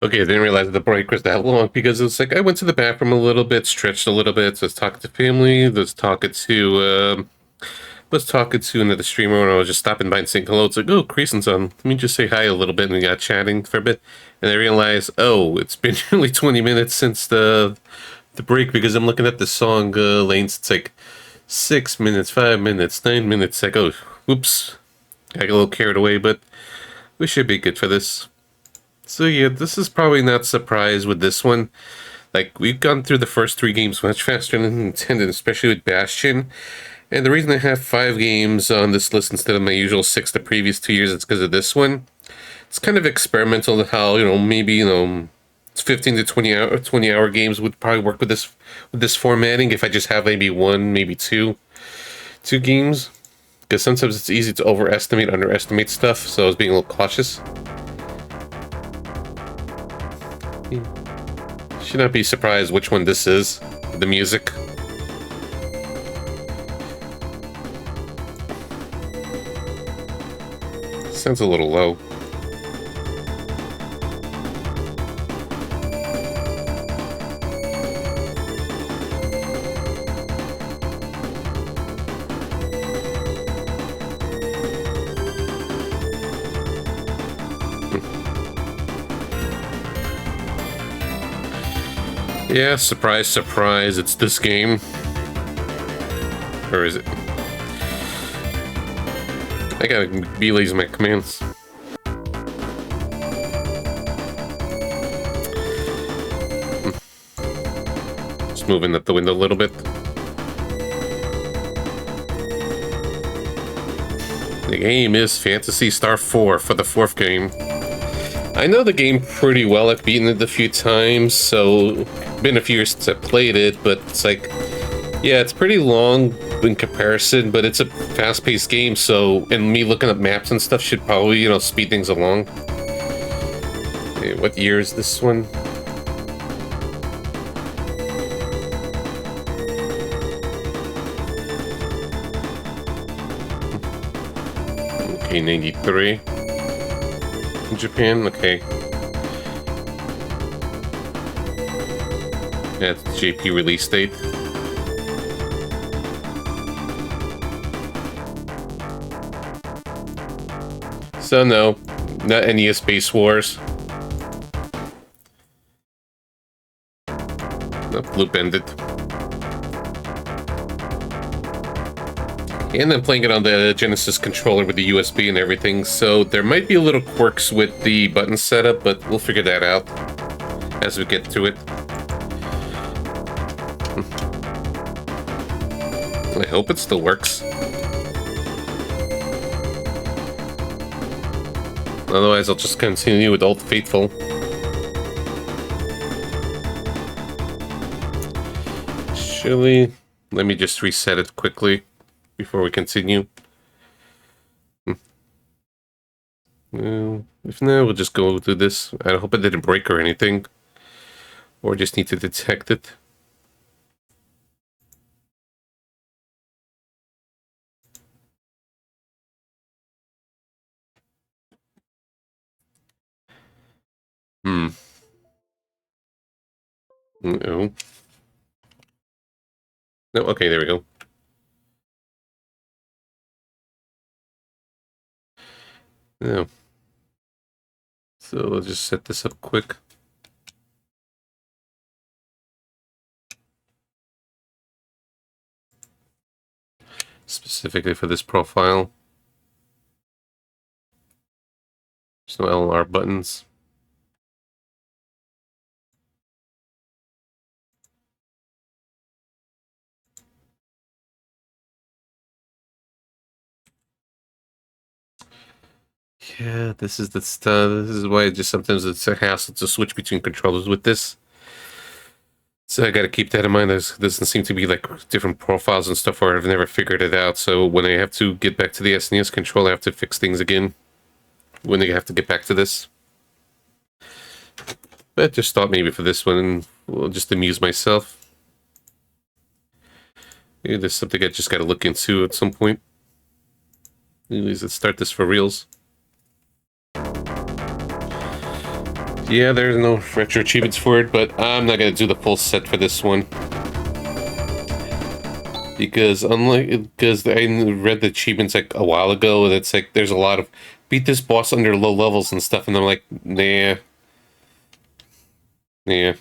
Okay, I didn't realize the break was that long because it's like I went to the bathroom a little bit, stretched a little bit, was talking to family, was talking to another streamer, and I was just stopping by and saying hello. It's like, oh, Creason's on. Let me just say hi a little bit, and we got chatting for a bit, and I realized, oh, it's been nearly 20 minutes since the break because I'm looking at the song lanes. It's like 6 minutes, 5 minutes, 9 minutes. Like, oh, oops, I got a little carried away, but we should be good for this. So yeah, this is probably not surprised with this one. Like, we've gone through the first 3 games much faster than intended, especially with Bastion. And the reason I have 5 games on this list instead of my usual 6 the previous 2 years is because of this one. It's kind of experimental to how, maybe, it's 15 to 20 hour games would probably work with this formatting if I just have maybe one, maybe two games. Because sometimes it's easy to overestimate, underestimate stuff, so I was being a little cautious. Should not be surprised which one this is. The music. Sounds a little low. Yeah, surprise, surprise, it's this game. Or is it? I gotta belays my commands. Just moving up the window a little bit. The game is Phantasy Star 4 for the 4th game. I know the game pretty well. I've beaten it a few times, so been a few years since I played it, but it's like, yeah, it's pretty long in comparison, but it's a fast-paced game, so, and me looking up maps and stuff should probably, speed things along. Okay, what year is this one? Okay, 93. In Japan, okay. That's the JP release date. So no, not NES Space Wars. Nope, loop ended. And I'm playing it on the Genesis controller with the USB and everything, so there might be a little quirks with the button setup, but we'll figure that out as we get to it. I hope it still works. Otherwise, I'll just continue with Old Faithful. Actually, let me just reset it quickly before we continue. If not, we'll just go through this. I hope it didn't break or anything. Or just need to detect it. No. No, okay, there we go. No. So I'll just set this up quick. Specifically for this profile. There's no LR buttons. Yeah, this is the stuff. This is why sometimes it's a hassle to switch between controllers with this. So I gotta keep that in mind. There doesn't seem to be like different profiles and stuff where I've never figured it out. So when I have to get back to the SNES controller, I have to fix things again. When I have to get back to this. But I just thought maybe for this one, we'll just amuse myself. Maybe there's something I just gotta look into at some point. Anyways, let's start this for reals. Yeah, there's no retro achievements for it, but I'm not gonna do the full set for this one. Because I read the achievements like a while ago, and it's like there's a lot of beat this boss under low levels and stuff, and I'm like, nah. Yeah.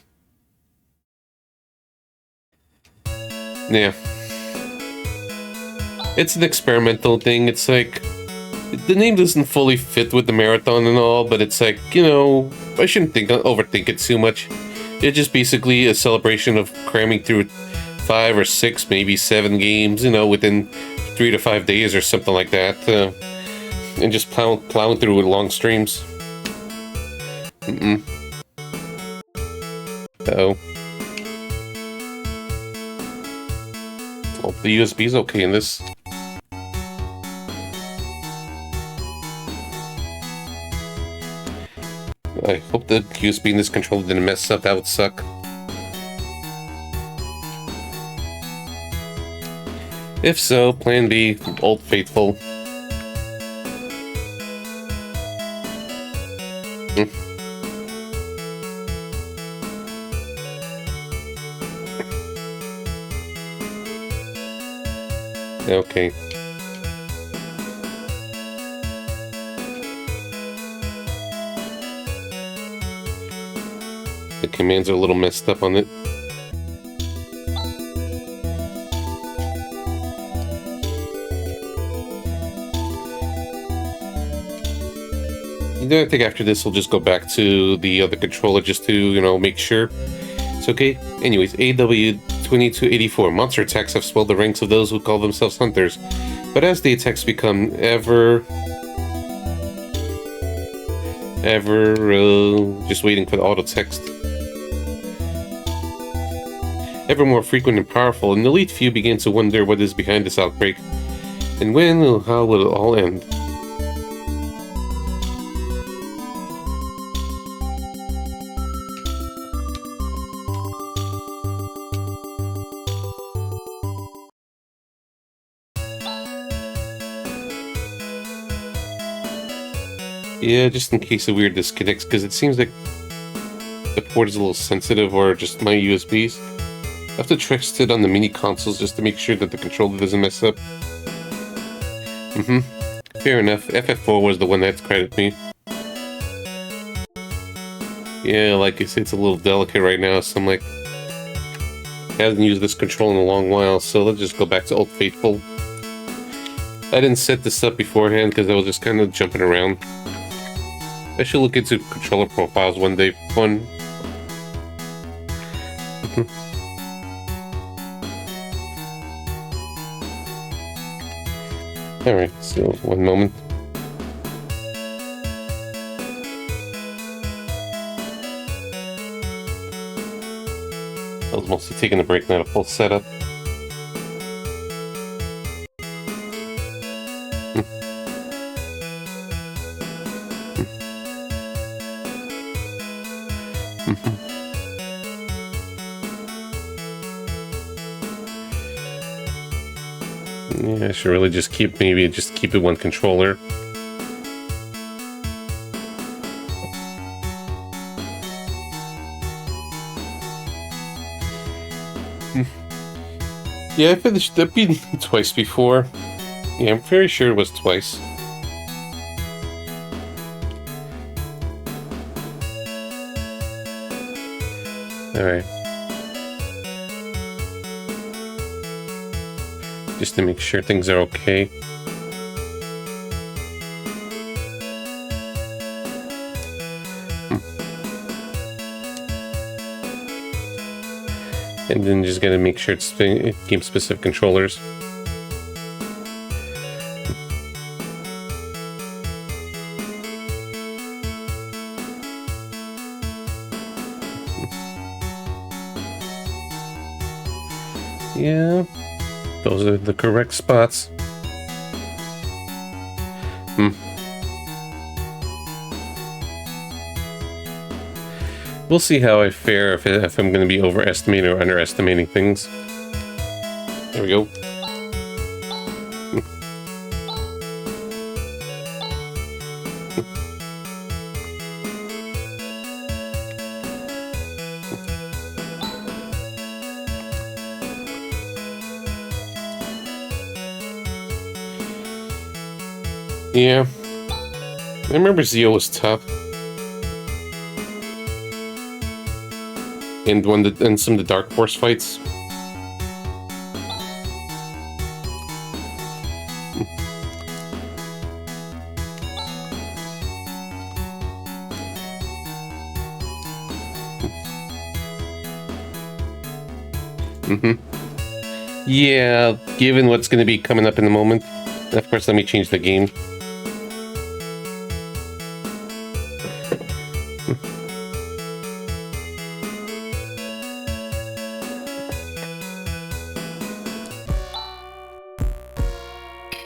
Yeah. It's an experimental thing. It's like the name doesn't fully fit with the marathon and all, but it's like, you know, I shouldn't overthink it too much. It's just basically a celebration of cramming through 5 or 6, maybe 7 games, you know, within 3 to 5 days or something like that, and just plowing through with long streams. Uh-oh. Oh, the USB's okay in this. I hope the USB in this controller didn't mess up. That would suck. If so, plan B, Old Faithful. Okay. The commands are a little messed up on it. I think after this we'll just go back to the other controller just to, you know, make sure it's okay. Anyways, AW2284. Monster attacks have swelled the ranks of those who call themselves hunters. But as the attacks become ever just waiting for the auto text. Ever more frequent and powerful, an elite few begin to wonder what is behind this outbreak. And when or how will it all end? Yeah, just in case of weird disconnects, because it seems like the port is a little sensitive, or just my USBs. I have to test it on the mini consoles just to make sure that the controller doesn't mess up. Fair enough. FF4 was the one that credited me. Yeah, like I said, it's a little delicate right now, so I'm like, haven't used this controller in a long while, so let's just go back to Old Faithful. I didn't set this up beforehand because I was just kind of jumping around. I should look into controller profiles one day. Fun. Alright, so 1 moment. I was mostly taking a break, not a full setup. Yeah, I should really just keep it one controller. Yeah, I finished that beat twice before. Yeah, I'm very sure it was twice. Alright. Just to make sure things are okay. And then just gotta make sure it's game-specific controllers. Yeah, those are the correct spots. We'll see how I fare if I'm going to be overestimating or underestimating things. There we go. Yeah. I remember Zio was tough. And some of the Dark Force fights. Yeah, given what's going to be coming up in the moment. Of course, let me change the game.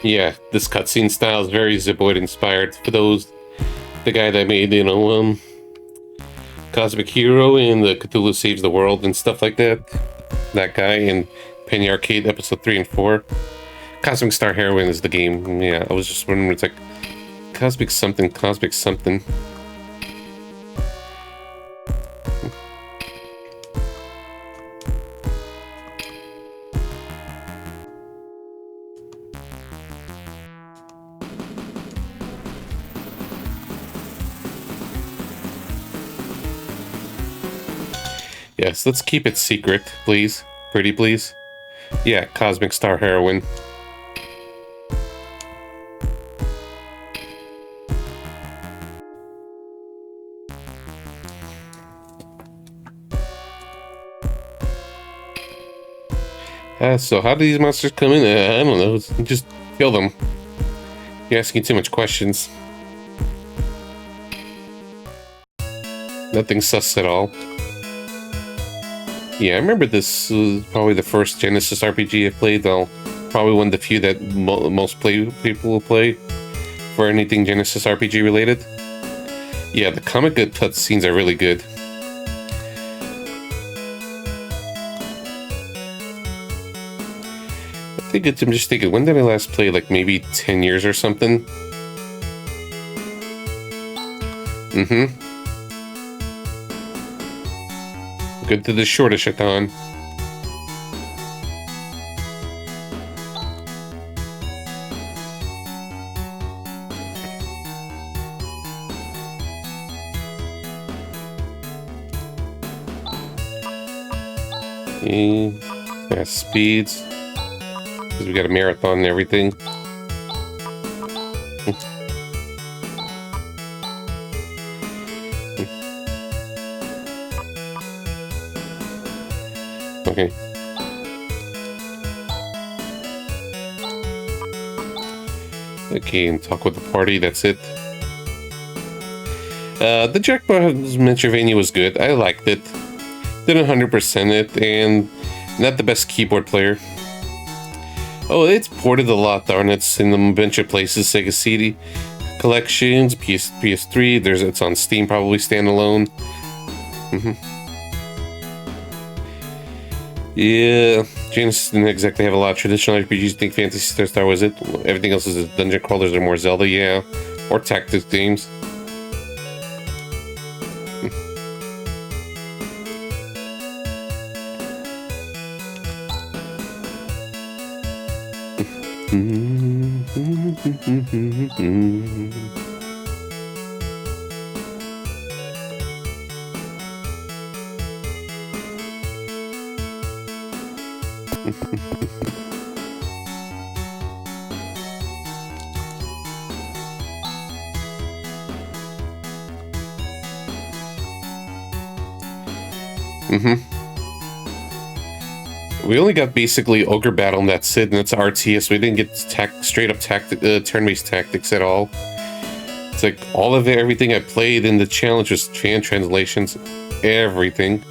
Yeah, this cutscene style is very Ziboid inspired. For those, the guy that made, Cosmic Hero and the Cthulhu Saves the World and stuff like that. That guy in Penny Arcade episode 3 and 4. Cosmic Star Heroine is the game. Yeah, I was just wondering, it's like Cosmic something, Cosmic something. Yes, let's keep it secret, please. Pretty please. Yeah, Cosmic Star Heroine. So how do these monsters come in? I don't know. Just kill them. You're asking too much questions. Nothing sus at all. Yeah, I remember this was probably the first Genesis RPG I played, though. Probably one of the few that most people will play for anything Genesis RPG related. Yeah, the comic book cutscenes are really good. I'm just thinking, when did I last play? Like maybe 10 years or something? Good to the shortish-a-thon. Okay. Fast speeds. Because we got a marathon and everything. Okay. Okay, and talk with the party, that's it. The Jackbox Metroidvania was good. I liked it. Didn't 100% it, and not the best keyboard player. Oh, it's ported a lot, darn it. It's in a bunch of places. Sega CD collections, PS3. It's on Steam, probably standalone. Yeah, Genesis didn't exactly have a lot of traditional RPGs. I think Phantasy Star was it. Everything else is dungeon crawlers or more Zelda, yeah, or tactics games. We only got basically Ogre Battle and that's it, and it's RTS. We didn't get straight up turn-based tactics at all. It's like all of it, everything I played in the challenge was fan translations, everything.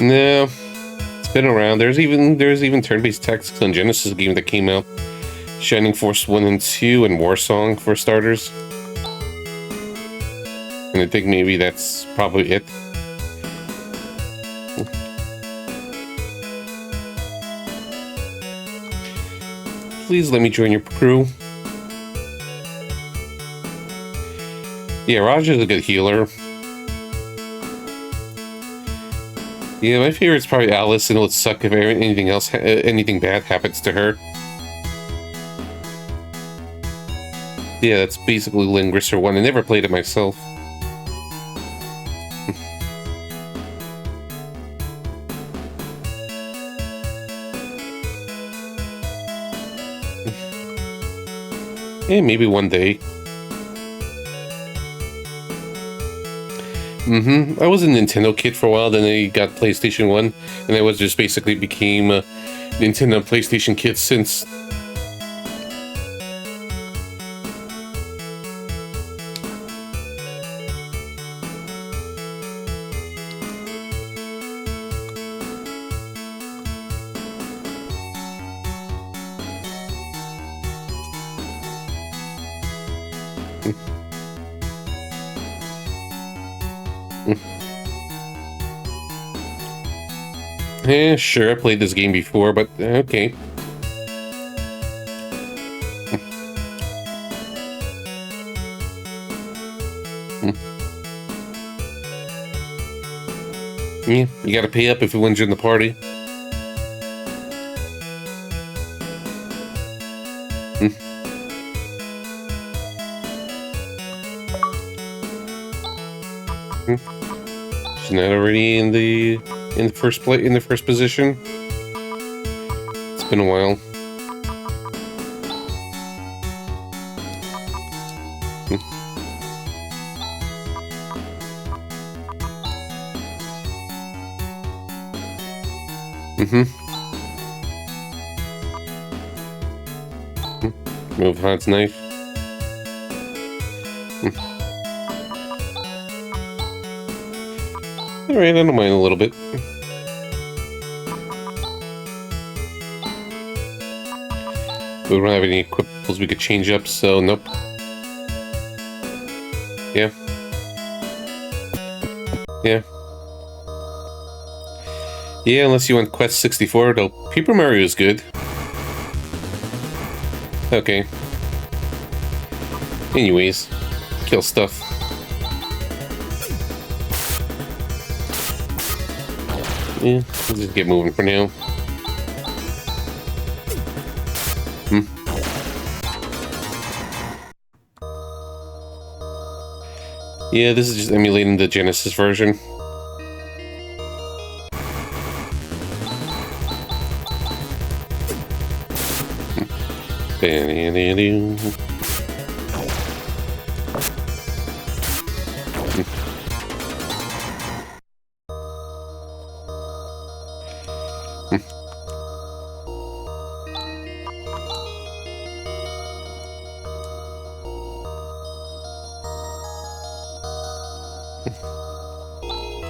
No, it's been around. There's even turn-based tactics on Genesis game that came out. Shining Force 1 and 2 and Warsong for starters. And I think maybe that's probably it. Please let me join your crew. Yeah, Raja's a good healer. Yeah, my favorite's probably Alice, and it would suck if anything bad happens to her. Yeah, that's basically Linguister 1. I never played it myself. Yeah, maybe one day. I was a Nintendo kid for a while, then I got PlayStation 1, and I was just basically became a Nintendo PlayStation kid since. Yeah, sure, I played this game before, but okay. Yeah, you gotta pay up if you want to join the party. She's not already in the first position. It's been a while. Move Han's knife. Alright, I don't mind a little bit. We don't have any equipables we could change up, so nope. Yeah. Yeah. Yeah, unless you want Quest 64, though Paper Mario is good. Okay. Anyways, kill stuff. Yeah, let's just get moving for now. Yeah, this is just emulating the Genesis version.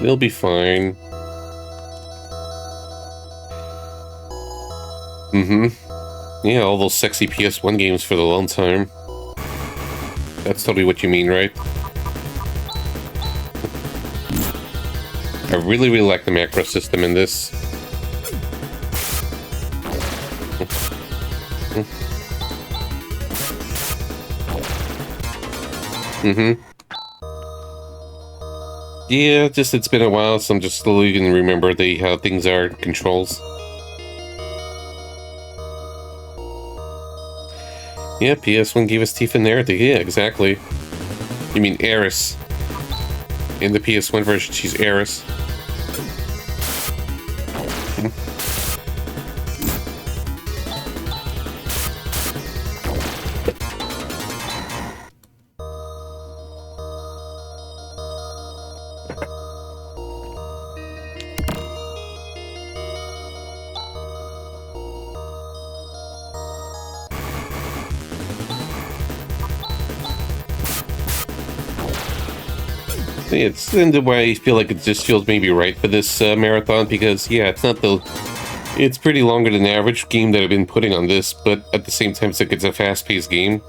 They'll be fine. Yeah, all those sexy PS1 games for the long time. That's totally what you mean, right? I really like the macro system in this. Yeah, just it's been a while, so I'm just slowly gonna remember how things are, controls. Yeah, PS1 gave us Tifa narrative. Yeah, exactly. You mean Eris. In the PS1 version, she's Eris. It's and why I feel like it just feels maybe right for this marathon, because yeah, it's not the it's pretty longer than the average game that I've been putting on this, but at the same time, it's a fast-paced game.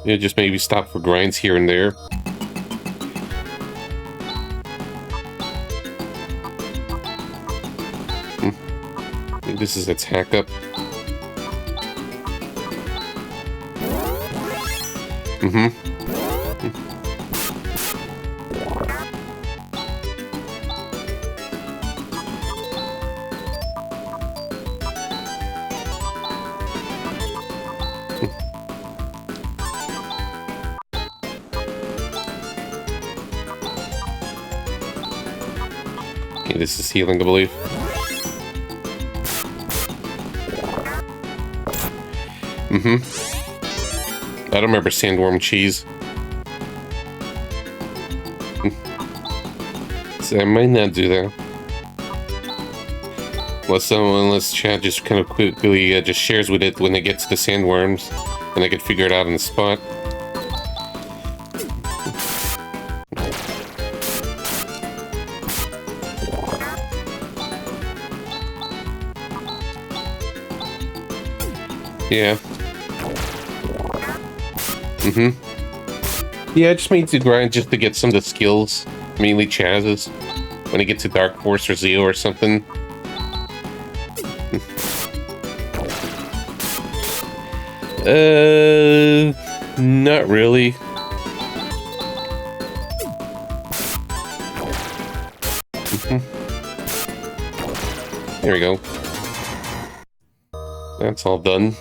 Yeah, just maybe stop for grinds here and there. I think this is attack up. Okay, this is healing, I believe. I don't remember sandworm cheese. So I might not do that. Unless Chad just kind of quickly just shares with it when it gets to the sandworms, and I could figure it out on the spot. Yeah. Yeah, I just made to grind just to get some of the skills, mainly Chaz's, when he gets to Dark Force or Zeo or something. Not really. There we go. That's all done.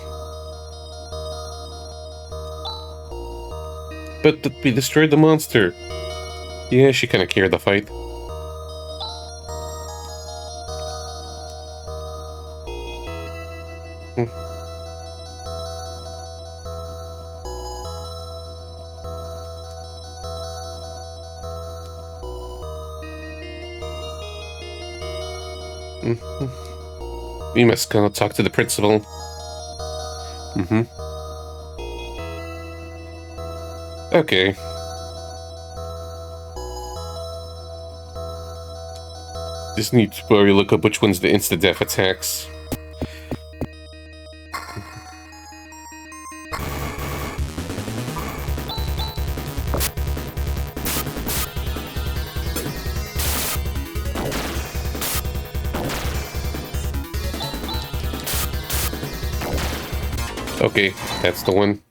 But we destroyed the monster. Yeah, she kind of carried the fight. We must go talk to the principal. Okay. Just need to probably look up which one's the insta-death attacks. Okay, that's the one.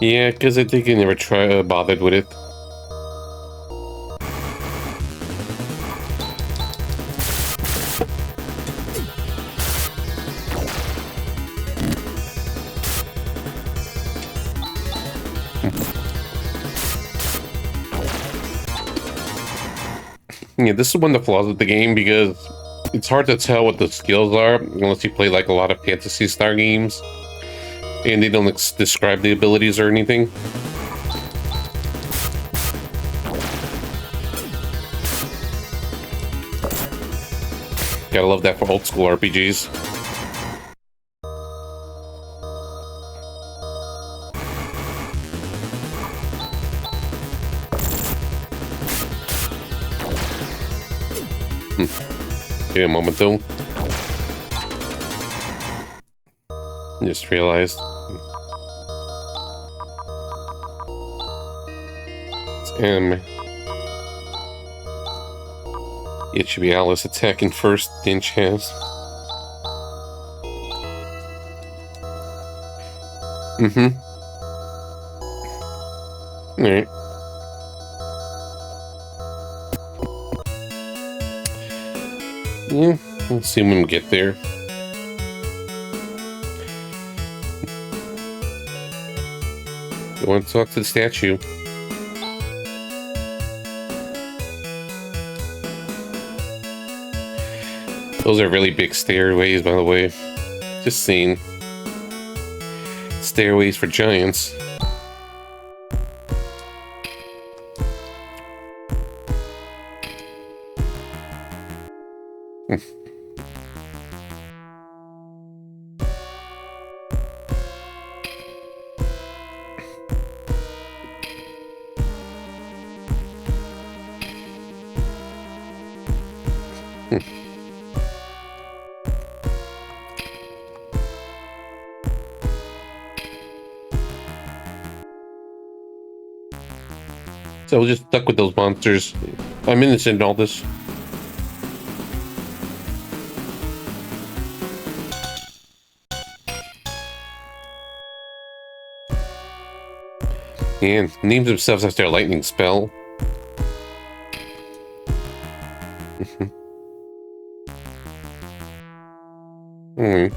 Yeah, because I think I never bothered with it. Yeah, this is one of the flaws of the game, because it's hard to tell what the skills are unless you play like a lot of Phantasy Star games. And they don't describe the abilities or anything. Gotta love that for old school RPGs. Wait a moment though. Just realized. It's it should be Alice attacking first, then Chaz. Alright. Yeah, we'll see when we get there. I want to talk to the statue. Those are really big stairways, by the way. Just saying. Stairways for giants. I was just stuck with those monsters. I'm innocent in all this. And names themselves after a lightning spell. Hmm.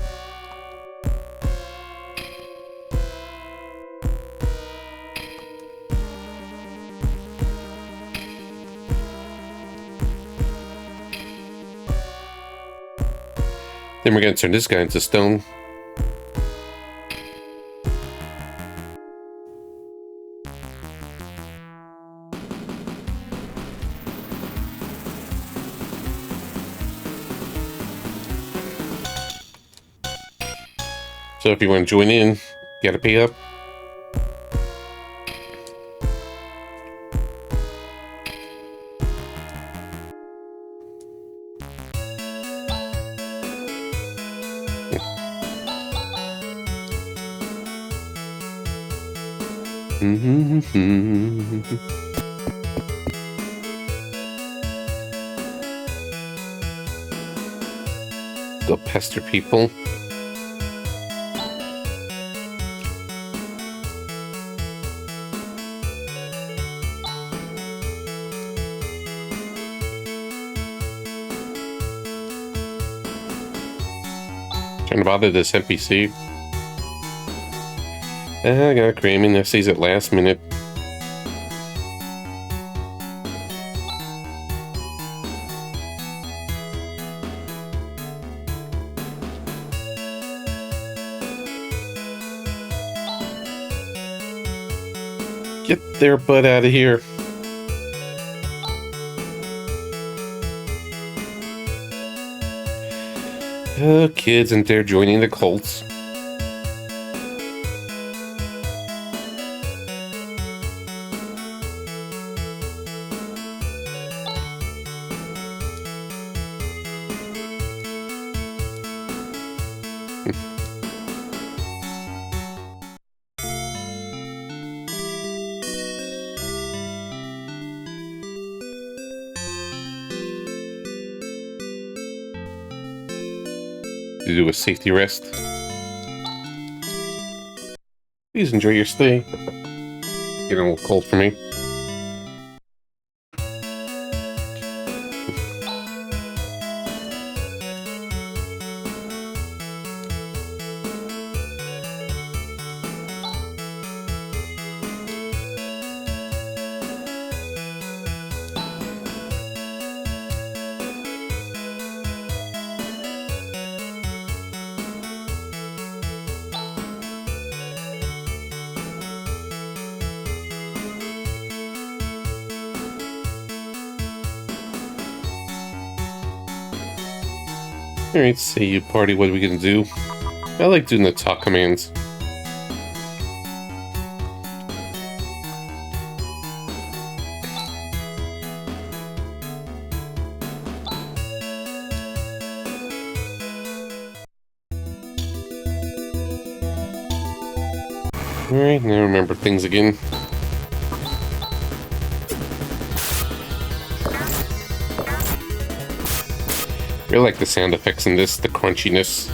Then we're gonna turn this guy into stone. So if you want to join in, you gotta pay up. Go pester people. Trying to bother this NPC. I got cramming. That stays at last minute. Get their butt out of here. Kids and they're joining the cults. To do a safety rest. Please enjoy your stay. Getting a little cold for me. Alright, say you party, what are we gonna do? I like doing the talk commands. Alright, now remember things again. I really like the sound effects in this, the crunchiness.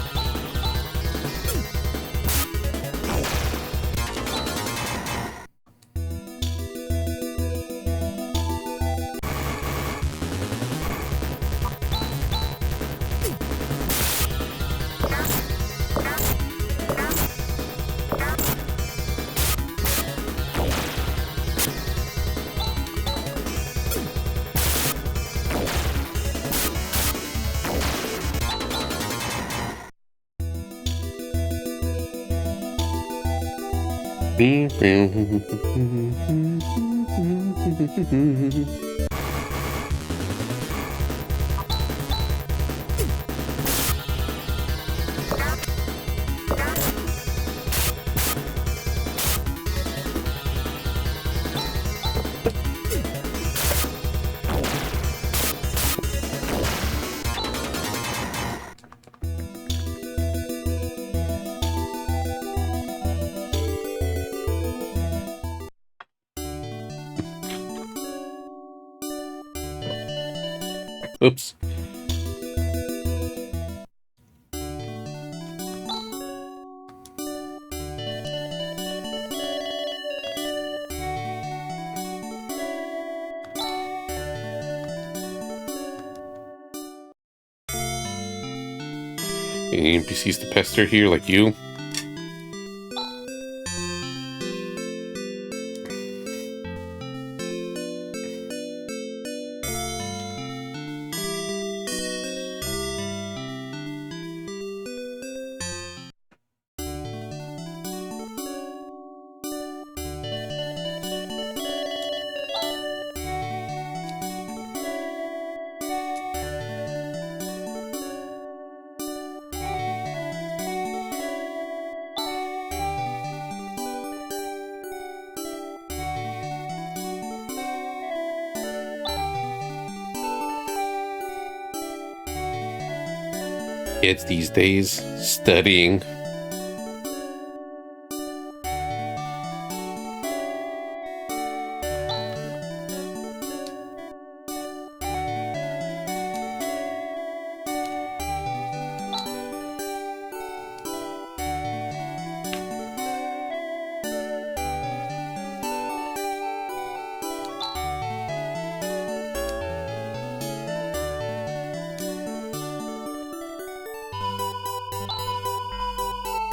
Oops. Any NPCs to pester here, like you? Kids these days, studying.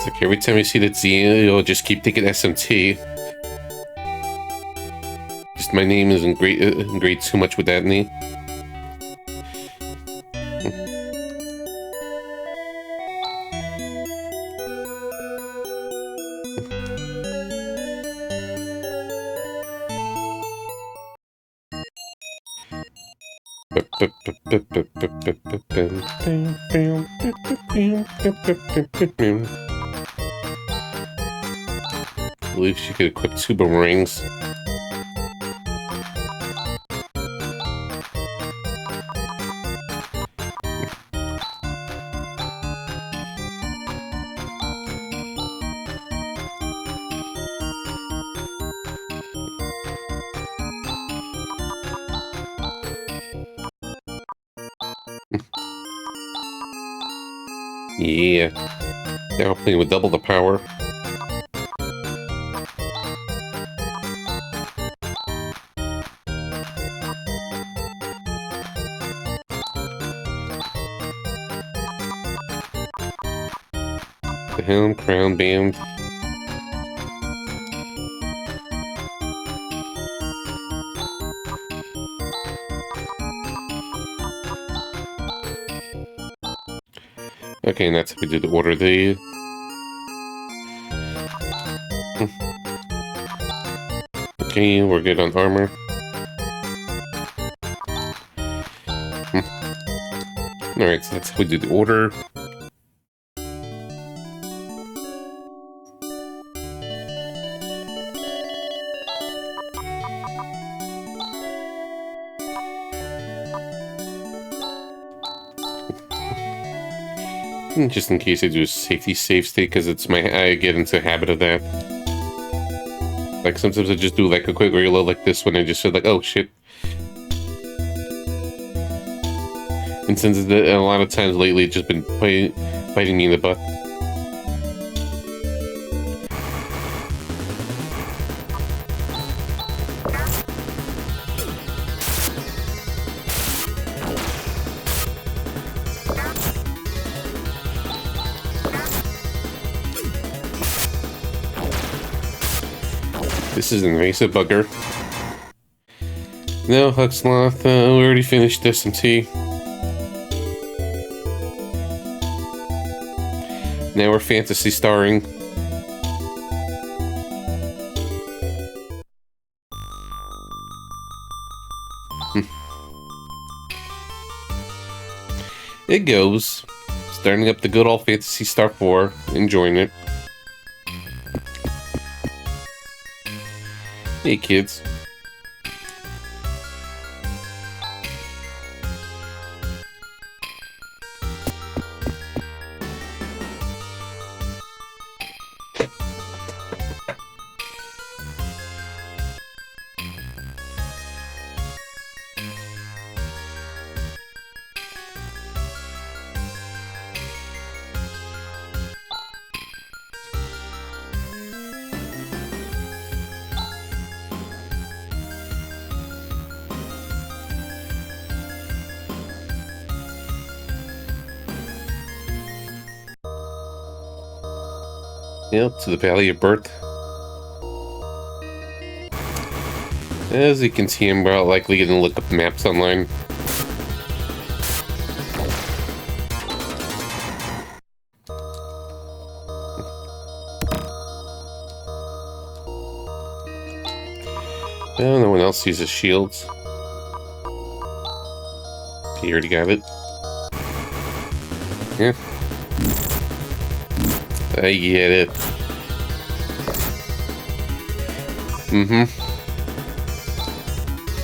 It's like every time I see that Z, you'll just keep thinking SMT. Just my name is engraved too much with that name. I believe she could equip 2 boomerangs. Yeah. Now playing with double the power. The Helm Crown Band. Okay, and that's how we did order the... Okay, we're good on armor. Alright, so that's how we do the order. Just in case I do a safety save state, because I get into a habit of that. Like sometimes I just do like a quick reload like this when I just feel like, oh shit. And since a lot of times lately it's just been biting me in the butt. This is an invasive bugger. No, Huxloth, we already finished SMT. Now we're fantasy starring. It goes. Starting up the good old Phantasy Star 4. Enjoying it. Hey kids. Yep, to the Valley of Birth. As you can see, I'm about likely going to look up maps online. Oh, no one else uses shields. You already got it. Yeah. I get it. Mm-hmm.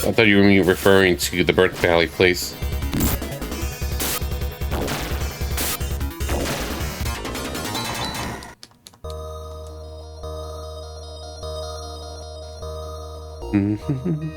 I thought you were referring to the Birth Valley place. Mm-hmm.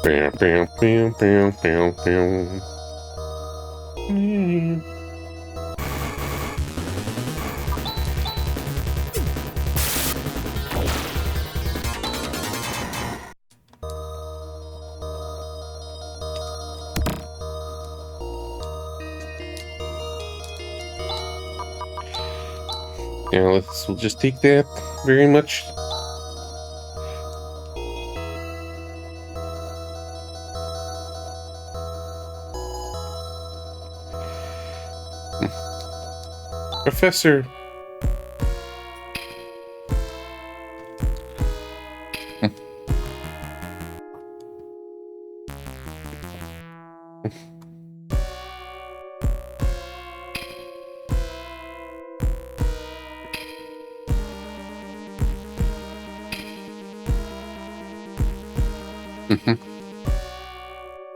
Bam, bam, bam, bam, bam, bam. Yeah, we'll just take that very much. Professor.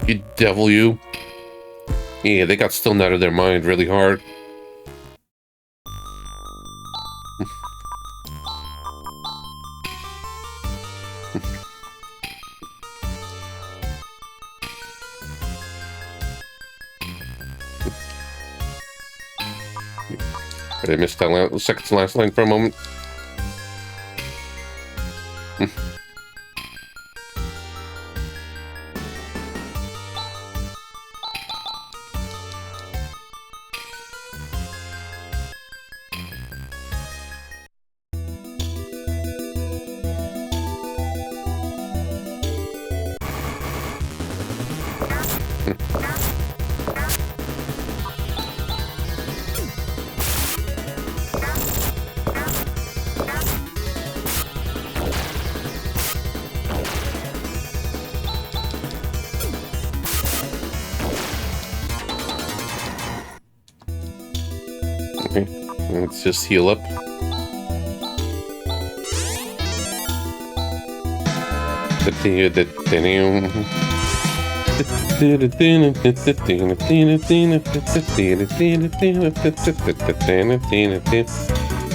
You devil, you. Yeah, they got stoned out of their mind really hard. I missed that second to last line for a moment. Okay, let's just heal up.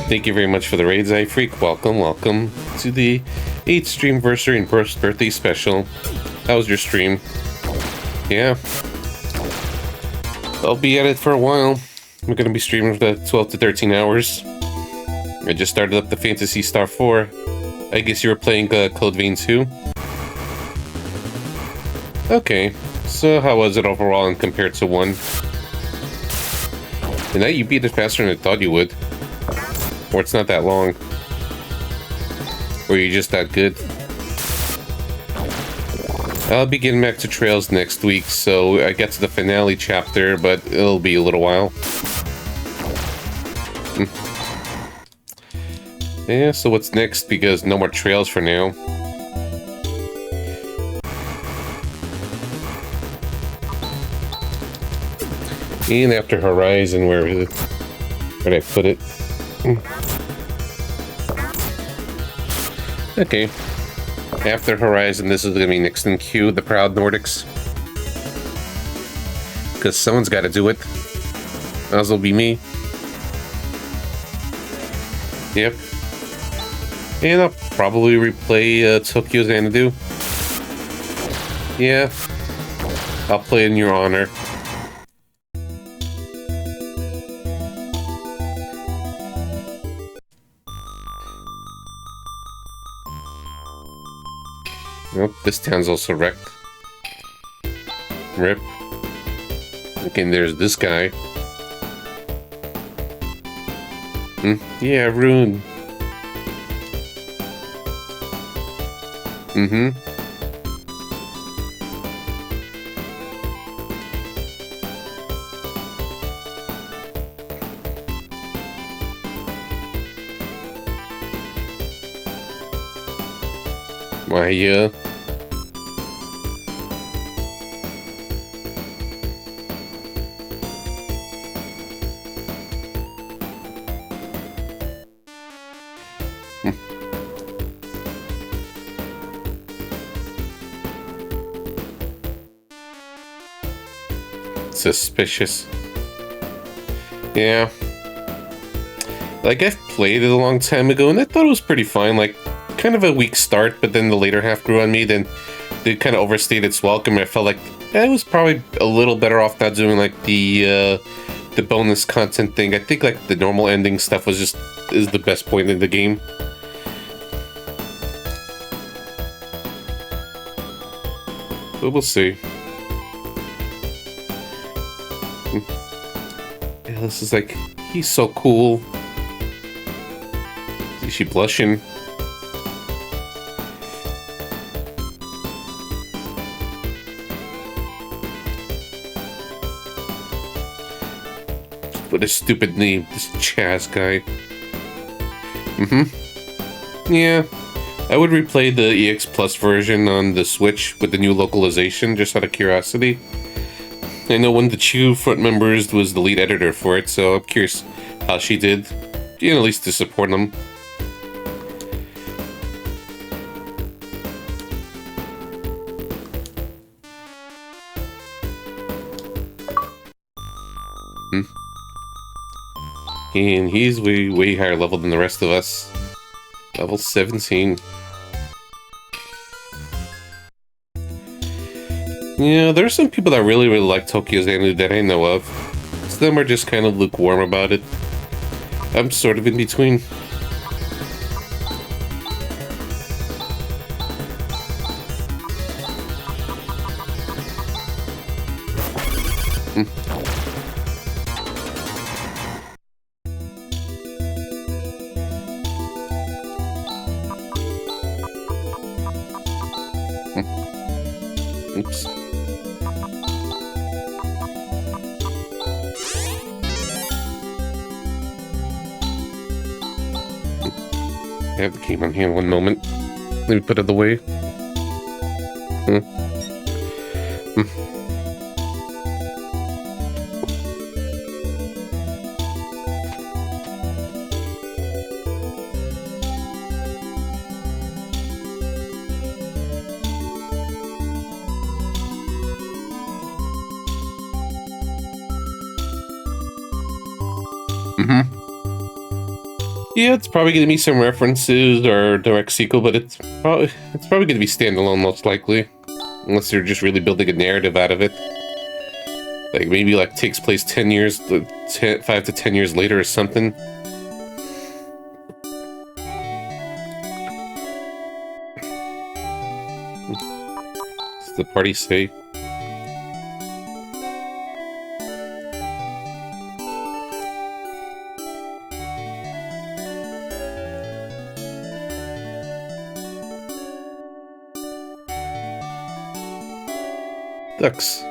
Thank you very much for the raids, iFreak. Welcome to the 8th Streamversary and birthday special. How was your stream? Yeah. I'll be at it for a while. I'm gonna be streaming for 12 to 13 hours. I just started up the Phantasy Star 4. I guess you were playing Code Vein 2? Okay, so how was it overall and compared to 1? And now you beat it faster than I thought you would. Or it's not that long. Or you're just that good. I'll be getting back to Trails next week, so I get to the finale chapter, but it'll be a little while. Yeah, so what's next? Because no more Trails for now. And after Horizon, where'd I put it? Okay. After Horizon, this is going to be next in queue, the Proud Nordics. Because someone's got to do it. Might as well be me. Yep. And I'll probably replay Tokyo Xanadu. Yeah. I'll play in your honor. Nope, this town's also wrecked. Rip. Okay, there's this guy. Yeah, ruined. Why, yeah. Suspicious. Yeah. Like, I've played it a long time ago, and I thought it was pretty fine. Like, kind of a weak start, but then the later half grew on me. Then it kind of overstayed its welcome. I felt like I was probably a little better off not doing, like, the bonus content thing. I think, like, the normal ending stuff is the best point in the game. But we'll see. Yeah, this is like, he's so cool. Is she blushing? What a stupid name, this Chaz guy. Yeah, I would replay the EX Plus version on the Switch with the new localization, just out of curiosity. I know one of the Chew front members was the lead editor for it, so I'm curious how she did. You know, at least to support them. And he's way higher level than the rest of us. Level 17. Yeah, there's some people that really like Tokyo Xanadu that I know of. Some of them are just kind of lukewarm about it. I'm sort of in between. Oops. I have the game on hand, one moment. Let me put it away. Yeah, it's probably going to be some references or direct sequel, but it's probably going to be standalone, most likely, unless they're just really building a narrative out of it. Like maybe like takes place 5 to 10 years later or something. What's the party say? Ducks.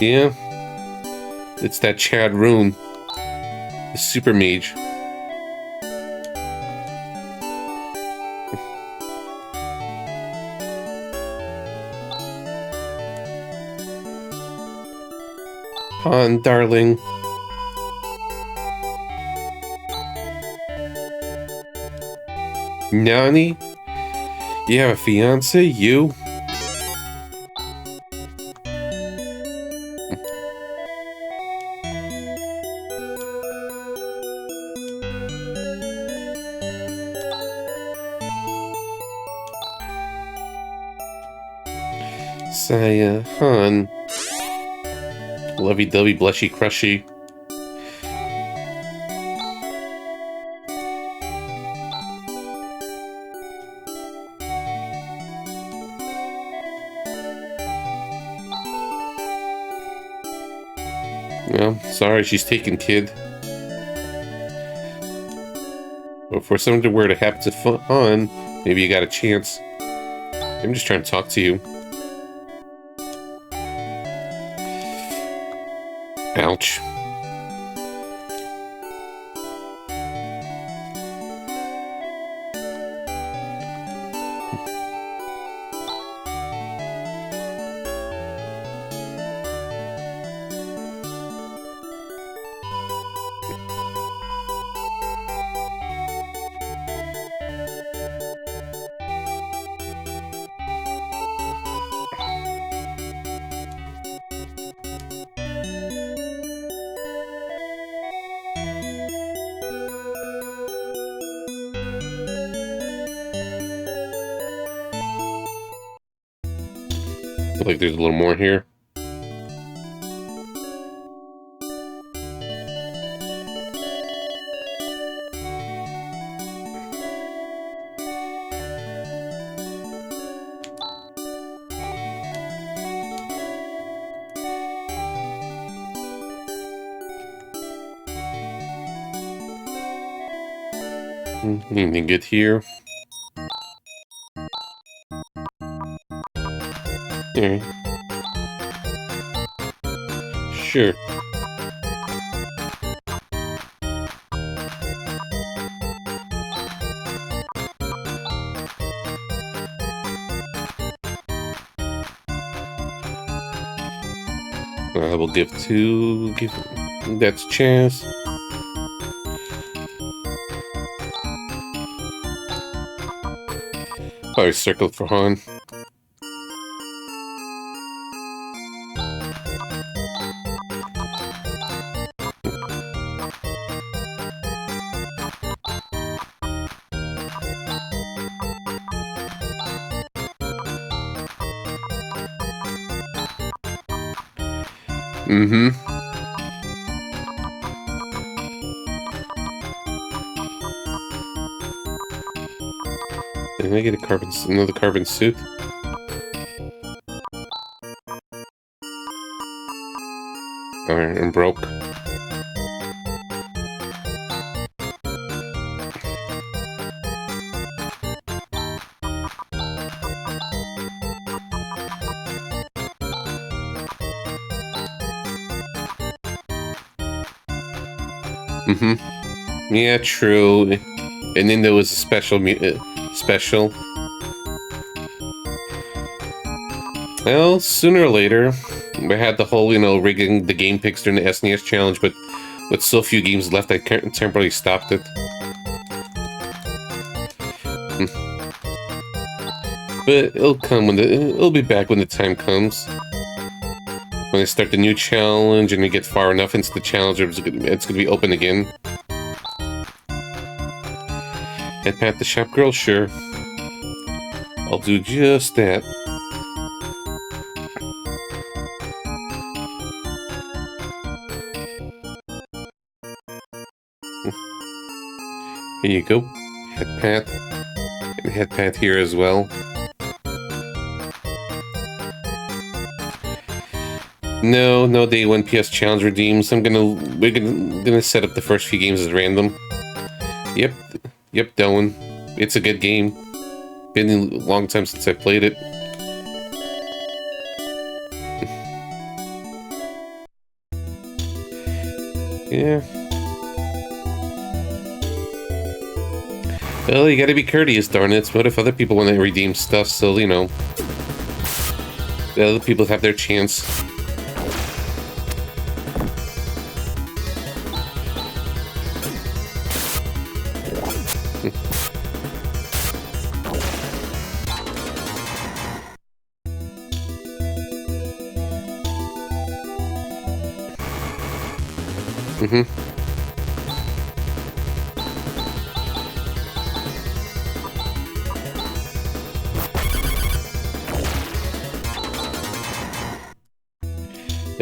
Yeah. It's that Chad Rune. The super mage. On, darling. Nani? You have a fiance? You? Saya, Han. Lovey-dovey, blushy, crushy. Well, sorry, she's taken, kid. But for something were to happen to Han, maybe you got a chance. I'm just trying to talk to you. Ouch. Feel like there's a little more here. Anything good here? Alright. Sure. I will give that's a chance. Probably circled for Han. Mm-hmm. Did I get another carbon suit? Alright, I'm broke. Mm-hmm. Yeah, true. And then there was a special. Well, sooner or later, we had the whole, rigging the game picks during the SNES challenge, but with so few games left, I temporarily stopped it. But it'll be back when the time comes. When I start the new challenge and we get far enough into the challenge, it's gonna be open again. Head pat the shop girl, sure. I'll do just that. Here you go. Head pat. And head pat here as well. No day 1 PS challenge redeems. We're gonna set up the first few games as random. Yep, that one. It's a good game. Been a long time since I played it. Yeah. Well, you gotta be courteous, darn it. What if other people want to redeem stuff, so, the other people have their chance.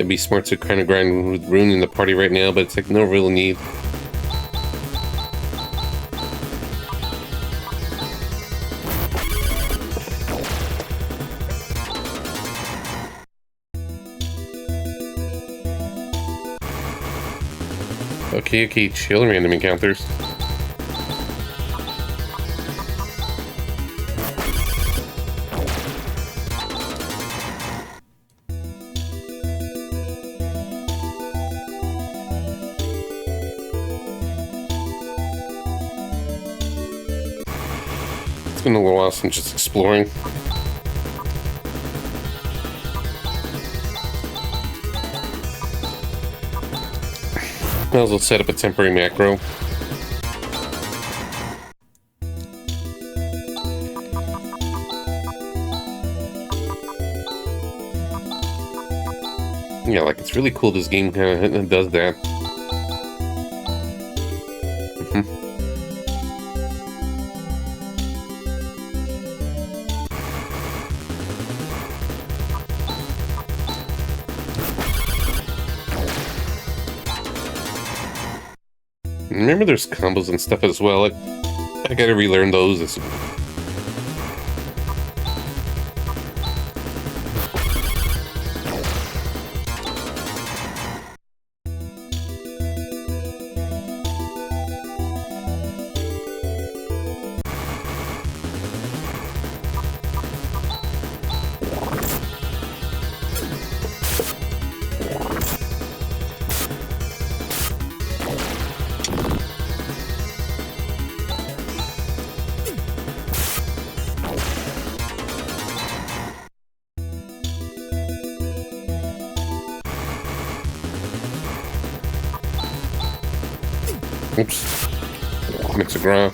it'd be smart to kind of grind with ruining the party right now, but it's like no real need. Okay, chill, random encounters. It's been a little while since just exploring. Might as well set up a temporary macro. Yeah, like, it's really cool this game kind of does that. Remember there's combos and stuff as well. I gotta relearn those. Oops. Mix a gra.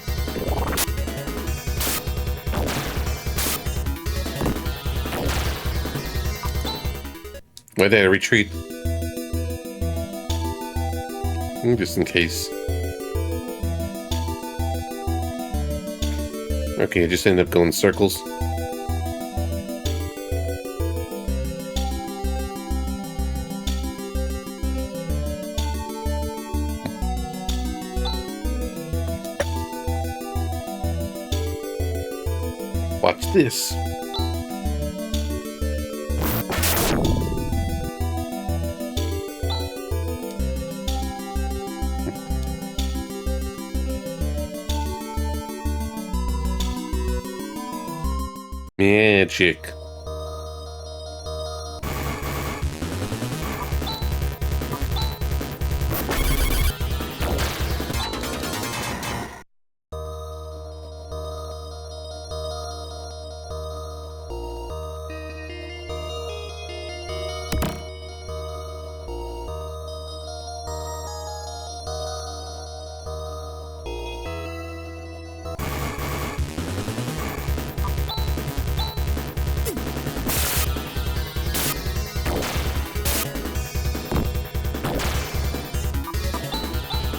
Why did I retreat? Just in case. Okay, I just ended up going in circles. Watch this. Magic.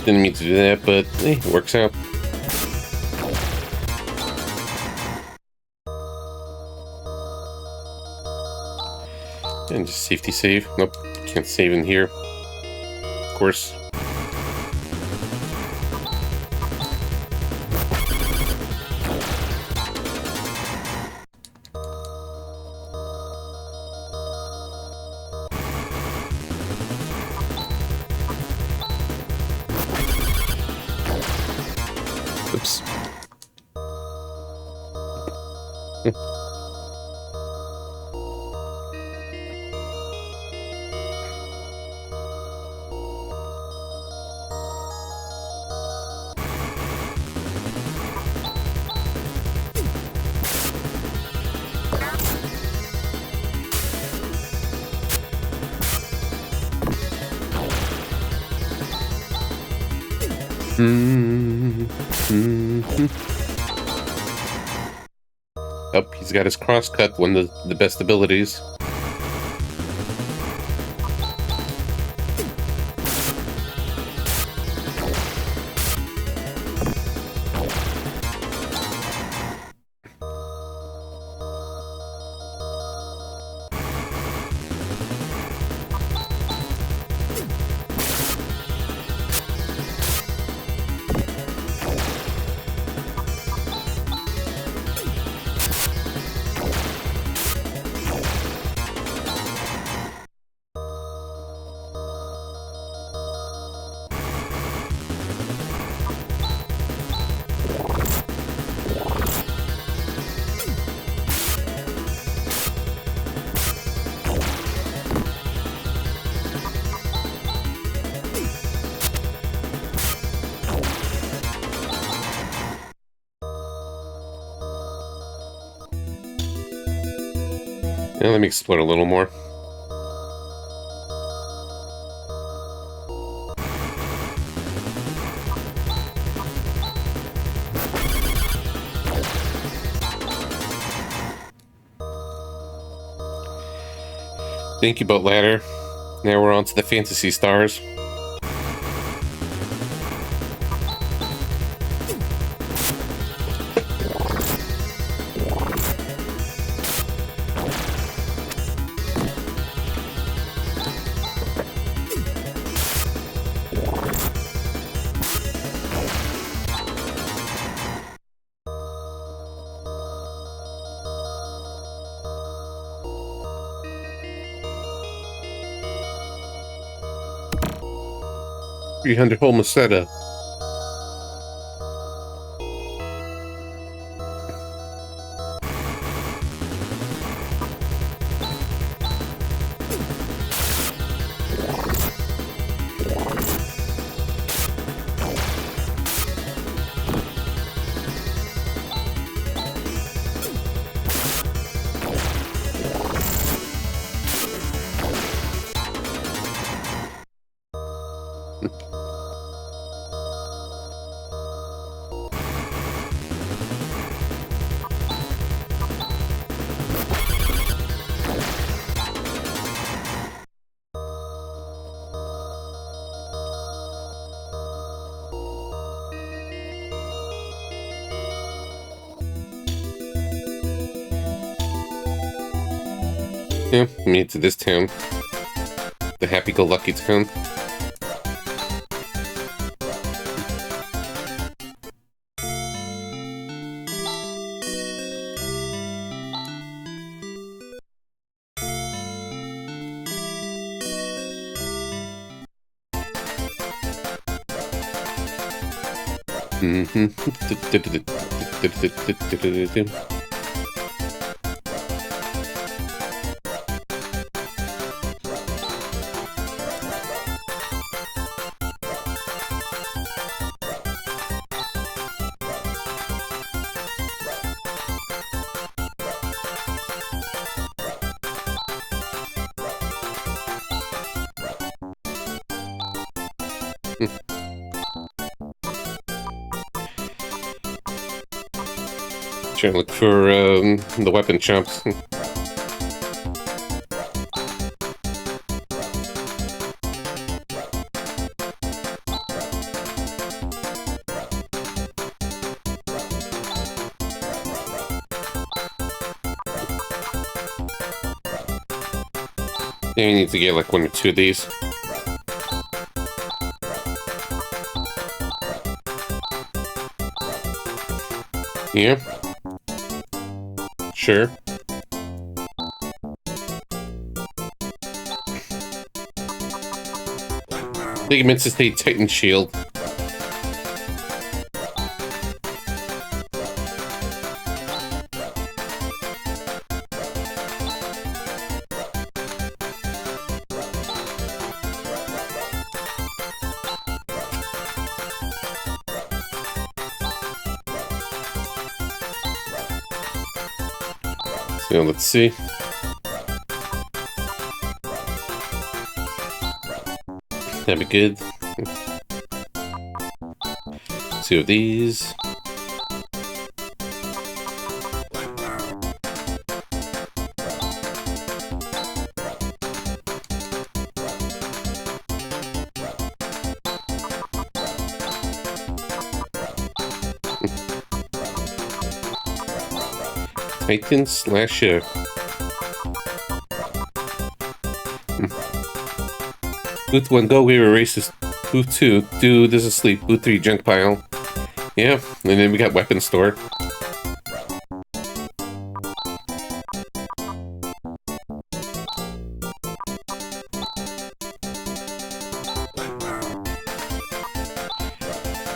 Didn't mean to do that, but it works out. And just safety save. Nope, can't save in here. Of course. Oops. Oh, he's got his crosscut, one of the best abilities. Now let me explore a little more. Thank you, Boat Ladder. Now we're on to the Phantasy stars. $300 Homicida. Yeah, made it to this town. The happy-go-lucky town. Trying to look for the weapon shops. Yeah, you need to get like 1 or 2 of these. Yeah. Sure. Ligaments is a Titan shield. So let's see. That'd be good. 2 of these. Titan Slasher. Booth 1, go, we erase this. Booth 2, do this is sleep. Booth 3, junk pile. Yeah, and then we got weapon store.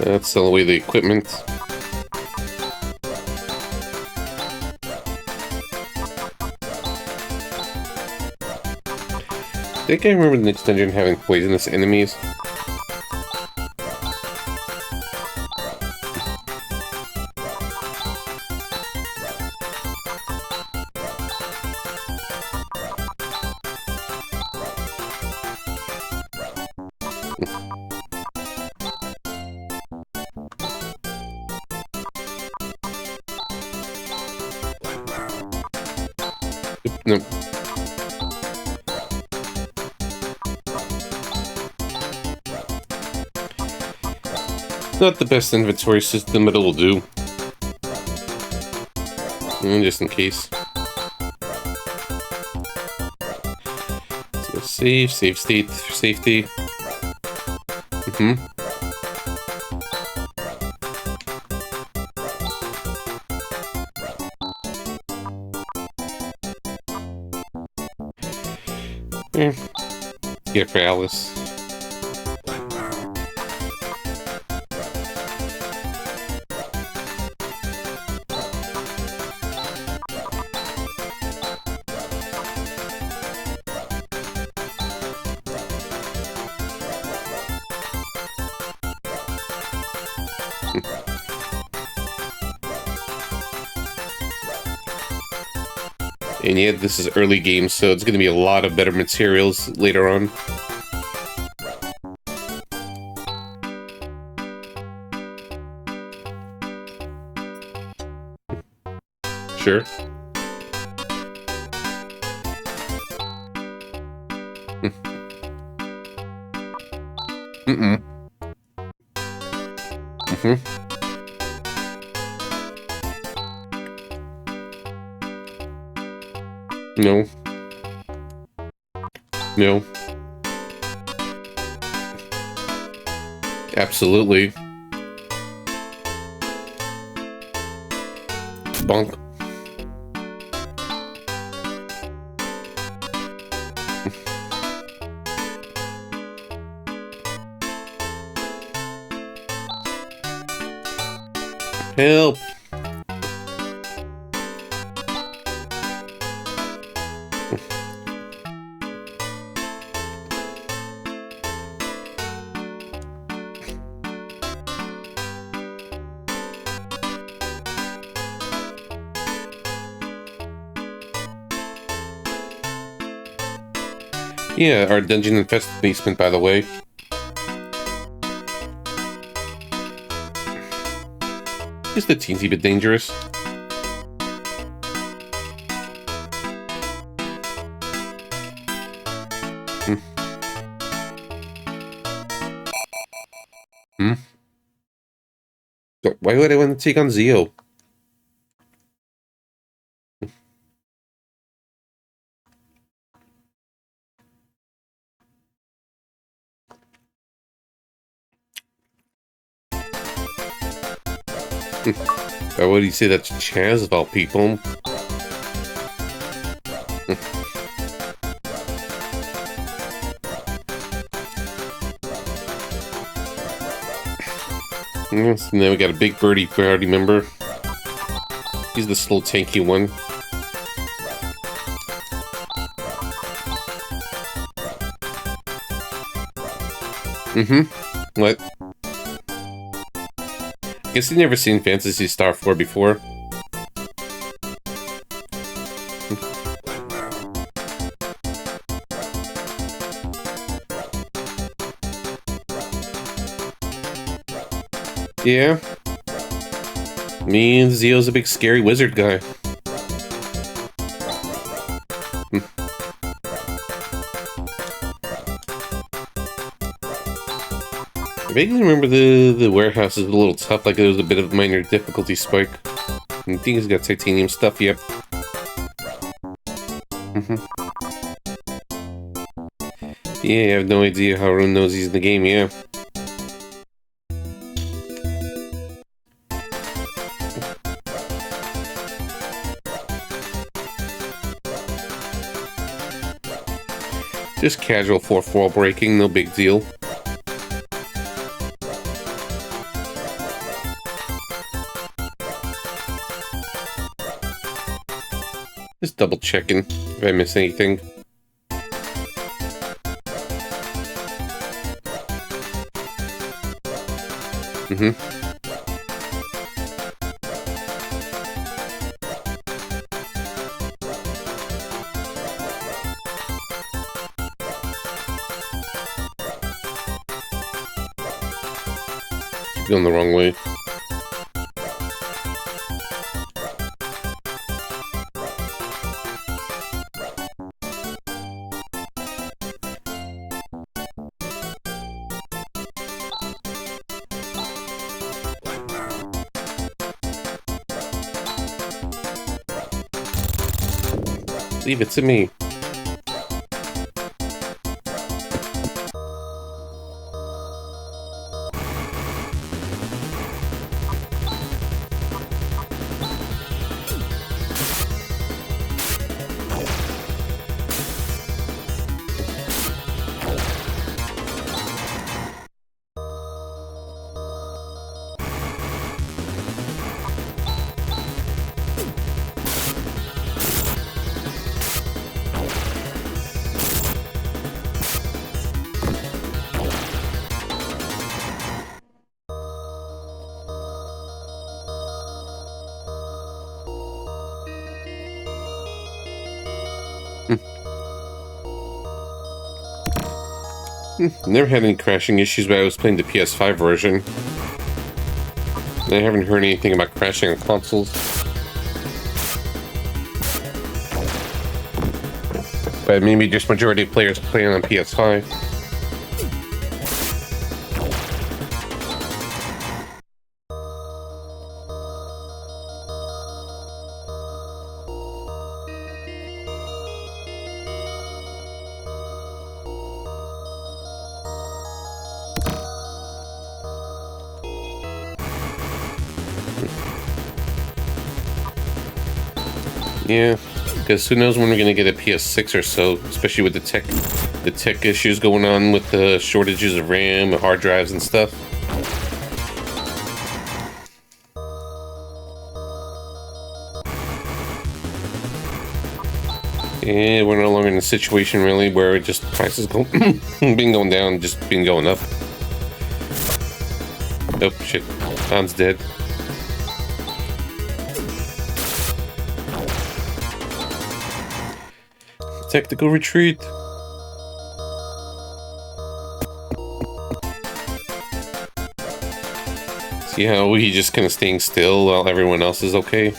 Let's sell away the equipment. I think I remember the next dungeon having poisonous enemies. Nope. Not the best inventory system, but it will do. Just in case. So save state for safety. Get it for Alice. And yet, this is early game, so it's going to be a lot of better materials later on. Sure. No. No. Absolutely. Bonk. Help. Yeah, our dungeon-infested basement, by the way. Just a teensy bit dangerous. Why would I want to take on Zio? Why would he say that's Chaz of all people? Yes, and then we got a big birdie party member. He's the slow tanky one. What? Guess you've never seen Phantasy Star 4 before. Yeah. Me and Zio's a big scary wizard guy. I vaguely remember the warehouse is a little tough, like there was a bit of a minor difficulty spike. I think he's got titanium stuff, yep. Yeah, I have no idea how Rune knows he's in the game, yeah. Just casual fourth wall breaking, no big deal. Just double checking if I miss anything. Going the wrong way. Leave it to me. Never had any crashing issues when I was playing the PS5 version. I haven't heard anything about crashing on consoles. But maybe just majority of players playing on PS5. Yeah, because who knows when we're gonna get a PS6 or so, especially with the tech issues going on with the shortages of RAM, hard drives, and stuff. Yeah, we're no longer in a situation really where just prices been going down, just been going up. Oh shit, Han's dead. Tactical retreat. See how he's just kind of staying still while everyone else is okay?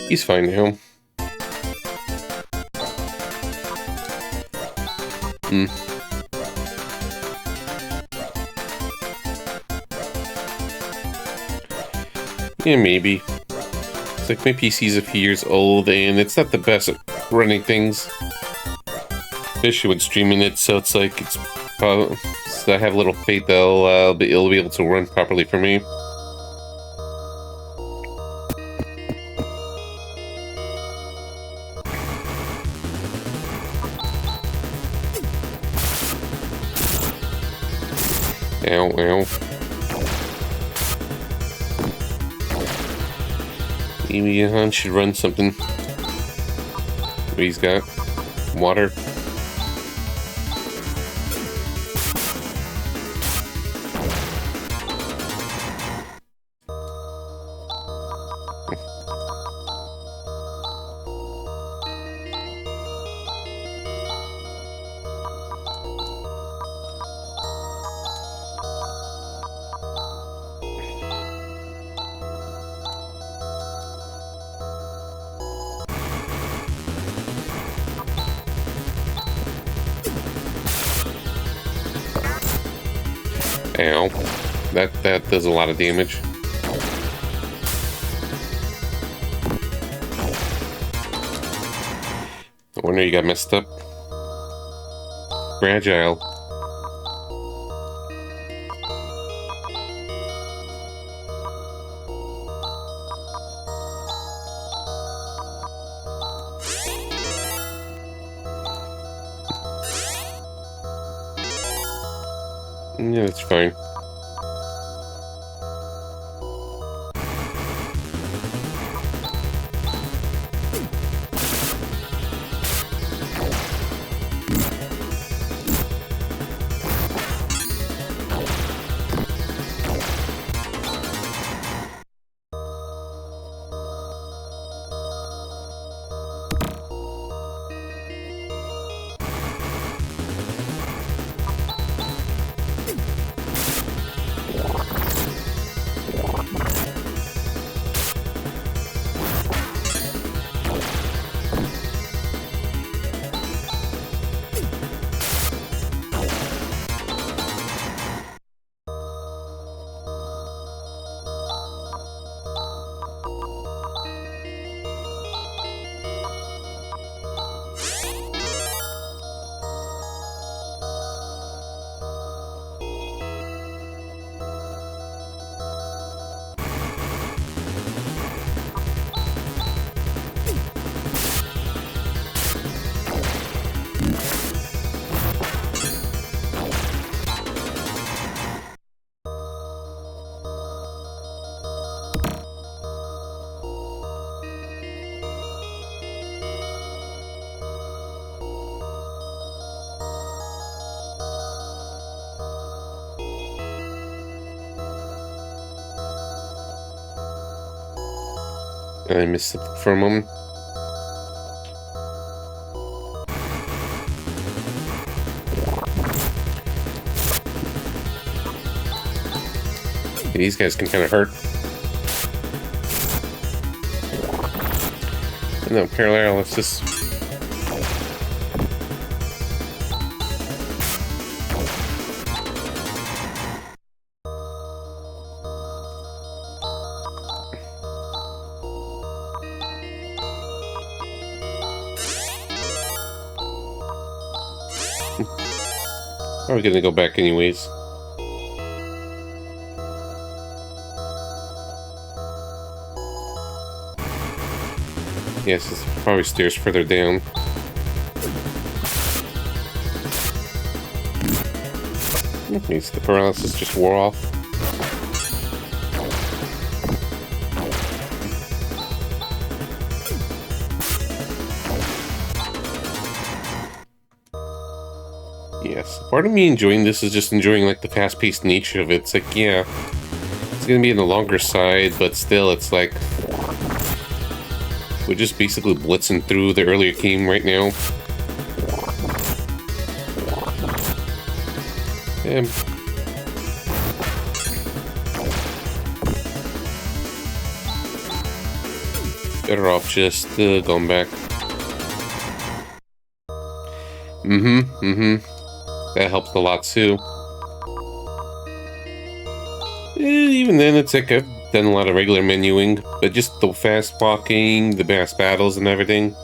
He's fine now. Yeah, maybe. It's like my PC's a few years old and it's not the best at running things. Especially when streaming it, so it's like so I have little faith that it'll be able to run properly for me. Ow, ow. Maybe Han should run something. What he's got? Water. Ow. That does a lot of damage. No wonder you got messed up. Fragile. Yeah, that's fine. I missed it for a moment. These guys can kind of hurt. No, parallel, let's just... Probably gonna go back anyways. Yes, it's probably stairs further down. Okay, so the paralysis just wore off. Yes, part of me enjoying this is just enjoying like the fast-paced nature of it. It's like, yeah, it's gonna be on the longer side, but still, it's like we're just basically blitzing through the earlier game right now. And better off just going back. That helps a lot too. Even then, it's like I've done a lot of regular menuing, but just the fast walking, the mass battles, and everything.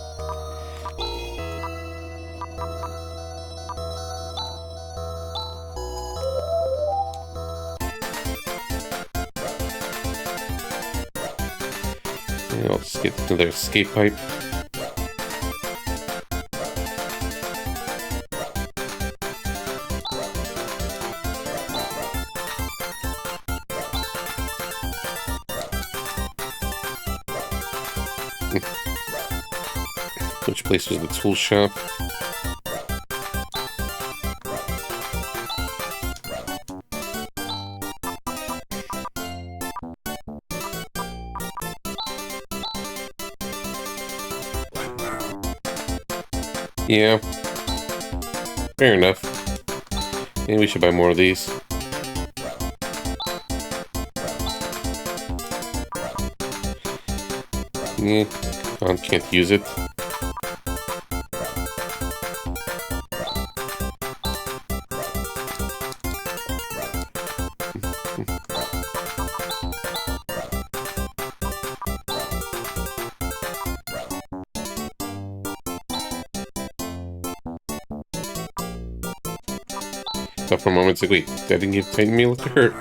And I'll just get another escape pipe. Which place was the tool shop? Yeah. Fair enough. Maybe we should buy more of these. Yeah, I can't use it. Thought for a moment, it's like, wait, that didn't give Titan Meal to hurt.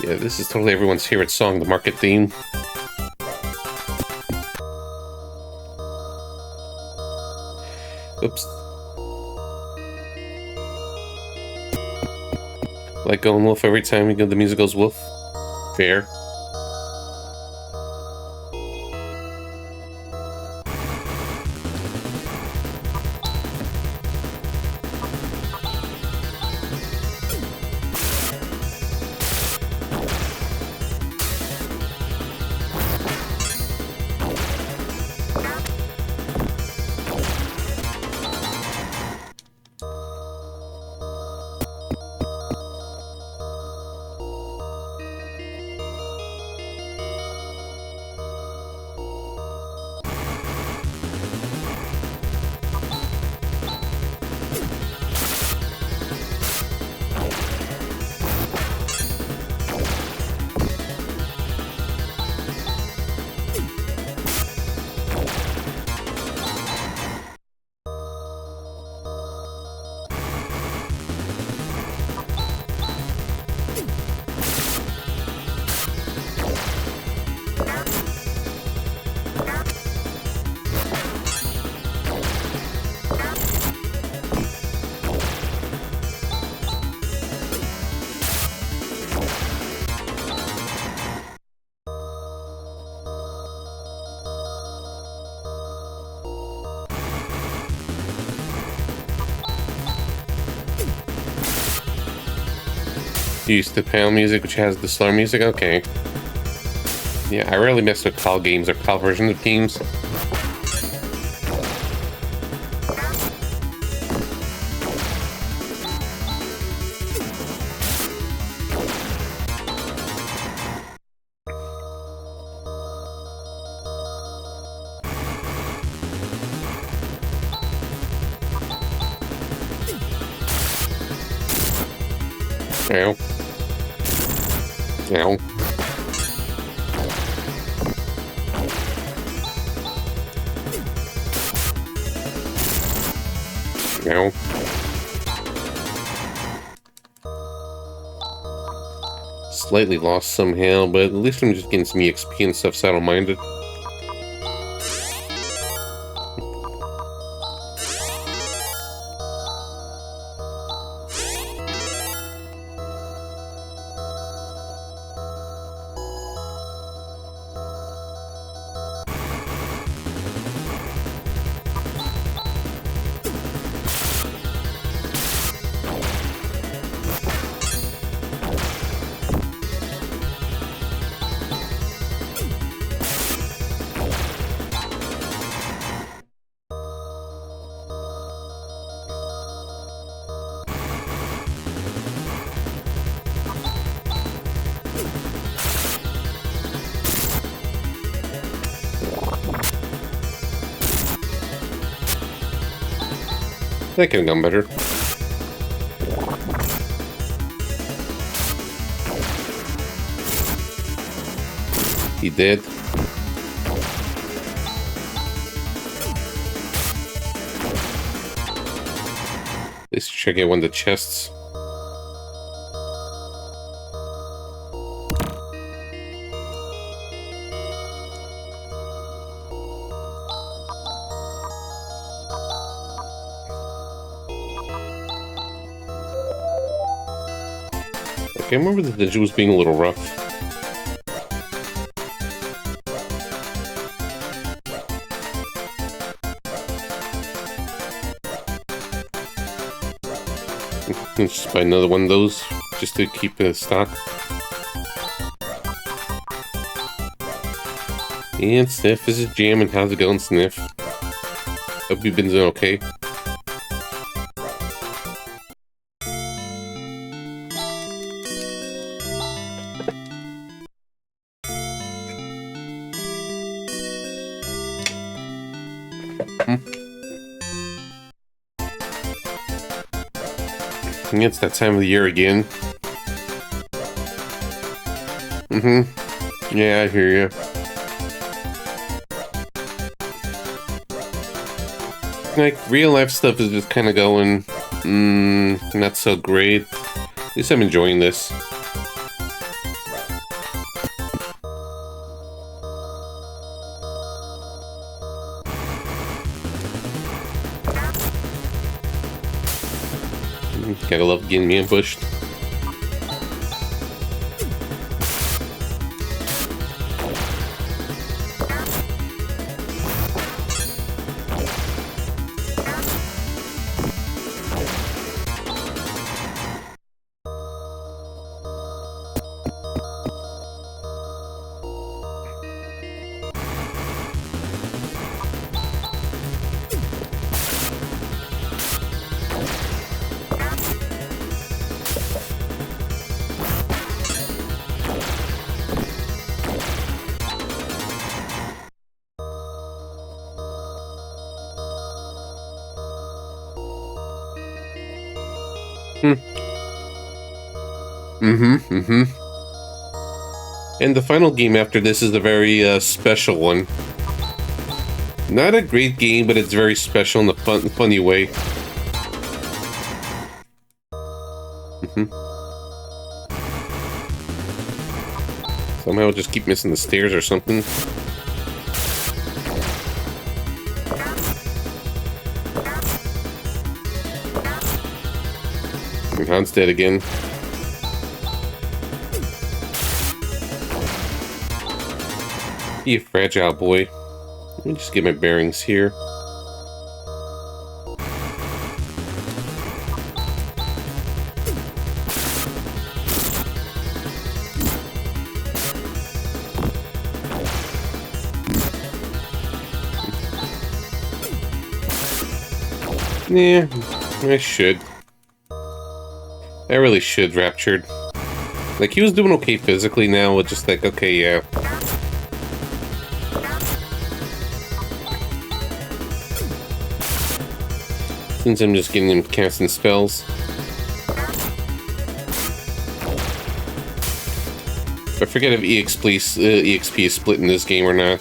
Yeah, this is totally everyone's favorite song, the market theme. Oops. Like going wolf every time the music goes wolf. Fair. Used to PAL music, which has the slower music. Okay. Yeah, I rarely mess with PAL games or PAL versions of games. Ow. Ow. Ow. Slightly lost somehow, but at least I'm just getting some EXP and stuff, so I don't mind it. That could have gone better. He did. Let's check out one of the chests. Okay, I remember the dungeon was being a little rough. Let's just buy another one of those, just to keep the stock. And Sniff, this is Jam, and how's it going, Sniff? Hope you've been doing okay. It's that time of the year again. Yeah, I hear you. Like, real life stuff is just kind of going, not so great. At least I'm enjoying this. Gotta love getting ambushed. And the final game after this is a very special one. Not a great game, but it's very special in a funny way. Somehow I just keep missing the stairs or something. And Han's dead again. You fragile boy. Let me just get my bearings here. Yeah, I should. I really should, Raptured. Like, he was doing okay physically now, it's just like, okay, yeah. Since I'm just getting him casting spells. I forget if EXP is split in this game or not.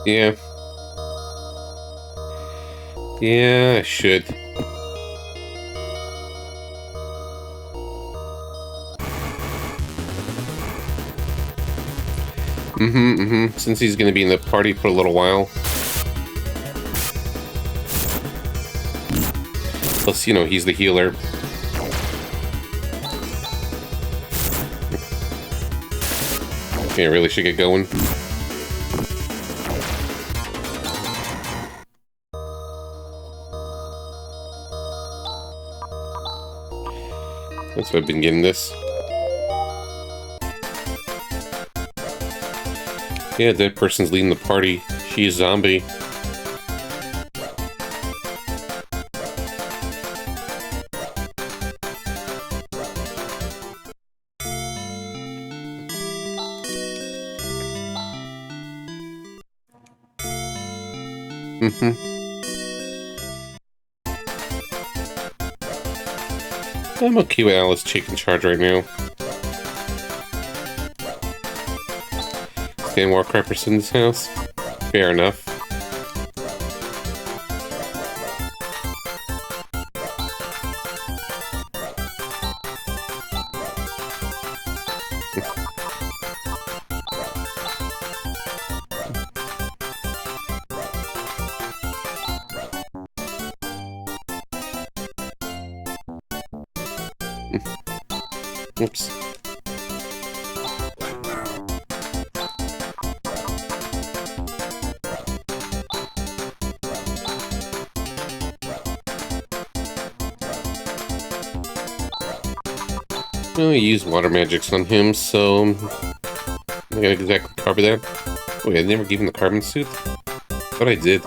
Yeah. Yeah, I should. Since he's gonna be in the party for a little while. Plus, you know, he's the healer. Okay, I really should get going. That's why I've been getting this. Yeah, that person's leading the party. She's a zombie. I'm okay with Alice taking charge right now. Stan Warcrapper's in this house. Fair enough. Oops. Well, I used water magics on him, so I gotta exactly cover that. Wait, I never gave him the carbon suit? Thought I did.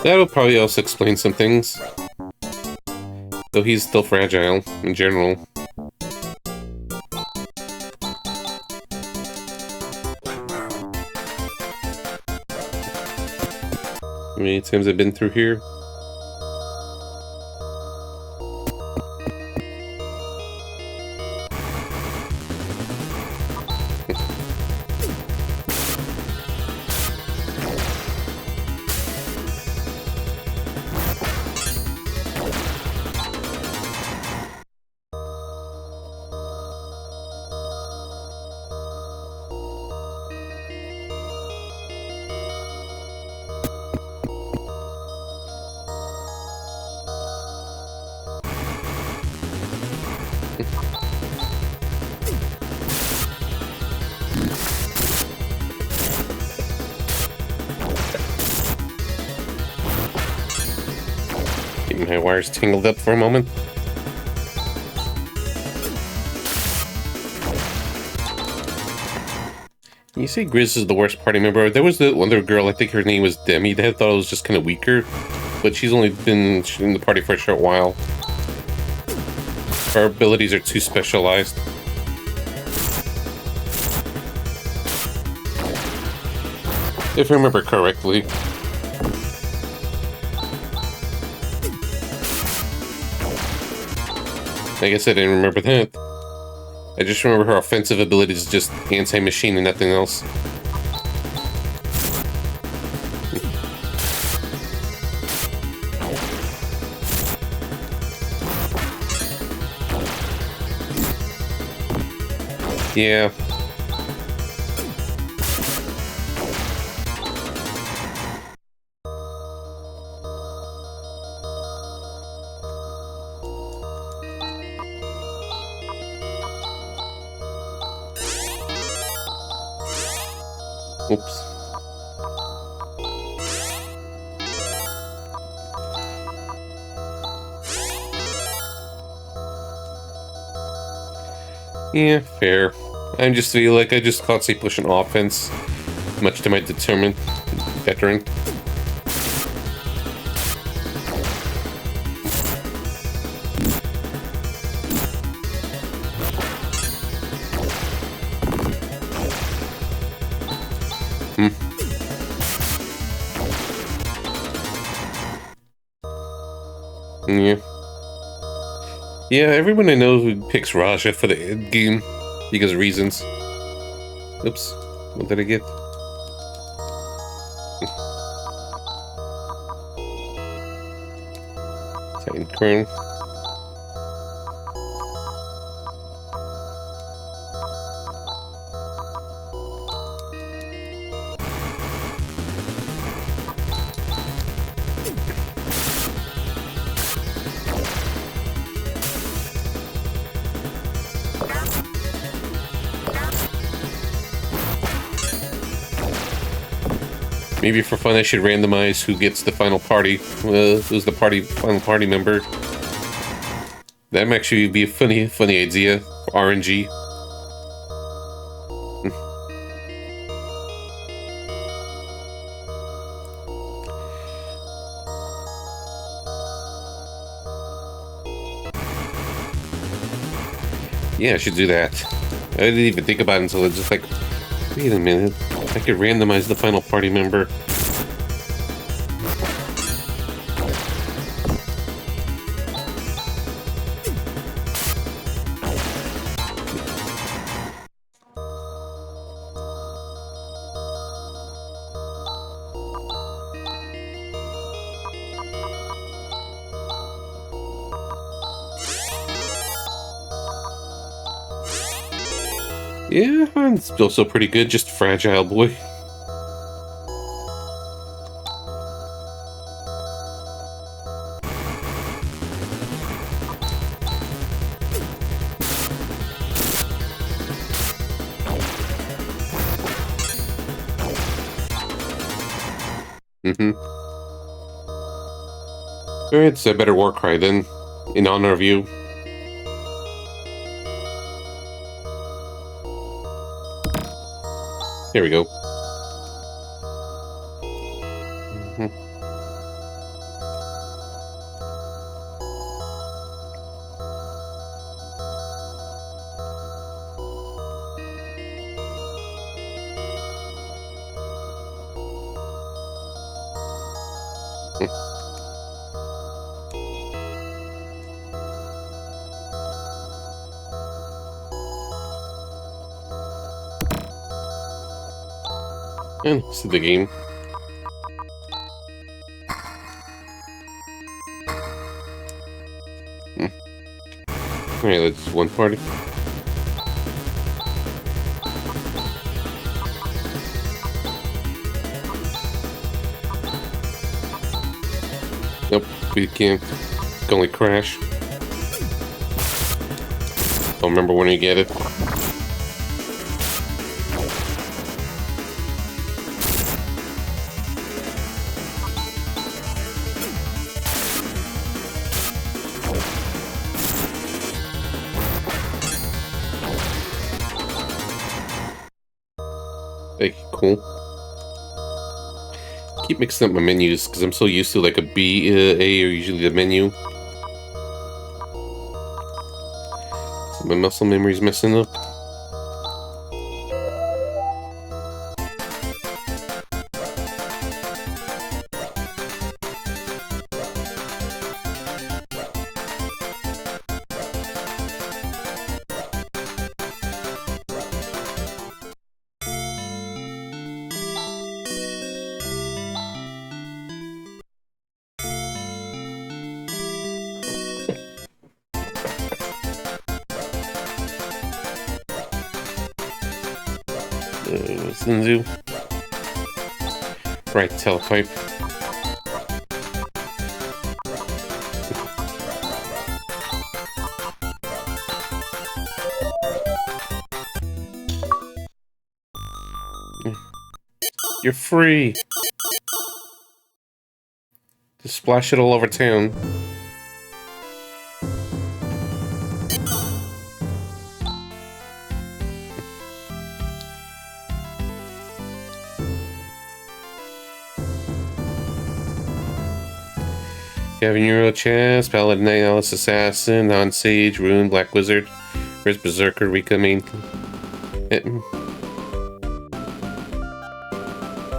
That'll probably also explain some things. Though he's still fragile, in general. How many times I've been through here? Getting my wires tangled up for a moment. You say Grizz is the worst party member. There was the other girl, I think her name was Demi, that I thought was just kind of weaker. But she's only been in the party for a short while. Her abilities are too specialized. If I remember correctly. I guess I didn't remember that. I just remember her offensive ability is just anti-machine and nothing else. Yeah. Oops. Yeah, fair. I just feel like I just constantly push an offense, much to my determined detriment. Yeah. Yeah, everyone I know who picks Raja for the end game because of reasons. Oops. What did I get? Titan Crown. Maybe for fun I should randomize who gets the final party. Who's the final party member. That might actually be a funny idea for RNG. Yeah, I should do that. I didn't even think about it until it's just like, wait a minute, I could randomize the final party member. Yeah, I'm still pretty good, just fragile boy. Alright, so I better war cry then, in honor of you. Here we go. And see the game. Alright, let's one party. Nope, we can't. Can only crash. I'll remember when you get it. Hey, cool. Keep mixing up my menus because I'm so used to like a B, A, or usually the menu. So my muscle memory's messing up. What's gonna do? Right, telepipe. You're free. Just splash it all over town. Gavin Euro Chess, Paladin, Night Alice Assassin, Non-Sage, Rune, Black Wizard. Where's Berserker, Rika main?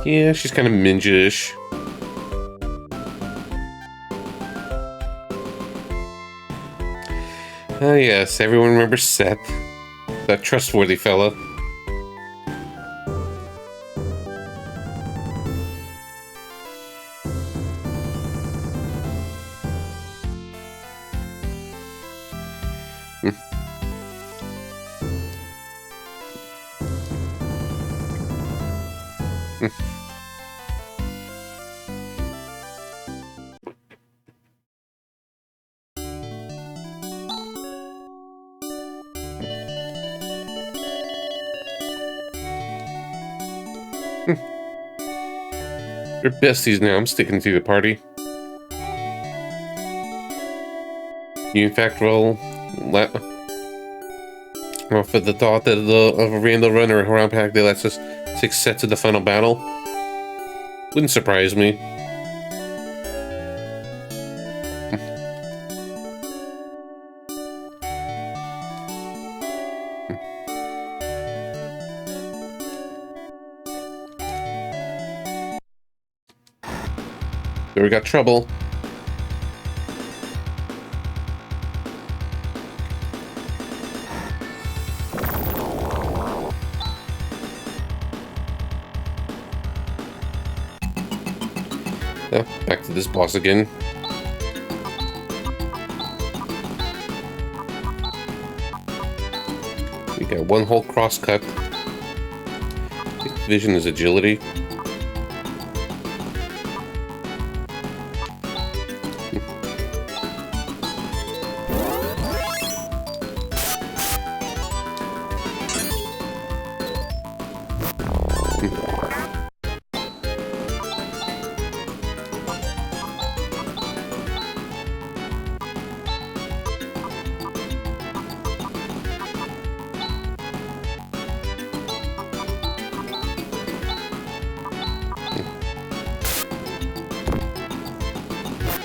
Yeah, she's kind of ninja-ish. Ah, yes, everyone remembers Seth. That trustworthy fella. We're besties now. I'm sticking to the party. You in fact roll for the thought that of a random runner around pack that lets us 6 sets of the final battle? Wouldn't surprise me. We got trouble. Yeah, back to this boss again. We got one whole cross cut. Vision is agility.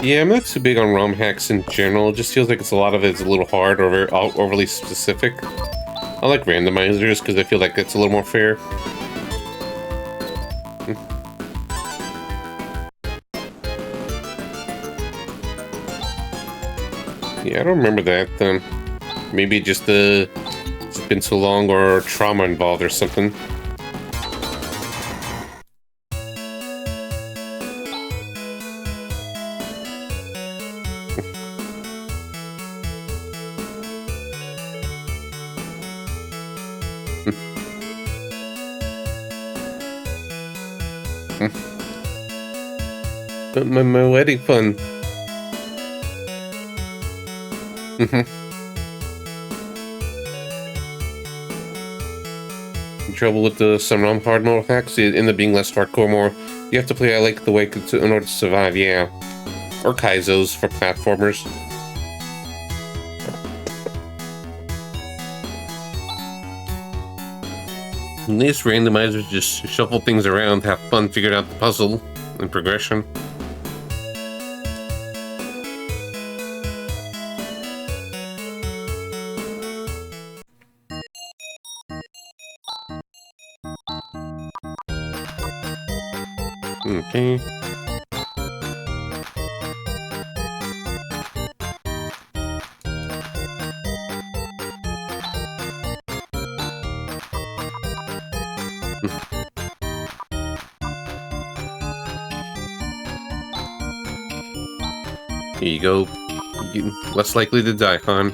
Yeah, I'm not too big on ROM hacks in general. It just feels like a lot of it's a little hard or very overly specific. I like randomizers because I feel like it's a little more fair. Yeah, I don't remember that. Maybe just it's been so long or trauma involved or something. But my wedding fun. Trouble with some ROM hard mode hacks, it end up being less hardcore, more you have to play I like the way in order to survive, yeah. Or Kaizos for platformers. And these randomizers just shuffle things around, have fun figuring out the puzzle and progression. Okay. Here you go. You're less likely to die, hon.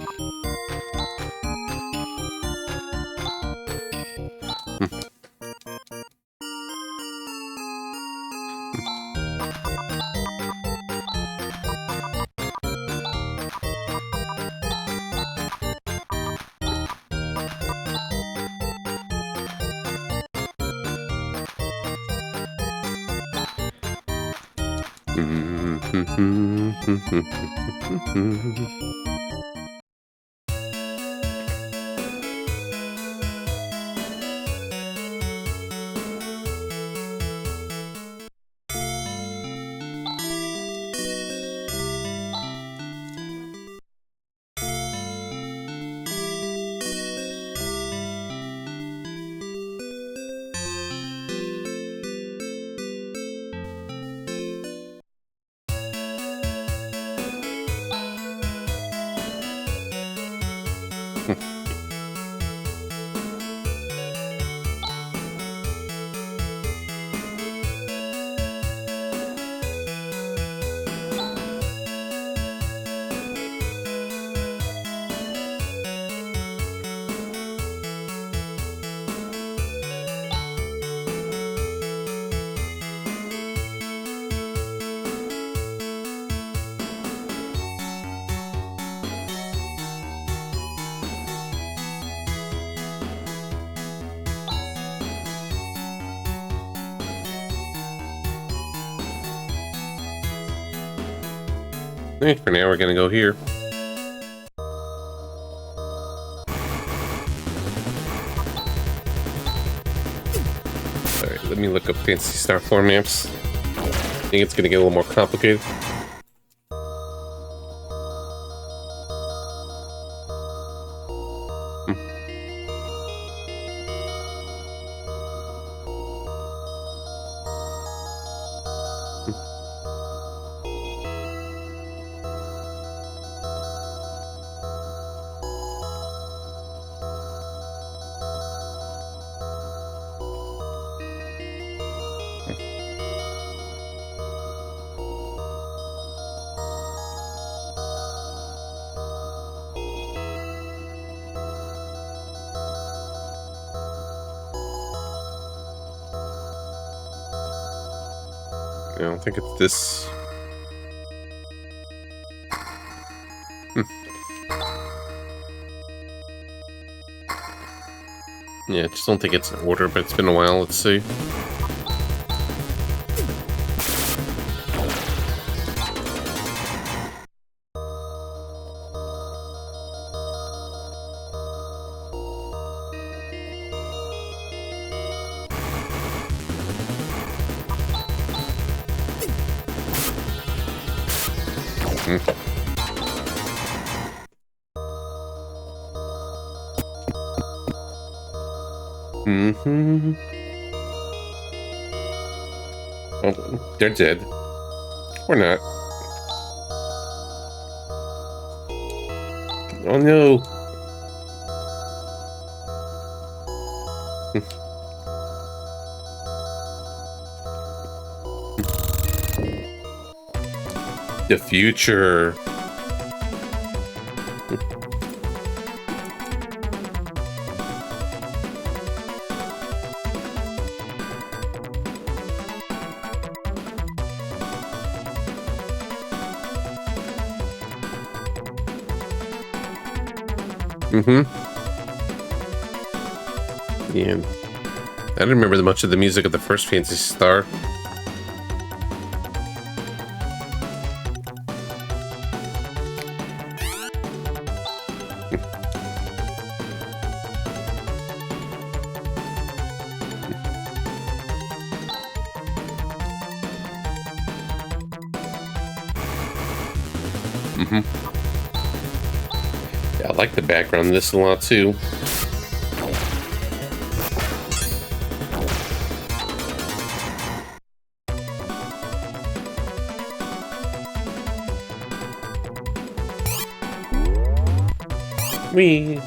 For now, we're gonna go here. Alright, let me look up Phantasy Star floor maps. I think it's gonna get a little more complicated. I don't think it's this. Yeah, I just don't think it's in order, but it's been a while. Let's see. Oh, they're dead. Or not. Oh no. The future. Yeah. I don't remember much of the music of the first Phantasy Star. Yeah, I like the background of this a lot too. Wee.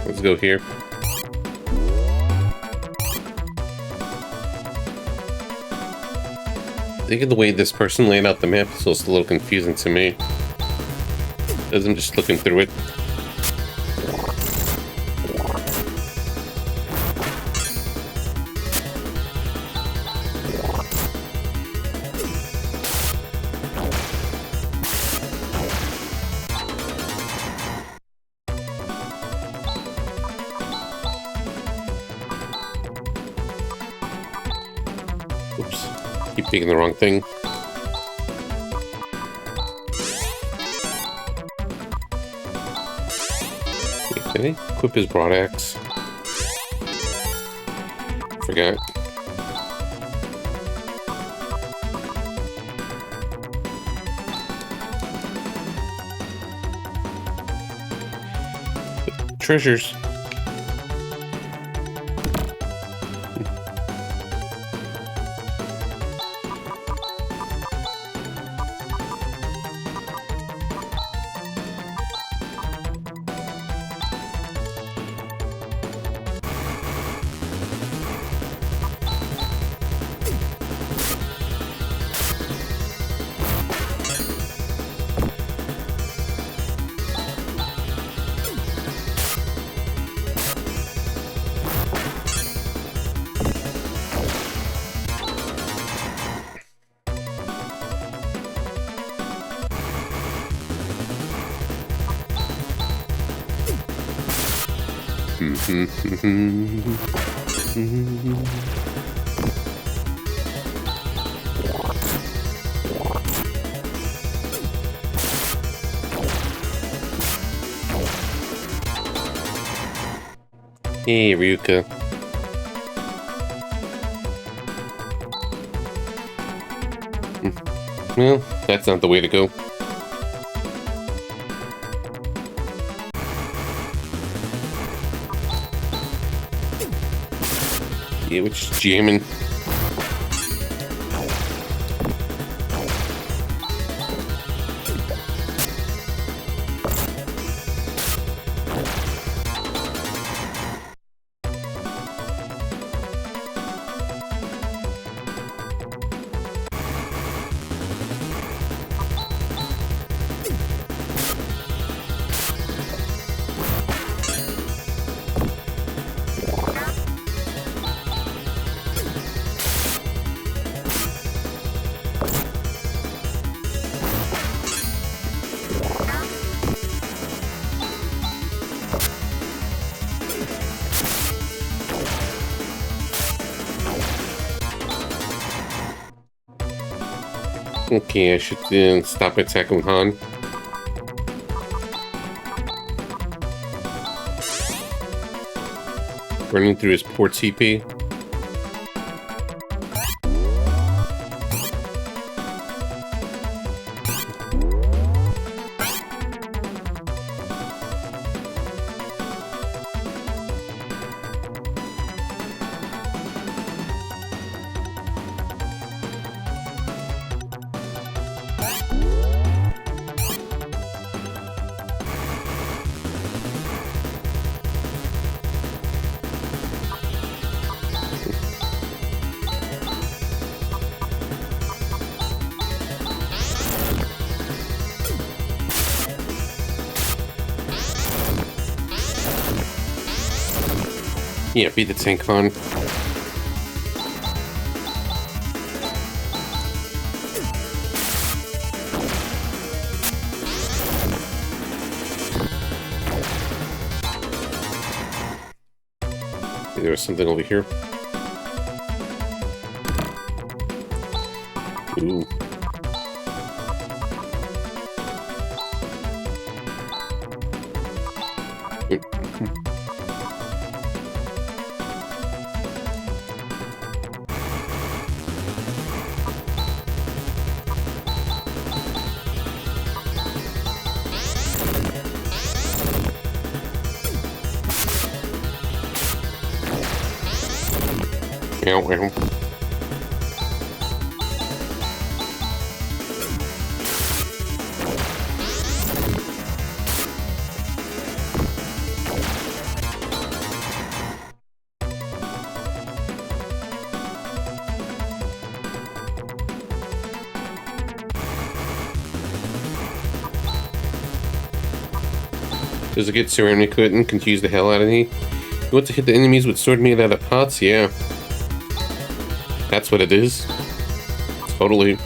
Let's go here. think of the way this person laid out the map is also a little confusing to me. As I'm just looking through it. Oops. Keep taking the wrong thing. Did he equip his broad axe? Forgot. Treasures. Hey, Ryuka. Well, that's not the way to go. Yeah, we're just jamming. Okay, I should stop attacking Han. Running through his poor TP. Yeah, beat the tank Han. There was something over here. Ooh. Ow. Does it get ceramic coat and confuse the hell out of me? You want to hit the enemies with sword made out of pots? Yeah. That's what it is. Totally.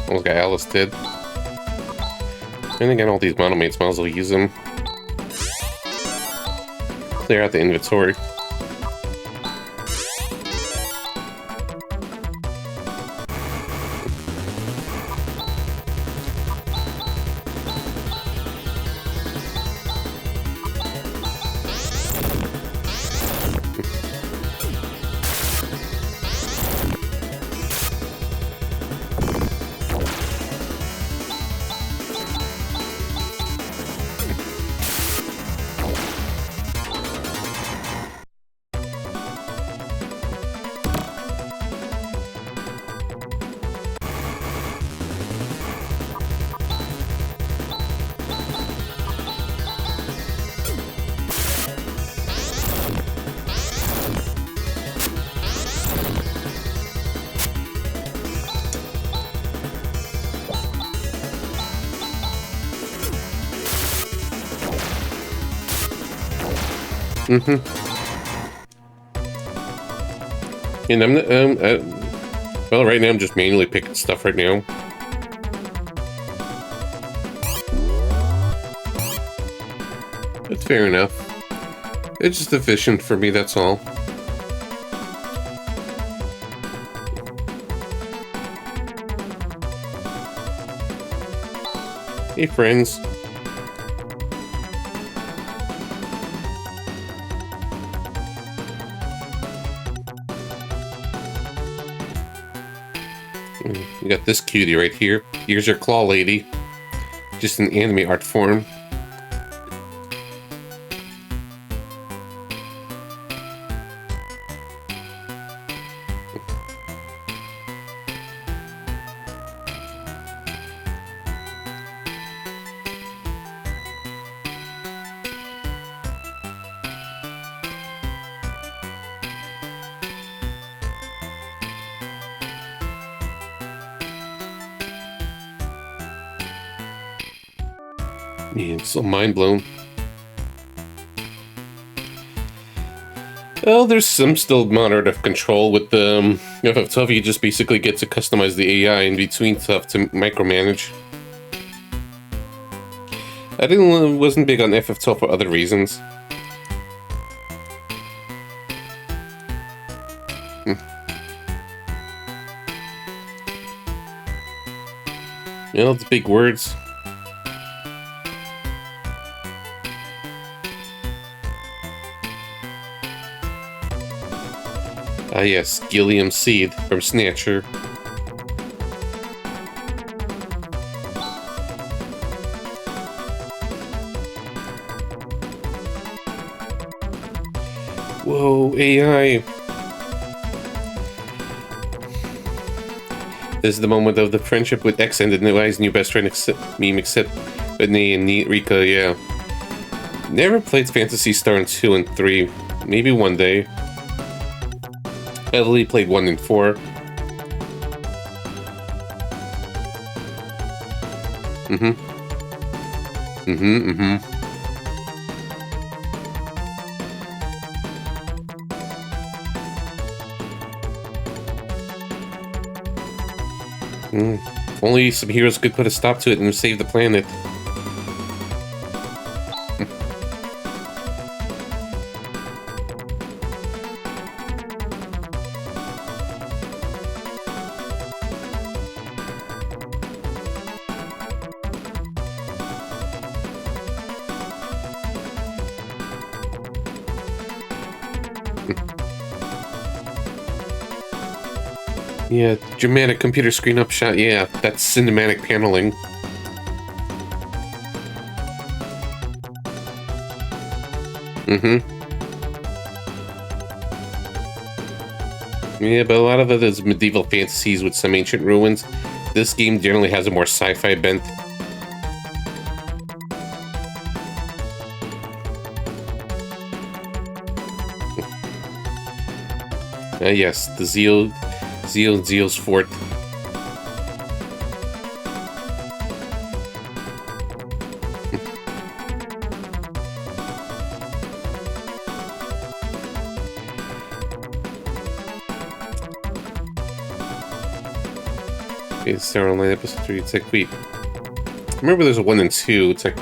Almost got Alice dead. And again, all these model mates, might as well use them. Clear out the inventory. And I'm well, right now I'm just manually picking stuff right now. That's fair enough. It's just efficient for me, that's all. Hey, friends. We got this cutie right here. Here's your claw lady. Just in anime art form. Man, so mind blown. Well, there's some still moderate of control with the FF12. You just basically get to customize the AI in between stuff to micromanage. Wasn't big on FF12 for other reasons. Well, it's big words. Ah yes, Gilliam Seed from Snatcher. Whoa, AI. This is the moment of the friendship with X ended. No eyes, new best friend except but Nate and Rika, yeah. Never played Phantasy Star 2 and 3. Maybe one day. I only played 1 and 4. If only some heroes could put a stop to it and save the planet. Yeah, dramatic computer screen upshot, yeah, that's cinematic paneling. Yeah, but a lot of it is medieval fantasies with some ancient ruins. This game generally has a more sci-fi bent. Yes, the Zeal's fort. Okay, Star Online episode 3. It's like, wait. Remember there's a 1 and 2. It's like,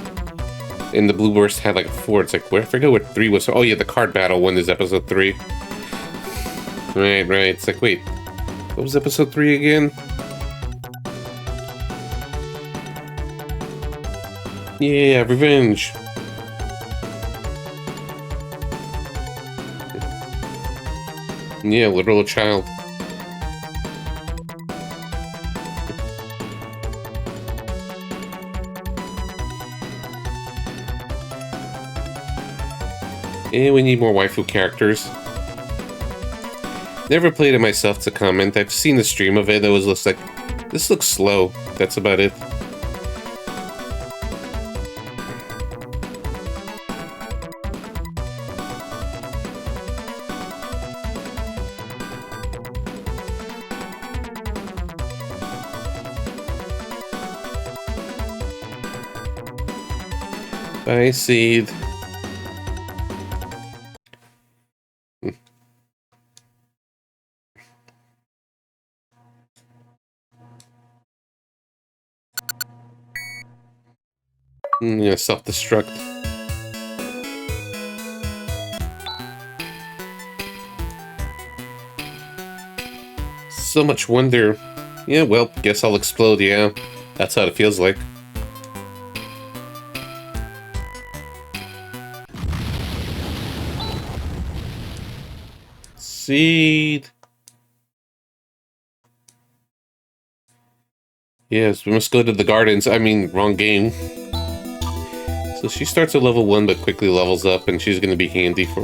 and the Blue Burst had like a 4. It's like, where? I forget what 3 was. Oh yeah, the card battle one is episode 3. Right. It's like, wait. What was episode 3 again? Yeah, Revenge. Yeah, literal child. And we need more waifu characters. Never played it myself to comment. I've seen the stream of it. It always looks like... This looks slow. That's about it. Bye, Seed. Yeah, self-destruct. So much wonder. Yeah, well, guess I'll explode, yeah. That's how it feels like. Seed. Yes, we must go to the gardens. I mean, wrong game. So she starts at level 1, but quickly levels up, and she's going to be handy for...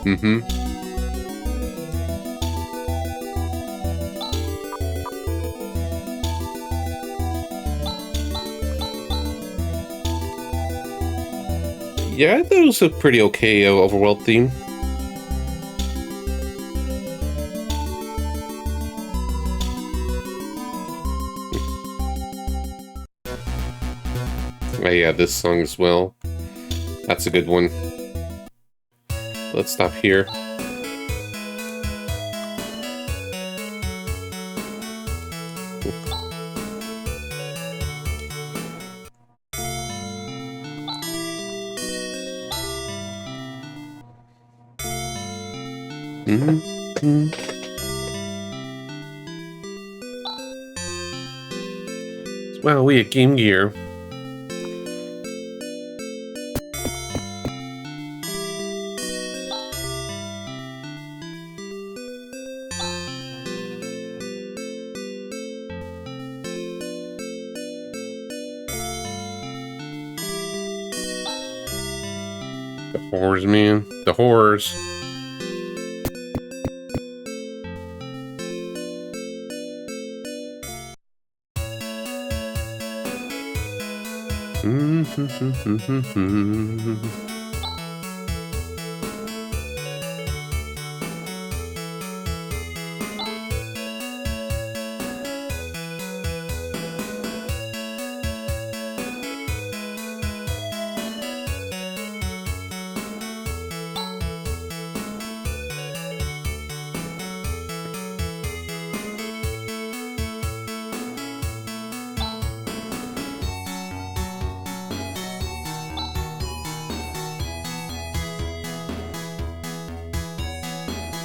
Mm-hmm. Yeah, I thought it was a pretty okay overworld theme. Oh yeah, this song as well. That's a good one. Let's stop here. Wow, we at Game Gear. The horrors, man. The horrors.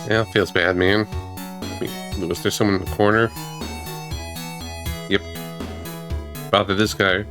Yeah, it feels bad, man. Wait, was there someone in the corner? Yep. Bother this guy.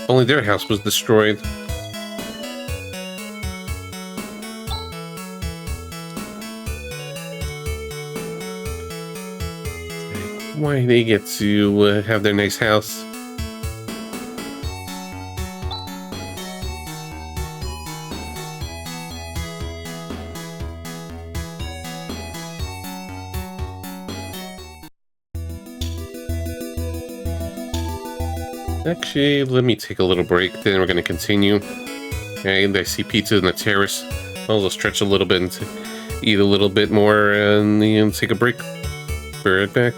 Only their house was destroyed. Why they get to have their nice house? Actually, let me take a little break, then we're going to continue. And I see pizza in the terrace. I'll just stretch a little bit and eat a little bit more and take a break. Be right back.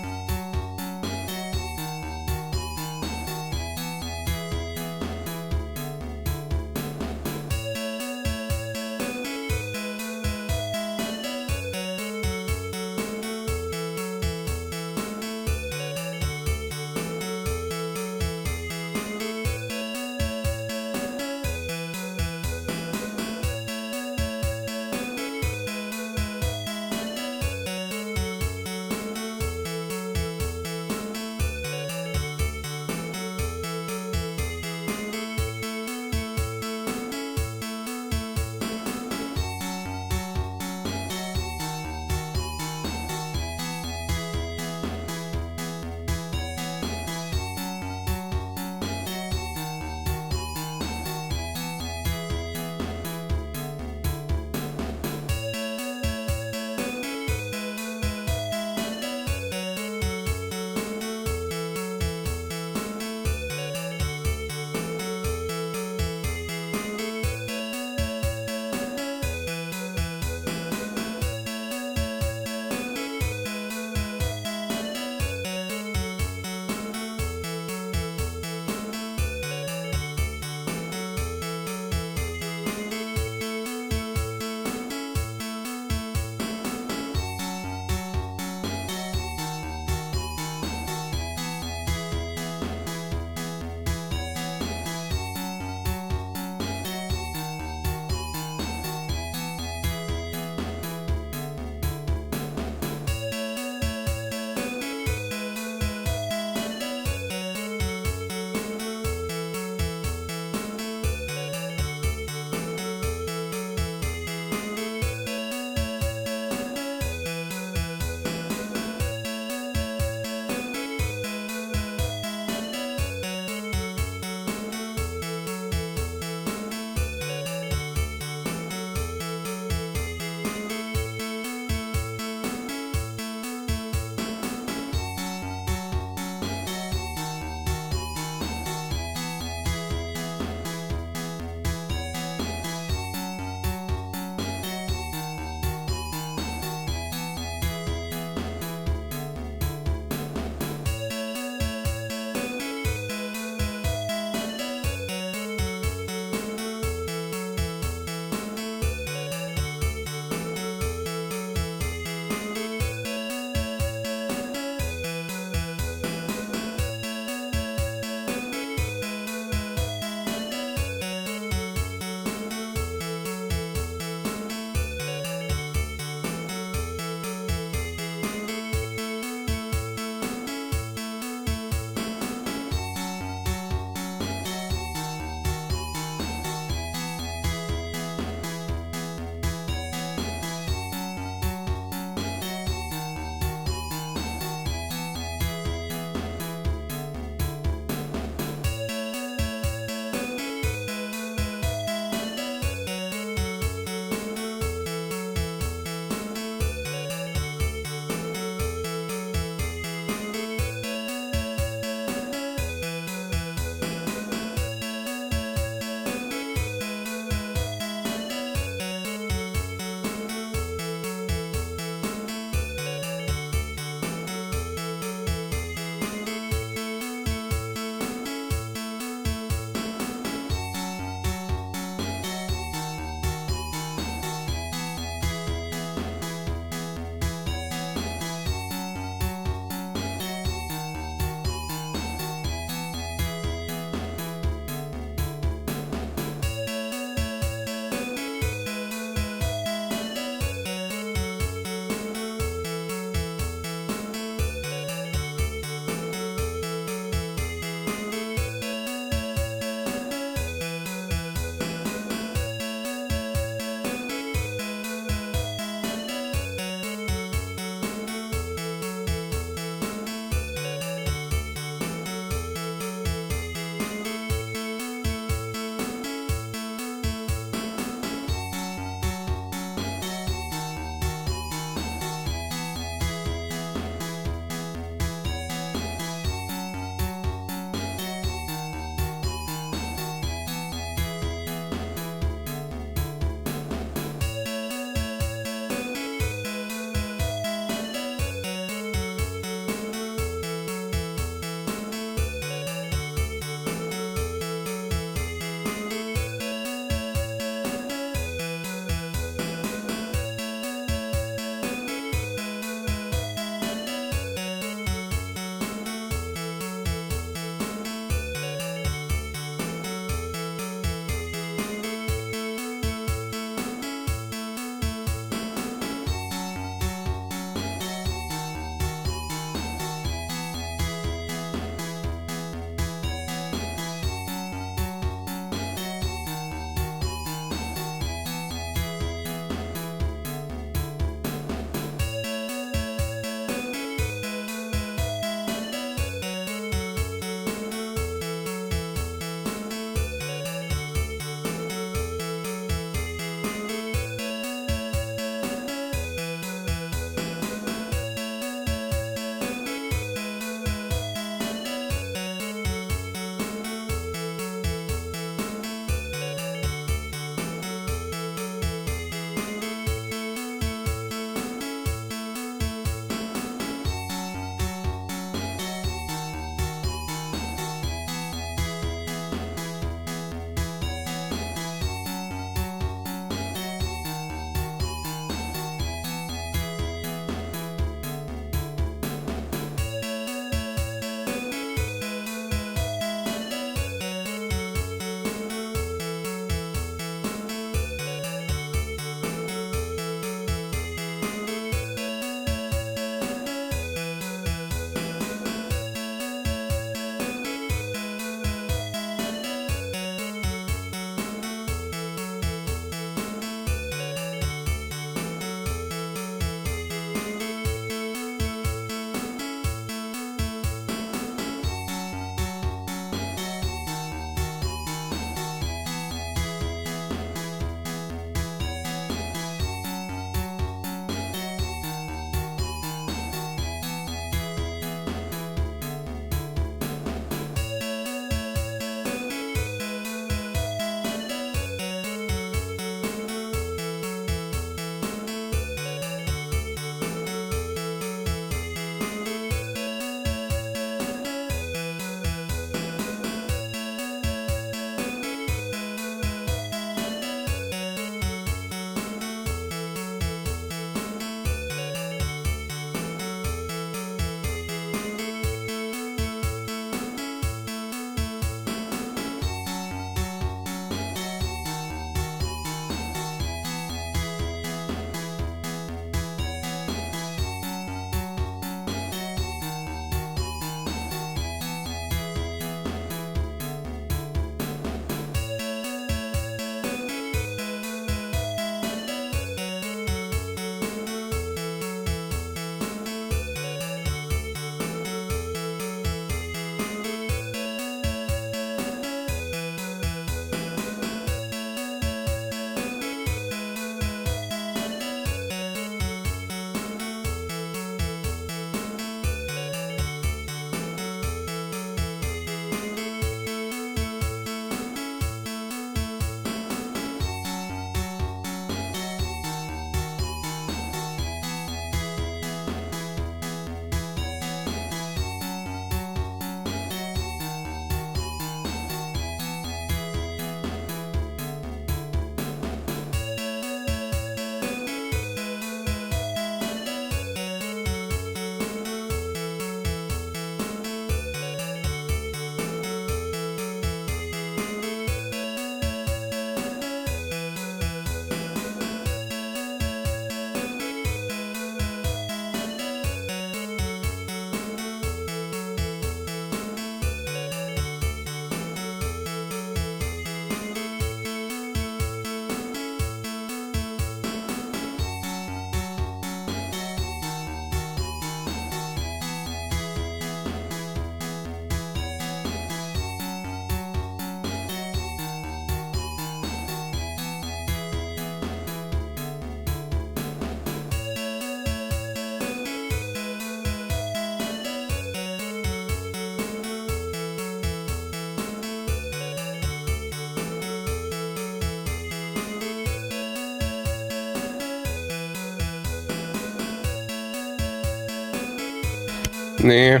Nah.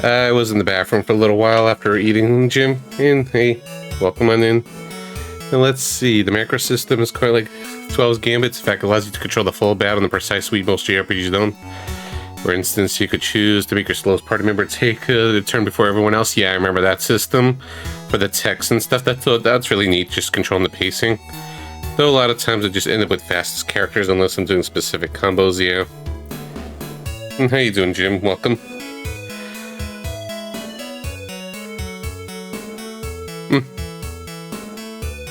I was in the bathroom for a little while after eating, Jim. And hey, welcome on in. And let's see, the macro system is quite like 12's Gambits. In fact, it allows you to control the full battle in the precise way most JRPGs don't. For instance, you could choose to make your slowest party member take a turn before everyone else. Yeah, I remember that system. For the text and stuff, that's really neat, just controlling the pacing. Though a lot of times I just end up with fastest characters unless I'm doing specific combos, yeah. And how you doing, Jim? Welcome.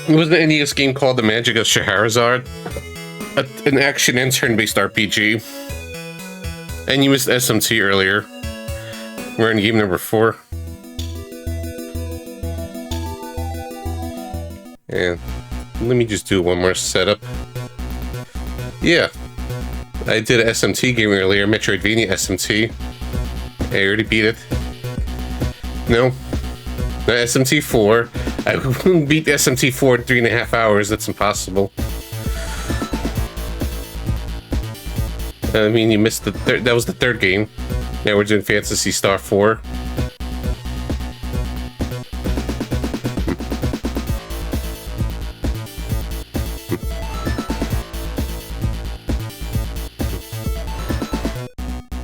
It was an NES game called The Magic of Scheherazade, an action and turn-based RPG. And you missed SMT earlier. We're in game number 4. And let me just do one more setup. Yeah, I did an SMT game earlier, Metroidvania SMT. I already beat it. No, SMT 4. I beat SMT 4 in 3.5 hours. That's impossible. I mean, you missed the third. That was the third game. Now we're doing Phantasy Star 4.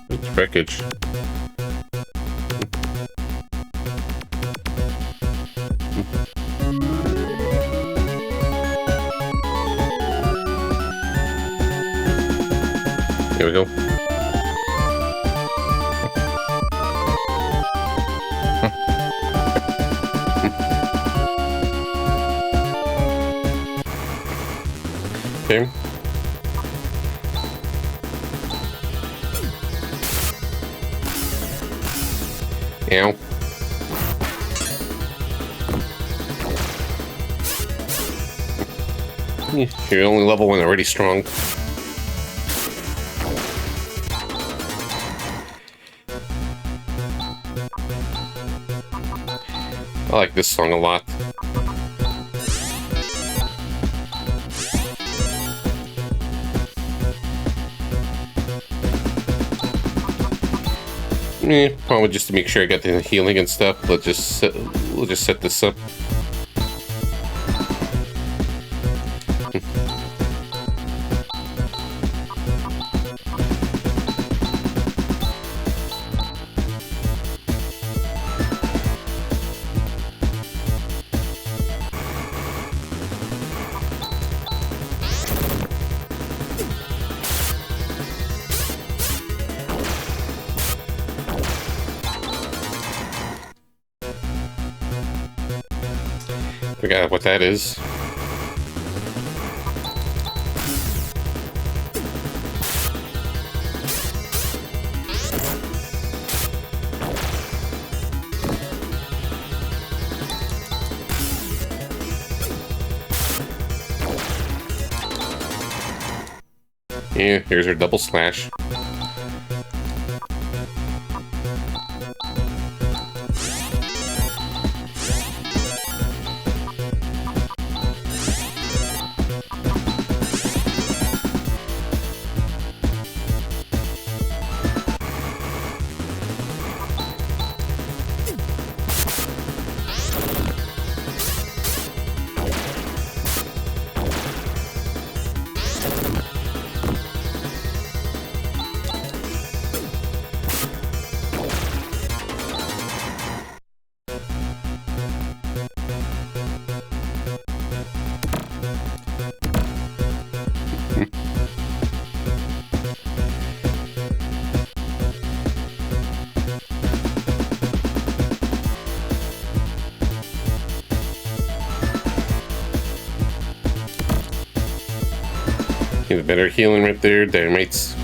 It's wreckage. Here we go. Okay. Ow. You're only level 1 already strong. I like this song a lot. Probably just to make sure I got the healing and stuff. We'll just set this up. Forgot what that is. Yeah, here's her double slash. Get a better healing right there, mates.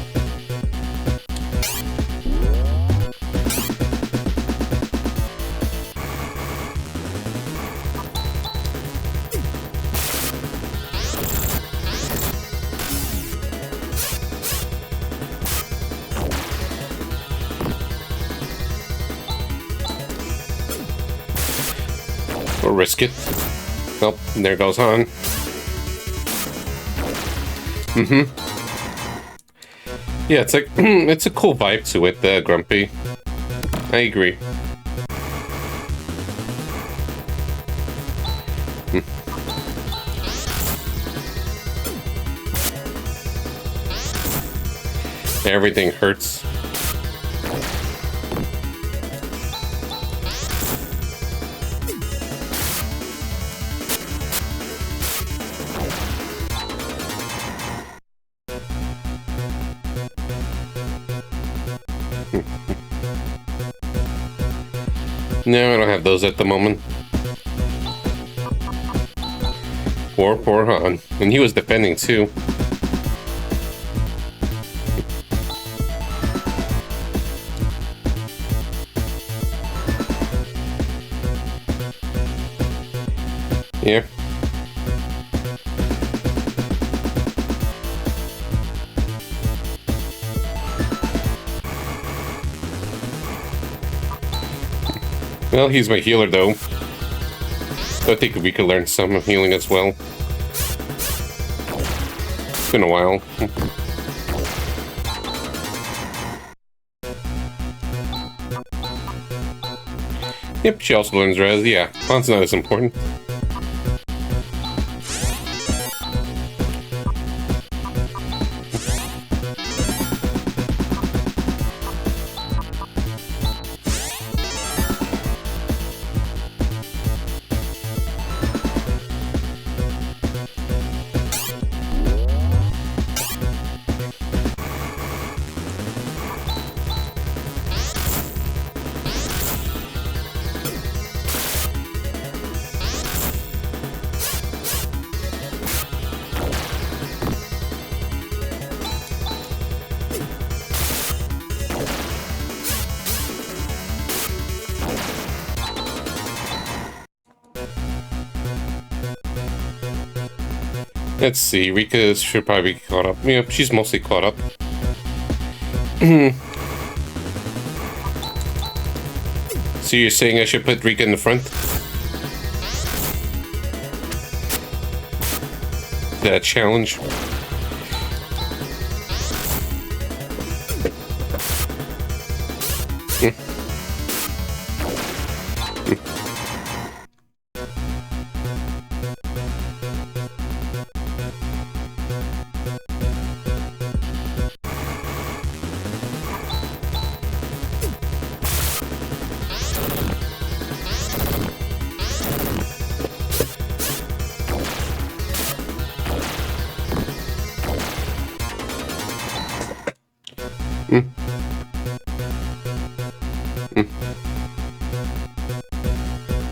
Or risk it. Oh, there goes Han. Yeah, it's like it's a cool vibe to it, Grumpy. I agree. Everything hurts. No, I don't have those at the moment. Poor Han. And he was defending too. Yeah. Well, he's my healer though. So I think we could learn some healing as well. It's been a while. Yep, she also learns res. Yeah, Han's not as important. Let's see, Rika should probably be caught up. Yeah, she's mostly caught up. So you're saying I should put Rika in the front? That challenge?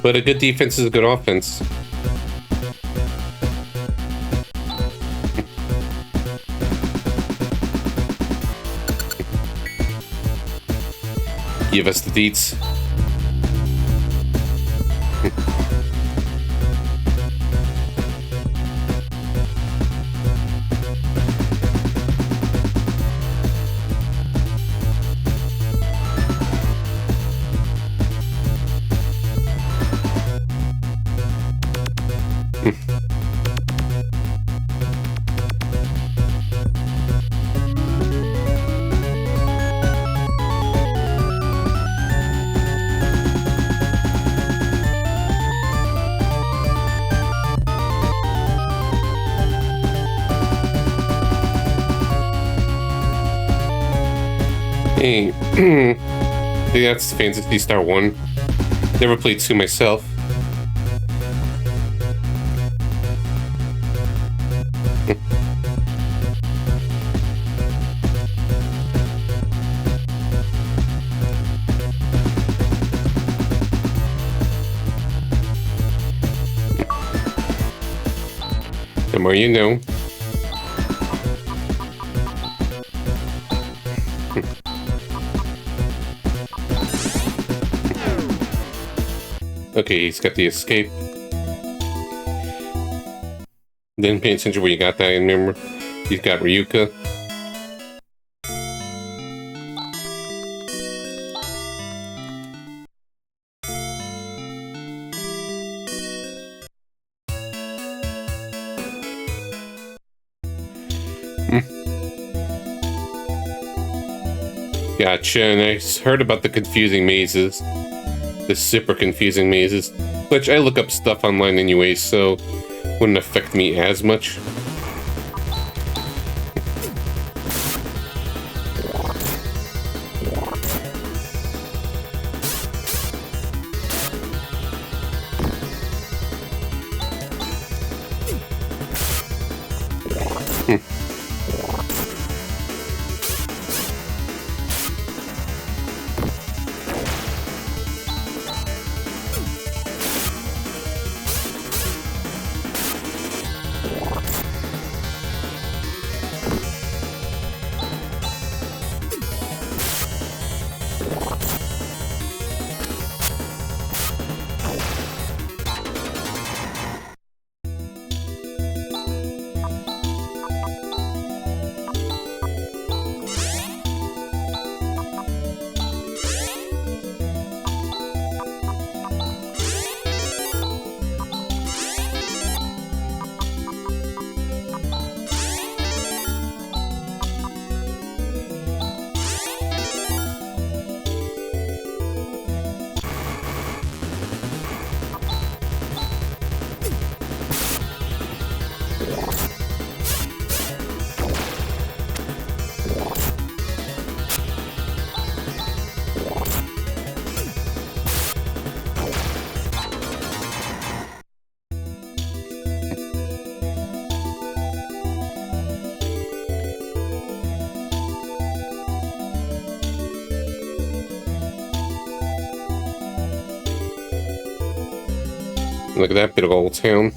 But a good defense is a good offense. Give us the deets. Hey, I think that's Phantasy Star 1. Never played 2 myself. The more you know. Okay, he's got the escape. Didn't pay attention where you got that, remember? He's got Ryuka. Gotcha, and I heard about the confusing mazes. The super confusing mazes. Which I look up stuff online anyway, so wouldn't affect me as much. Look at that bit of old town.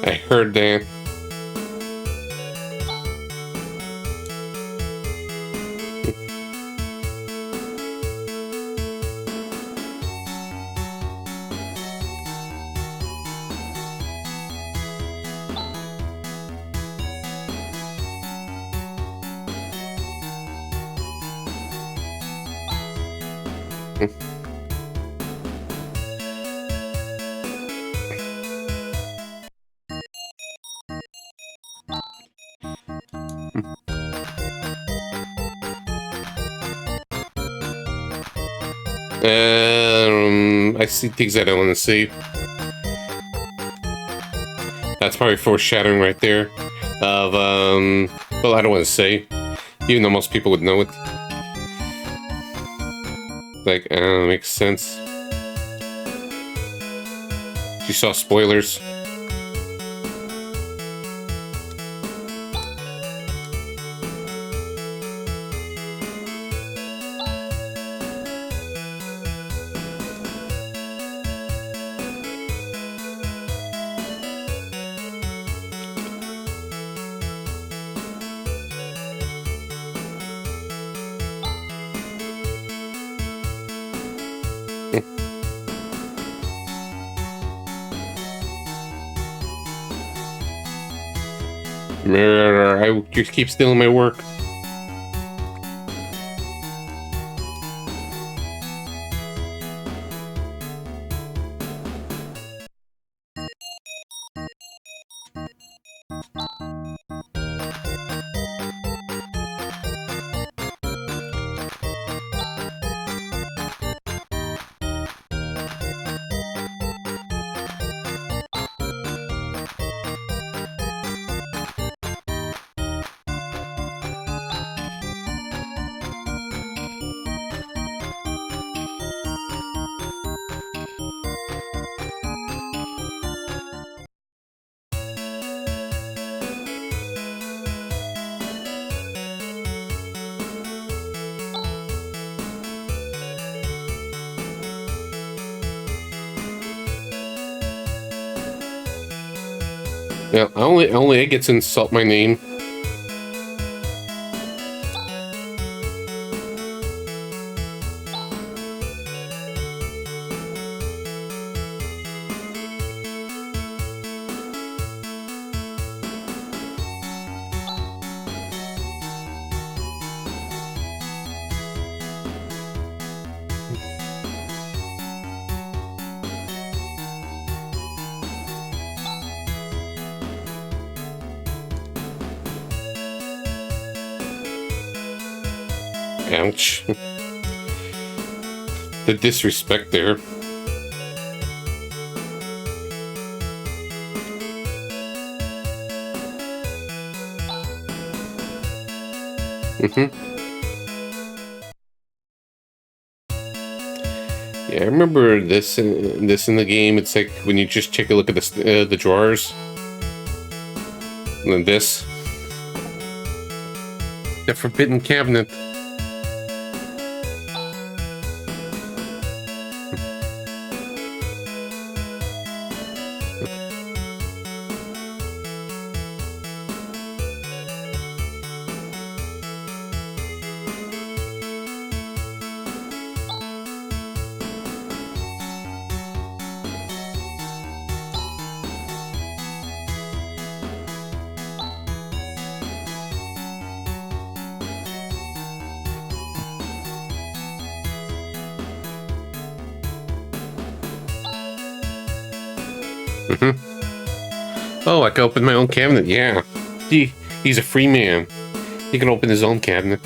I heard that. I see things I don't want to see. That's probably foreshadowing right there of, well, I don't want to say, even though most people would know it. Like, I don't know, it makes sense. You saw spoilers. I just keep stealing my work. Yeah, only it gets to insult my name. Ouch. The disrespect there. Yeah, I remember this in the game. It's like when you just take a look at the drawers. And then this. The forbidden cabinet. Oh, I can open my own cabinet. Yeah. He's a free man. He can open his own cabinet.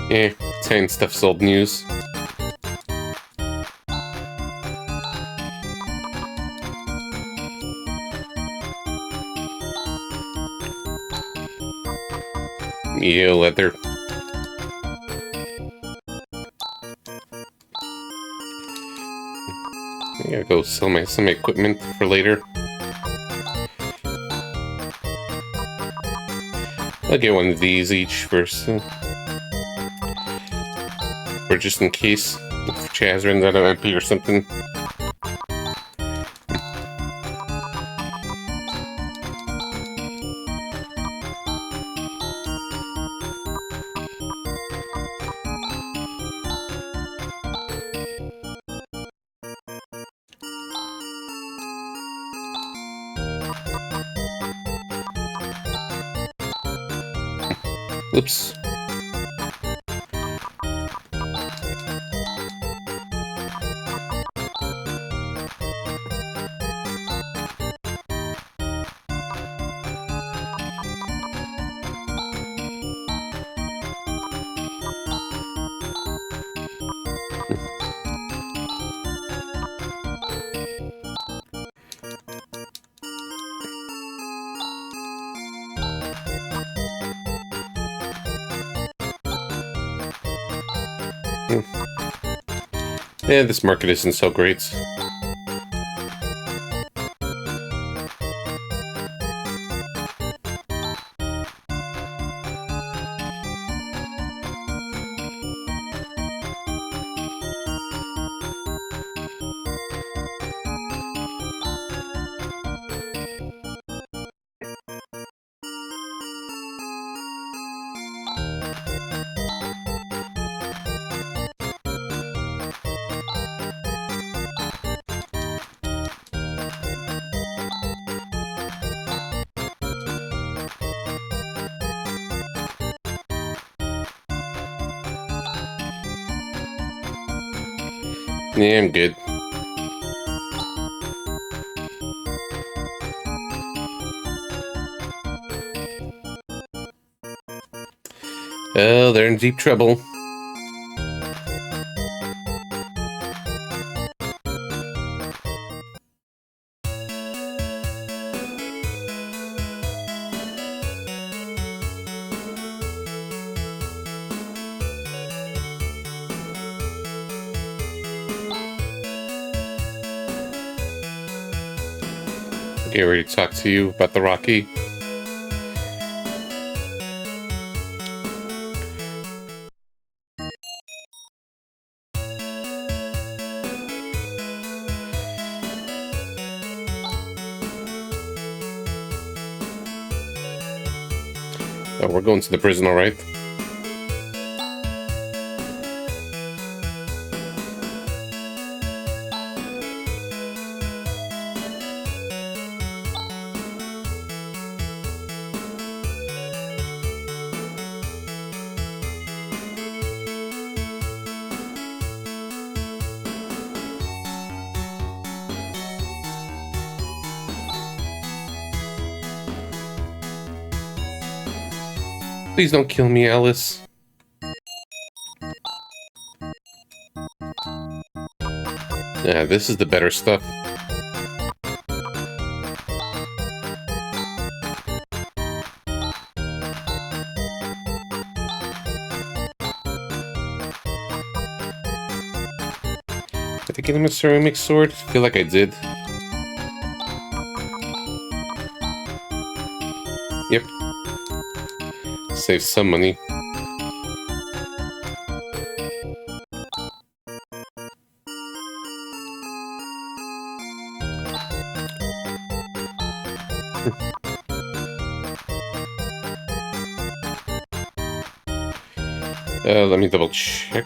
Yeah, saying stuff's old news. Yeah, leather. I gotta go sell some equipment for later. I'll get one of these each for just in case if Chaz runs out of MP or something. Oops. Yeah, this market isn't so great. Yeah, I'm good. Oh, they're in deep trouble. Get ready to talk to you about the Rocky. Oh, we're going to the prison, all right? Please don't kill me, Alice. Yeah, this is the better stuff. Did I get him a ceramic sword? I feel like I did. Yep. Save some money. Let me double check.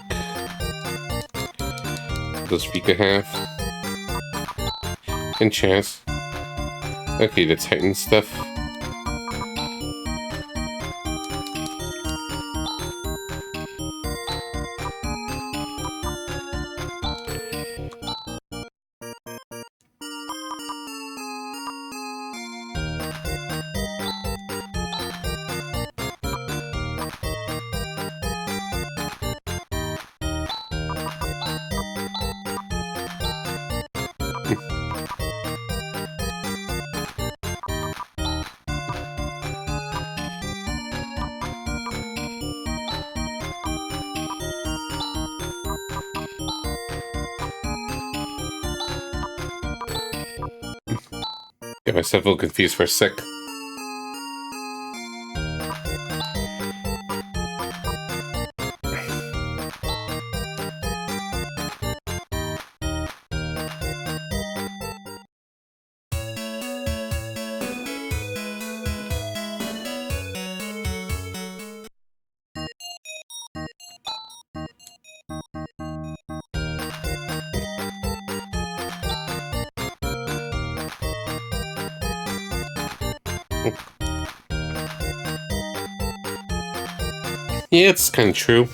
What does Vika have? And Chaz. Okay, the Titan stuff. Got myself a little confused for a sec. Yeah, it's kind of true.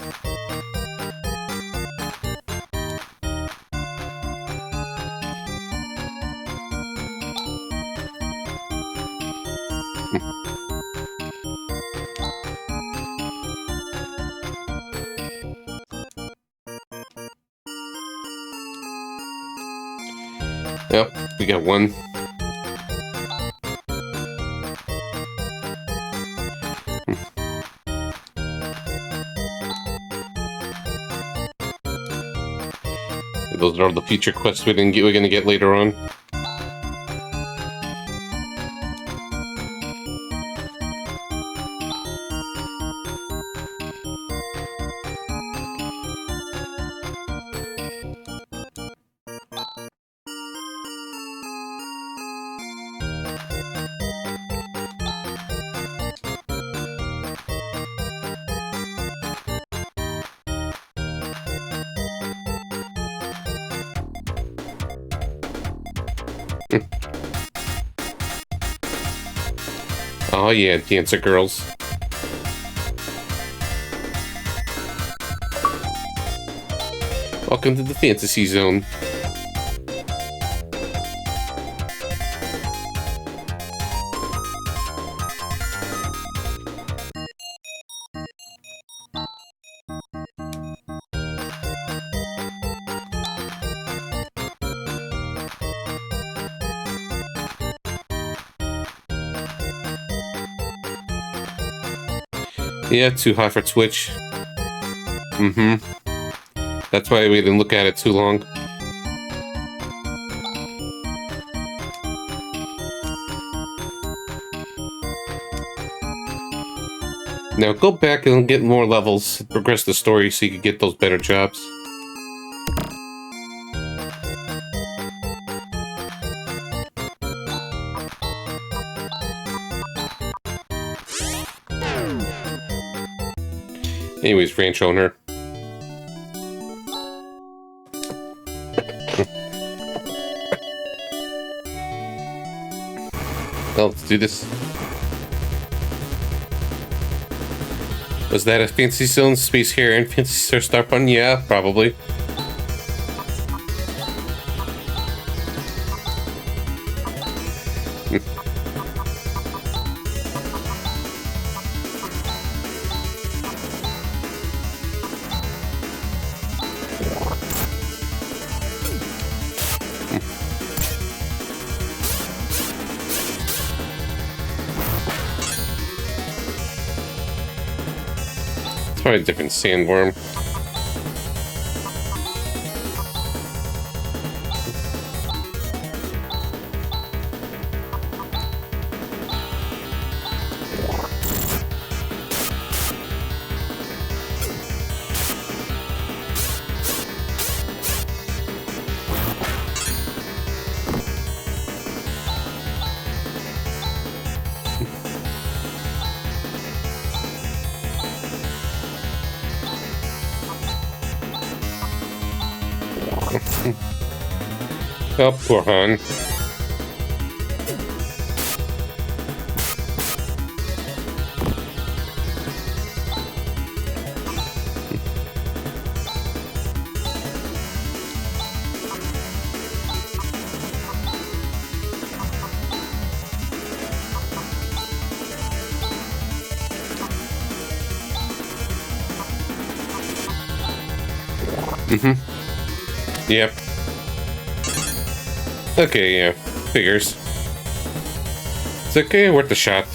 Yep, we got one. Those are all the future quests we're gonna get later on. Oh yeah, dancer girls. Welcome to the Fantasy Zone. Yeah, too high for Twitch. That's why we didn't look at it too long. Now go back and get more levels, progress the story so you can get those better jobs. Anyways, ranch owner. Well, let's do this. Was that a Fantasy Zone Space here and Fantasy Star Start button? Yeah, probably. It's probably a different sandworm. Oh, poor Han. Yep. Okay, yeah. Figures. It's okay, worth the shot.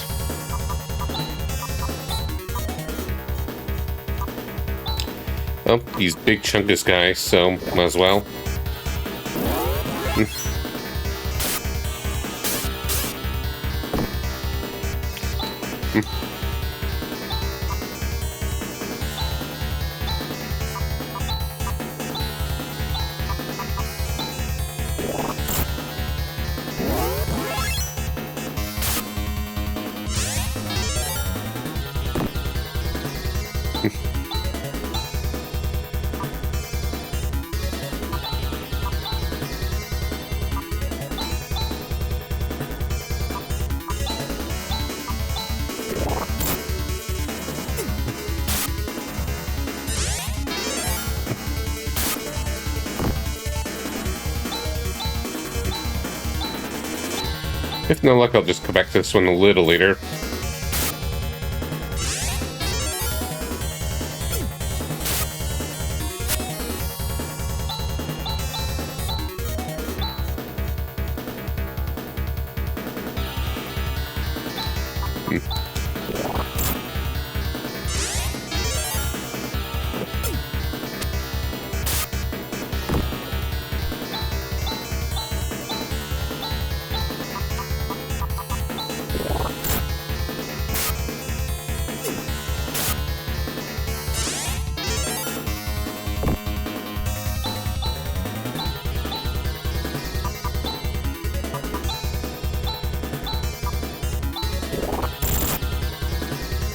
Oh, he's big chunkus guy, so might as well. If no luck, I'll just come back to this one a little later.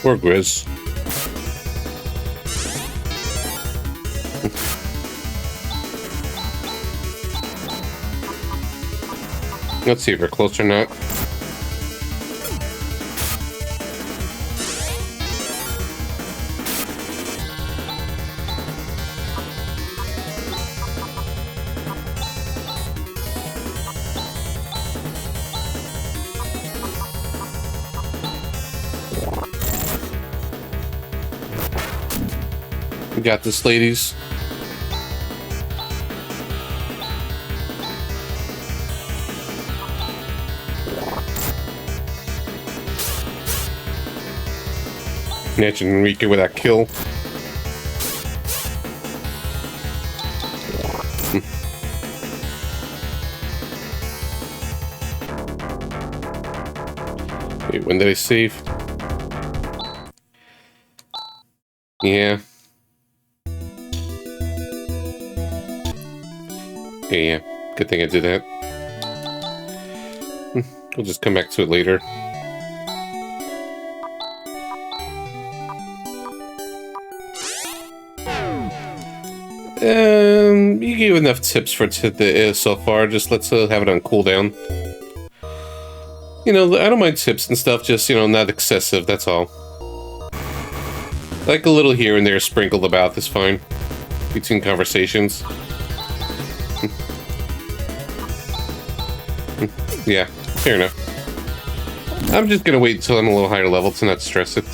Or Grizz. Let's see if we're close or not. We got this, ladies. Imagine Enrique with that kill. Wait, when did I save? Yeah. Yeah. Good thing I did that. We'll just come back to it later. You gave enough tips for so far. Just let's have it on cooldown. You know, I don't mind tips and stuff, just, you know, not excessive, that's all. Like a little here and there sprinkled about is fine. Between conversations. Yeah, fair enough. I'm just gonna wait until I'm a little higher level to not stress it.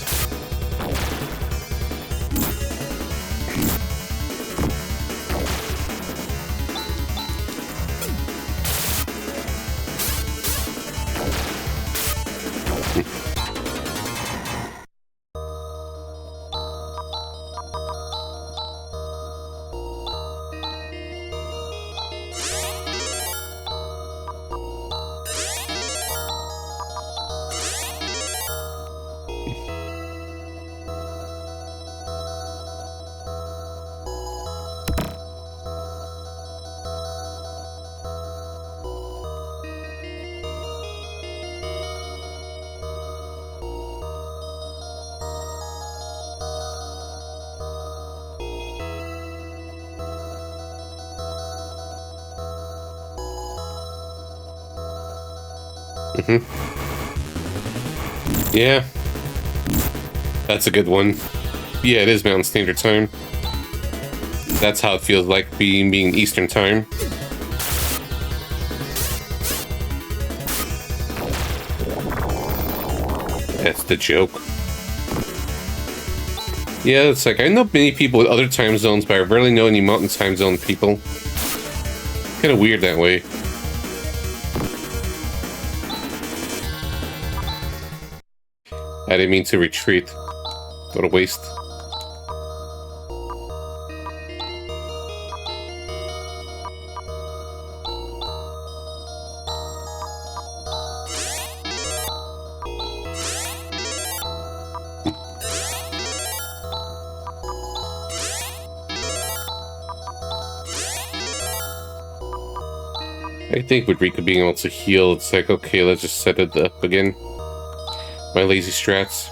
Yeah. That's a good one. Yeah, it is Mountain Standard Time. That's how it feels like being Eastern Time. That's the joke. Yeah, it's like, I know many people with other time zones, but I rarely know any Mountain Time Zone people. Kind of weird that way. I didn't mean to retreat. What a waste. I think with Rika being able to heal, it's like, okay, let's just set it up again. My lazy strats.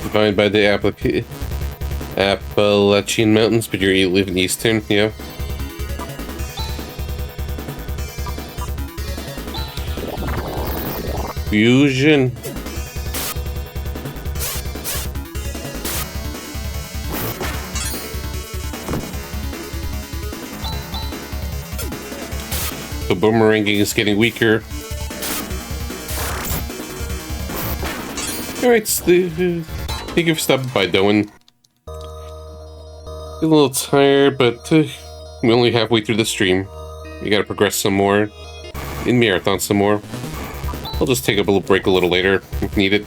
Defined by the Appalachian Mountains, but you live in Eastern, yeah. Fusion. The boomeranging is getting weaker. Alright, thank you for stopping by, Doan. A little tired, but we're only halfway through the stream. We gotta progress some more. In Marathon some more. I'll just take a little break a little later if needed.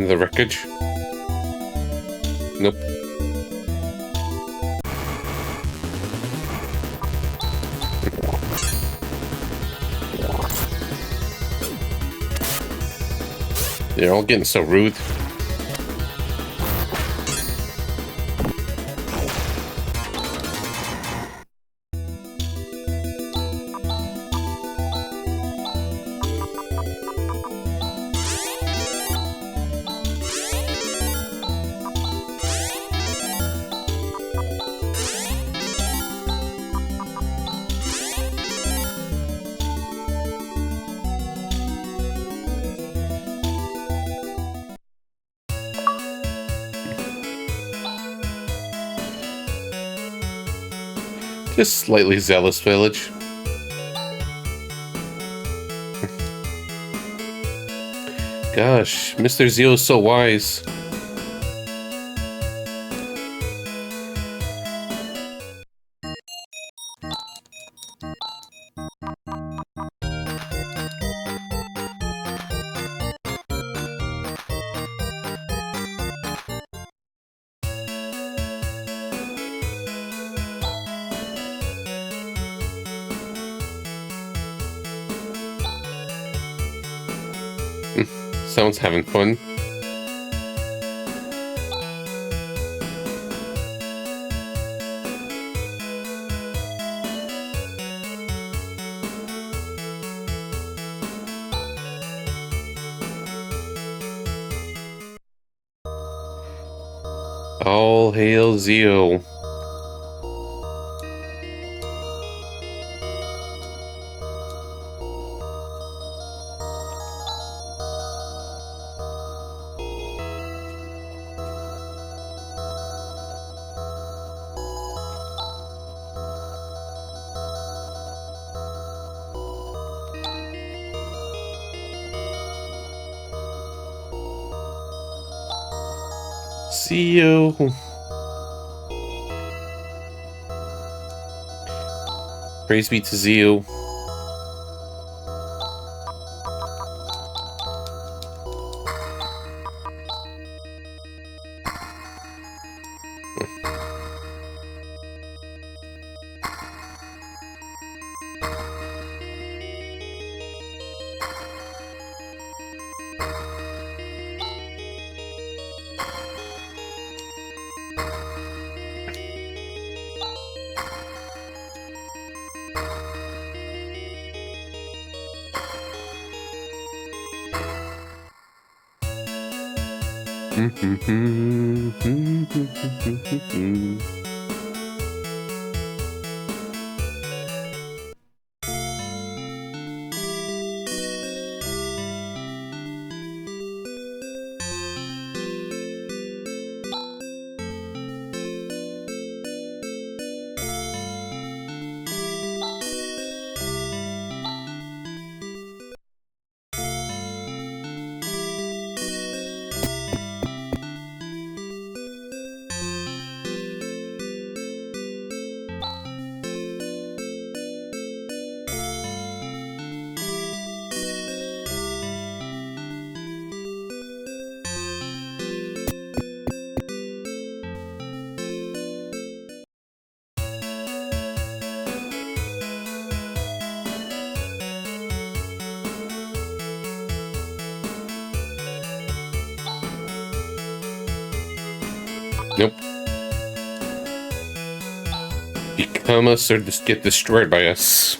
The wreckage? Nope. They're all getting so rude. Just slightly zealous village. Gosh, Mr. Zio is so wise. Someone's having fun. All hail Zio. Zio. Praise be to Zio. Nope. Become us or just get destroyed by us.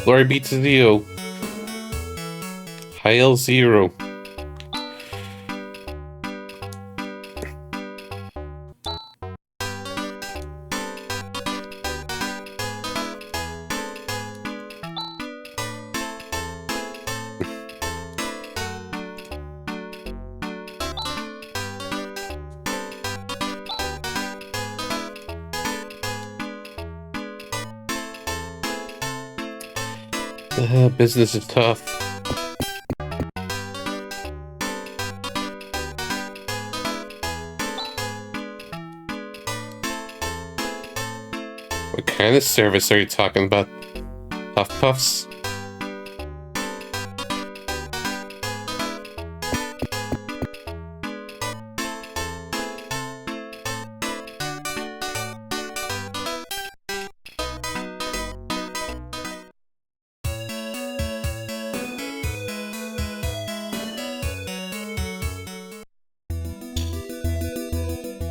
Glory be to Zio. Hail Zero. Business is tough. What kind of service are you talking about? Puff Puffs?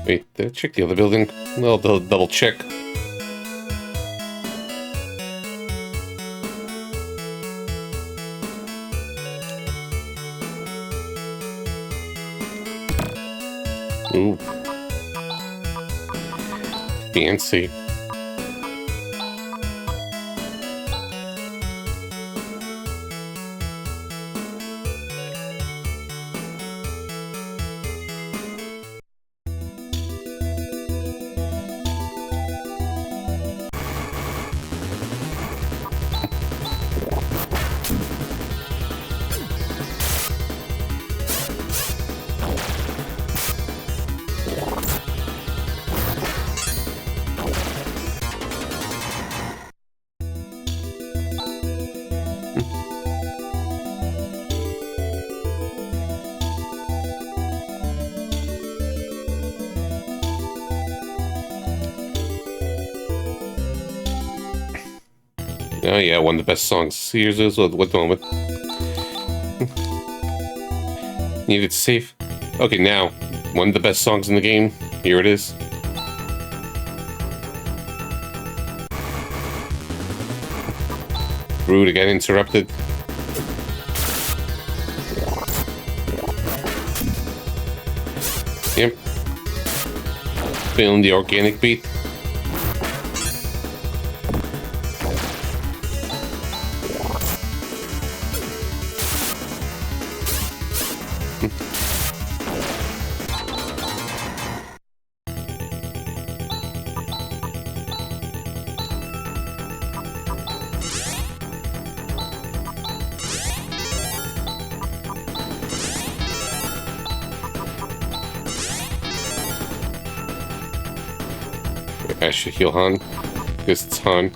Wait, did I check the other building? No, they'll double check. Ooh. Fancy. Oh yeah, one of the best songs. Here's this with the moment. Needed to save. Okay, now one of the best songs in the game. Here it is. Rude, again interrupted. Yep. Feeling the organic beat. I should heal Han, because it's Han.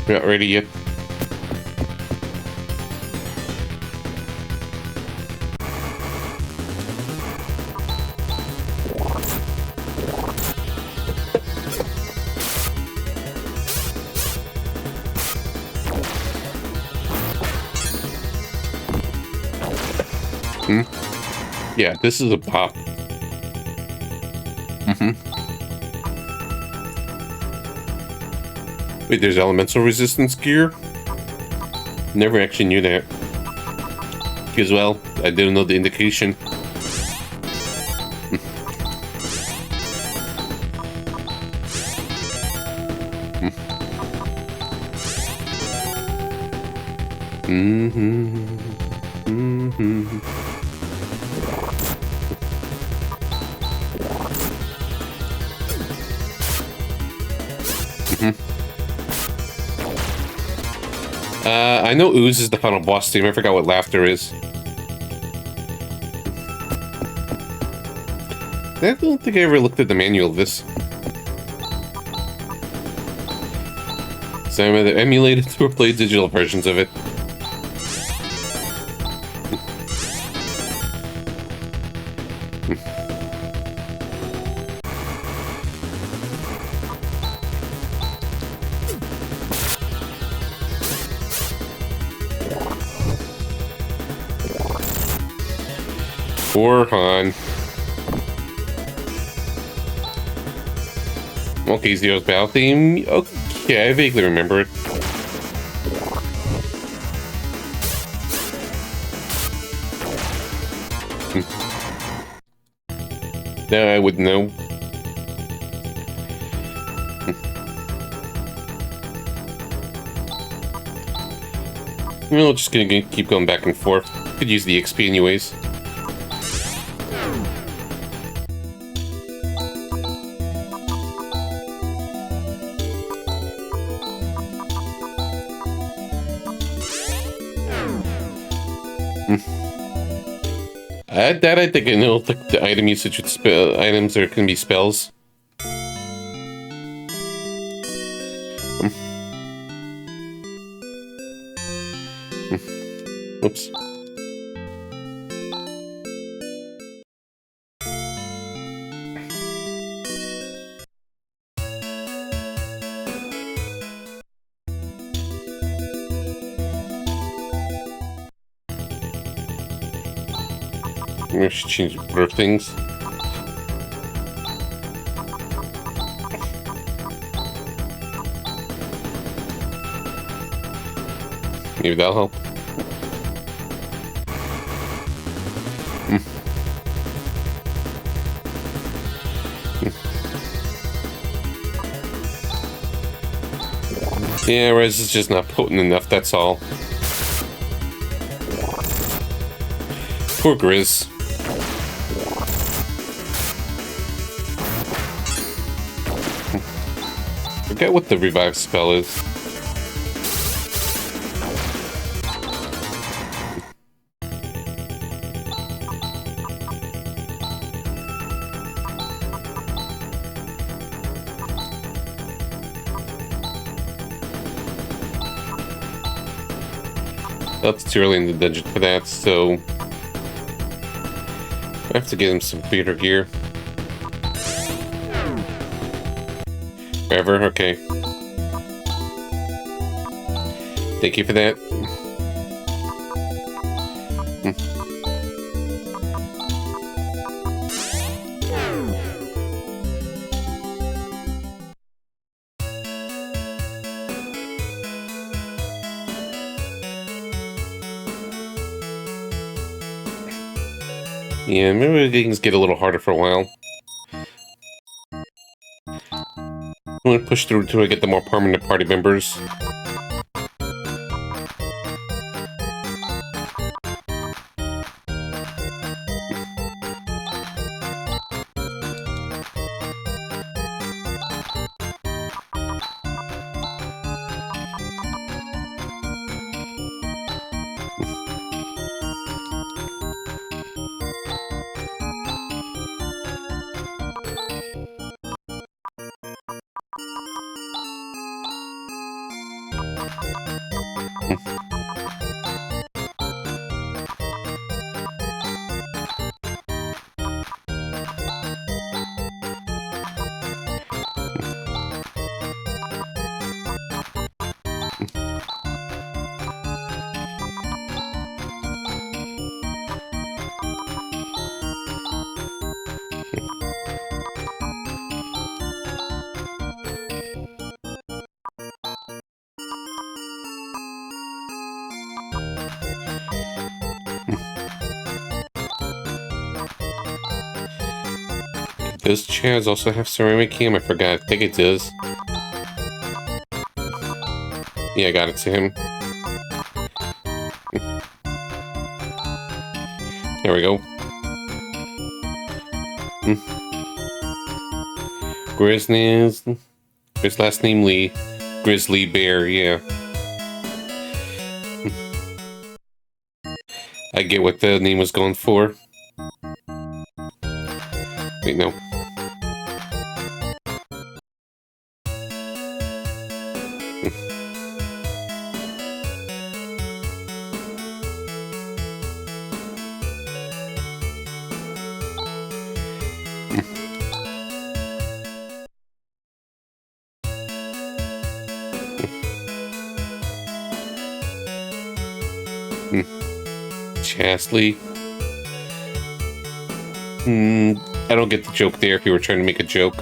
Not ready yet. Yeah, this is a pop. Wait, there's elemental resistance gear? Never actually knew that. Because, well, I didn't know the indication. I know Ooze is the final boss team. I forgot what Laughter is. I don't think I ever looked at the manual of this. So I'm either emulated or played digital versions of it. Poor Han. Okay, Zero's battle theme. Okay, I vaguely remember it. Now I would know. We're just gonna keep going back and forth. Could use the XP anyways. That I think I know, like the item usage with items are can be spells. Oops. Maybe I should change other things. Maybe that'll help. Yeah, Res is just not potent enough, that's all. Poor Grizz. forget what the revive spell is. That's too early in the dungeon for that, so I have to get him some better gear. Forever? Okay. Thank you for that. Yeah, maybe things get a little harder for a while. I'm gonna push through until I get the more permanent party members. Does Chaz also have ceramic cam? I forgot. I think it does. Yeah, I got it to him. There we go. Grizzlies. His last name Lee. Grizzly Bear, yeah. I get what the name was going for. Wait, no. Chasley. I don't get the joke there if you were trying to make a joke.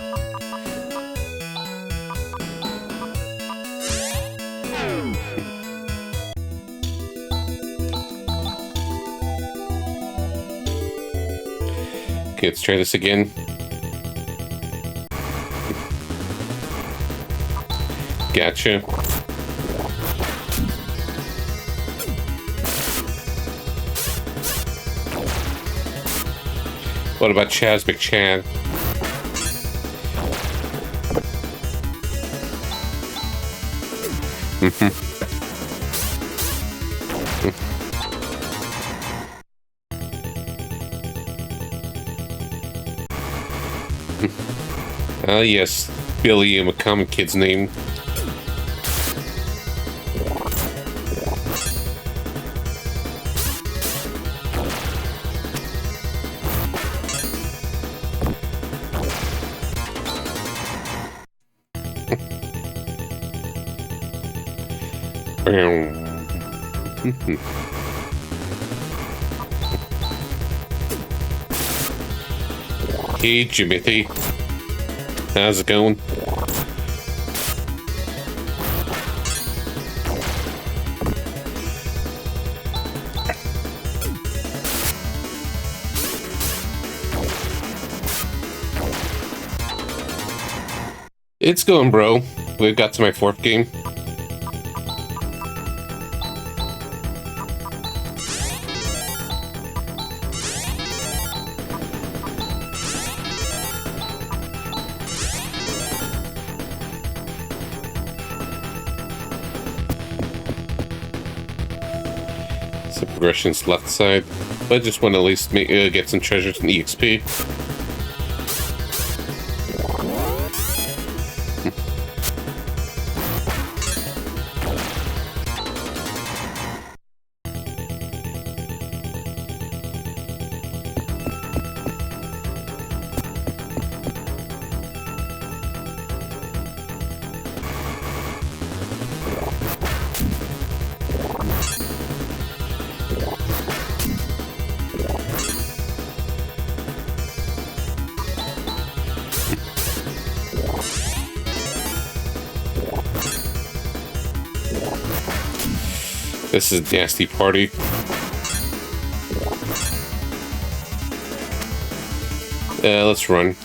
Okay, let's try this again. Gotcha. What about Chaz McChan? Oh yes, Billy, a common kid's name. Hey, Jimothy. How's it going? It's going, bro. We've got to my 4th game. So progression's left side. But I just want to at least get some treasures and EXP. This is a nasty party. Let's run.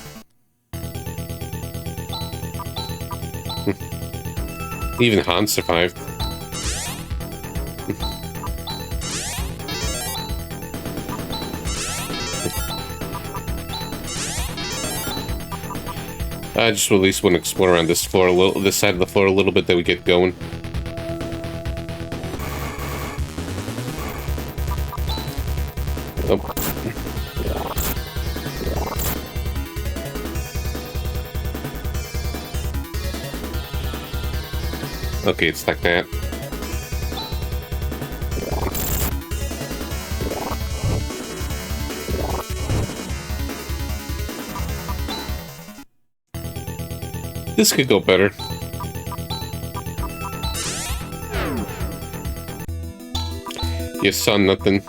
Even Han survived. I just at least want to explore around this floor a little, this side of the floor a little bit, that we get going. Oh. Okay, it's like that. This could go better. You saw nothing.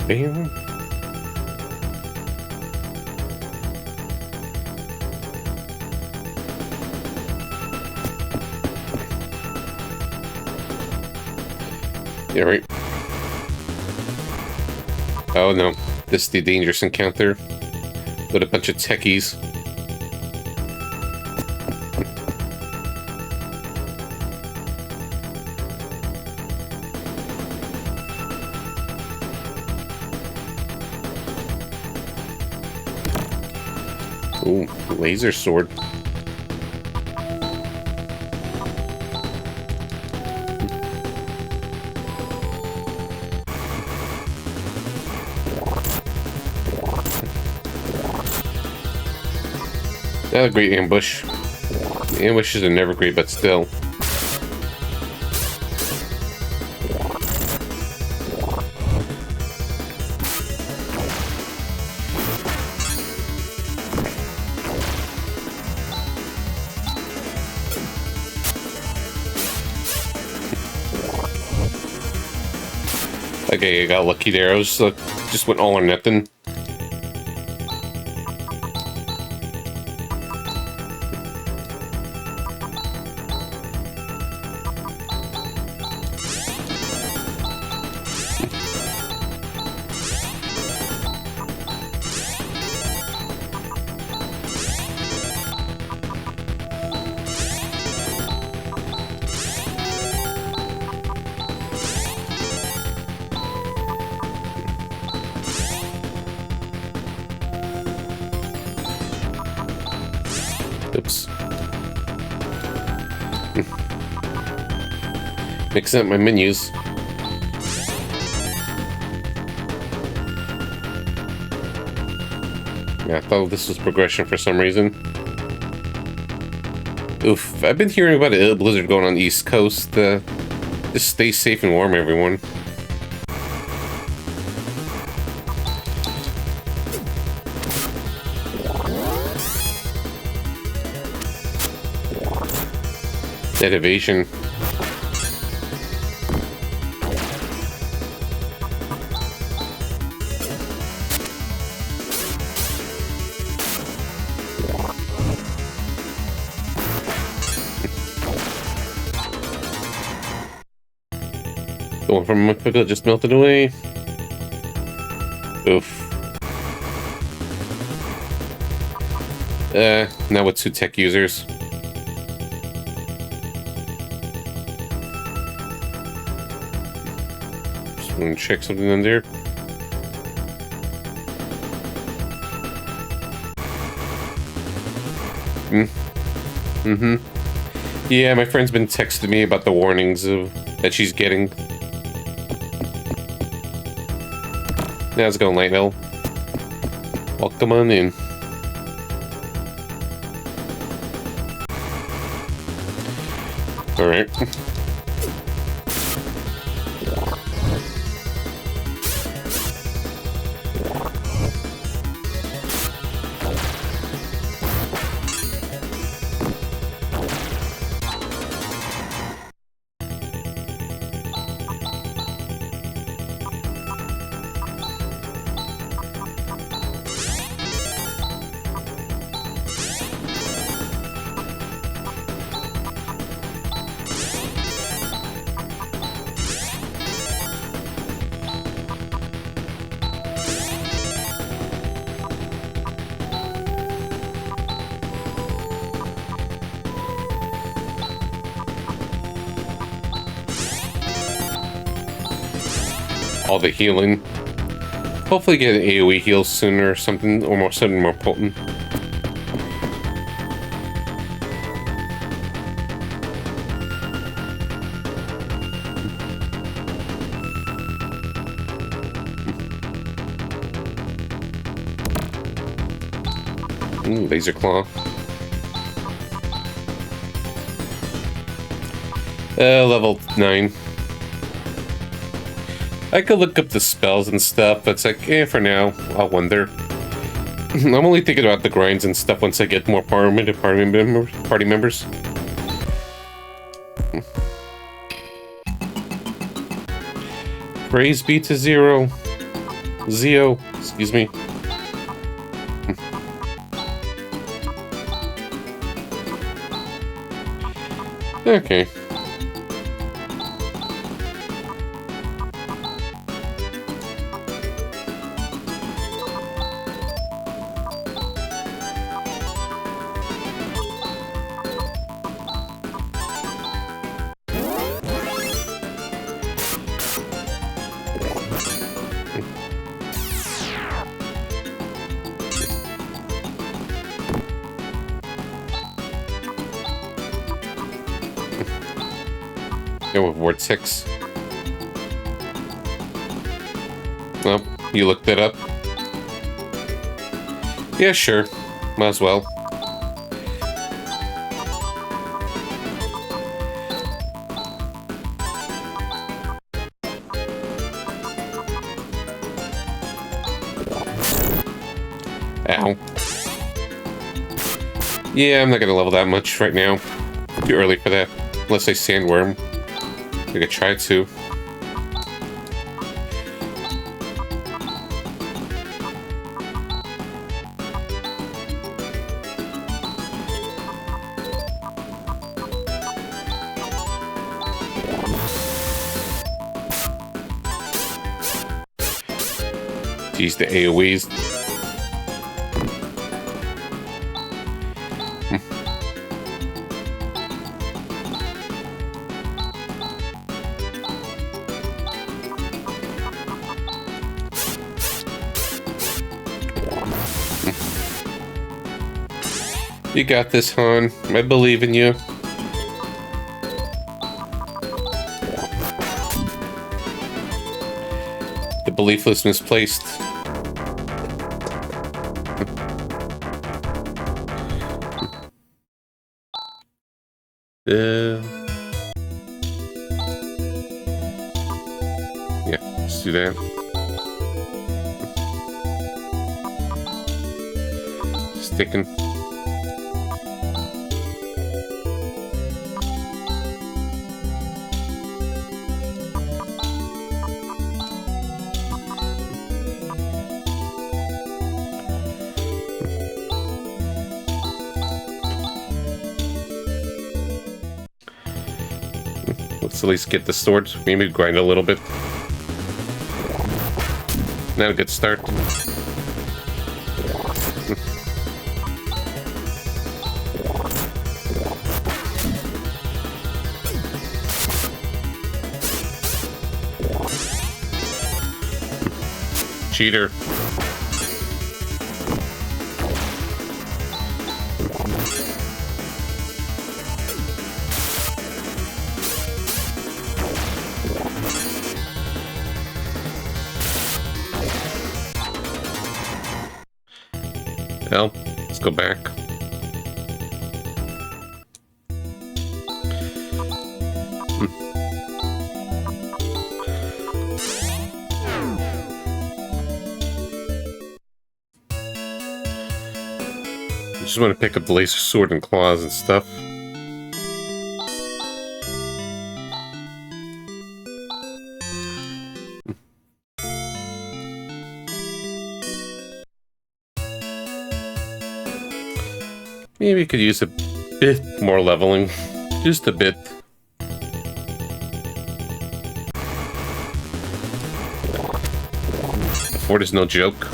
Bam. Yeah, right. Oh no, this is the dangerous encounter with a bunch of techies. Ooh, laser sword. Not a great ambush. Ambushes are never great, but still. Okay, I got lucky there. I was just went all or nothing. Oops. Mixing up my menus. Yeah, I thought this was progression for some reason. Oof, I've been hearing about a blizzard going on the East Coast. Just stay safe and warm, everyone. That evasion. The one from Mexico just melted away. Oof. Now with 2 tech users. Just want to check something in there. Mm-hmm. Yeah, my friend's been texting me about the warnings that she's getting. How's it going, Light Hill? Welcome on in. Alright. All the healing. Hopefully get an AoE heal sooner or something, or something more potent. Ooh, laser claw. Level 9. I could look up the spells and stuff, but it's like, for now, I'll wonder. I'm only thinking about the grinds and stuff once I get more party members. Raise B to 0. Zio, excuse me. Okay. Go with Vortex. Well, you looked it up? Yeah, sure. Might as well. Ow. Yeah, I'm not gonna level that much right now. Too early for that. Unless I sandworm. We could try to. Jeez, the AoEs. You got this, Han. I believe in you. The belief was misplaced. Yeah, let's do that. Sticking. Let's at least get the sword. Maybe grind a little bit. Not a good start. Cheater. Well, let's go back. I just want to pick up the laser sword and claws and stuff. Maybe we could use a bit more leveling. Just a bit. The fort is no joke.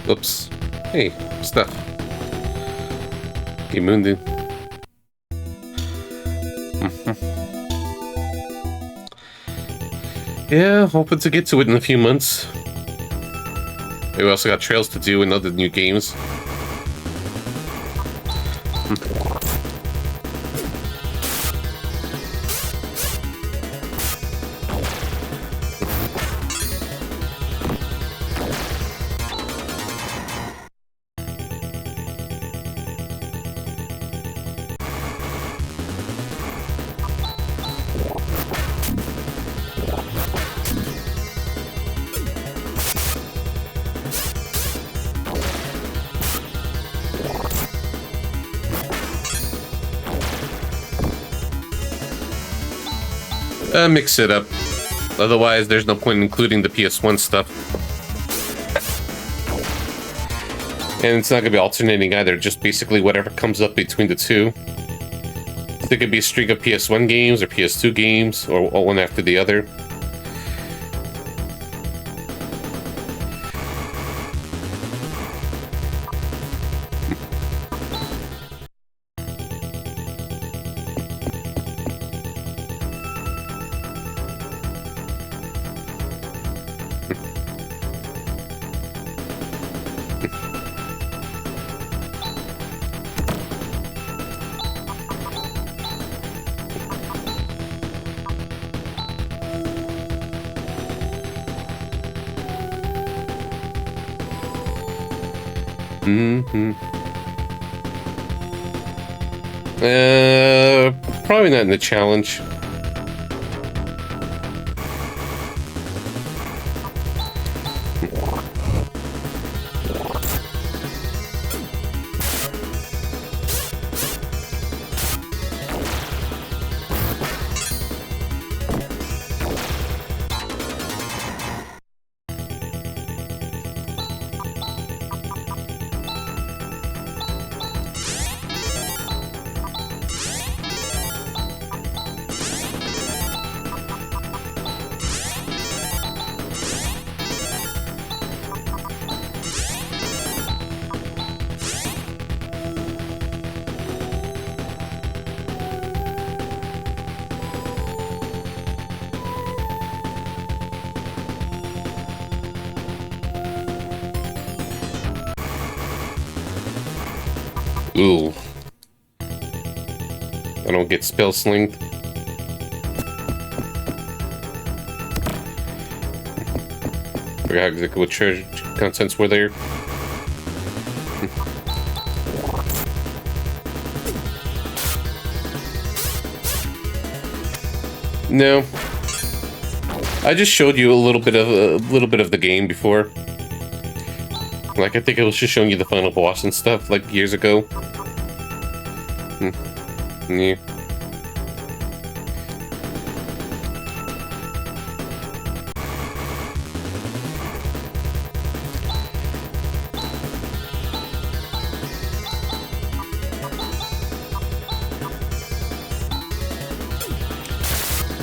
Oops. Hey, stuff. Hey, Mundi. Yeah, hoping to get to it in a few months. We also got trails to do and other new games. Mix it up. Otherwise, there's no point in including the PS1 stuff. And it's not going to be alternating either, just basically whatever comes up between the two. There could be a streak of PS1 games or PS2 games, or one after the other. Probably not in the challenge. Ooh. I don't get spell slinged. Forgot exactly what treasure contents were there. No. I just showed you a little bit of the game before. Like, I think I was just showing you the final boss and stuff, like, years ago. Yeah.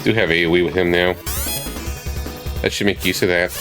Do have AoE with him now. I should make use of that.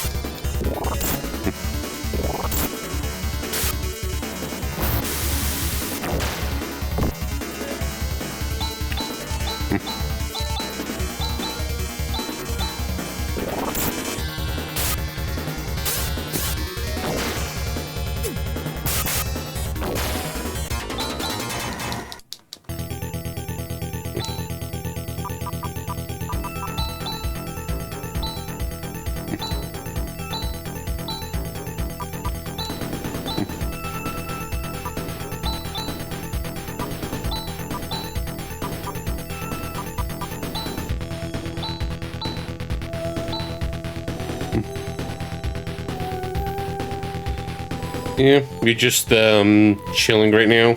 Yeah, you're just chilling right now.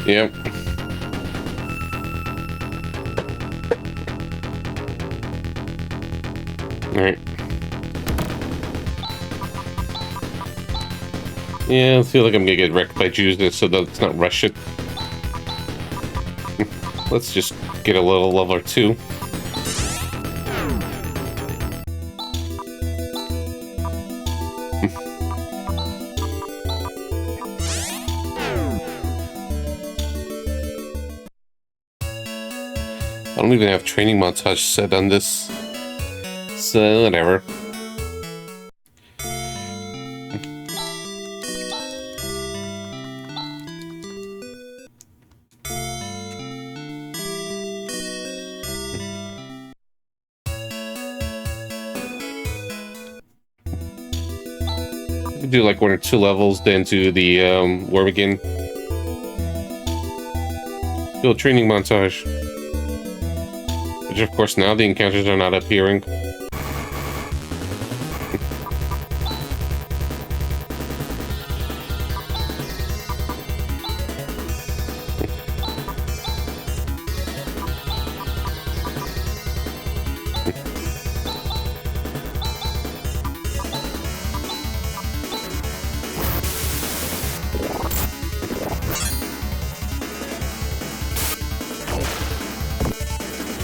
Yep. All right. Yeah, I feel like I'm gonna get wrecked by Juice, so let's not rush it. Let's just get a little level or two. I don't even have training montage set on this, so whatever. Do like 1 or 2 levels, then do the worm again. Do a training montage. Which of course now the encounters are not appearing.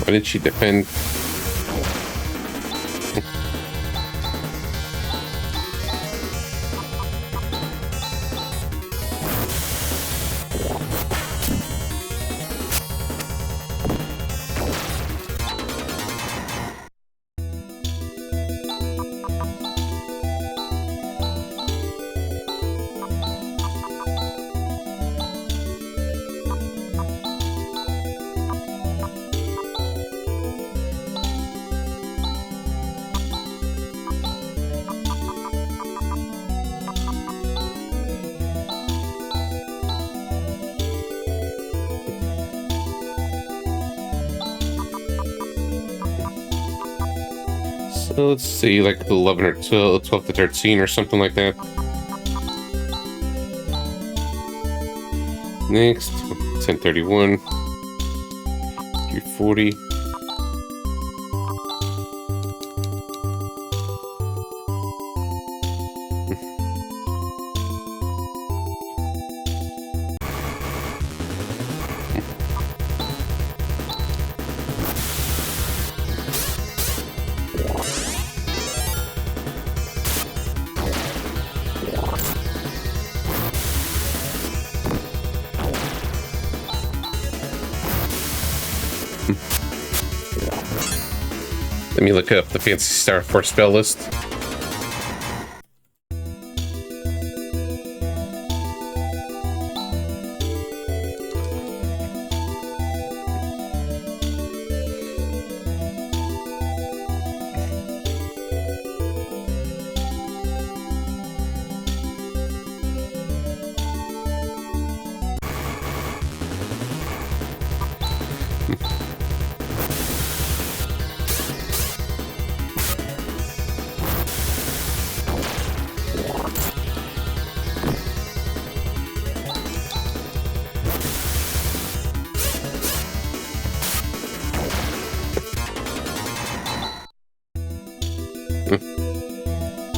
Why did she defend? So let's see, like 11 or 12 to 13 or something like that. Next, 1031, 340. Let me look up the Phantasy Star 4 spell list.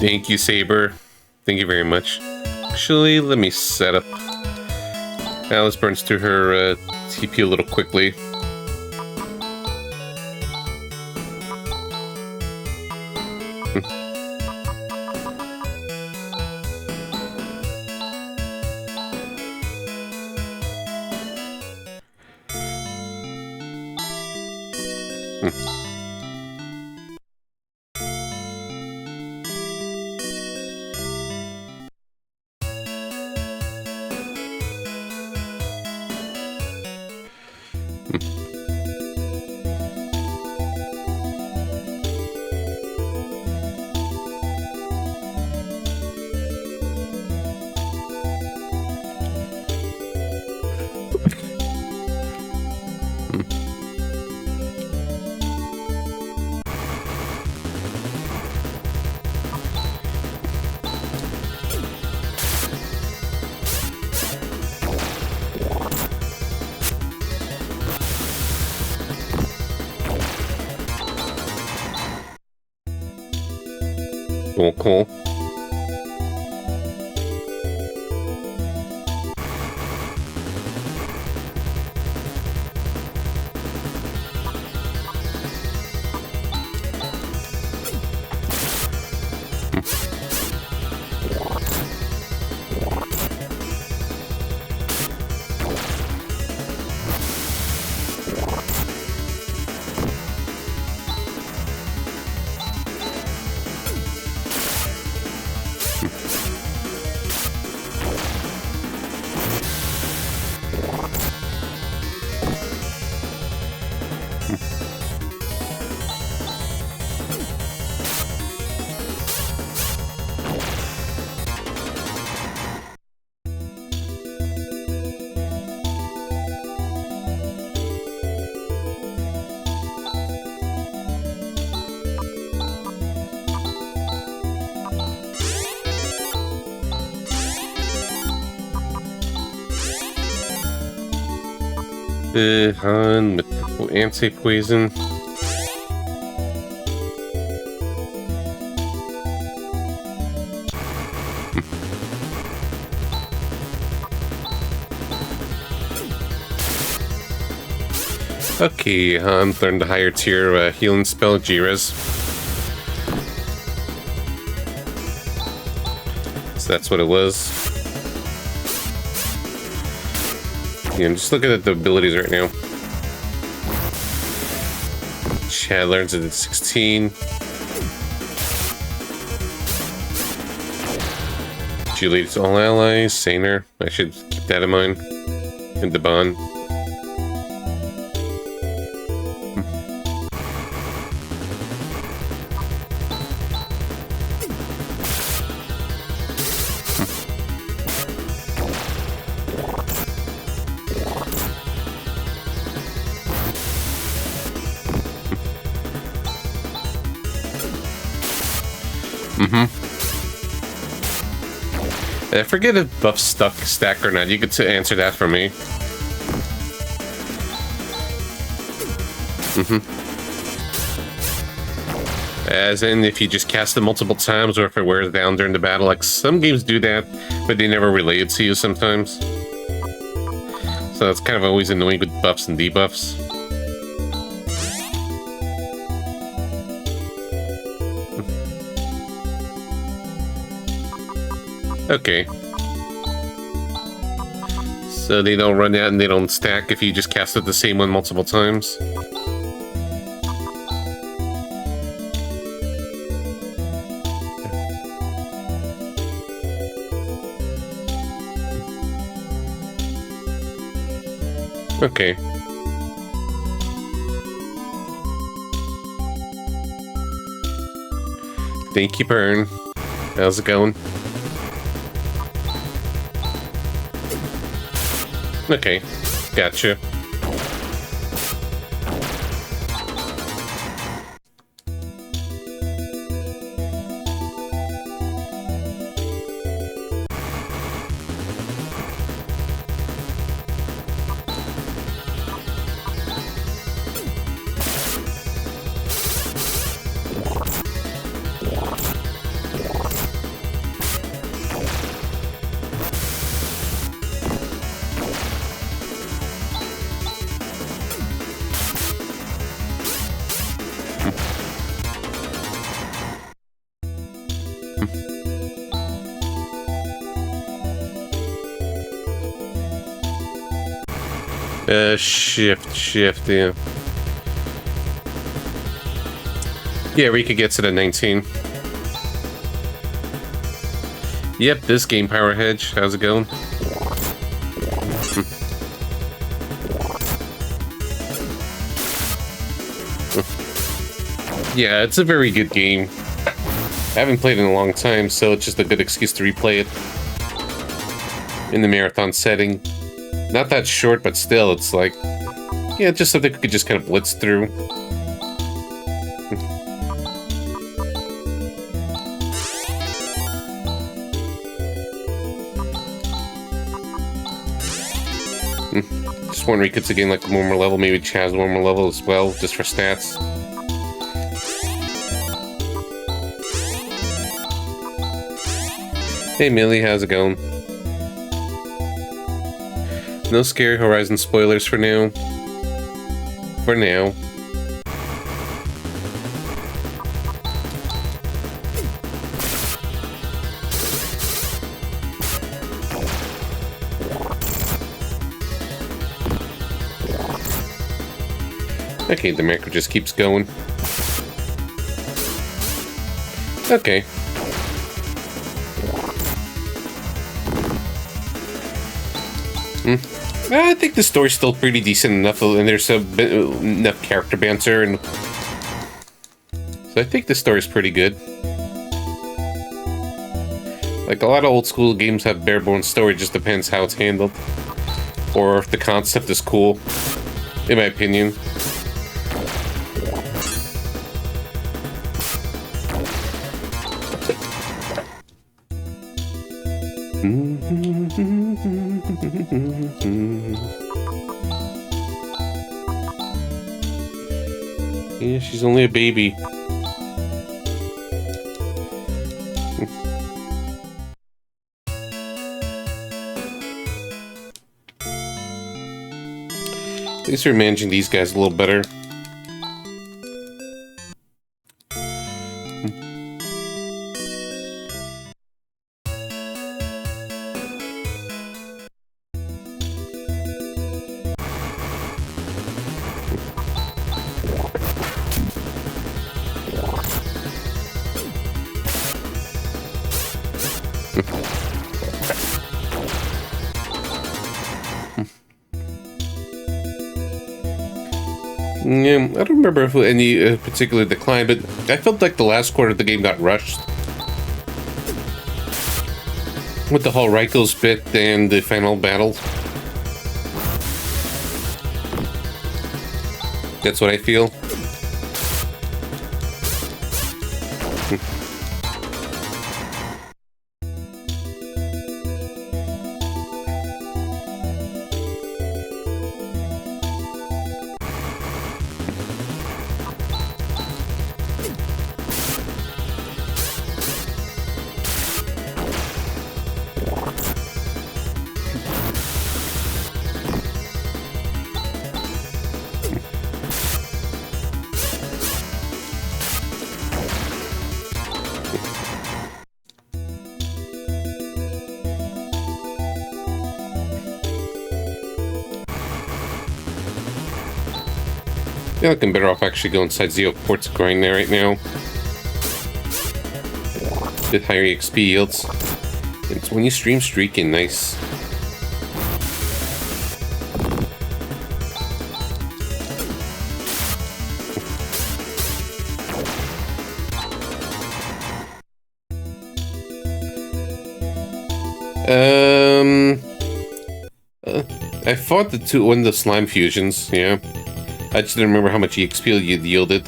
Thank you, Saber. Thank you very much. Actually, let me set up. Alice burns through her TP a little quickly. Cool. Han with the anti-poison. Okay, Han learned the higher tier healing spell, G-Res. So that's what it was. Yeah, I'm just looking at the abilities right now. Chad learns it at 16. She leads all allies. Saner. I should keep that in mind. And the bond. I forget if buff stack or not. You could answer that for me. As in, if you just cast it multiple times, or if it wears down during the battle. Like, some games do that, but they never relay it to you sometimes. So it's kind of always annoying with buffs and debuffs. Okay. So they don't run out and they don't stack if you just cast it the same one multiple times. Okay. Thank you, Burn. How's it going? Okay, gotcha. Shift, yeah. Yeah, Rika gets it at 19. Yep, this game, Power Hedge. How's it going? Yeah, it's a very good game. I haven't played it in a long time, so it's just a good excuse to replay it in the marathon setting. Not that short, but still, it's like, yeah, just something we could just kind of blitz through. Just wondering, could again like one more level, maybe Chaz one more level as well, just for stats. Hey Millie, how's it going? No Scary Horizon spoilers for now. For now. Okay, the macro just keeps going. Okay. I think the story's still pretty decent enough, and there's enough character banter, and so I think the story's pretty good. Like, a lot of old school games have bare bones story, just depends how it's handled. Or if the concept is cool, in my opinion. Yeah, she's only a baby. At least we're managing these guys a little better. Yeah, I don't remember if any particular decline, but I felt like the last quarter of the game got rushed. With the whole Raiko's bit and the final battle. That's what I feel. I feel like I'm better off actually going inside Zeo Port to grind there right now. Bit higher XP yields. It's when you stream streaking, nice. I fought one of the slime fusions, yeah. I just didn't remember how much EXP you'd yielded.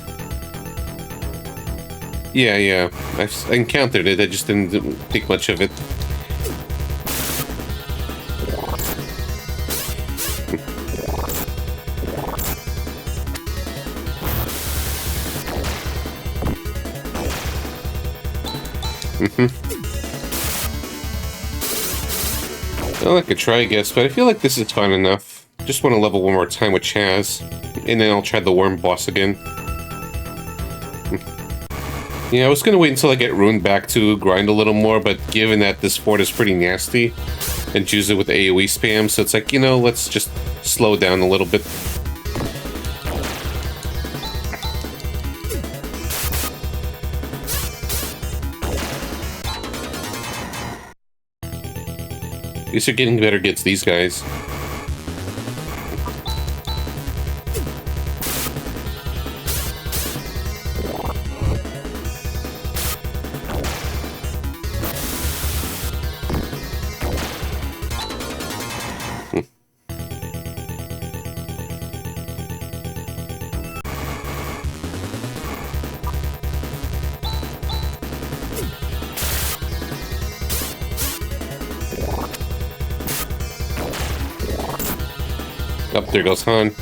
Yeah, I encountered it, I just didn't think much of it. Well, I could try, I guess, but I feel like this is fine enough. Just want to level one more time with Chaz, and then I'll try the worm boss again. Yeah, I was gonna wait until I get Rune back to grind a little more, but given that this fort is pretty nasty, and choose it with AoE spam, so it's like, you know, let's just slow down a little bit. At least they're getting better against these guys. Oh, there goes Han.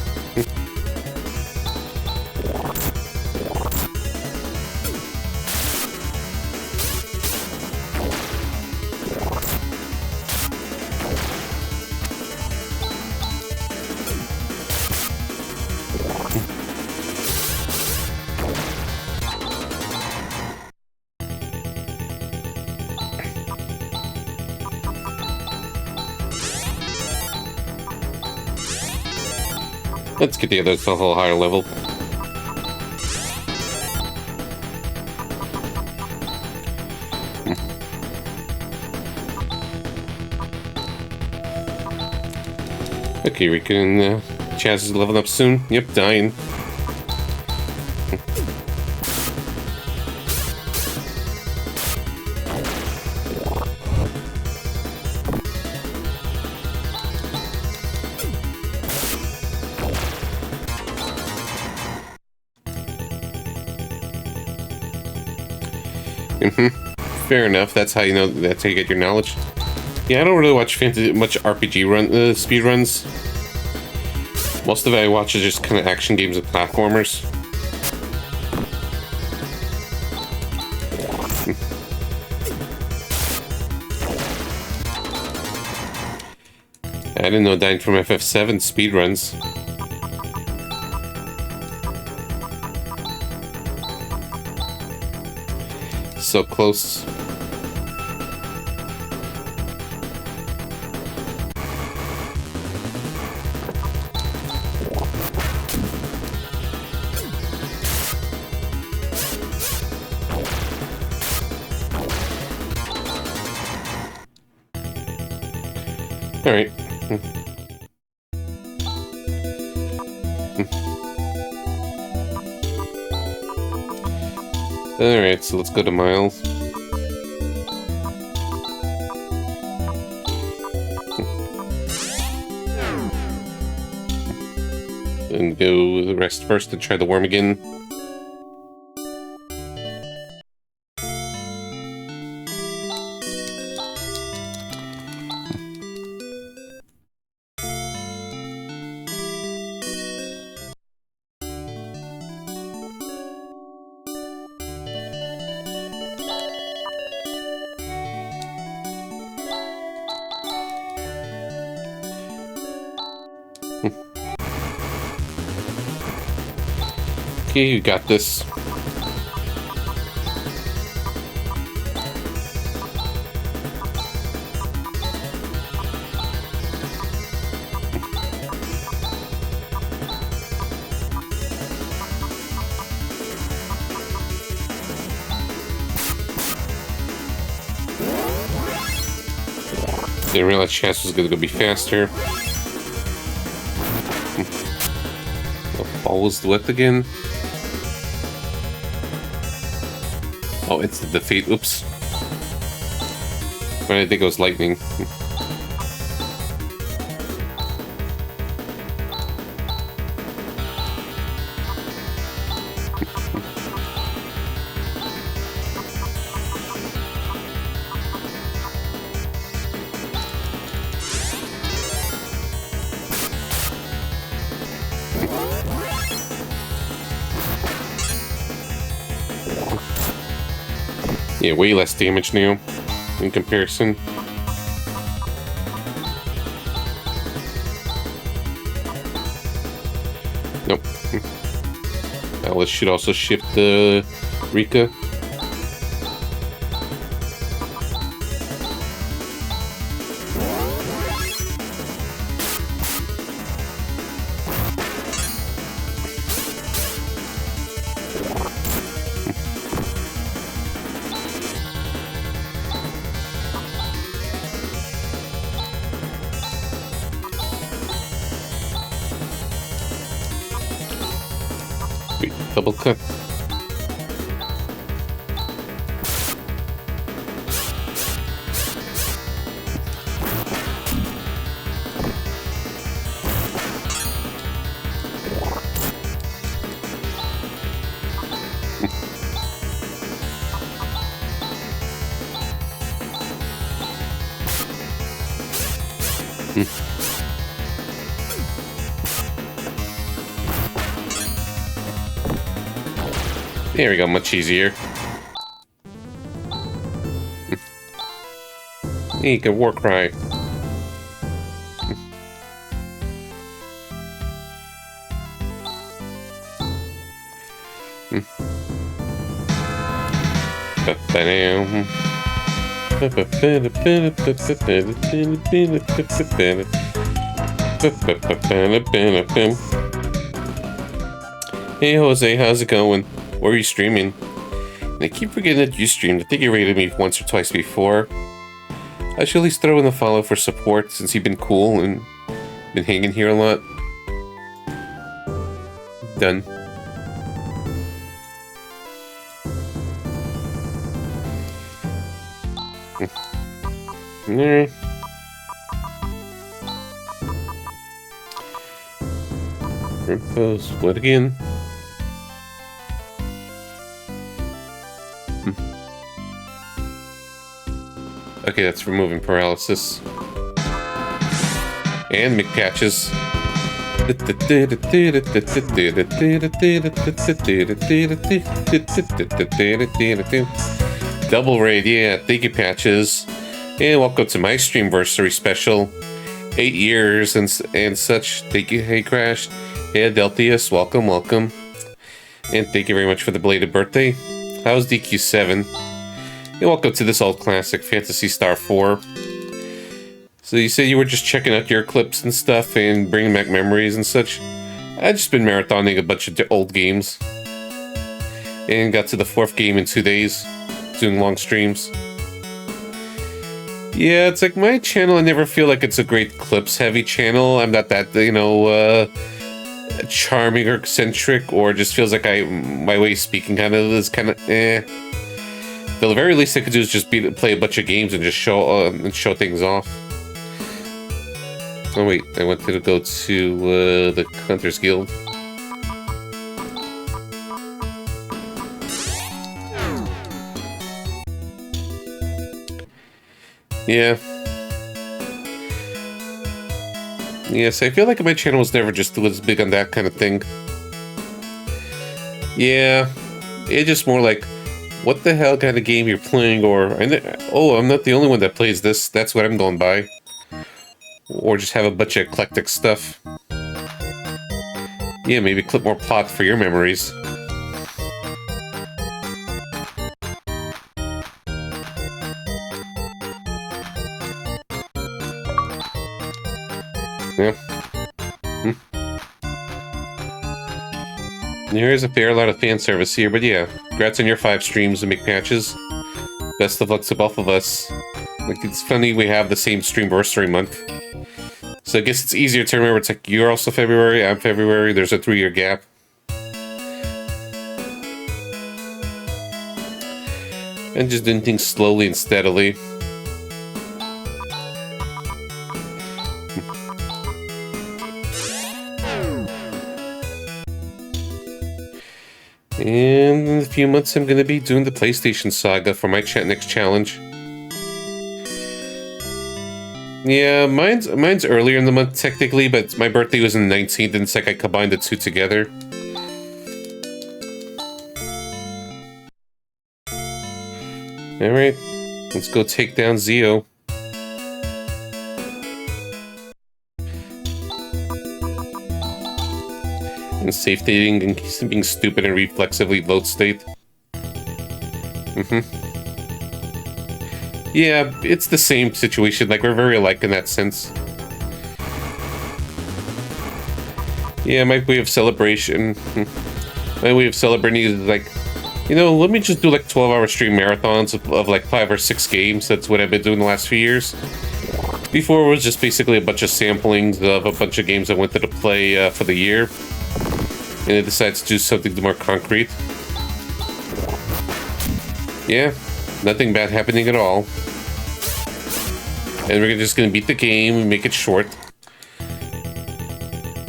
Let's get the others to a whole higher level. Okay, we can. Chaz is leveling up soon. Yep, dying. Fair enough. That's how you know. That's how you get your knowledge. Yeah, I don't really watch much RPG speed runs. Most of it I watch is just kind of action games and platformers. I didn't know dying from FF7 speed runs. So close. All right. All right, so let's go to Miles. And go the rest first and try the worm again. Okay, you got this. Didn't realize Chaz was gonna be faster. The ball was wet again. Oh, it's the defeat. Oops. But I think it was lightning. Yeah, way less damage now in comparison. Nope. Alice should also ship the Rika. Double cut. There we go, much easier. You can war cry. Hey Jose, how's it going? Where are you streaming? And I keep forgetting that you streamed. I think you rated me once or twice before. I should at least throw in a follow for support since you've been cool and been hanging here a lot. Done. Alright. Impose. What again? Okay, that's removing paralysis. And McPatches. Double raid, yeah, thank you, Patches. And welcome to my Streamversary special. 8 years and such. Thank you, hey Crash. Hey Adeltius, welcome, welcome. And thank you very much for the belated birthday. How's DQ7? And welcome to this old classic, Phantasy Star 4. So you said you were just checking out your clips and stuff and bringing back memories and such. I've just been marathoning a bunch of old games. And got to the 4th game in 2 days, doing long streams. Yeah, it's like my channel, I never feel like it's a great clips-heavy channel. I'm not that, you know, charming or eccentric, or just feels like my way of speaking kind of is kind of eh. The very least I could do is just play a bunch of games and just show things off. Oh wait, I wanted to go to the Hunters Guild. Yeah. Yes, I feel like my channel was never just was big on that kind of thing. Yeah, it's just more like, what the hell kind of game you're playing, or oh, I'm not the only one that plays this. That's what I'm going by. Or just have a bunch of eclectic stuff. Yeah, maybe clip more plot for your memories. Yeah. There is a fair lot of fan service here, but yeah, congrats on your 5 streams and McPatches. Best of luck to both of us. Like, it's funny we have the same Streamversary month. So I guess it's easier to remember. It's like, you're also February, I'm February, there's a 3-year gap. And just doing things slowly and steadily. And in a few months, I'm going to be doing the PlayStation Saga for my next challenge. Yeah, mine's earlier in the month, technically, but my birthday was on the 19th, and it's like I combined the two together. Alright, let's go take down Zio. And safe dating and being stupid and reflexively load state. Yeah, it's the same situation. Like, we're very alike in that sense. Yeah, my way of celebration. My way of celebrating is like, you know, let me just do like 12-hour stream marathons of like 5 or 6 games. That's what I've been doing the last few years. Before, it was just basically a bunch of samplings of a bunch of games I wanted to play for the year. And it decides to do something more concrete. Yeah, nothing bad happening at all. And we're just gonna beat the game and make it short.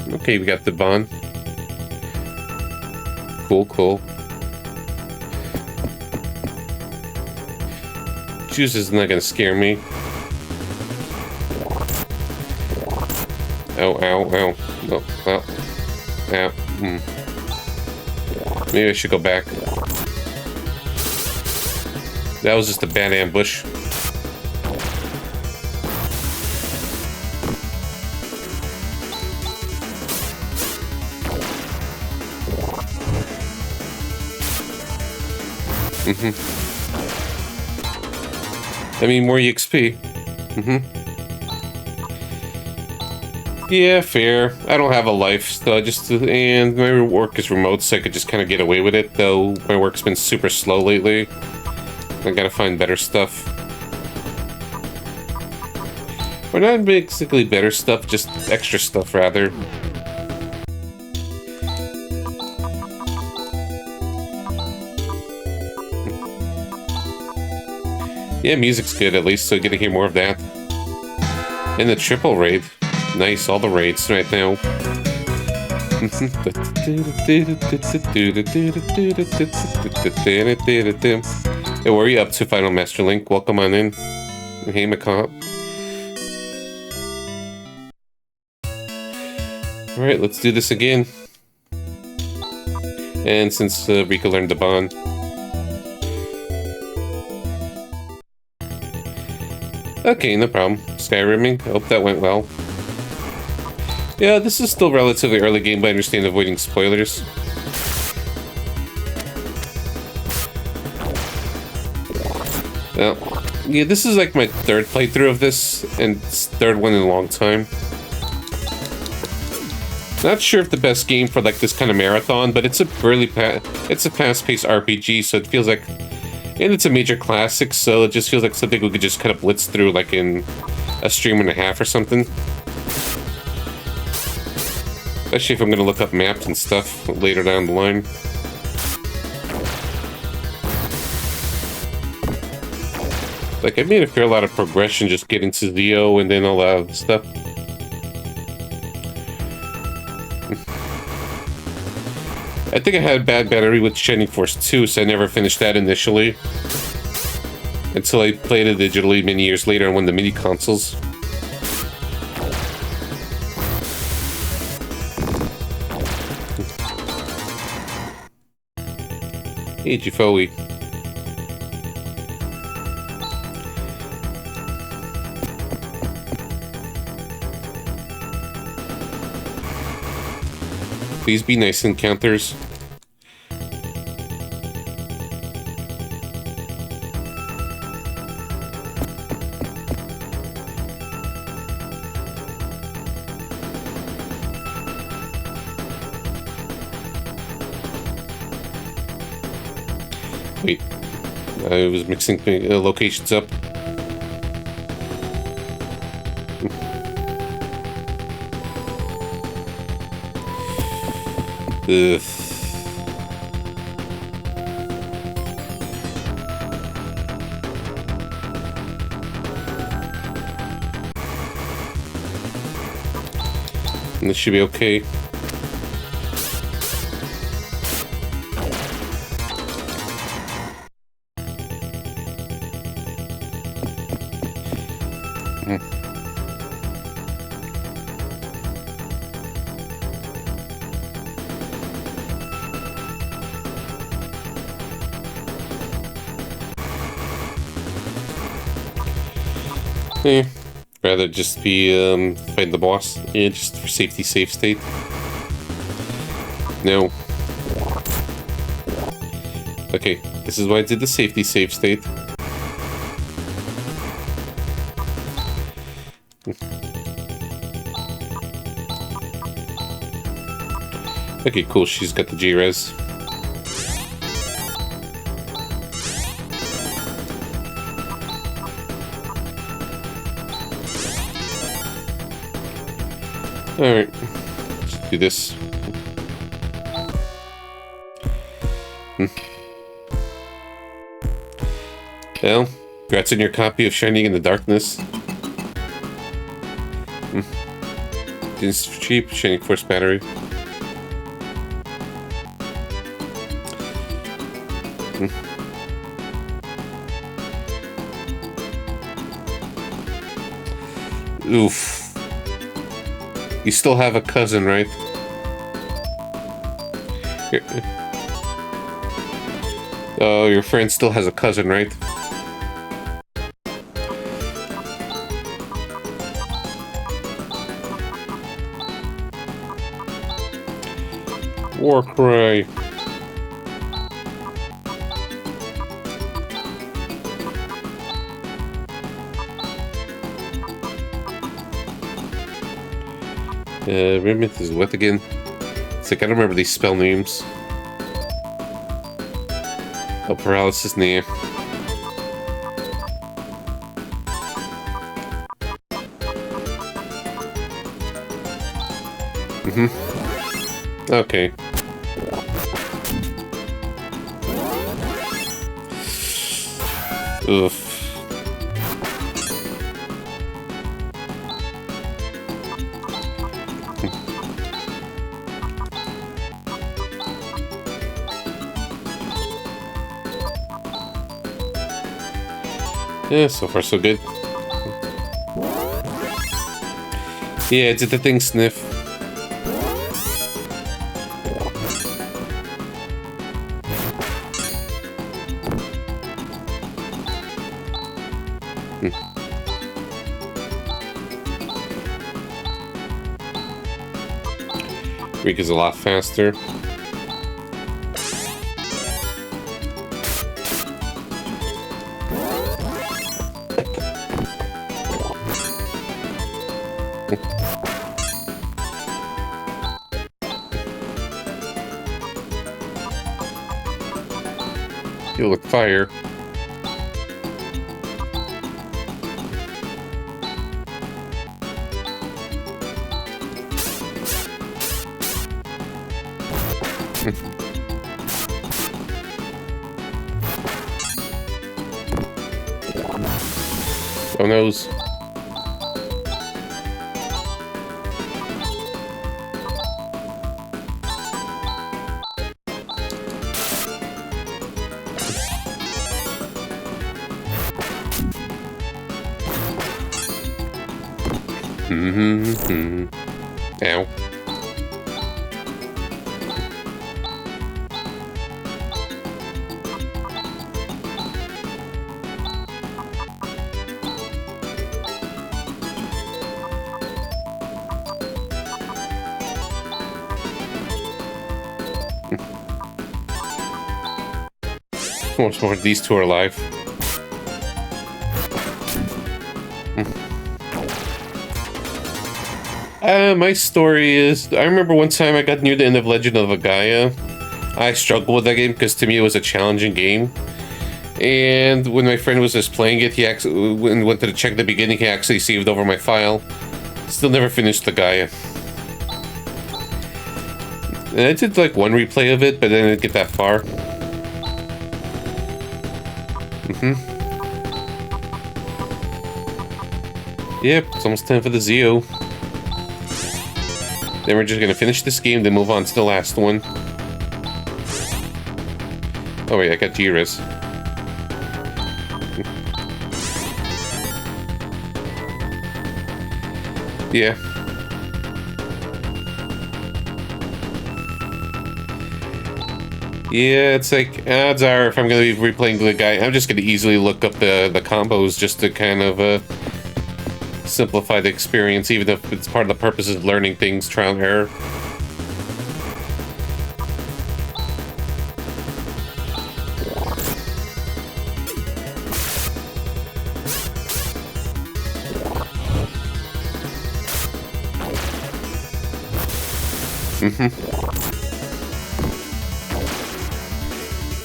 Okay, we got the bond. Cool, cool. Juice is not gonna scare me. Ow, ow, ow. Oh, well. Ow. Maybe I should go back. That was just a bad ambush. I mean, more EXP. Yeah, fair. I don't have a life, so and my work is remote, so I could just kind of get away with it, though my work's been super slow lately. I gotta find better stuff. Or not basically better stuff, just extra stuff, rather. Yeah, music's good, at least, so I get to hear more of that. And the triple raid. Nice, all the raids right now. Hey, what are you up to, Final Master Link? Welcome on in. Hey, Macaw. Alright, let's do this again. And since Rika learned the bond. Okay, no problem. Skyrimming. I hope that went well. Yeah, this is still relatively early game, but I understand avoiding spoilers. Well, yeah, this is like my third playthrough of this, and third one in a long time. Not sure if the best game for like this kind of marathon, but it's a really it's a fast-paced RPG, so it feels like, and it's a major classic, so it just feels like something we could just kind of blitz through like in a stream and a half or something. Especially if I'm going to look up maps and stuff later down the line. Like, I made a fair lot of progression just getting to Zio and then all that other stuff. I think I had a bad battery with Shining Force 2, so I never finished that initially. Until I played it digitally many years later on one of the mini consoles. Hey, Jaffoe. Please be nice encounters. Wait, I was mixing locations up. Ugh. And this should be okay. Eh, rather just be fighting the boss. Yeah, just for safety, safe state. No. Okay, this is why I did the safety, safe state. Okay, cool. She's got the G-Res. Alright, let's do this. Well, congrats on your copy of Shining in the Darkness. It's cheap, Shining Force battery. Oof. You still have a cousin, right? Oh, your friend still has a cousin, right? Warcry. Remnant is what again? It's like I don't remember these spell names. Oh, paralysis near. Okay. Oof. Yeah, so far so good. Yeah, it's the thing sniff. Rika's a lot faster. You look fire. Oh noes. Ow. Once more, these two are alive. My story is, I remember one time I got near the end of Legend of Gaia. I struggled with that game because to me it was a challenging game. And when my friend was just playing it, he actually went to check the beginning, he actually saved over my file. Still never finished the Gaia. And I did like one replay of it, but I didn't get that far. Yep, it's almost time for the Zeo. Then we're just gonna finish this game, then move on to the last one. Oh wait, I got Jiras. Yeah. Yeah, it's like, odds are if I'm gonna be replaying the guy, I'm just gonna easily look up the combos just to kind of simplify the experience, even if it's part of the purpose of learning things, trial and error.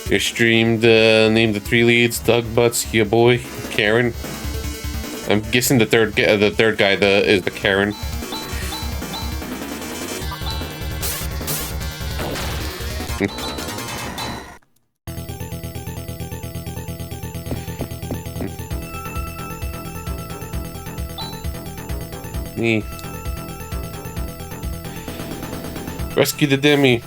Your stream named the three leads: Doug, Butts, your boy, Karen. I'm guessing the third guy is the Karen. Me. Rescue the Demi.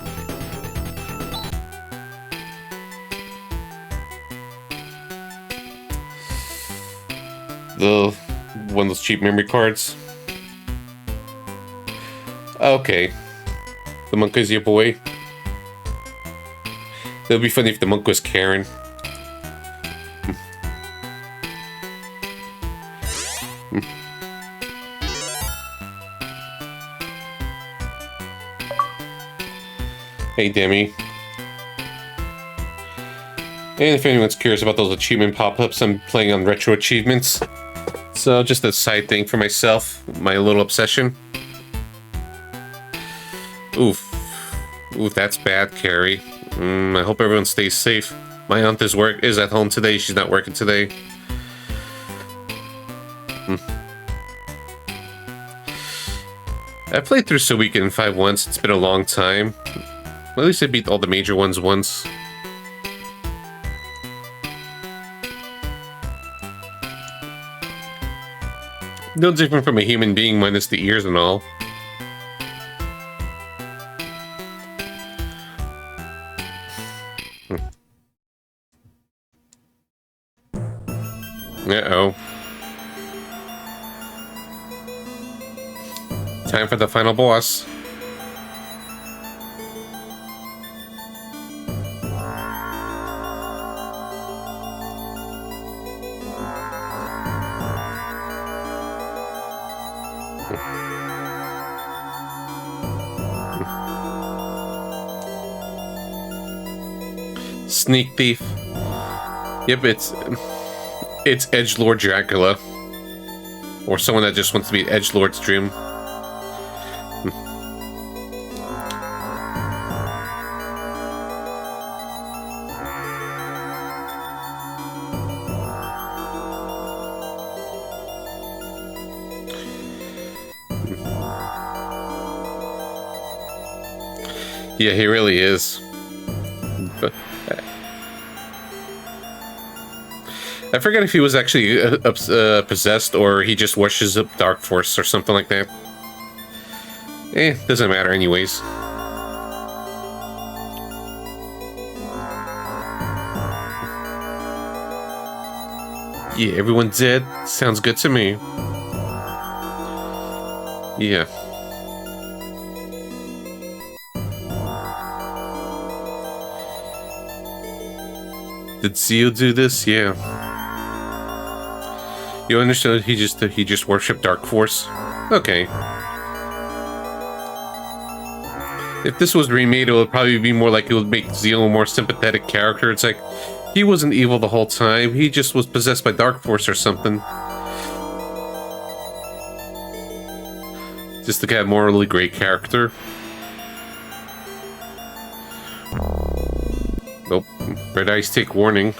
One of those cheap memory cards. Okay. The monk is your boy. It would be funny if the monk was Karen. Hey, Demi. And if anyone's curious about those achievement pop-ups, I'm playing on retro achievements. So just a side thing for myself, my little obsession. Oof. Oof, that's bad, Carrie. I hope everyone stays safe. My aunt is at home today. She's not working today. I played through Suikoden 5 once. It's been a long time. Well, at least I beat all the major ones once. No different from a human being minus the ears and all. Uh-oh. Time for the final boss. Sneak thief. Yep, it's Edgelord Dracula. Or someone that just wants to be Edgelord's dream. Yeah, he really is. But I forget if he was actually possessed or he just worships up Dark Force or something like that. Doesn't matter anyways. Yeah, everyone dead? Sounds good to me. Yeah. Did Zio do this? Yeah. You understood he just worshipped Dark Force? Okay. If this was remade, it would probably be more like it would make Zio a more sympathetic character. It's like, he wasn't evil the whole time, he just was possessed by Dark Force or something. Just to get a morally great character. Nope. Red eyes take warning.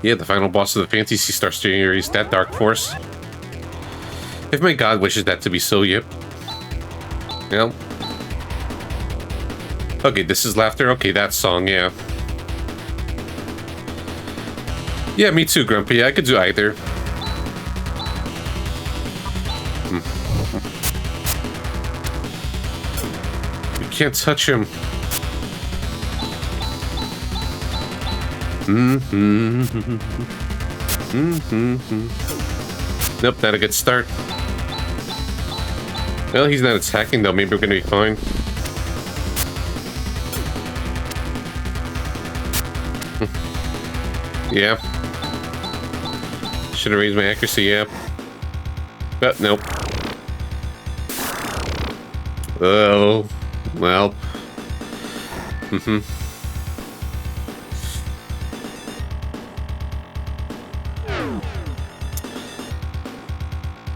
Yeah, the final boss of the Phantasy Star series, that Dark Force. If my god wishes that to be so, yep. Well. Okay, this is laughter. Okay, that song, yeah. Yeah, me too, Grumpy. I could do either. You can't touch him. Nope, not a good start. Well, he's not attacking though. Maybe we're gonna be fine. Yeah. Should have raised my accuracy, yeah. But nope. Oh, well.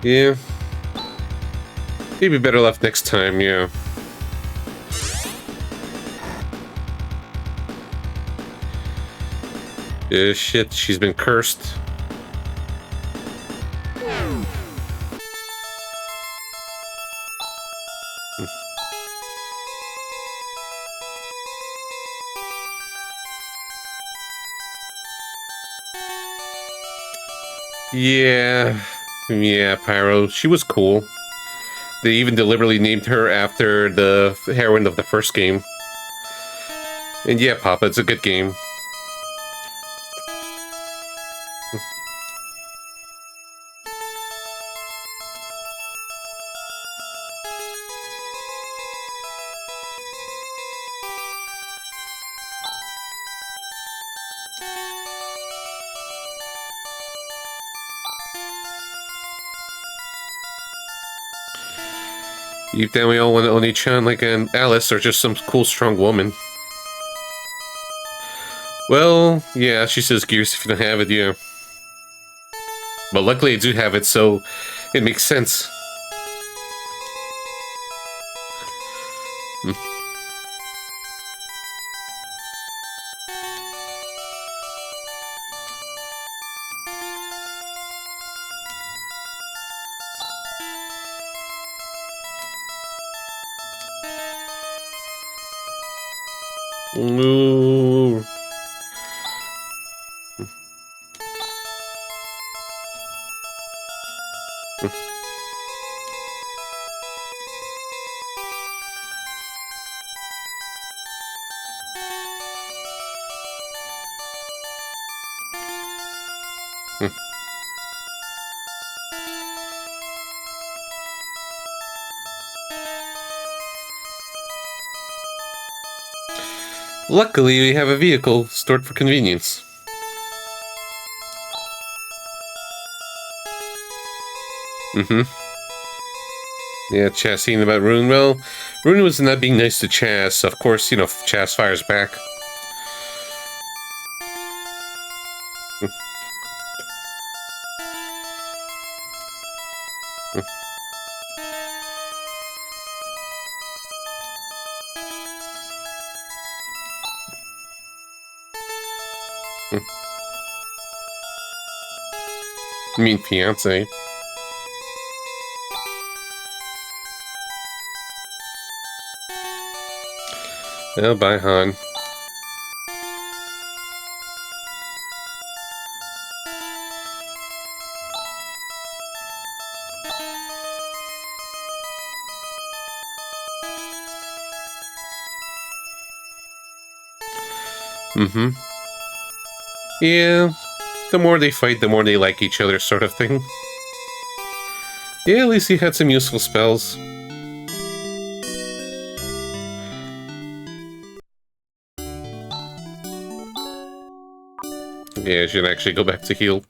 Yeah. Maybe better left next time, yeah. Shit, she's been cursed. Yeah. Yeah, Pyro. She was cool. They even deliberately named her after the heroine of the first game. And yeah, Papa, it's a good game. Deep down, we all want Oni-chan like an Alice or just some cool, strong woman. Well, yeah, she says gears if you don't have it, yeah. But luckily I do have it, so it makes sense. Ooh. Luckily, we have a vehicle stored for convenience. Yeah, Chas saying about Rune. Well, Rune was not being nice to Chas. Of course, you know, Chas fires back. I mean, fiance. Oh, bye, Han. Yeah, the more they fight, the more they like each other, sort of thing. Yeah, at least he had some useful spells. Yeah, I should actually go back to heal.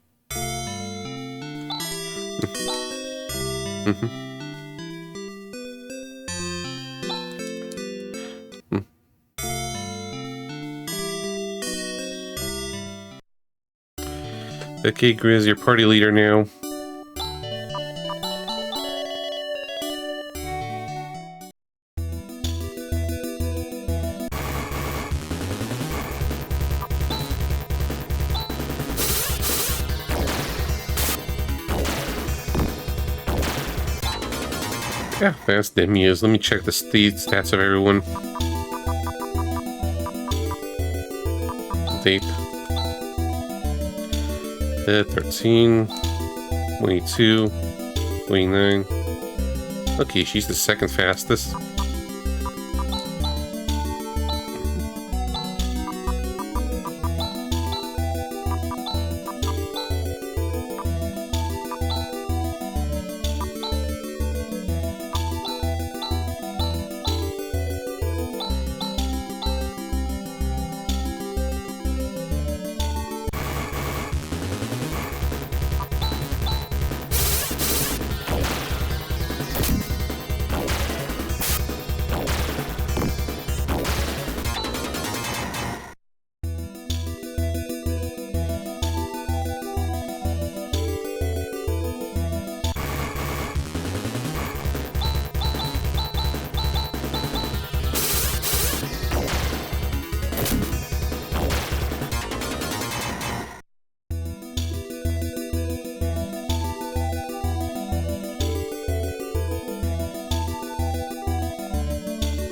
Okay, Grizz, your party leader now. Yeah, fast Demi is. Let me check the stats of everyone. Date. 13, 22, 29. Okay, she's the second fastest.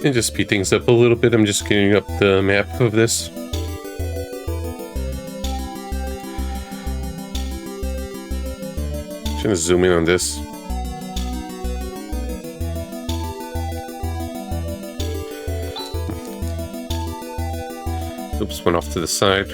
And just speed things up a little bit, I'm just getting up the map of this. gonna zoom in on this. Oops, went off to the side.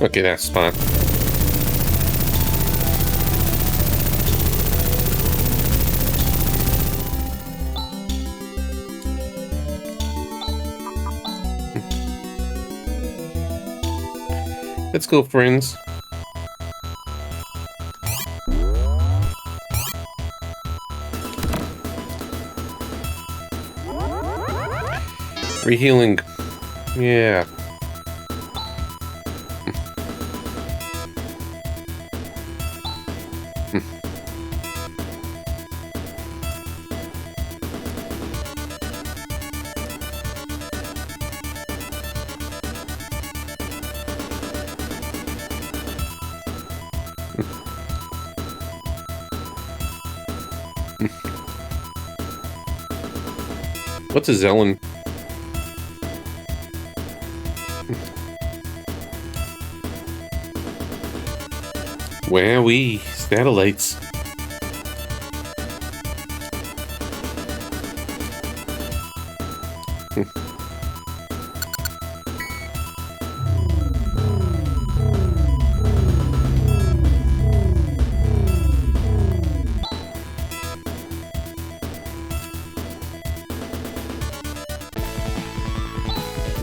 Okay, that spot. Let's go, friends. Rehealing. Yeah. What's a Zelen? Wowee, satellites.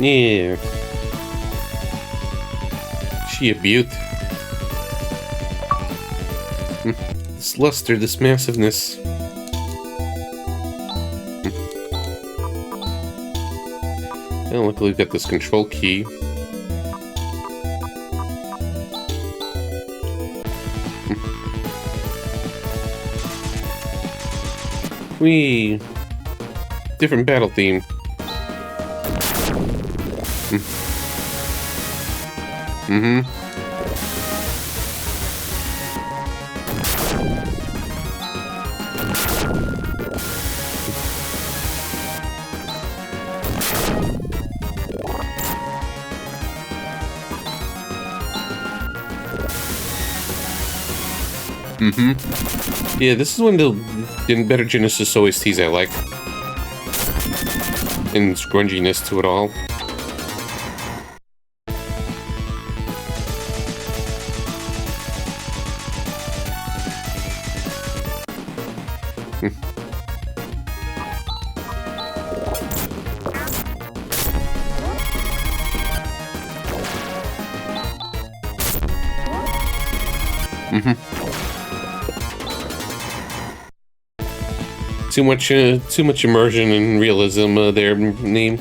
Yeah. She a beaut. This luster, this massiveness. Oh, look, we've got this control key. Whee! Different battle theme. Mm-hmm. Mm-hmm. Yeah, this is one of the better Genesis OSTs I like. And its grunginess to it all. Too much immersion and realism there, name.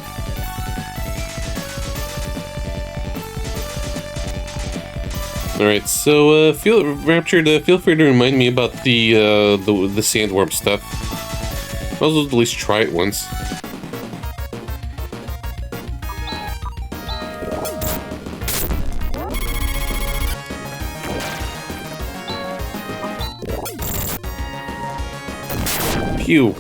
Alright, so Raptured, feel free to remind me about the sandworm stuff. I'll at least try it once. Pew.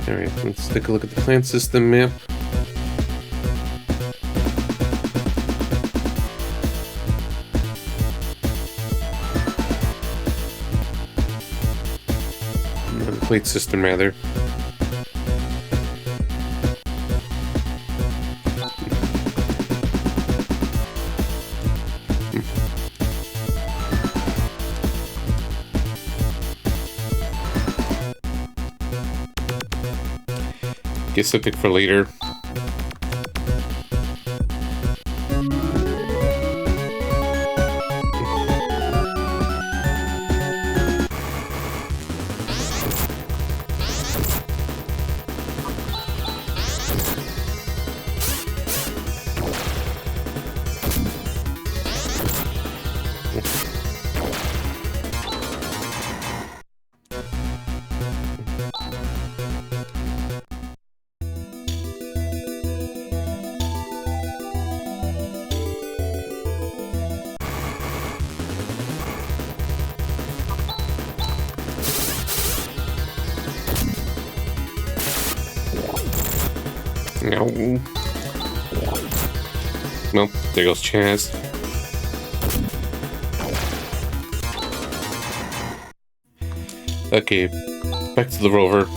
Alright, let's take a look at the plant system map. The plate system, rather. Get something for later. No. Nope, there goes Chaz. Okay, back to the rover.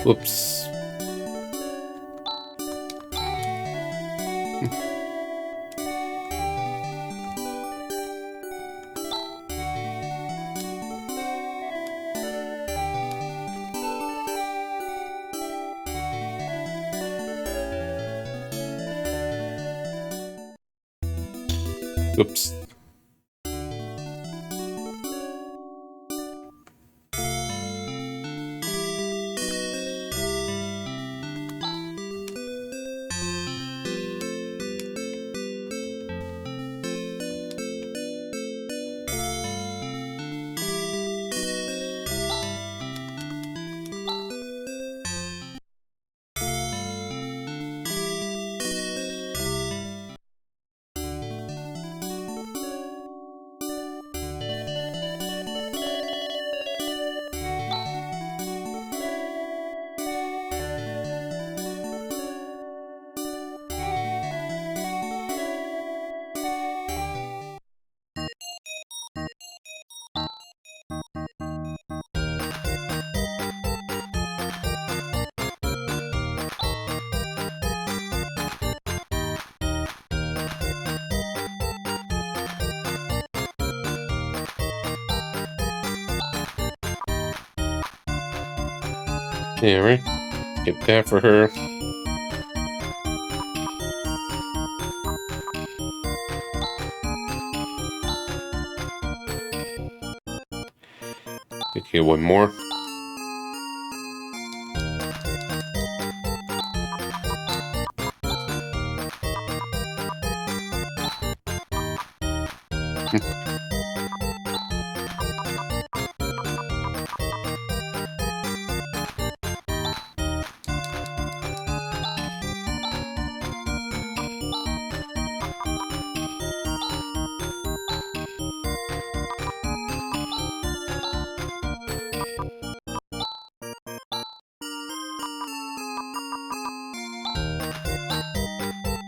Whoops. Oops. Yeah, right. Get that for her. Okay, one more.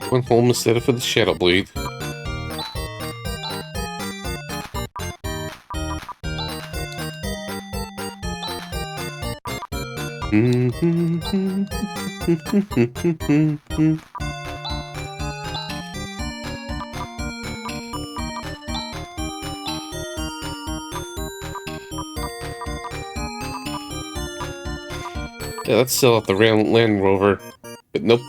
One home instead of for the Shadow Blade. Yeah, that's still at the Land Rover, but nope.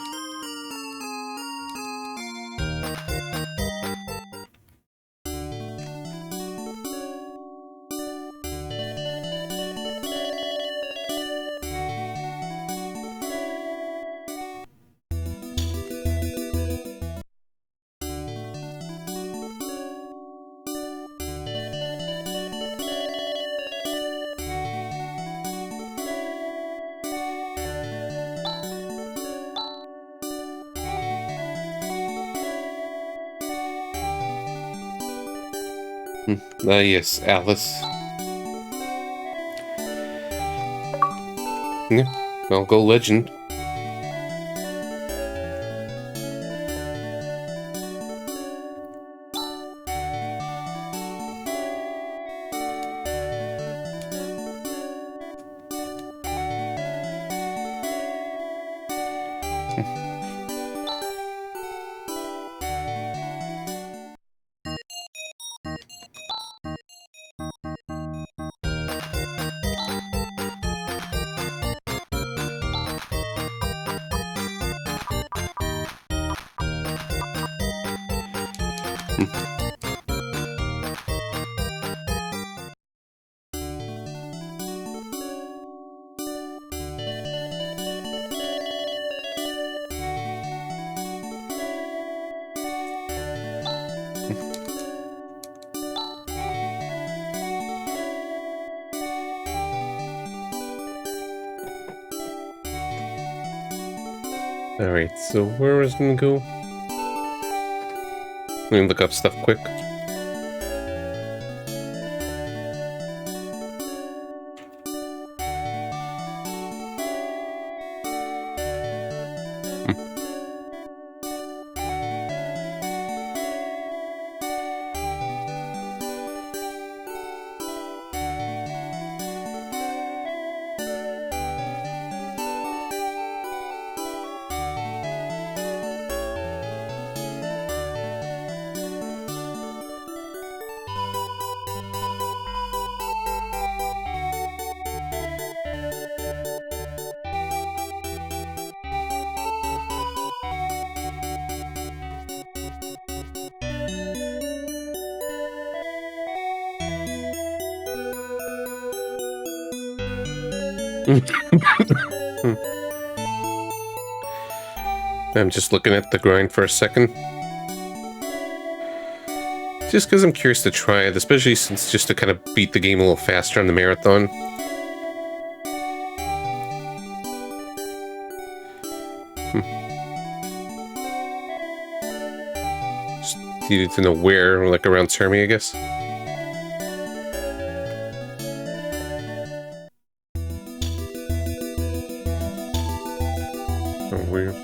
Yes, Alice. Yeah, well, go Legend. Alright, so where was I gonna go? Let me look up stuff quick. I'm just looking at the grind for a second. Just because I'm curious to try it, especially since just to kind of beat the game a little faster on the marathon. Just needed to know where, like around Termi, I guess. Oh, weird.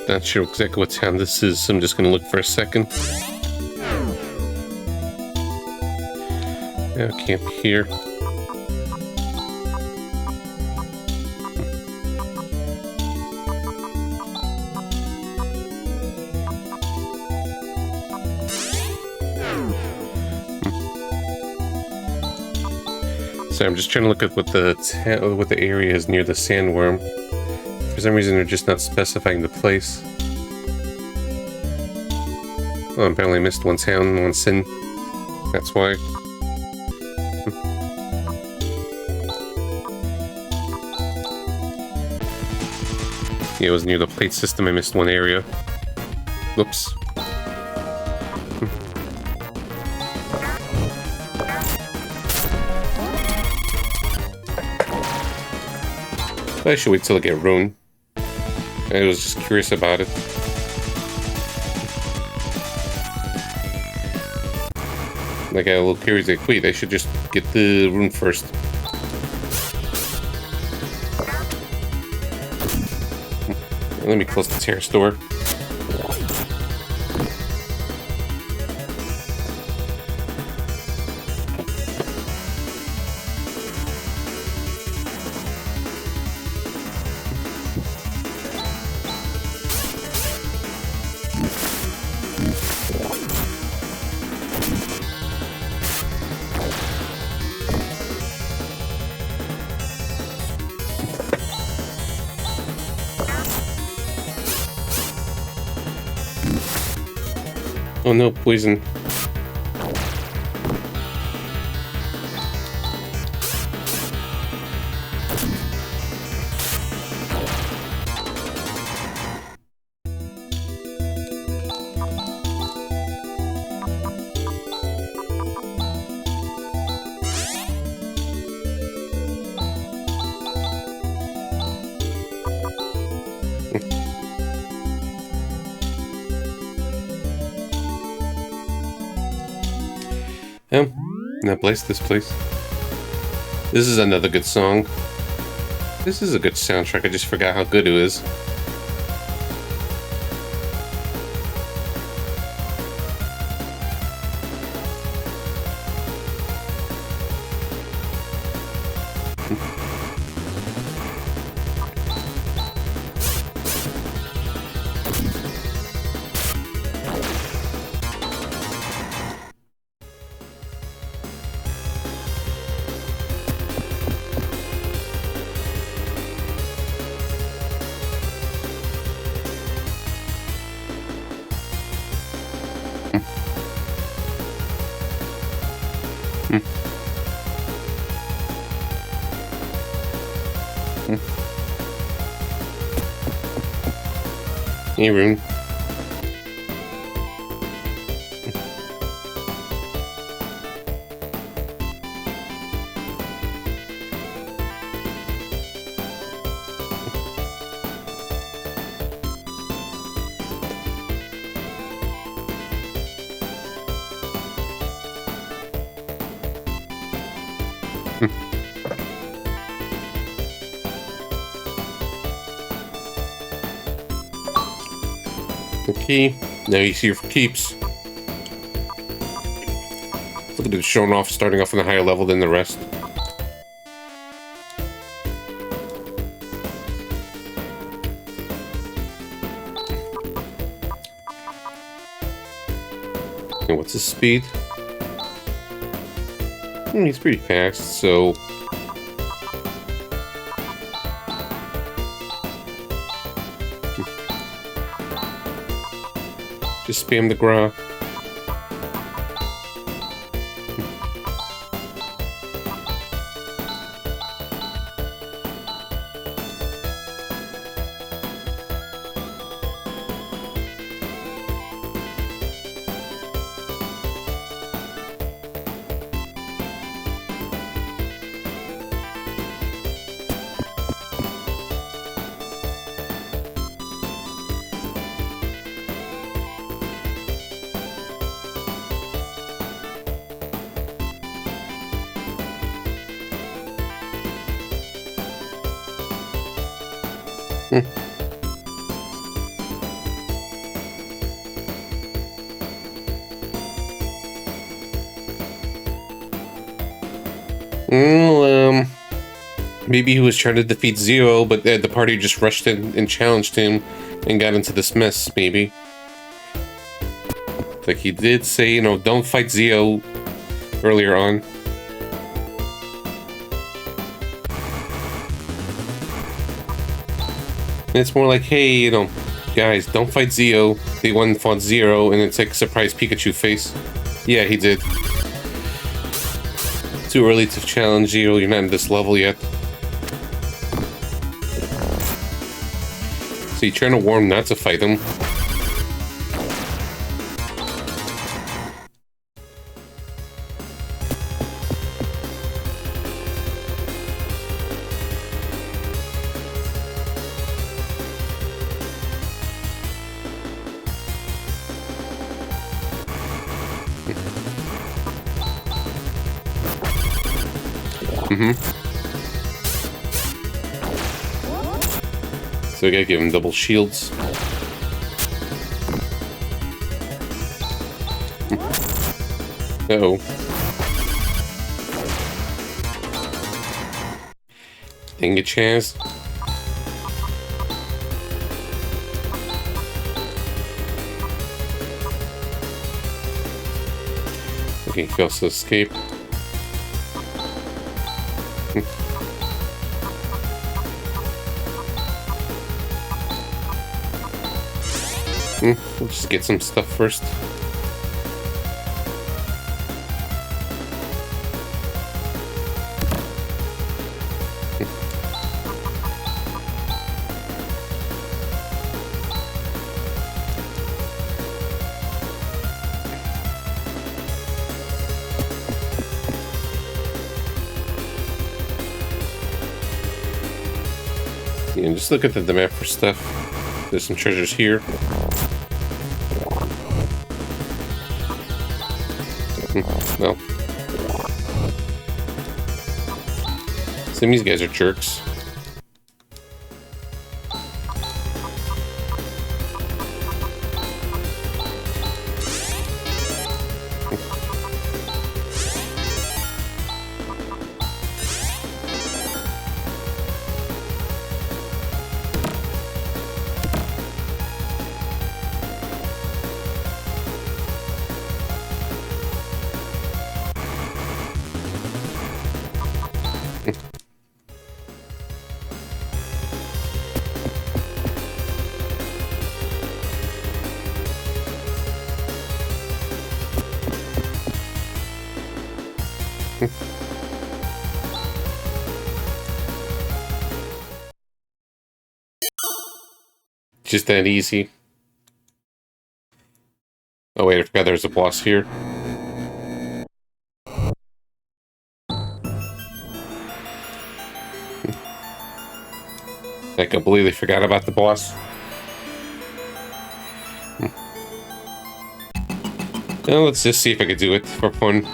Not sure exactly what town this is, so I'm just gonna look for a second. Yeah, camp here. So I'm just trying to look at what the area is near the sandworm. For some reason, they're just not specifying the place. Oh, apparently I missed one town, one sin. That's why. Yeah, it was near the plate system. I missed one area. Whoops. I should wait till I get ruined. I was just curious about it. Like, I got a little curious, like, wait, I should just get the rune first. Let me close the terrace door. Oh no, poison. Now bless this place. This is another good song. This is a good soundtrack. I just forgot how good it is. Hey, Rune. Okay, now he's here for keeps. Look at it showing off, starting off on a higher level than the rest. And what's his speed? He's pretty fast, so... just spam the gra. Well, maybe he was trying to defeat Zero, but the party just rushed in and challenged him and got into this mess, maybe. Like he did say, you know, don't fight Zio earlier on. And it's more like, hey, you know, guys, don't fight Zio. They went and fought Zero, and it's like a surprise Pikachu face. Yeah, he did. Too early to challenge Zero, you're not in this level yet. So you're trying to warn him not to fight him. So we gotta give him double shields. Uh-oh. Dang it, Chaz. Okay, he fails to escape. We'll just get some stuff first. Yeah, just look at the map for stuff. There's some treasures here. No. Some of these guys are jerks. Just that easy. Oh wait, I forgot there's a boss here. I completely forgot about the boss. Well, let's just see if I could do it for fun.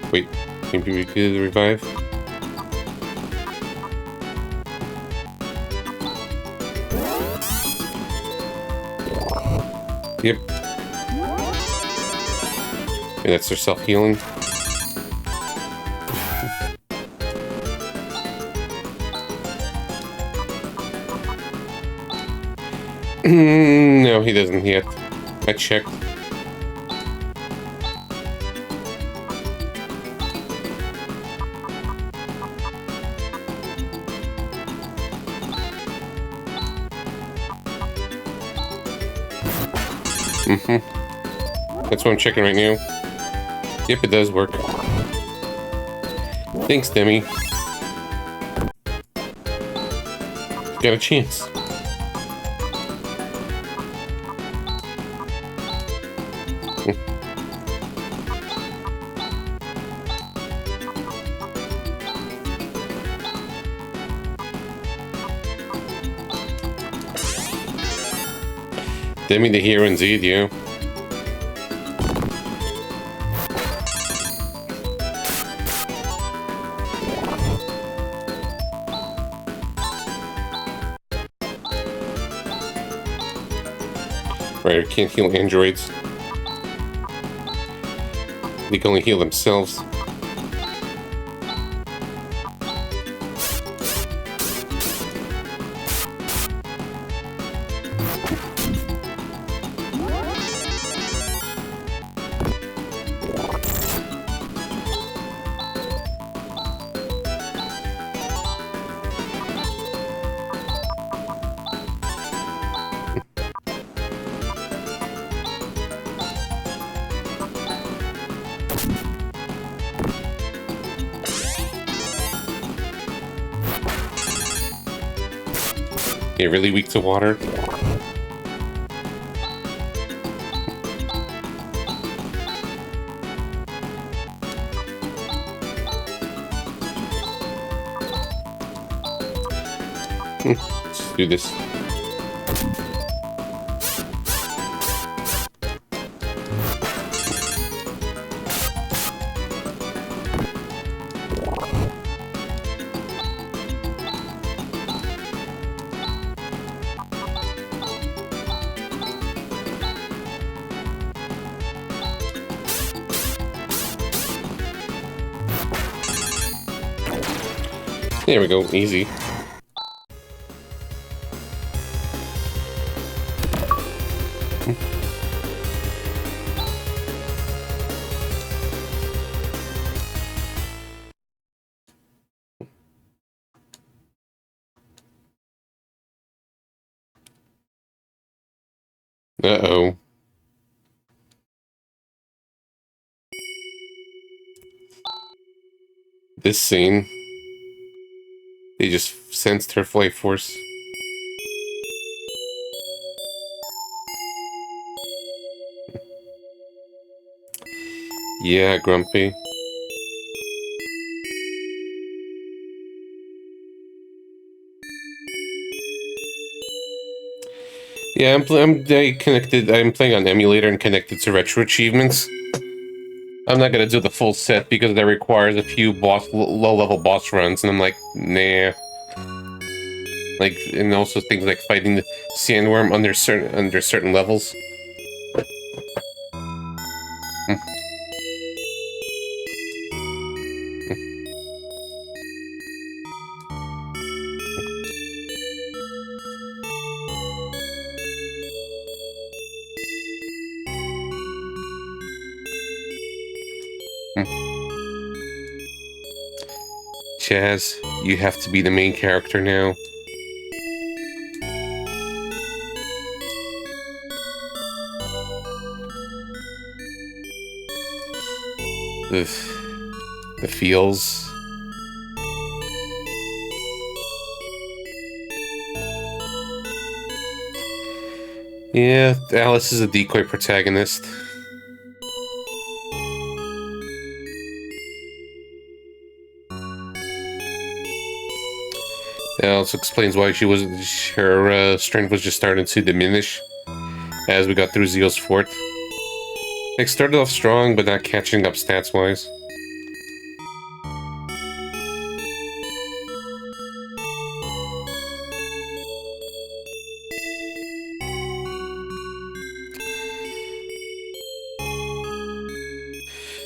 Wait, maybe we could revive? Yep. And that's their self-healing. No, he doesn't yet. I checked. That's what I'm checking right now. Yep, it does work. Thanks, Demi. Got a chance. Demi the hero indeed, yeah. Right, I can't heal androids. They can only heal themselves. You're really weak to water. Let's do this. There we go, easy. Uh-oh. This scene. They just sensed her flight force. Yeah, Grumpy. Yeah, connected. I'm playing on emulator and connected to retro achievements. I'm not gonna do the full set because that requires a few low-level boss runs, and I'm like, nah. Like, and also things like fighting the sandworm under certain levels. Chaz, you have to be the main character now. The feels. Yeah, Alice is a decoy protagonist. That also explains why her strength was just starting to diminish as we got through Zeo's fort. Like, started off strong, but not catching up stats-wise.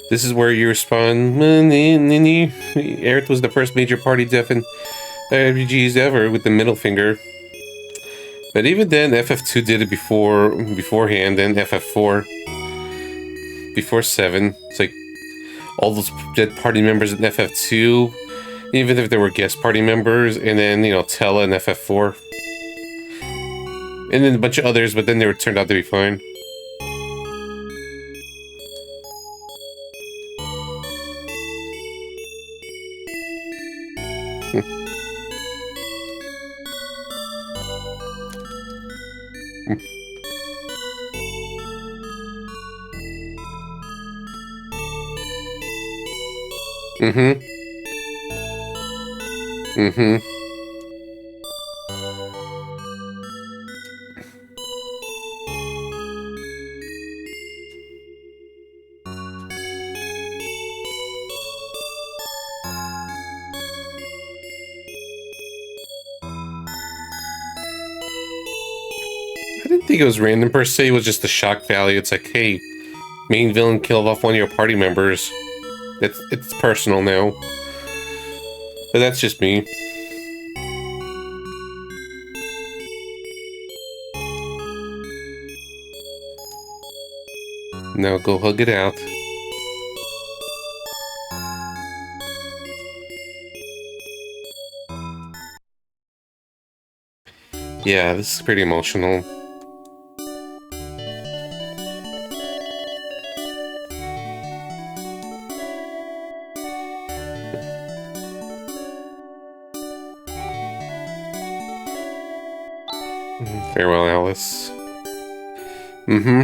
This is where you respond, Aerith was the first major party death in RPGs ever with the middle finger. But even then, FF2 did it beforehand, and FF4 before 7. It's like all those dead party members in FF2, even if there were guest party members, and then, you know, Tella in FF4. And then a bunch of others, but then they turned out to be fine. Mm-hmm. Mm-hmm. I didn't think it was random per se, it was just the shock value. It's like, hey, main villain killed off one of your party members. It's personal now. But that's just me. Now go hug it out. Yeah, this is pretty emotional. Farewell, Alice. Mm-hmm.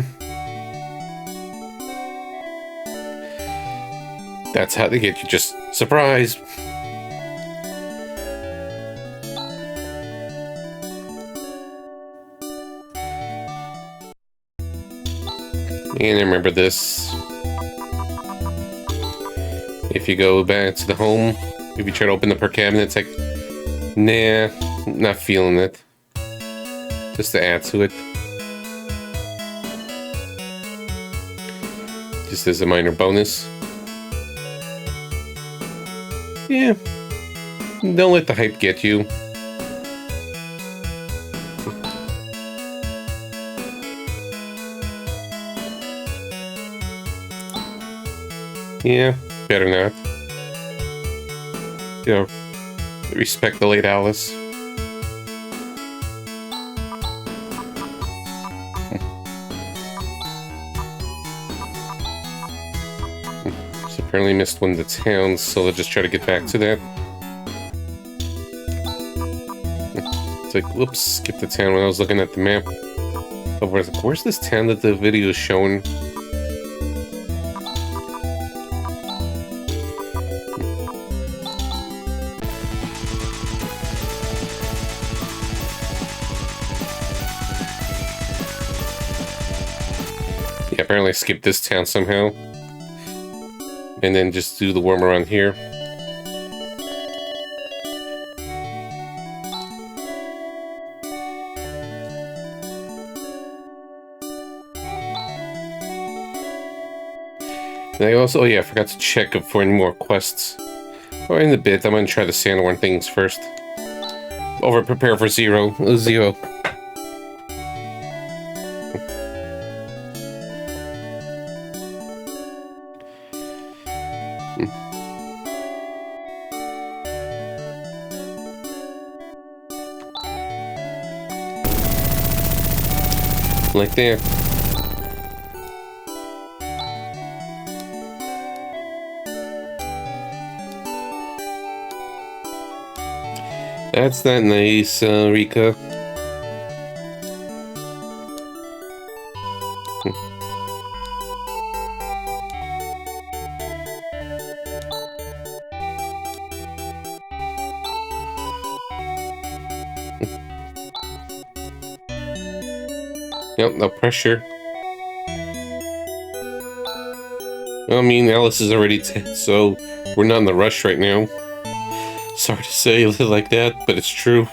That's how they get you, just surprise. And remember this. If you go back to the home, if you try to open up her cabinet, it's like, nah, not feeling it. Just to add to it. Just as a minor bonus. Yeah. Don't let the hype get you. Yeah, better not. You know, respect the late Alice. So apparently missed one of the towns, so they'll just try to get back to that. It's like, whoops, skipped the town when I was looking at the map. Oh, where's this town that the video is showing? Yeah, apparently I skipped this town somehow. And then just do the worm around here. And I also, oh yeah, I forgot to check for any more quests. Or in a bit, I'm gonna try the sandworm things first. Over prepare for zero. Zero. Like that. That's not nice, Rika. Yep, no pressure. I mean, Alice is already dead, so we're not in the rush right now. Sorry to say it like that, but it's true.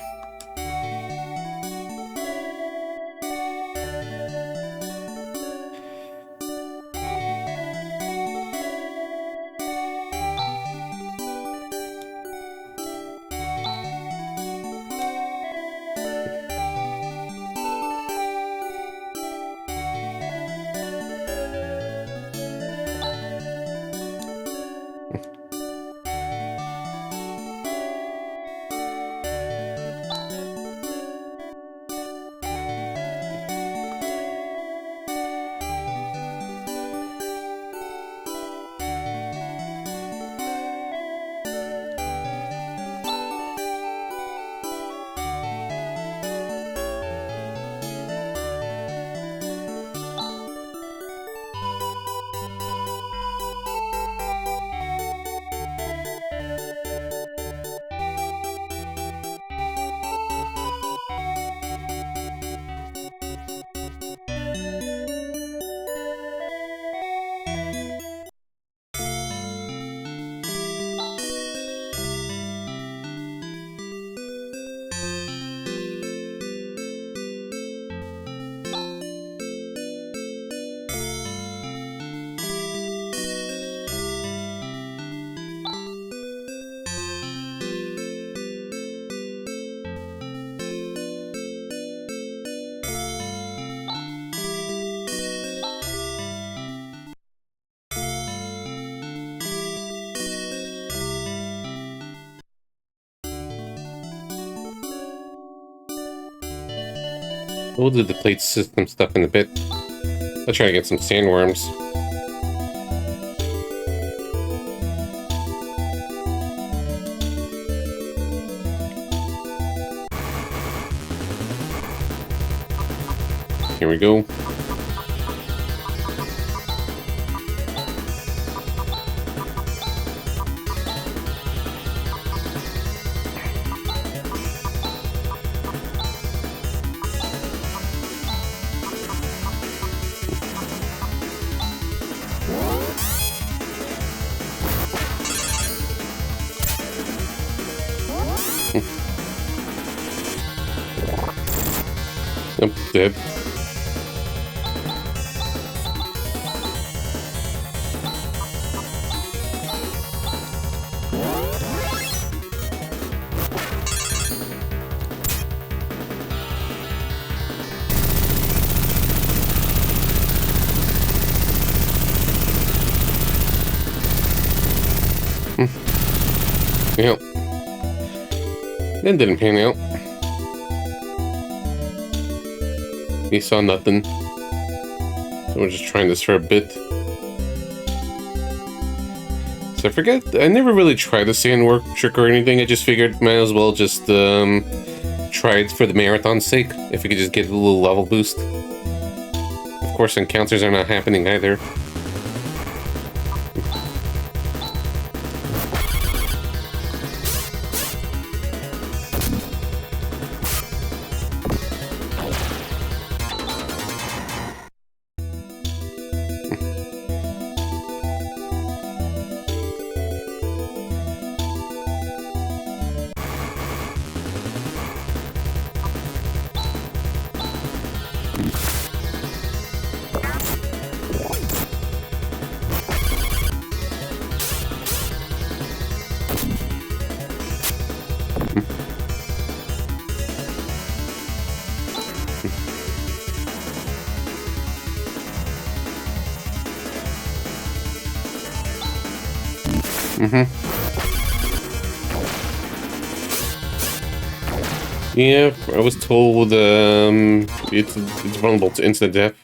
We'll do the plate system stuff in a bit. I'll try to get some sandworms. Here we go. Yep, dead. Yep. That didn't pan out. He saw nothing. So we're just trying this for a bit. So I forget, I never really tried the sandwork trick or anything. I just figured might as well just try it for the marathon's sake. If we could just get a little level boost. Of course, encounters are not happening either. Yeah, I was told it's vulnerable to instant death.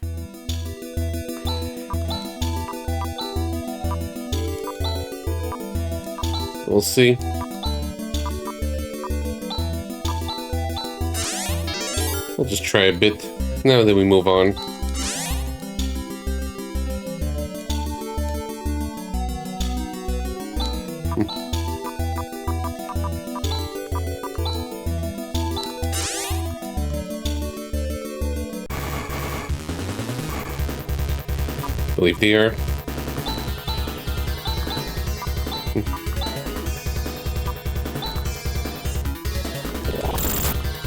We'll see. We'll just try a bit now that we move on. Believe they are.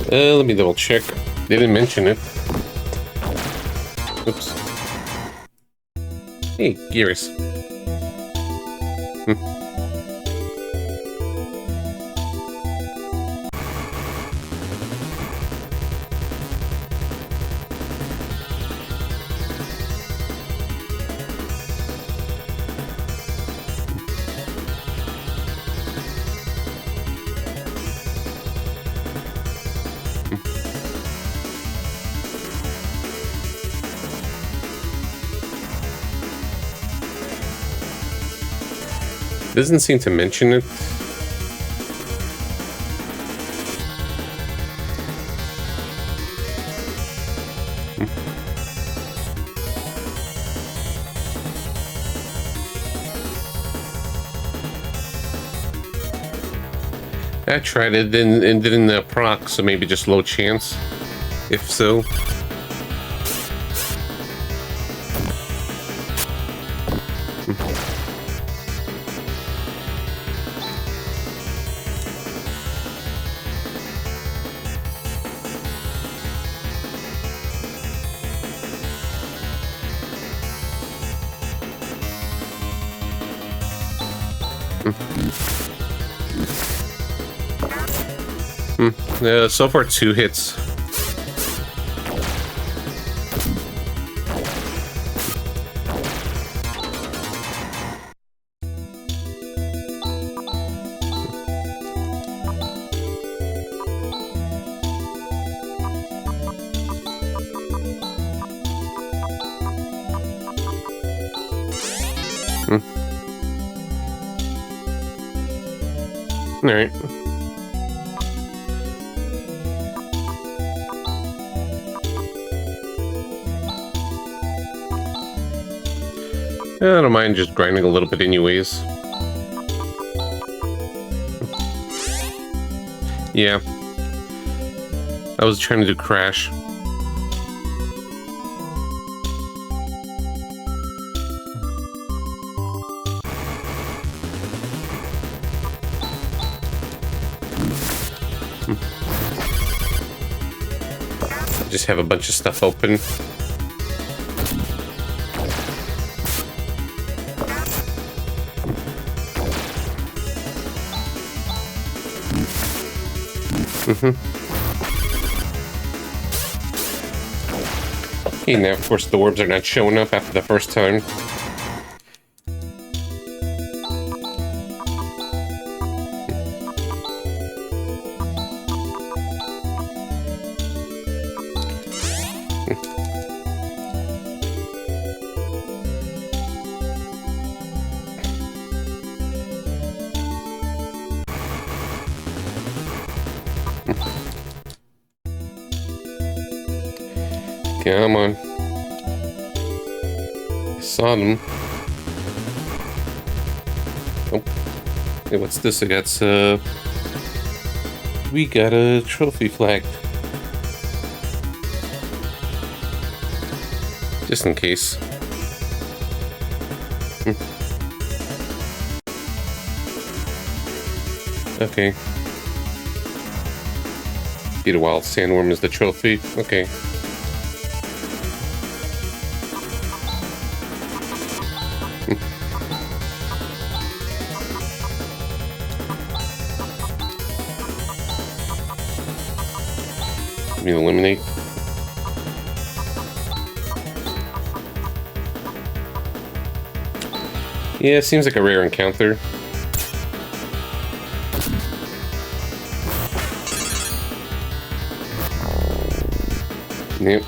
Let me double check. They didn't mention it. Oops. Hey, Gears. Doesn't seem to mention it. I tried it and didn't proc, so maybe just low chance. If so. So far 2 hits. All right. I don't mind just grinding a little bit anyways. Yeah. I was trying to do Crash. Just have a bunch of stuff open. Okay, now of course the orbs are not showing up after the first time. Come on. Saw them. Oh. Hey, what's this? We got a trophy flag. Just in case. Okay. Beat a wild sandworm is the trophy. Okay. Give me the eliminate. Yeah, it seems like a rare encounter. Yep.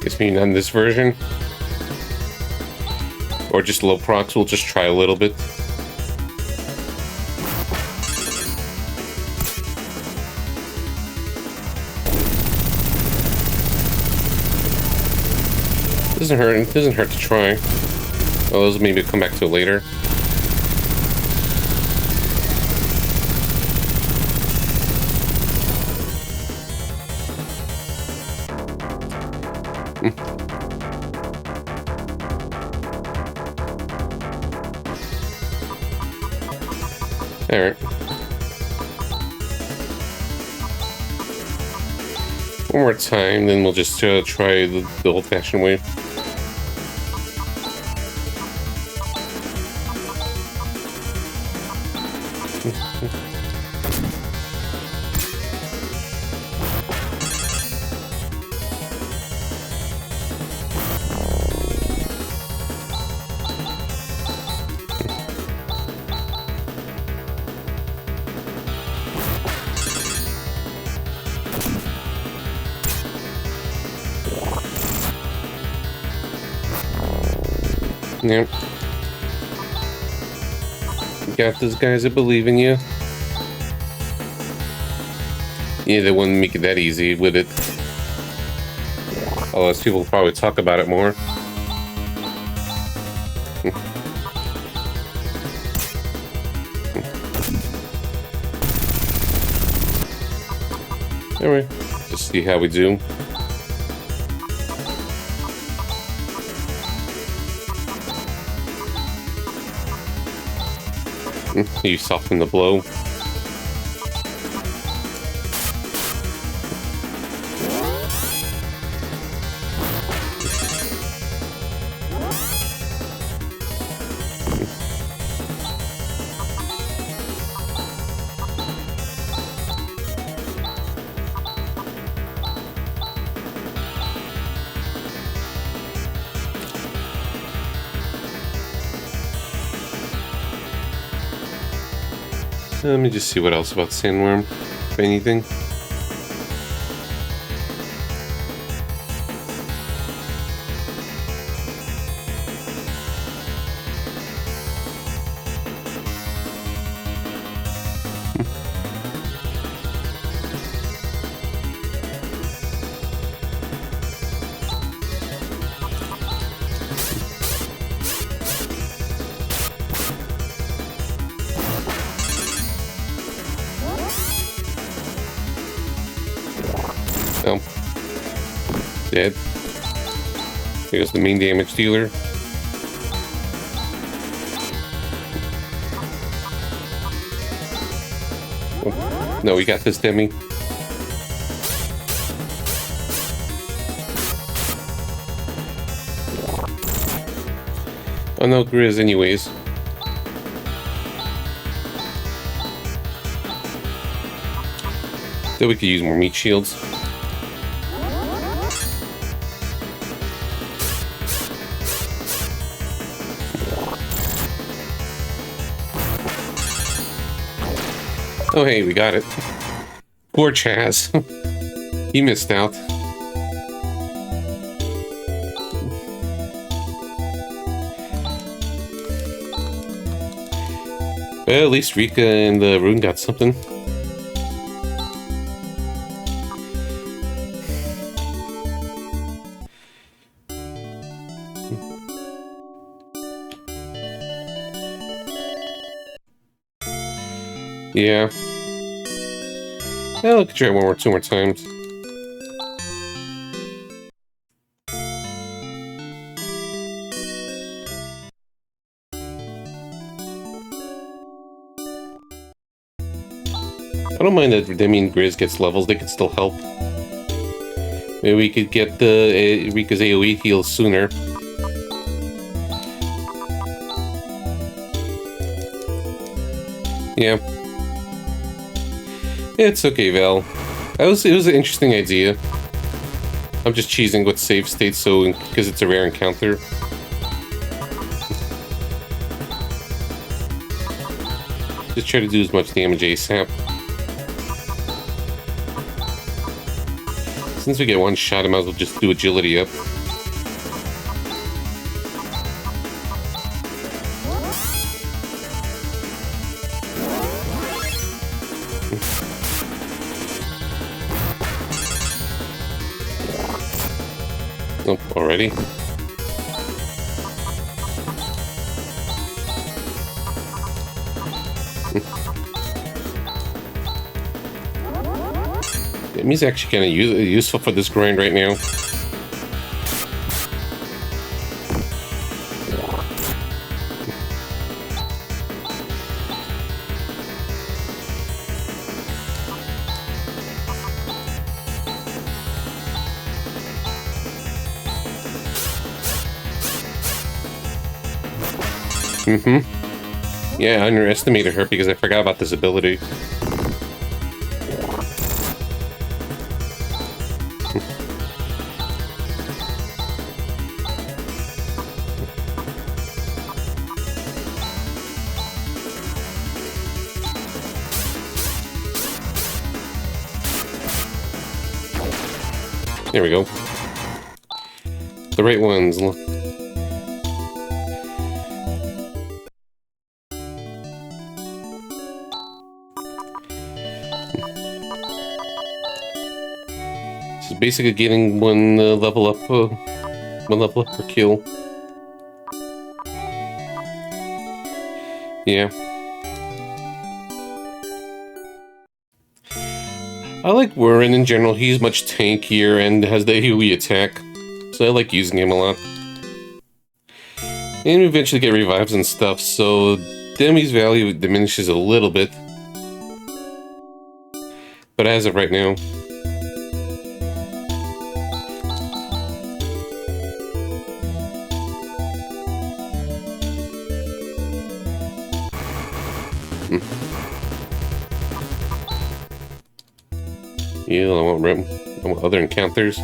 Guess maybe not in this version. Or just low procs, we'll just try a little bit. Doesn't hurt. It doesn't hurt to try. Oh, those maybe come back to it later. All right. One more time, then we'll just try the old-fashioned way. Yep. You got those guys that believe in you. Yeah, they wouldn't make it that easy with it. Although people will probably talk about it more. Alright, just see how we do. You soften the blow. Let me just see what else about Sandworm, if anything. Oh. Dead. Here goes the main damage dealer. Oh. No, we got this, Demi. Oh no, Grizz anyways. Though we could use more meat shields. Oh, hey, we got it. Poor Chaz. He missed out. Well, at least Rika and the Rune got something. Yeah. Well, I could try it two more times. I don't mind that Demi and Grizz gets levels, they could still help. Maybe we could get the Rika's AoE heals sooner. Yeah. It's okay, Val. It was an interesting idea. I'm just cheesing with save state so because it's a rare encounter. Just try to do as much damage ASAP. Since we get one shot, I might as well just do agility up. Oh, already? Demi's actually kind of useful for this grind right now. Yeah, I underestimated her because I forgot about this ability. There we go. The right ones. So basically getting one level up per kill. Yeah. I like Warren in general. He's much tankier and has the AoE attack, so I like using him a lot. And we eventually get revives and stuff, so Demi's value diminishes a little bit. But as of right now... Yeah, I want other encounters.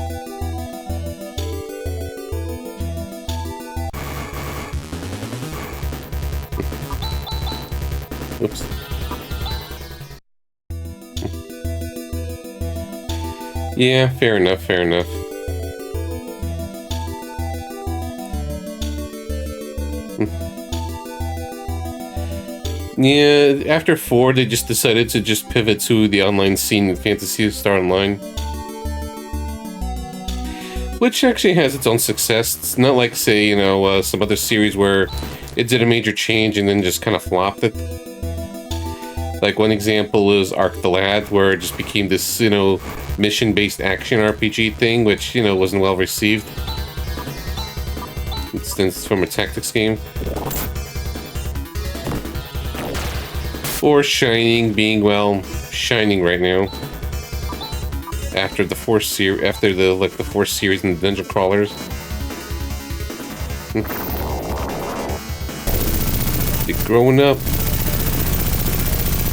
Oops. Yeah, fair enough, fair enough. Yeah, after 4, they just decided to just pivot to the online scene in Phantasy Star Online. Which actually has its own success. It's not like, say, you know, some other series where it did a major change and then just kind of flopped it. Like, one example is Arc the Lad, where it just became this, you know, mission-based action RPG thing, which, you know, wasn't well received. Since it's from a tactics game. Or Shining being, well, shining right now. After the fourth series, after the fourth series in the Dungeon Crawlers. You're growing up.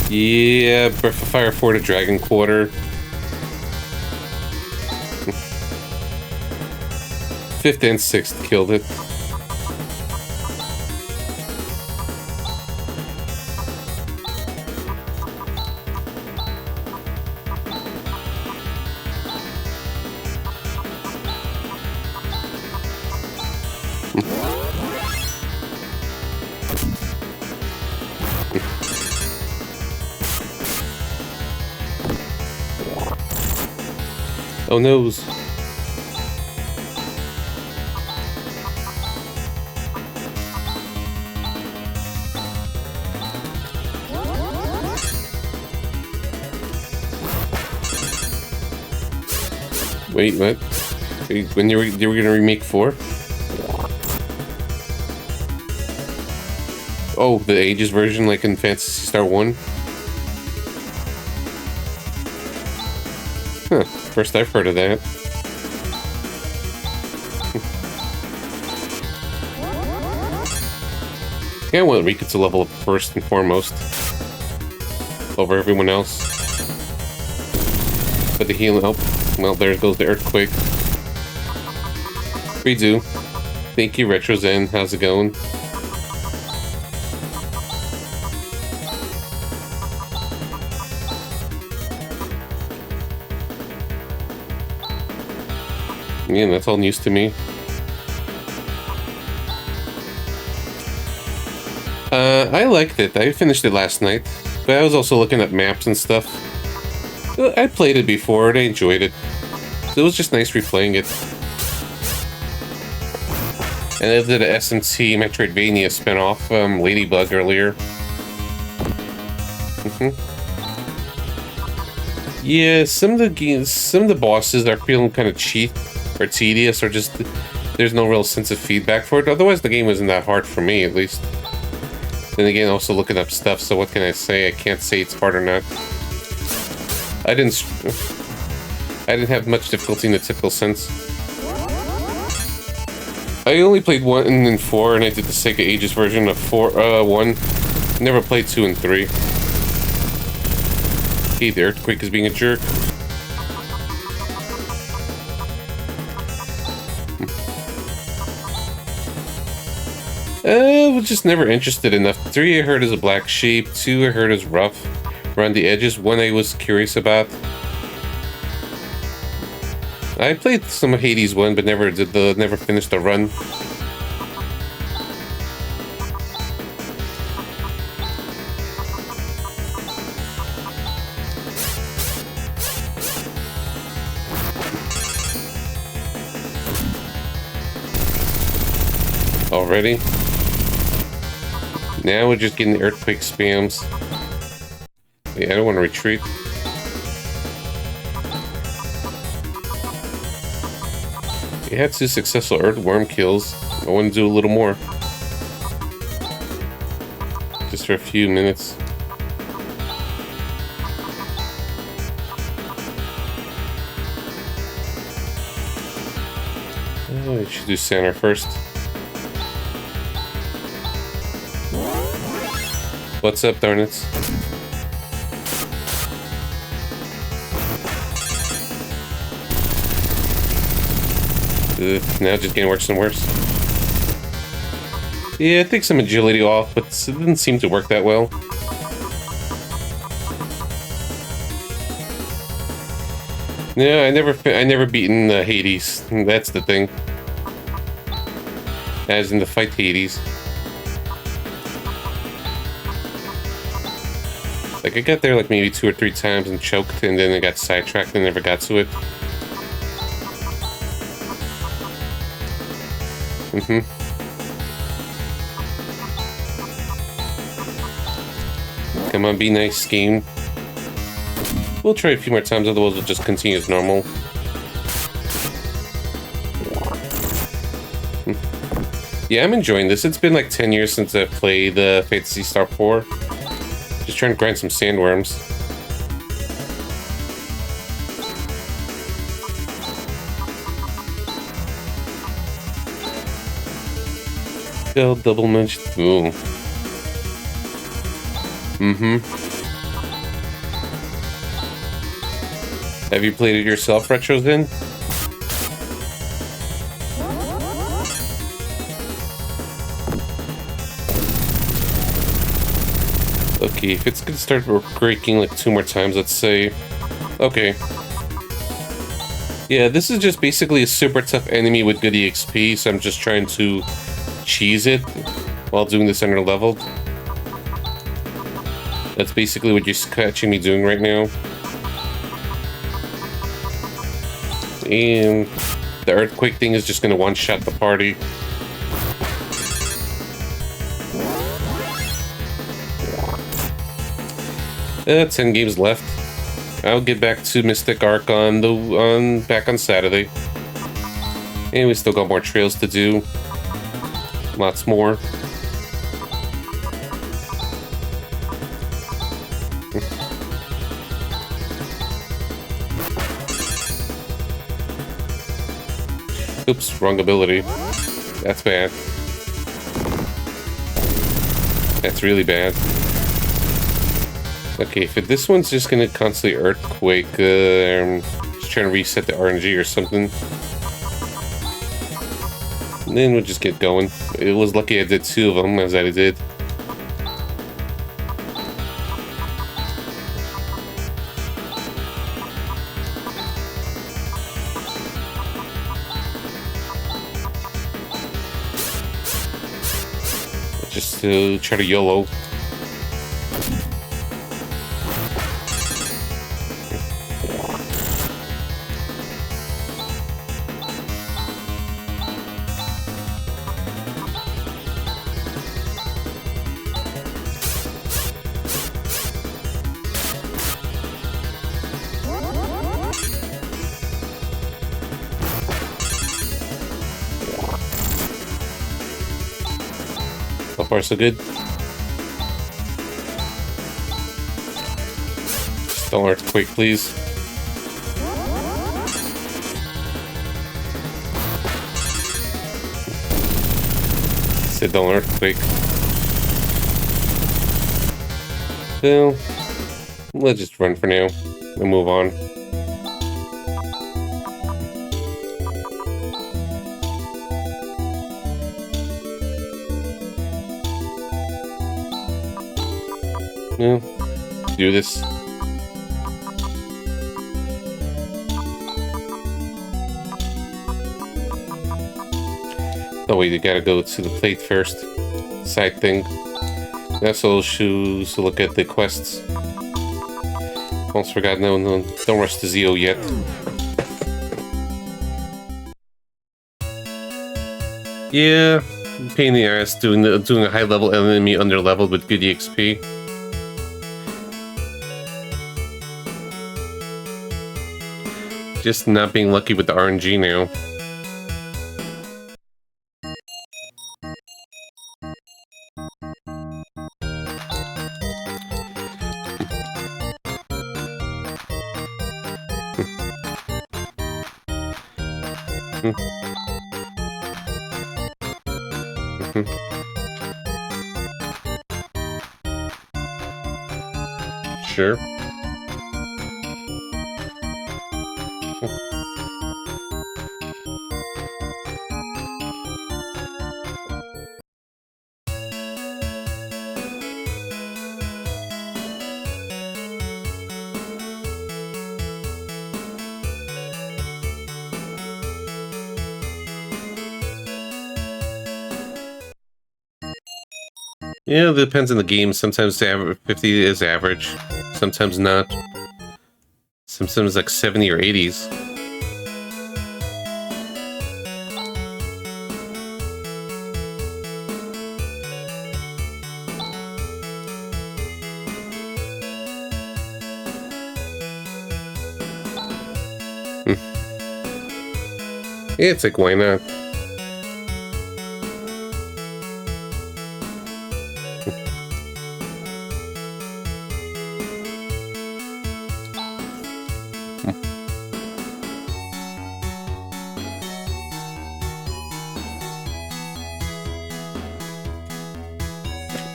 Yeah, Breath of Fire 4 to Dragon Quarter. 5th and 6th killed it. Oh noes. Wait, what? Wait, when you were gonna remake 4? Oh, the Ages version, like in Phantasy Star 1? Huh, first I've heard of that. Yeah, I want Rika to level up first and foremost. Over everyone else. But the healing help. Well, there goes the earthquake. Redo. Thank you, Retro Zen. How's it going? Yeah, that's all news to me. I liked it. I finished it last night. But I was also looking at maps and stuff. I played it before and I enjoyed it. So it was just nice replaying it. And I did an SMT Metroidvania spinoff, Ladybug earlier. Yeah, some of the bosses are feeling kind of cheap or tedious, or just there's no real sense of feedback for it. Otherwise, the game wasn't that hard for me, at least. Then again, also looking up stuff, so what can I say? I can't say it's hard or not. I didn't have much difficulty in the typical sense. I only played 1 and 4, and I did the Sega Ages version of 1. Never played 2 and 3. Hey, the earthquake is being a jerk. I was just never interested enough. 3 I heard is a black sheep. 2 I heard is rough around the edges. 1 I was curious about. I played some of Hades 1, but never finished the run. Already? Now we're just getting the earthquake spams. Yeah, I don't want to retreat. We had 2 successful earthworm kills. I want to do a little more. Just for a few minutes. Oh, I should do center first. What's up, Darnets? Now it's just getting worse and worse. Yeah, it takes some agility off, but it didn't seem to work that well. Yeah, I never beaten Hades. That's the thing. As in the fight Hades. Like, I got there like maybe 2 or 3 times and choked, and then I got sidetracked and never got to it. Come on, be nice, game. We'll try a few more times, otherwise we'll just continue as normal. Yeah, I'm enjoying this. It's been like 10 years since I played Phantasy Star 4. Just trying to grind some sandworms. Go double munch. Ooh. Have you played it yourself, Retros, then? Okay, if it's gonna start breaking like 2 more times, let's say... Okay. Yeah, this is just basically a super tough enemy with good EXP, so I'm just trying to cheese it while doing this under leveled. That's basically what you're catching me doing right now. And the earthquake thing is just going to one-shot the party. 10 games left. I'll get back to Mystic Arc back on Saturday. And we still got more trails to do. Lots more. Oops, wrong ability. That's bad. That's really bad. Okay, if this one's just gonna constantly earthquake, just trying to reset the RNG or something. And then we'll just get going. It was lucky I did 2 of them, as I did. Just to try to YOLO. So far, so good. Just don't earthquake, please. Said don't earthquake. Well, let's just run for now and move on. Yeah, do this. Oh wait, you gotta go to the plate first. Side thing. That's all shoes to look at the quests. Almost forgot, no, don't rush to Zio yet. Yeah, pain in the ass doing a high level enemy under leveled with good EXP. Just not being lucky with the RNG now. Sure. Yeah, it depends on the game. Sometimes the average 50 is average, sometimes not. Sometimes like 70 or 80s. Yeah, it's like, why not?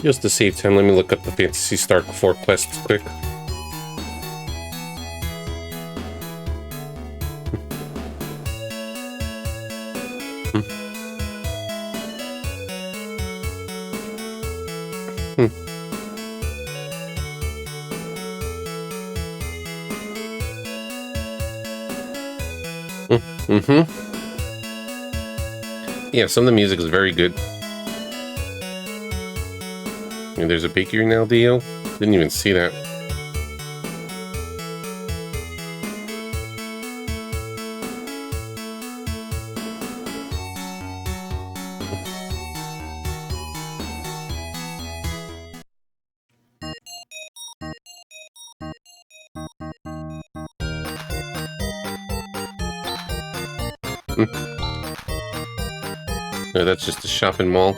Just to save time, let me look up the Phantasy Star 4 quests quick. Yeah, some of the music is very good. And there's a bakery now, Dio. Didn't even see that. No, that's just a shopping mall.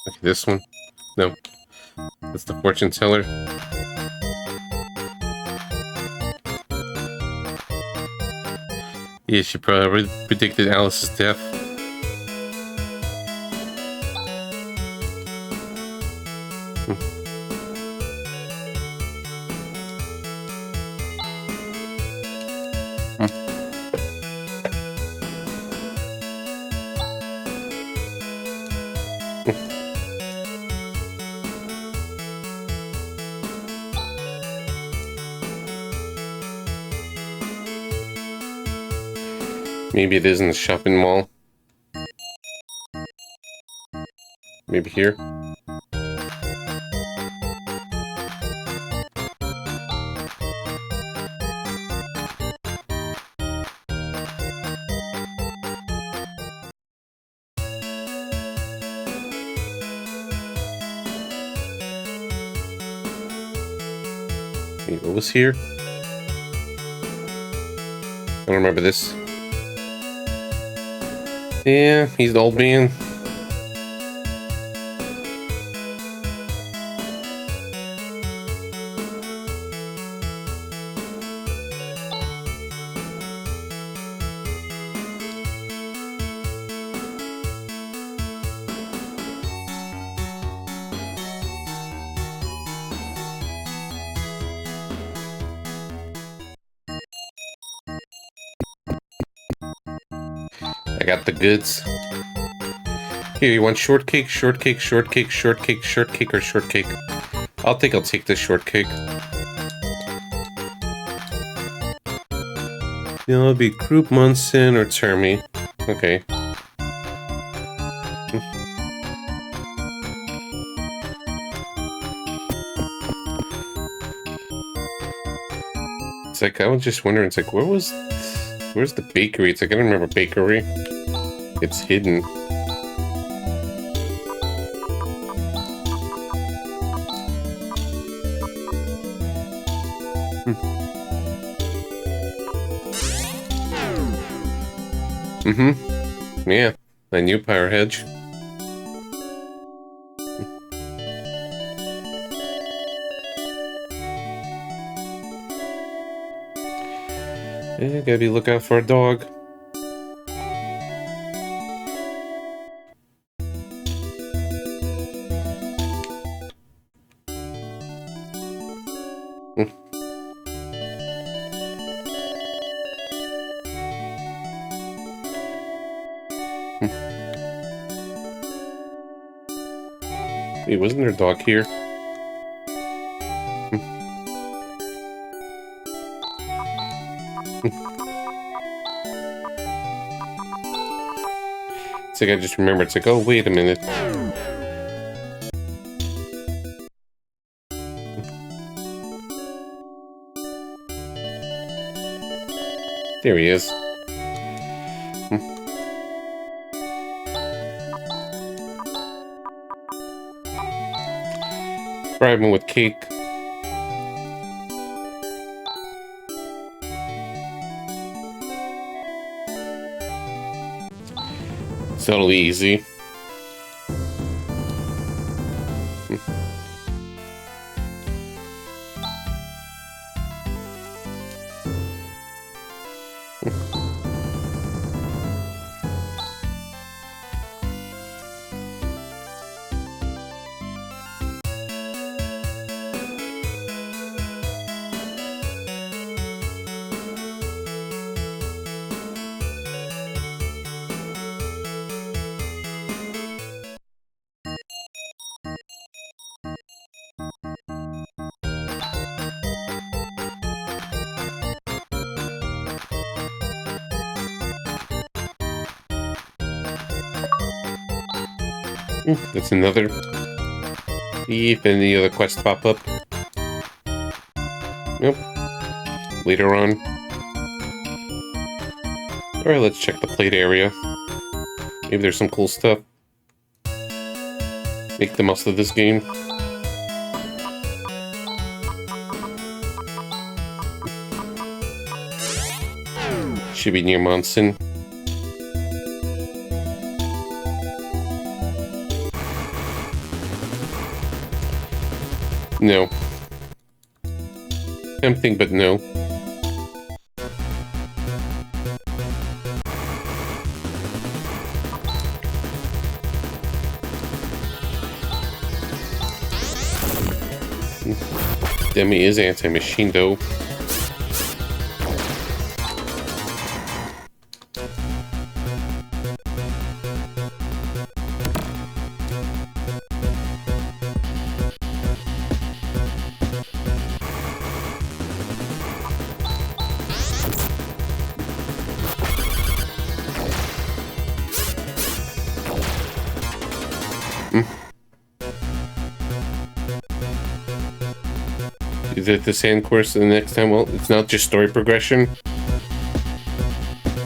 Okay, this one? No. That's the fortune teller. Yeah, she probably predicted Alice's death. Maybe it is in the shopping mall. Maybe here. Wait, what was here? I don't remember this. Yeah, he's the old man. I got the goods. Here, you want shortcake, shortcake, shortcake, shortcake, shortcake, or shortcake? I'll take the shortcake. It'll be Group Munson or Termy. Okay. It's like, I was just wondering, it's like, where's the bakery? It's like, I don't remember bakery. It's hidden. Yeah, I knew Power Hedge. Yeah, gotta be looking out for a dog. Wait, wasn't there a dog here? It's like I just remember. It's like, oh, wait a minute. There he is. Bribe him with cake. It's totally easy. That's another. If any other quests pop up. Nope. Later on. Alright, let's check the plate area. Maybe there's some cool stuff. Make the most of this game. Should be near Monson. No. Tempting, but no. Demi is anti-machine, though. Is it the sand course the next time? Well, it's not just story progression.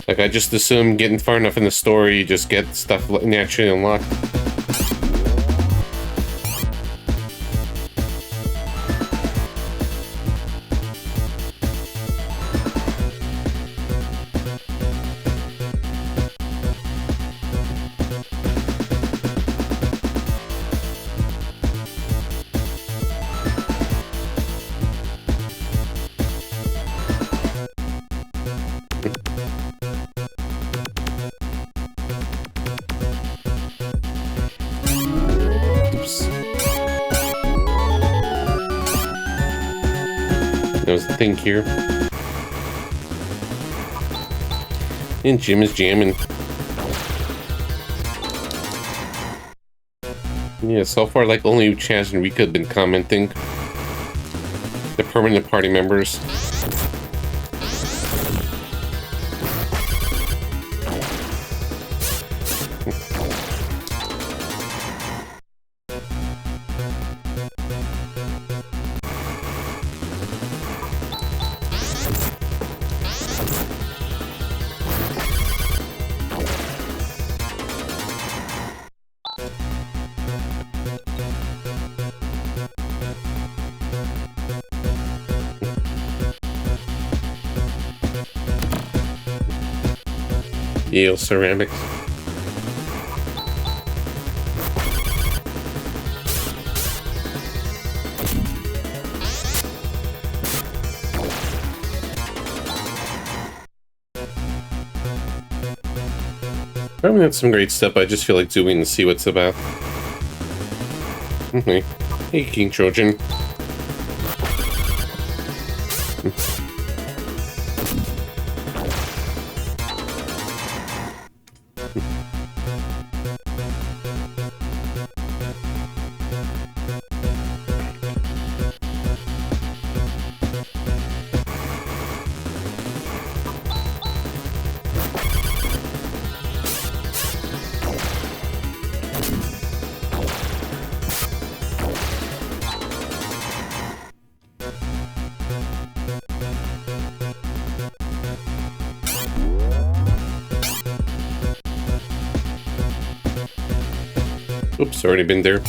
Like, I just assume getting far enough in the story, you just get stuff naturally unlocked. There's the thing here. And Jim is jamming. Yeah, so far, like, only Chaz and Rika have been commenting. The permanent party members. Yale ceramics. I mean, that's some great stuff. I just feel like doing and see what's about. Okay. Hey, King Trojan. Oops, already been there.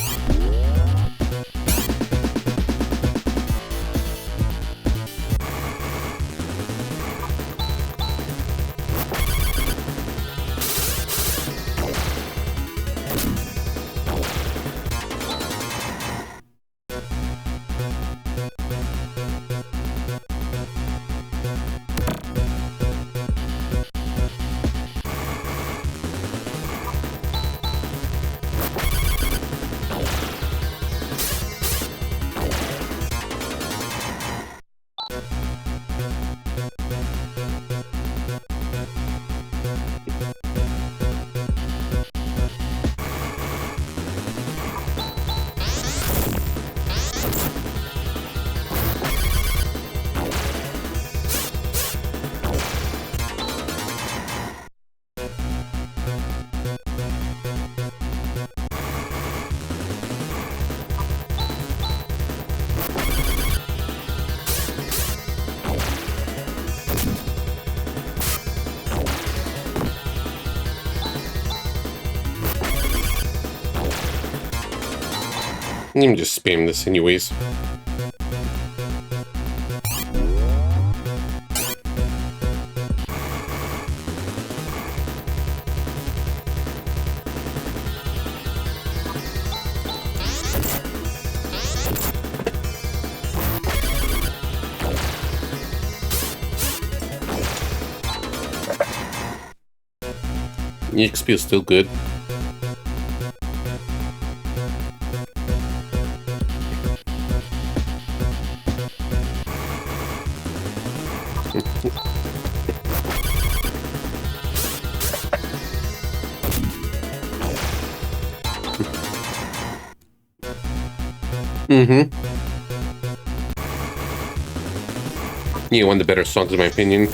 You can just spam this anyways. The XP is still good. Yeah, one of the better songs in my opinion.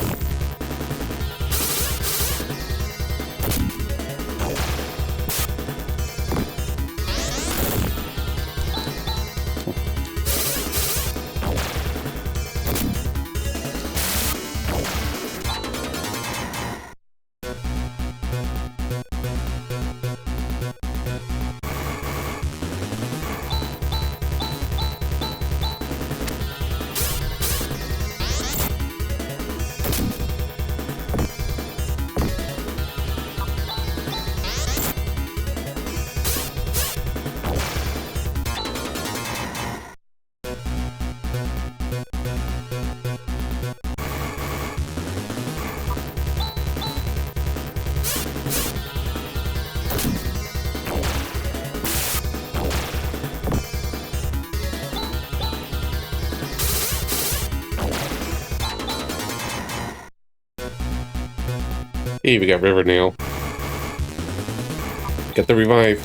Hey, we got Riverdale. Got the revive.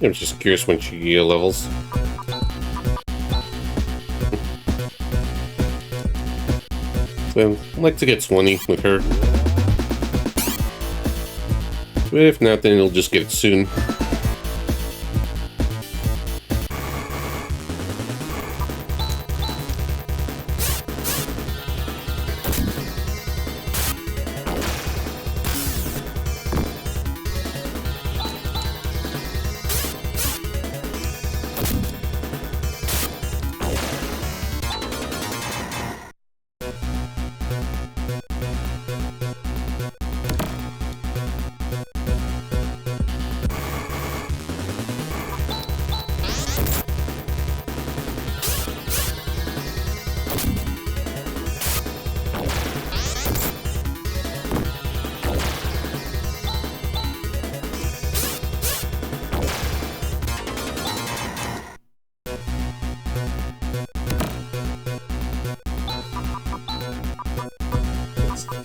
I was just curious when she levels. So, I'd like to get 20 with her. But if not, then it'll just get it soon.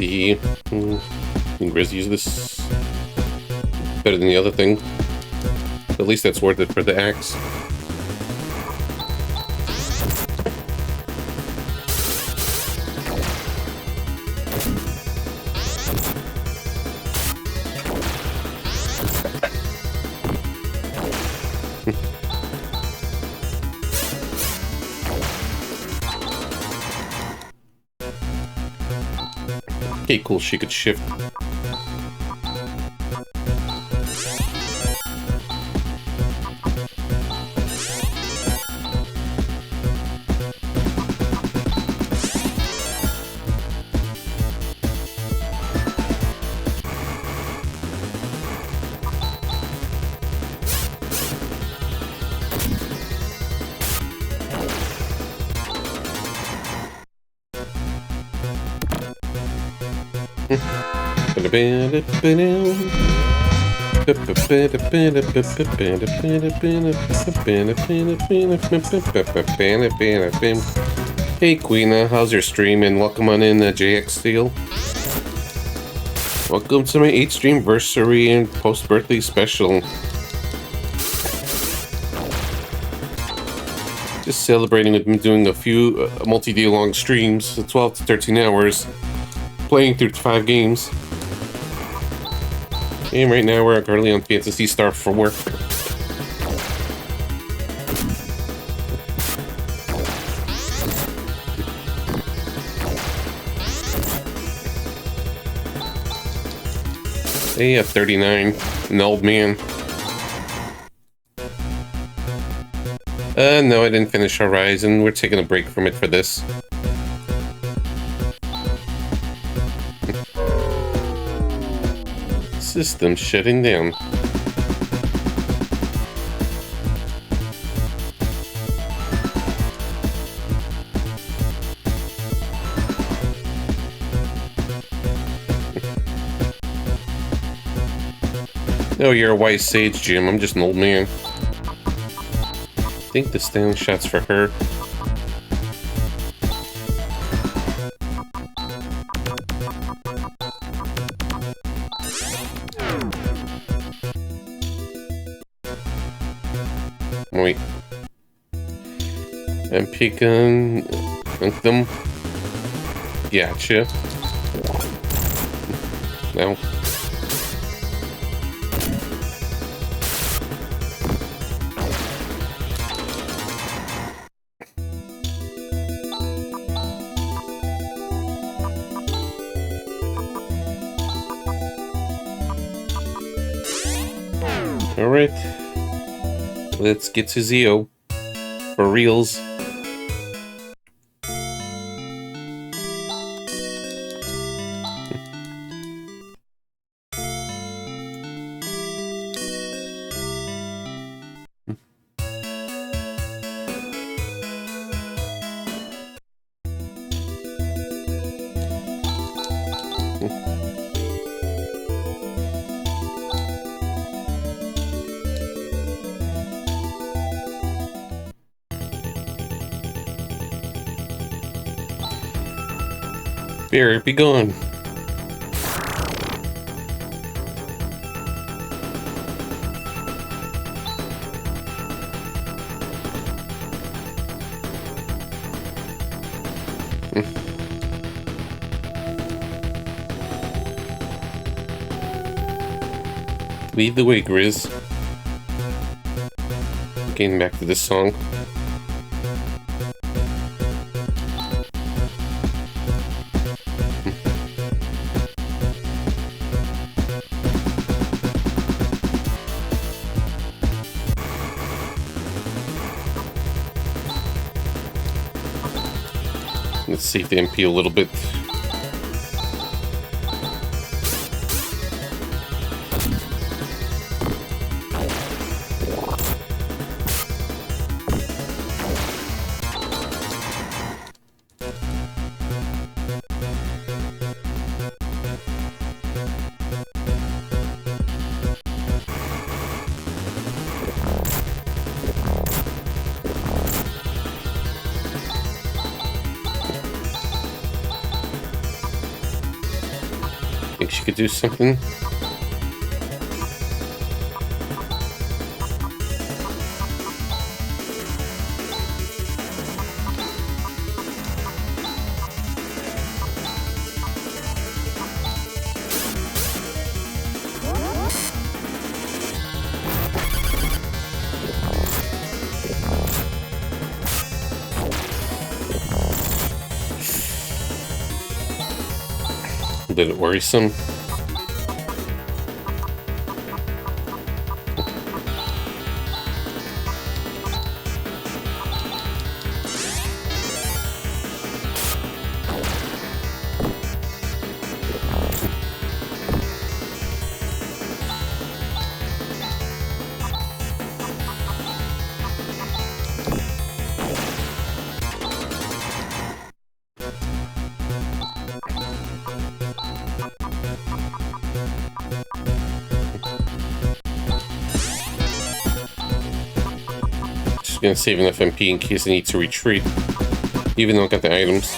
The Grizz use this better than the other thing. At least that's worth it for the axe. Okay, cool. She could shift. Hey Queena, how's your stream? And welcome on in, JX Steel. Welcome to my 8th Streamversary and post-birthday special. Just celebrating with me doing a few multi-day long streams, 12 to 13 hours, playing through 5 games. And right now we're currently on Phantasy Star for work. Hey, 39, an old man. No, I didn't finish Horizon. We're taking a break from it for this. System shutting down. Oh, you're a wise sage, Jim. I'm just an old man. I think the stand shot's for her. Wait. I'm picking them. Gotcha. No. Alright. Let's get to Zio. For reals. Bear, be gone. Lead the way, Grizz. Getting back to this song. Let's save the MP a little bit. Think she could do something? A little worrisome. Gonna save enough MP in case I need to retreat, even though I got the items.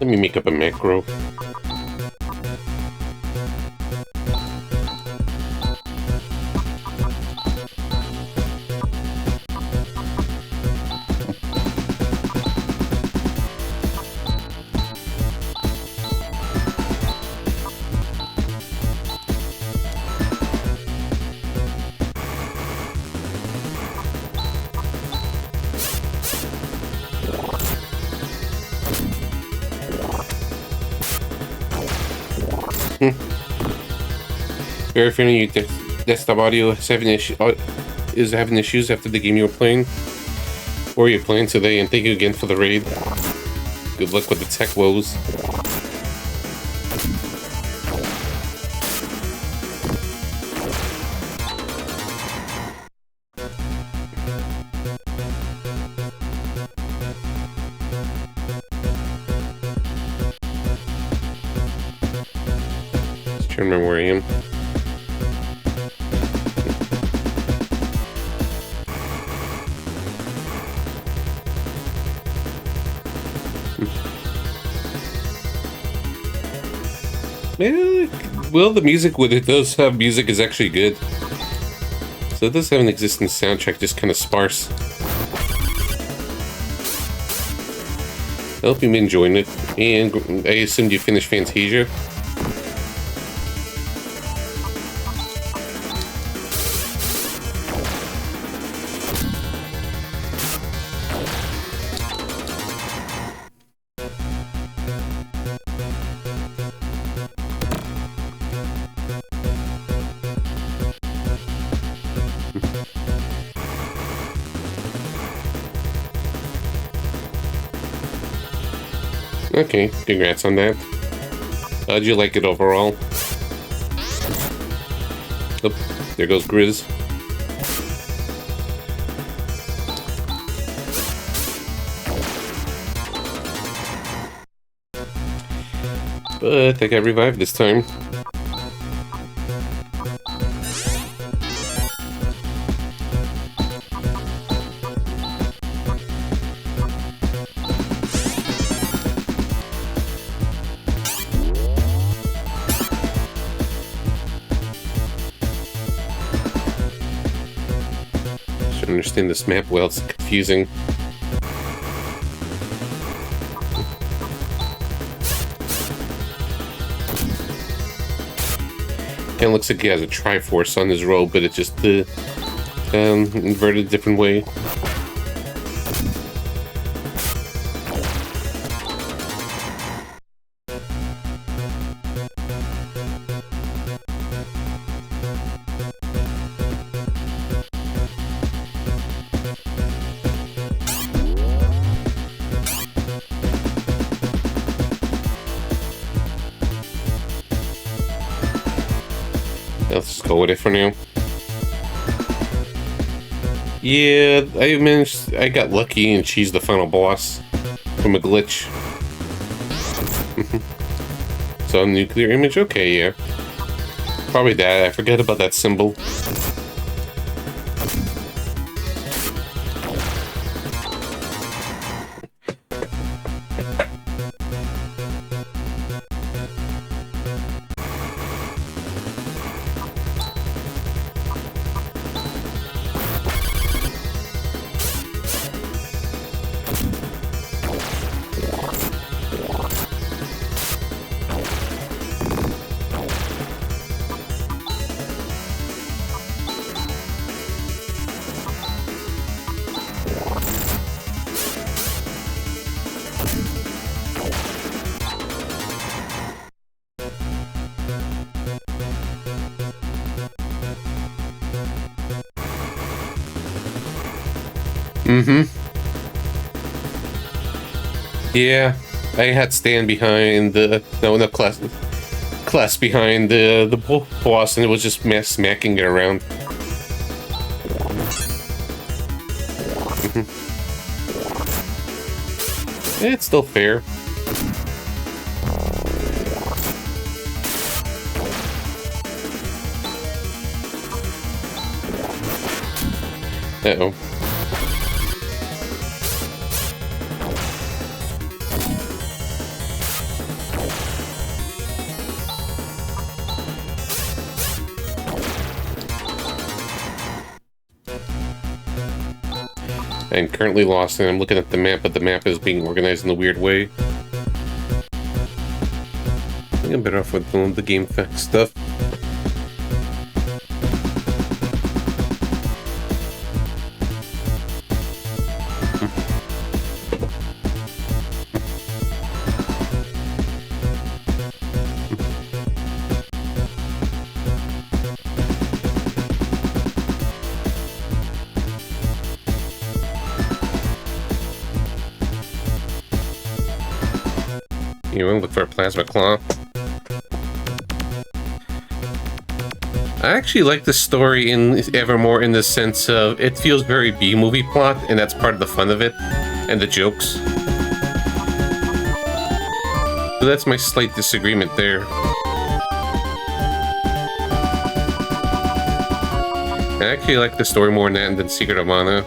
Let me make up a macro. Very funny, your desktop audio is having issues after the game you were playing, or you're playing today, and thank you again for the raid. Good luck with the tech woes. Just trying to remember where I am. Well, the music with it does have music is actually good. So it does have an existing soundtrack, just kind of sparse. I hope you've been enjoying it. And I assumed you finished Phantasy. Okay, congrats on that. How'd you like it overall? Oh, there goes Grizz. But I got revived this time. Understand this map well, it's confusing. Kinda looks like he has a Triforce on his robe, but it's just the inverted a different way. Let's just go with it for now. Yeah, I got lucky and she's the final boss from a glitch. So nuclear image, okay, yeah. Probably that, I forget about that symbol. Mm-hmm. Yeah, I had stand behind the class behind the boss, and it was just smacking it around. It's still fair. Uh-oh. I'm currently lost, and I'm looking at the map, but the map is being organized in a weird way. I think I'm better off with the game facts stuff. You want to look for a plasma claw? I actually like the story in Evermore in the sense of it feels very B-movie plot, and that's part of the fun of it, and the jokes. So that's my slight disagreement there. I actually like the story more than that than Secret of Mana.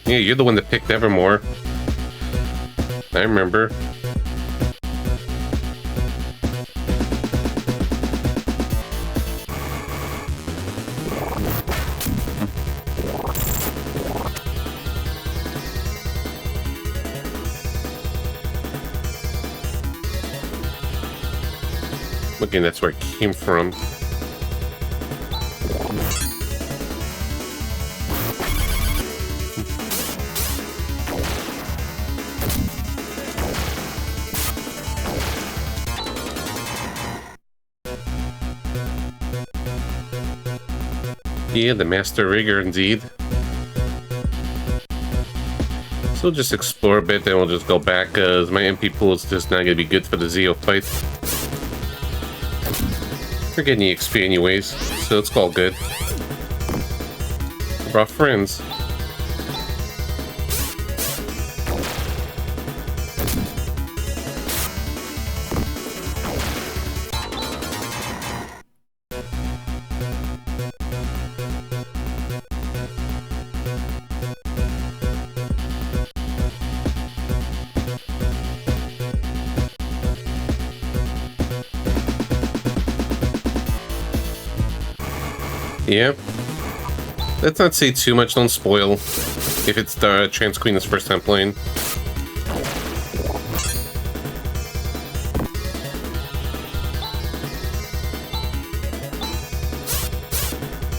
Yeah, you're the one that picked Evermore. I remember. Again, that's where it came from. Yeah, the Master Rigger, indeed. So just explore a bit, then we'll just go back, because my MP pool is just not going to be good for the Zeo fight. We're getting the XP anyways, so it's all good. We're all friends. Yep. Let's not say too much, don't spoil. If it's the Trans Queen is first time playing.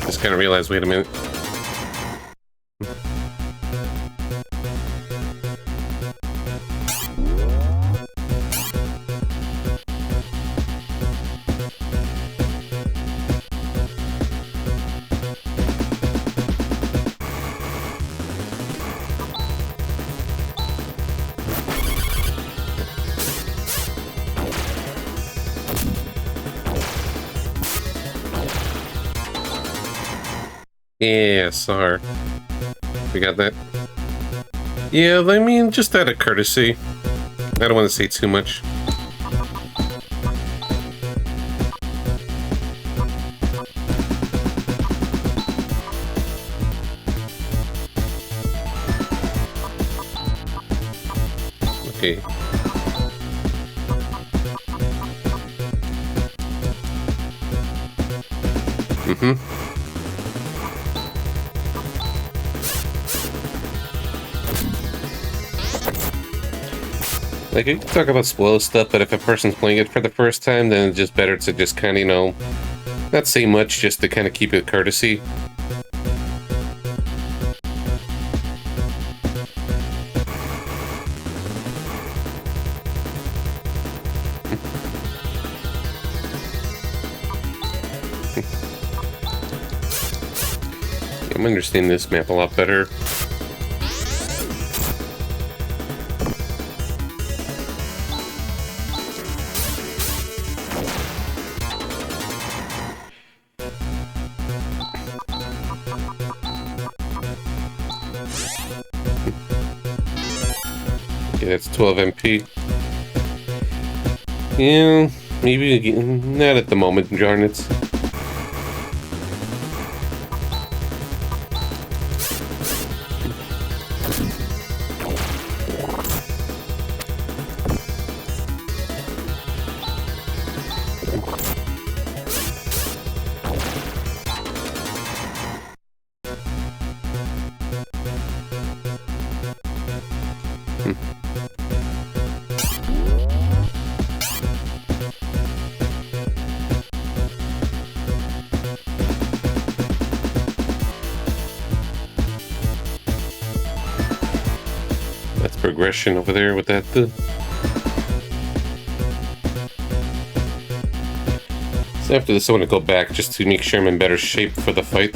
Just kind of realized, wait a minute. Yeah, SAR. We got that. Yeah, I mean, just out of courtesy. I don't want to say too much. Okay. Mm-hmm. Like, you can talk about spoil stuff, but if a person's playing it for the first time, then it's just better to just kind of, not say much, just to kind of keep it courtesy. I'm understanding this map a lot better. Yeah, that's 12 MP. Yeah, maybe not at the moment, darn it. That's progression over there with that. So after this, I want to go back just to make sure I'm in better shape for the fight.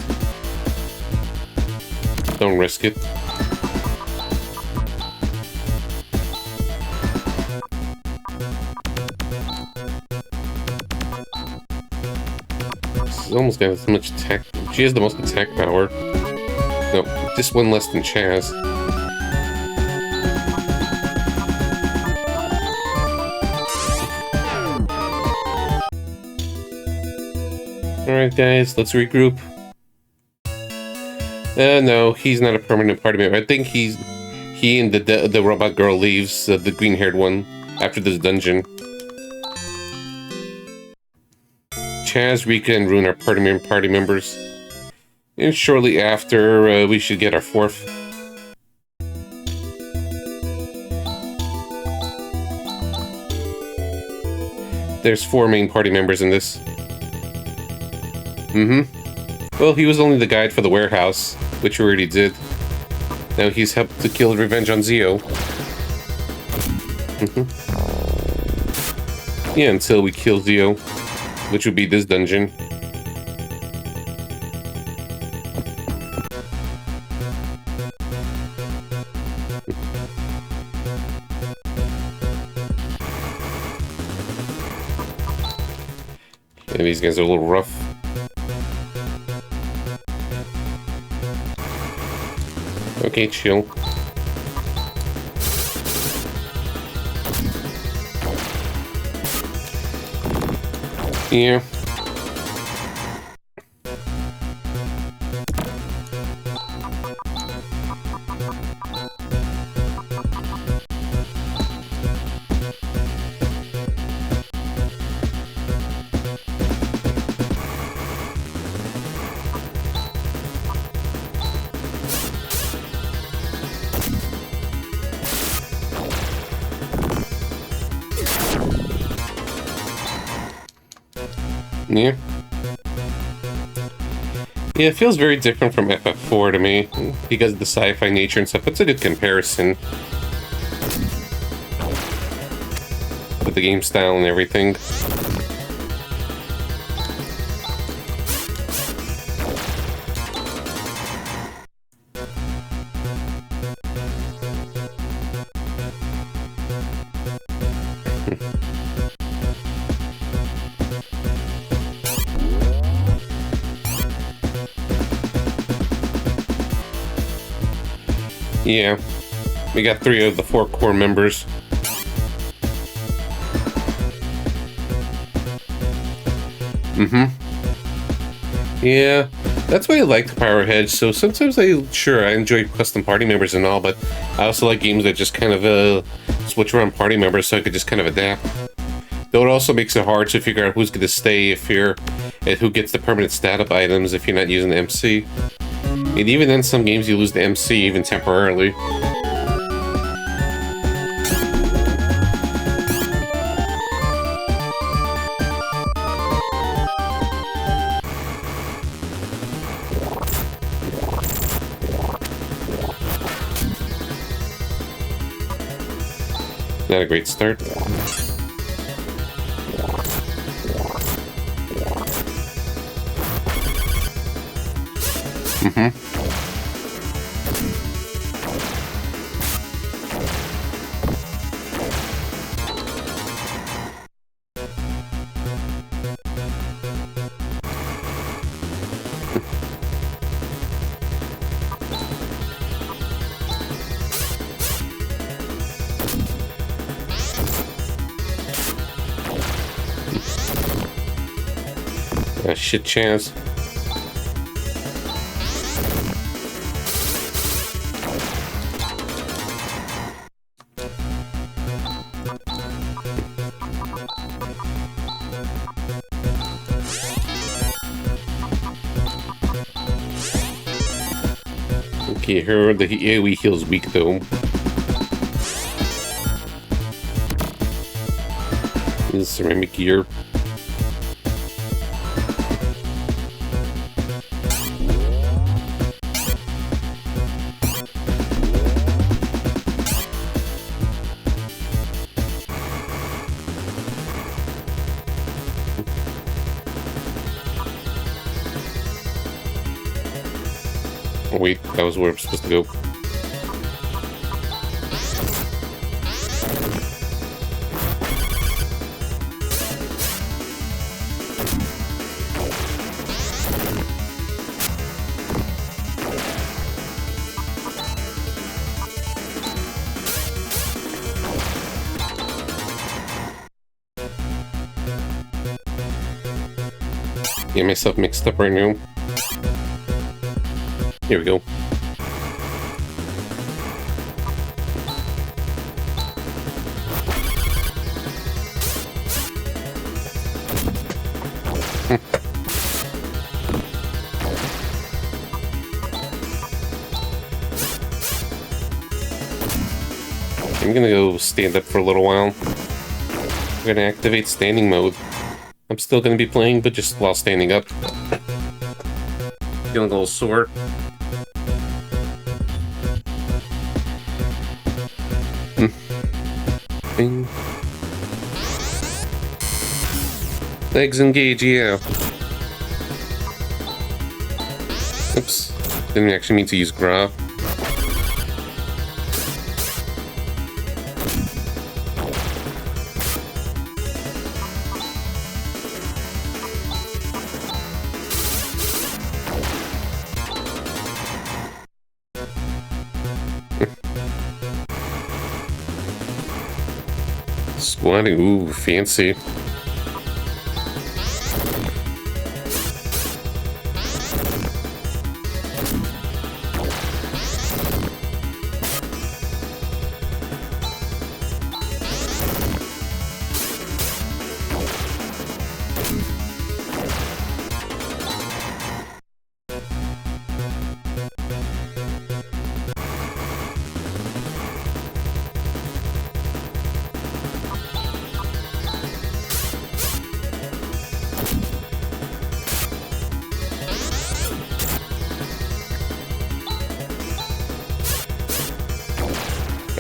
Don't risk it. She's almost got as much attack. She has the most attack power. No, just one less than Chaz. Alright guys, let's regroup. No, he's not a permanent party member. I think he and the robot girl leaves, the green-haired one, after this dungeon. Chaz, Rika, and Rune are party members. And shortly after, we should get our fourth. There's 4 main party members in this. Well, he was only the guide for the warehouse, which we already did. Now he's helped to kill revenge on Zio. Yeah, until we kill Zio, which would be this dungeon. Yeah, these guys are a little rough. Okay, chill. Yeah. Yeah. Yeah, it feels very different from FF4 to me, because of the sci-fi nature and stuff. It's a good comparison. With the game style and everything. Yeah. We got 3 of the 4 core members. Yeah, that's why I like the Power Hedge. So sometimes I enjoy custom party members and all, but I also like games that just kind of switch around party members so I could just kind of adapt. Though it also makes it hard to figure out who's going to stay and who gets the permanent stat up items if you're not using the MC. And even in some games you lose the MC even temporarily. Not a great start. A shit chance. Okay, here the AoE heal's weak though. This is ceramic gear. Oh, wait, that was where I'm supposed to go. Get myself mixed up right now. Here we go. I'm gonna go stand up for a little while. I'm gonna activate standing mode. I'm still gonna be playing, but just while standing up. Feeling a little sore. Bing. Legs engage, yeah. Oops. Didn't actually mean to use Gra. Squatting, ooh, fancy.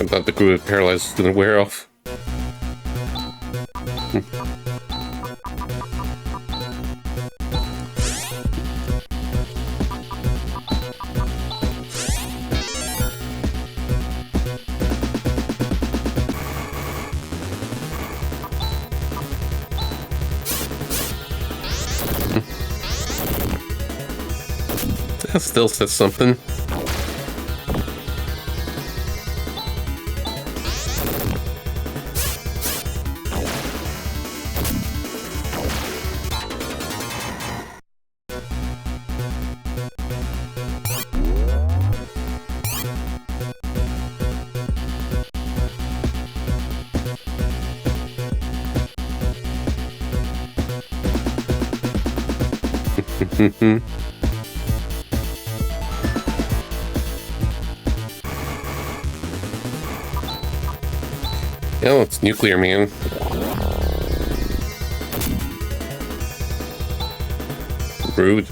I thought the glue paralyzed was gonna wear off. That still says something. Mm-hmm. Oh, it's Nuclear Man. Rude.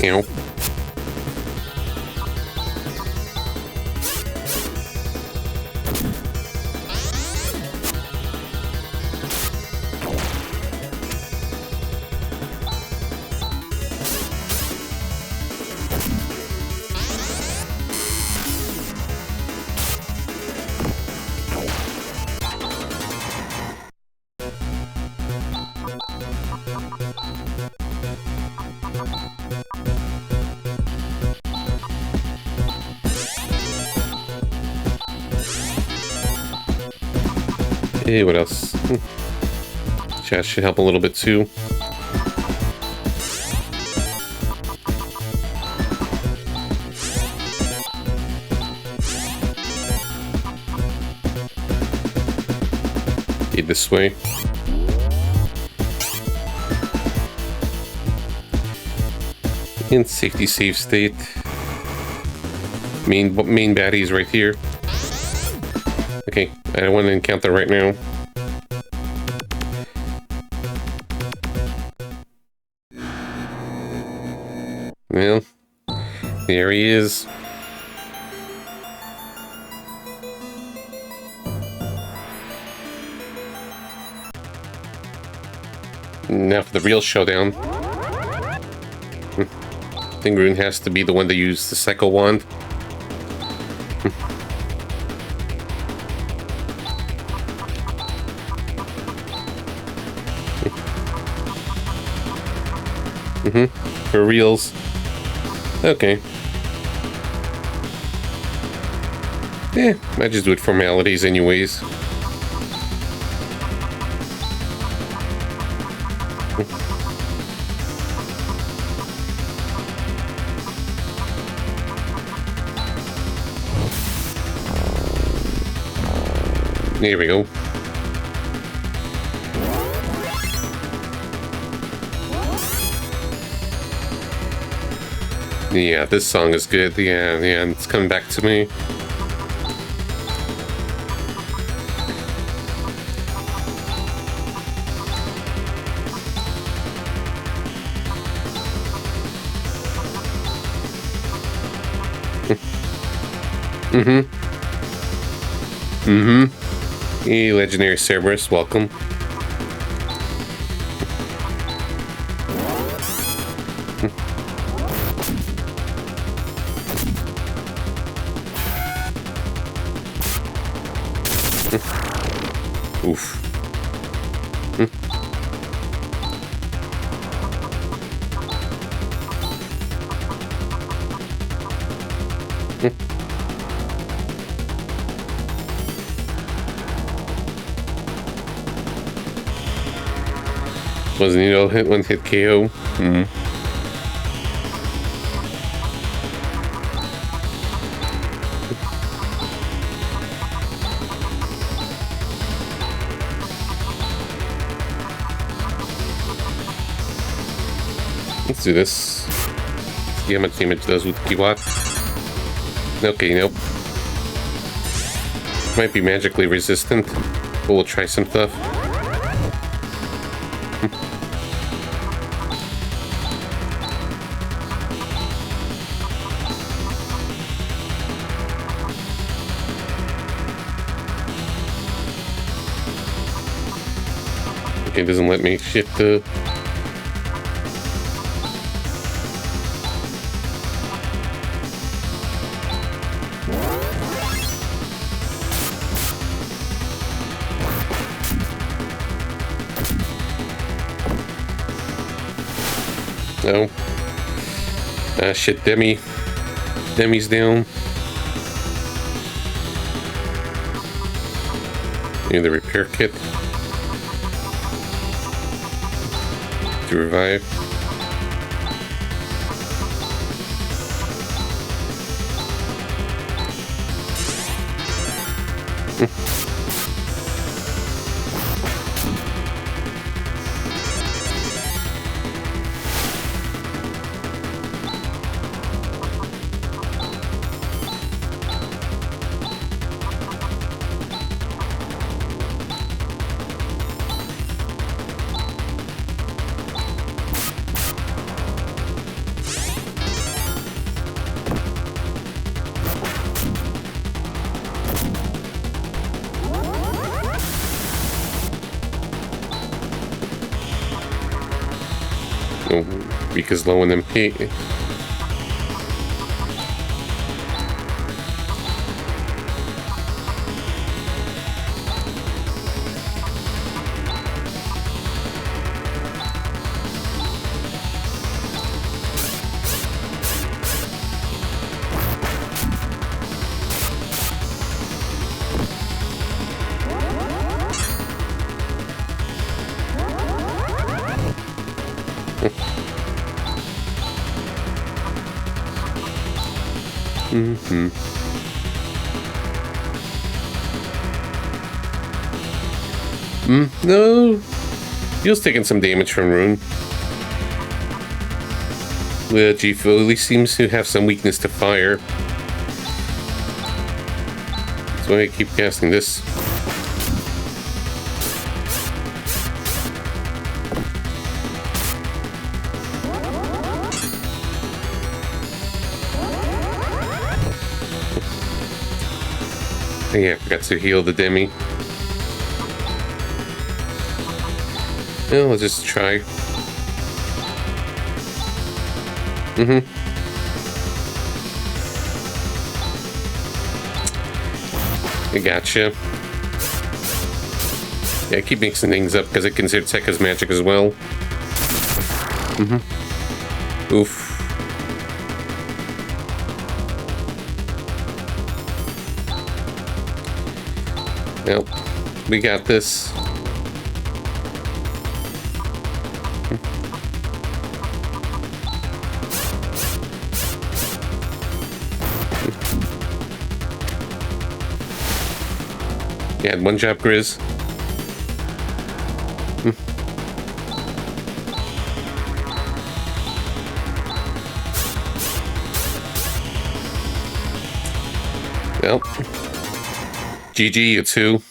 Ow. Hey, what else? Chat should help a little bit too. Okay, this way. In safety save state. Main baddie is right here. Okay, I don't want to encounter right now. Well, there he is. Now for the real showdown. I think Rune has to be the one to use the Psycho Wand. For reals. Okay. Yeah, I just do it formalities anyways. There we go. Yeah, this song is good. Yeah, it's coming back to me. Hey, Legendary Cerberus, welcome. Oof. Wasn't, hit one hit KO. Let's do this. See how much damage does with Kiwat. Okay, nope. Might be magically resistant, but we'll try some stuff. Okay, it doesn't let me shift the... No. Ah, shit, Demi. Demi's down. Need the repair kit. To revive. Because low in MP. No. Yule's taking some damage from Rune. Jifu at least seems to have some weakness to fire. That's why I keep casting this. Yeah, I forgot to heal the Demi. Well, let's just try. I gotcha. Yeah, I keep mixing things up because I consider Tekka's magic as well. Oof. Well, we got this. Yeah, one job, Grizz. Well, GG, you two.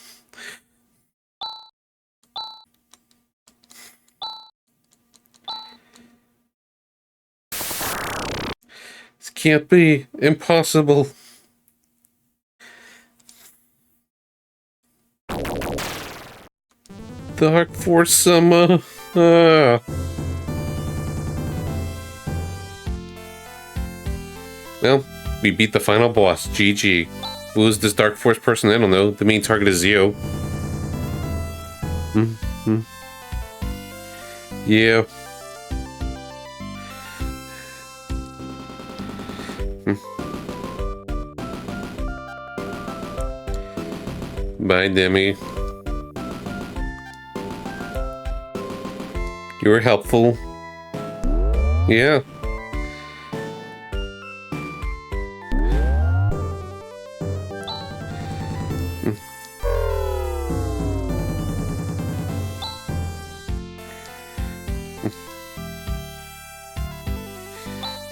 This can't be. Impossible. Dark Force Summer. Well, we beat the final boss. GG. Who is this Dark Force person? I don't know. The main target is Zio. Yeah. Bye, Demi. You were helpful. Yeah.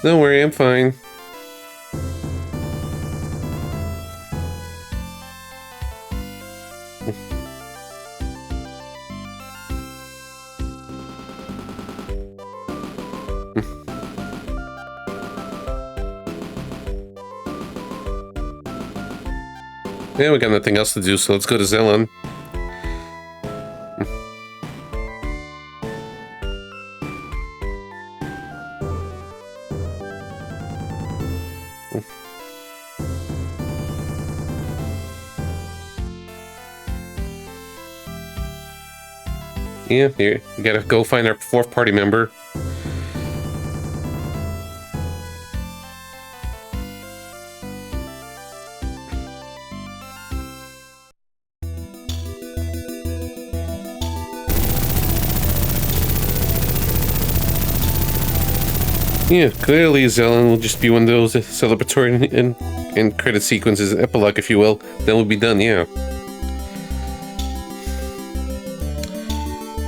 Don't worry, I'm fine. Yeah, we got nothing else to do, so let's go to Zelon. Yeah, here, we gotta go find our fourth party member. Yeah, clearly Zelen will just be one of those celebratory and credit sequences, epilogue, if you will. Then we'll be done, yeah.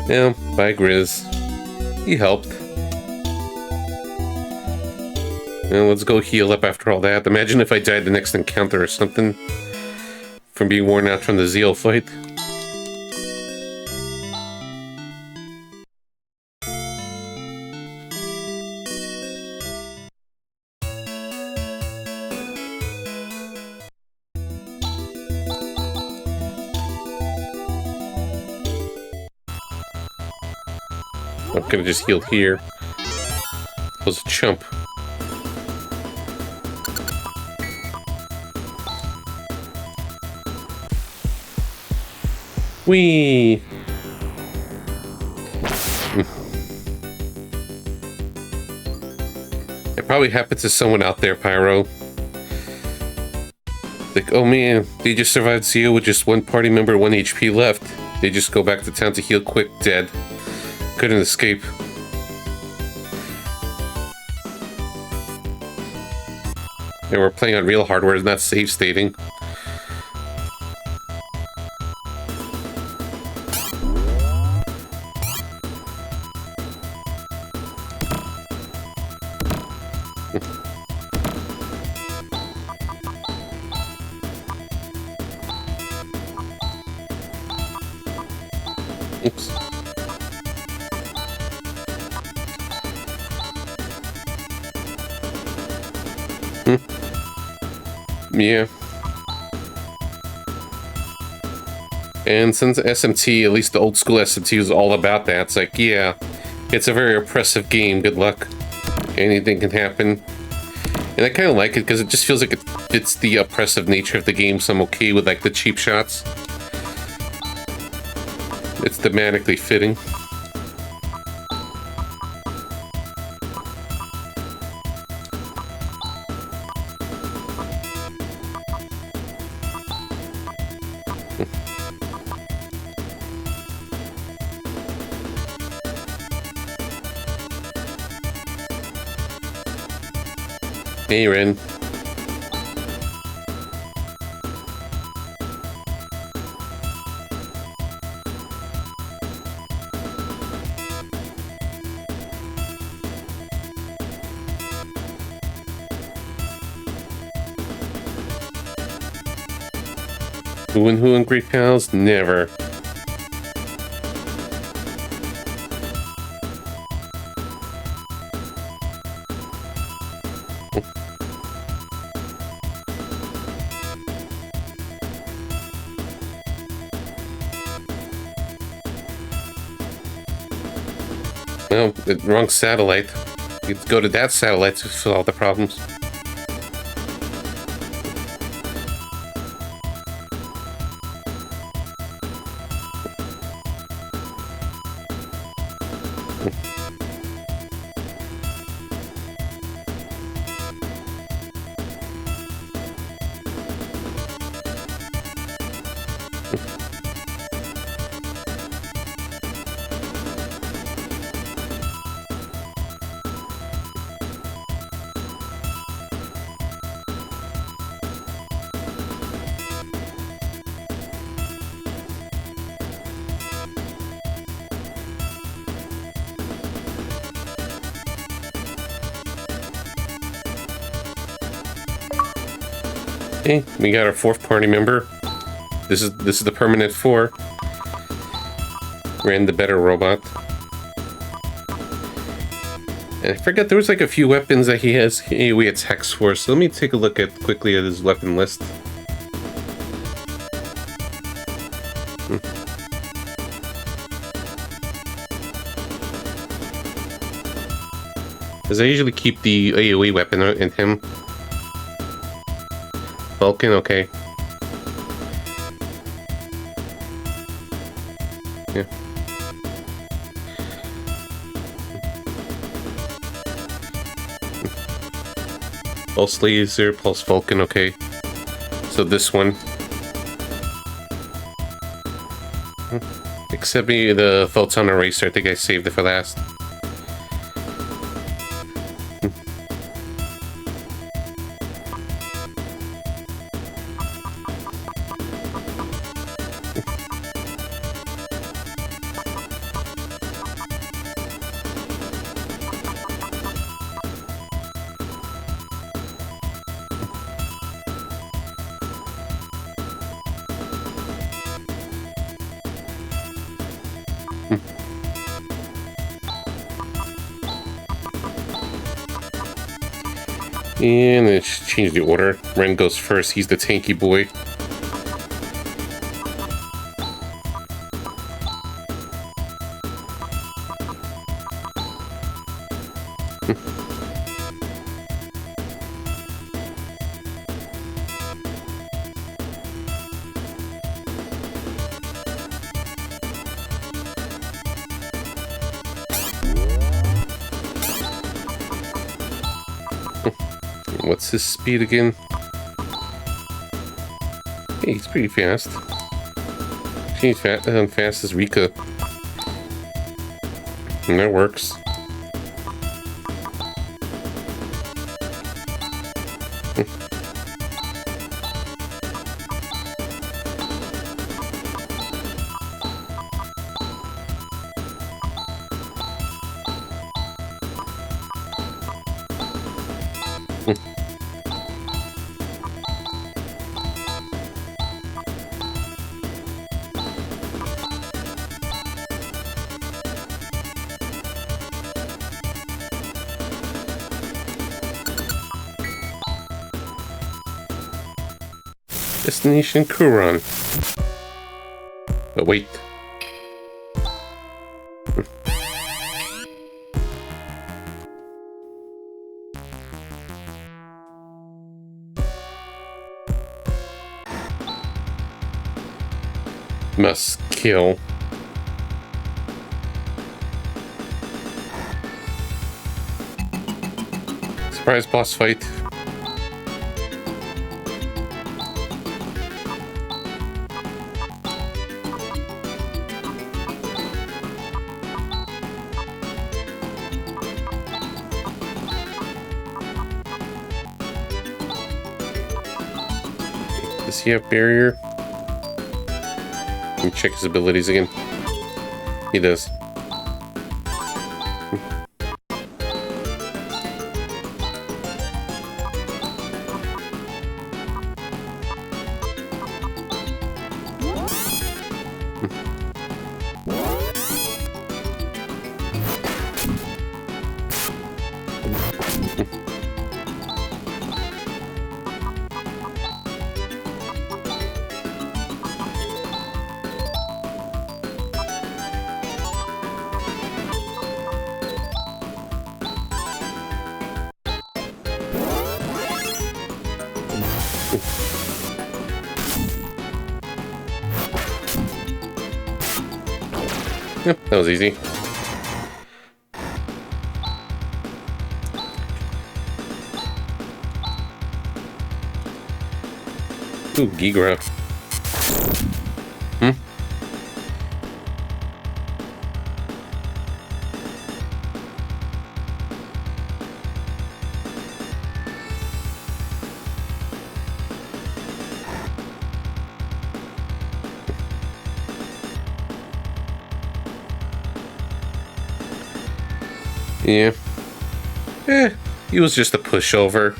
Yeah, bye Grizz. He helped. Well, let's go heal up after all that. Imagine if I died the next encounter or something from being worn out from the Zeal fight. I'm gonna just heal here. I was a chump. Whee! It probably happened to someone out there, Pyro. Like, oh man, they just survived Zeal with just one party member, 1 HP left. They just go back to town to heal quick, dead. Couldn't escape. They were playing on real hardware, not save stating. Oops. Yeah. And since SMT, at least the old school SMT was all about that, it's like, yeah, it's a very oppressive game, good luck. Anything can happen. And I kind of like it because it just feels like it fits the oppressive nature of the game, so I'm okay with like the cheap shots. It's thematically fitting. Hey, Ren. Who and Great Pals? Never. No, the wrong satellite. You go to that satellite to solve the problems. Okay, we got our 4th party member. This is the permanent 4. Ran the better robot. And I forgot there was like a few weapons that he has AoE attacks for, so let me take a look at quickly at his weapon list. Because I usually keep the AoE weapon in him. Vulcan, okay. Yeah. Pulse Laser, Pulse Vulcan, okay. So this one. Except maybe the Photon Eraser, I think I saved it for last. And let's change the order. Ren goes first. He's the tanky boy. What's his speed again? Hey, he's pretty fast. He's fast as Rika. And that works. Destination Kuron. Oh, wait. Must kill. Surprise boss fight. Does he have barrier? Let me check his abilities again. He does. Yep, that was easy. Ooh, Gigra. Yeah. He was just a pushover.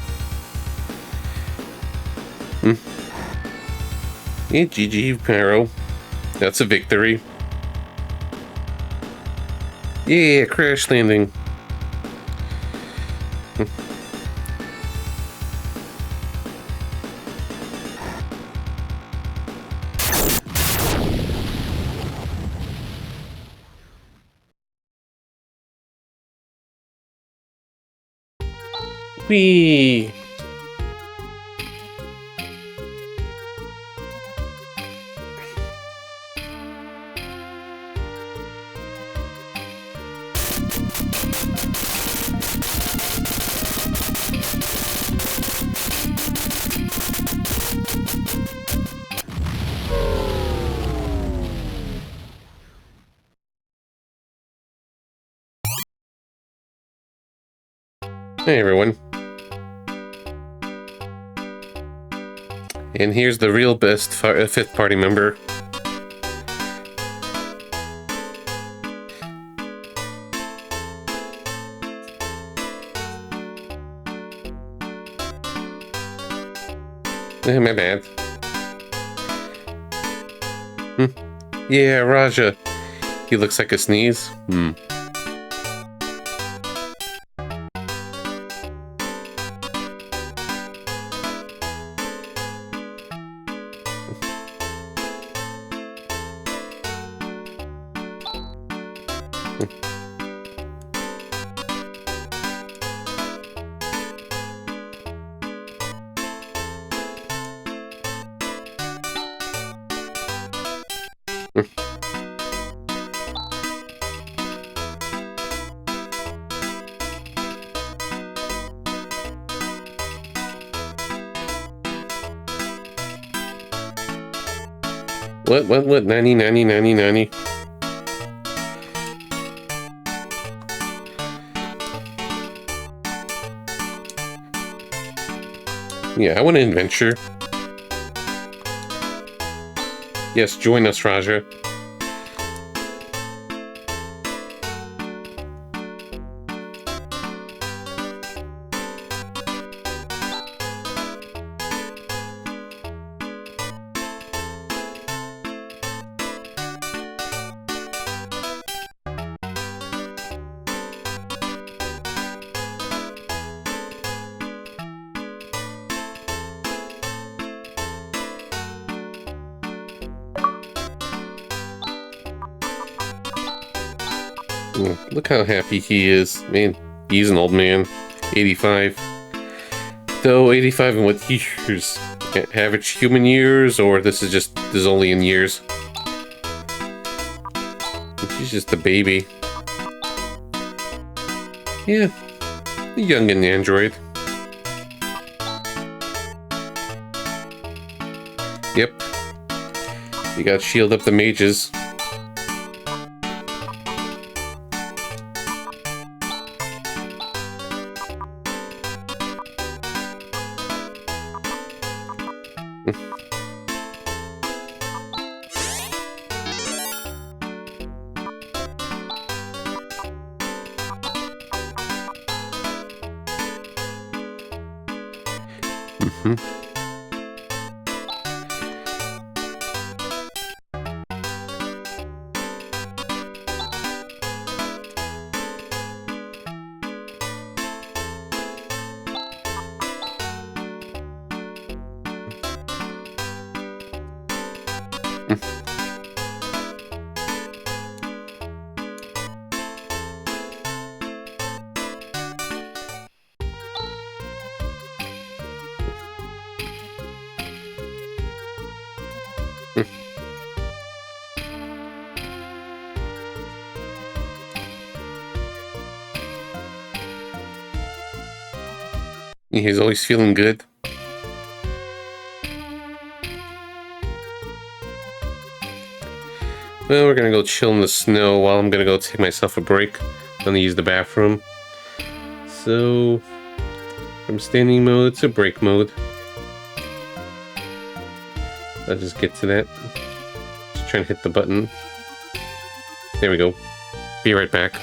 Yeah, GG, Paro. That's a victory. Yeah, crash landing. Whee! Hey everyone. And here's the real best fifth party member. My bad. Yeah, Raja. He looks like a sneeze. What? 90, 90, 90, 90. Yeah, I want an adventure. Yes, join us, Raja. Look how happy he is. Man, he's an old man. 85. Though 85 in what years? Average human years, or this is only in years? He's just a baby. Yeah, a young android. Yep. You gotta shield up the mages. He's always feeling good. Well, we're gonna go chill in the snow while I'm gonna go take myself a break. I'm gonna use the bathroom. So, from standing mode to break mode. I'll just get to that. Just trying to hit the button. There we go. Be right back.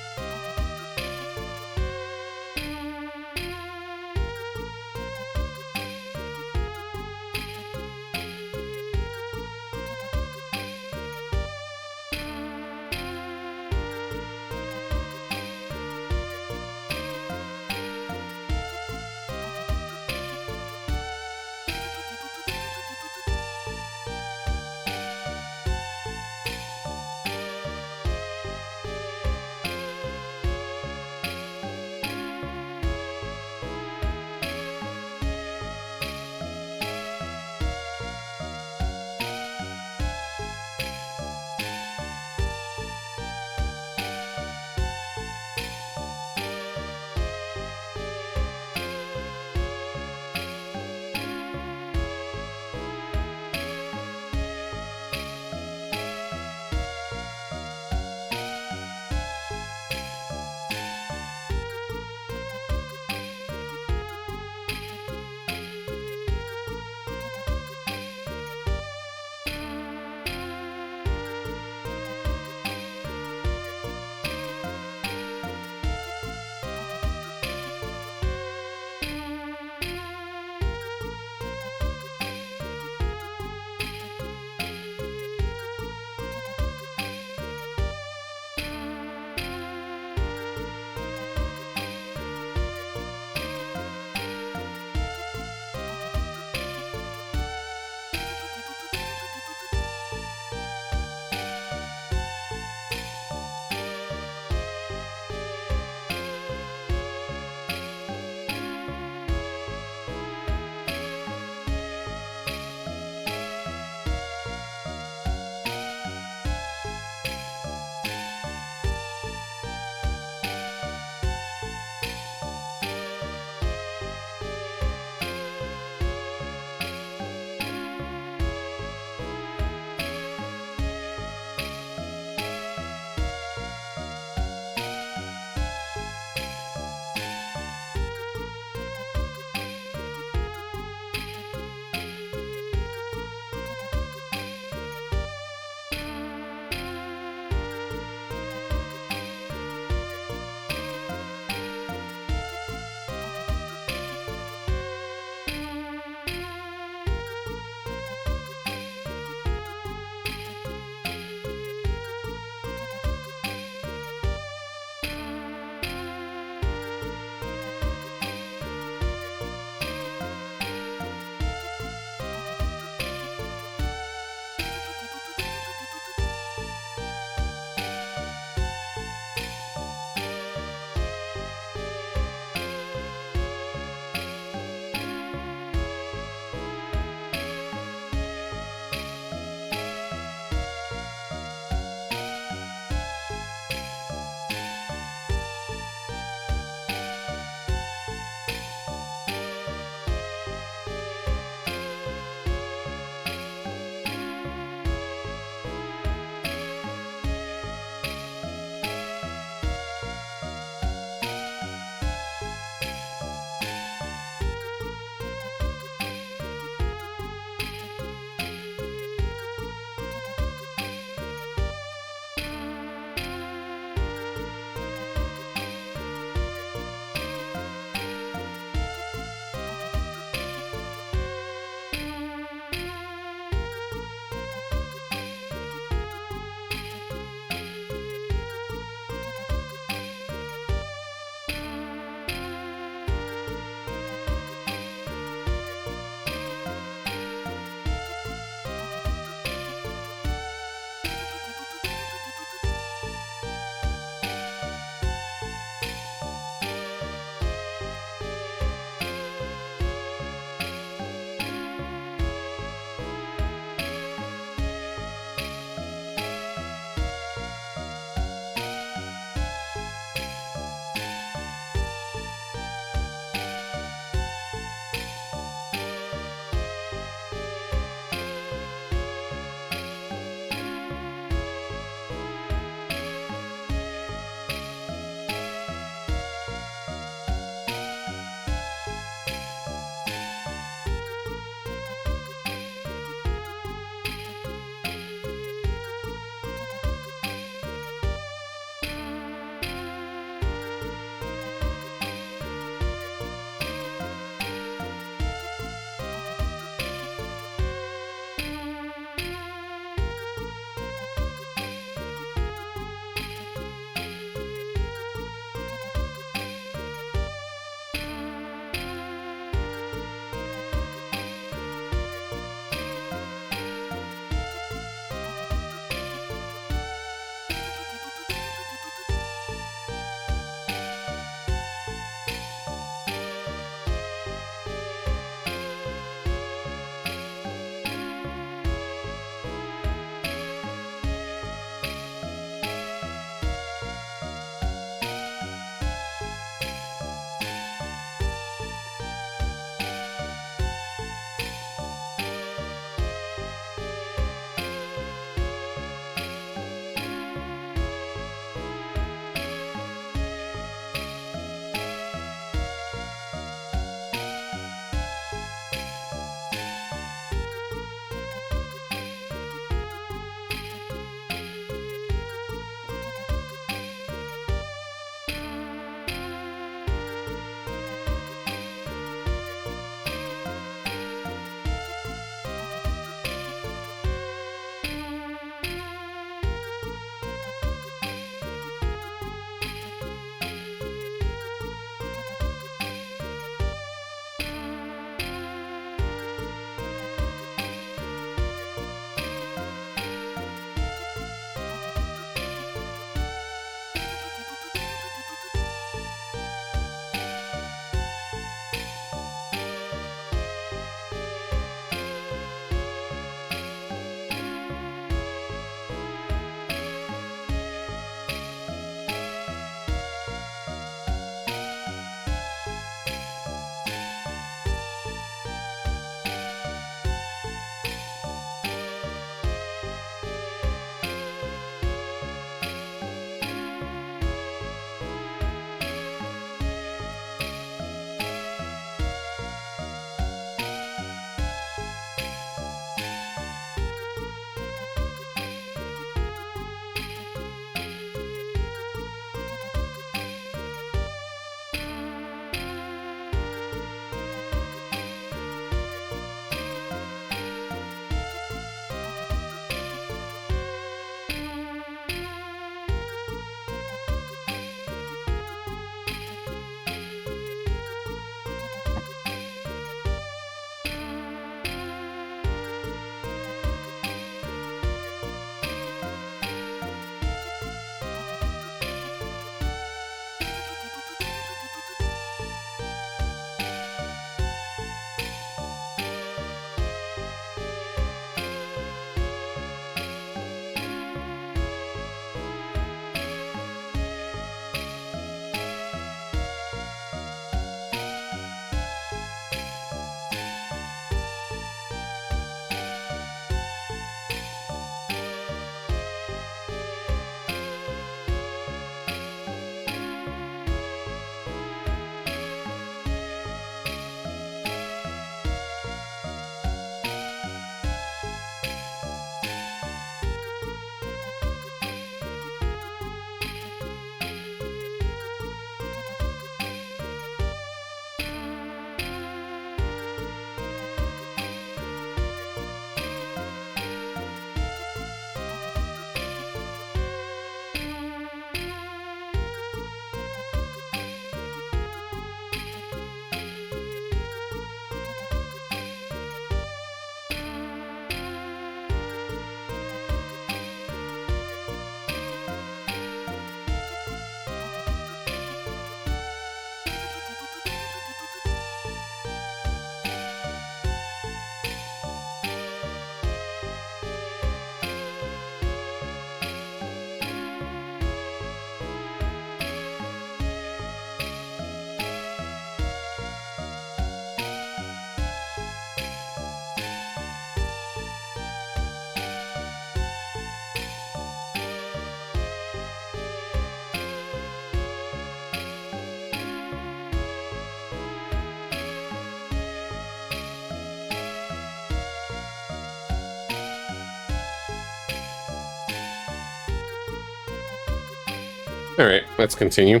Alright, let's continue.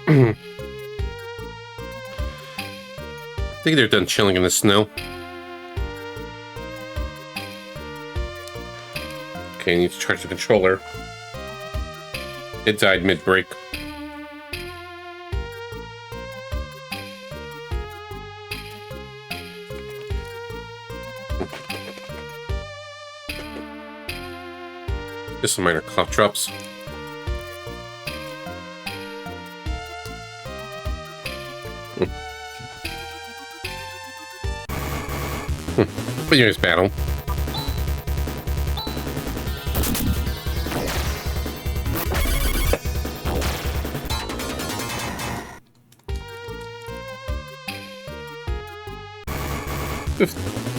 I think they're done chilling in the snow. Okay, I need to charge the controller. It died mid-break. Just some minor cough drops. But here's battle.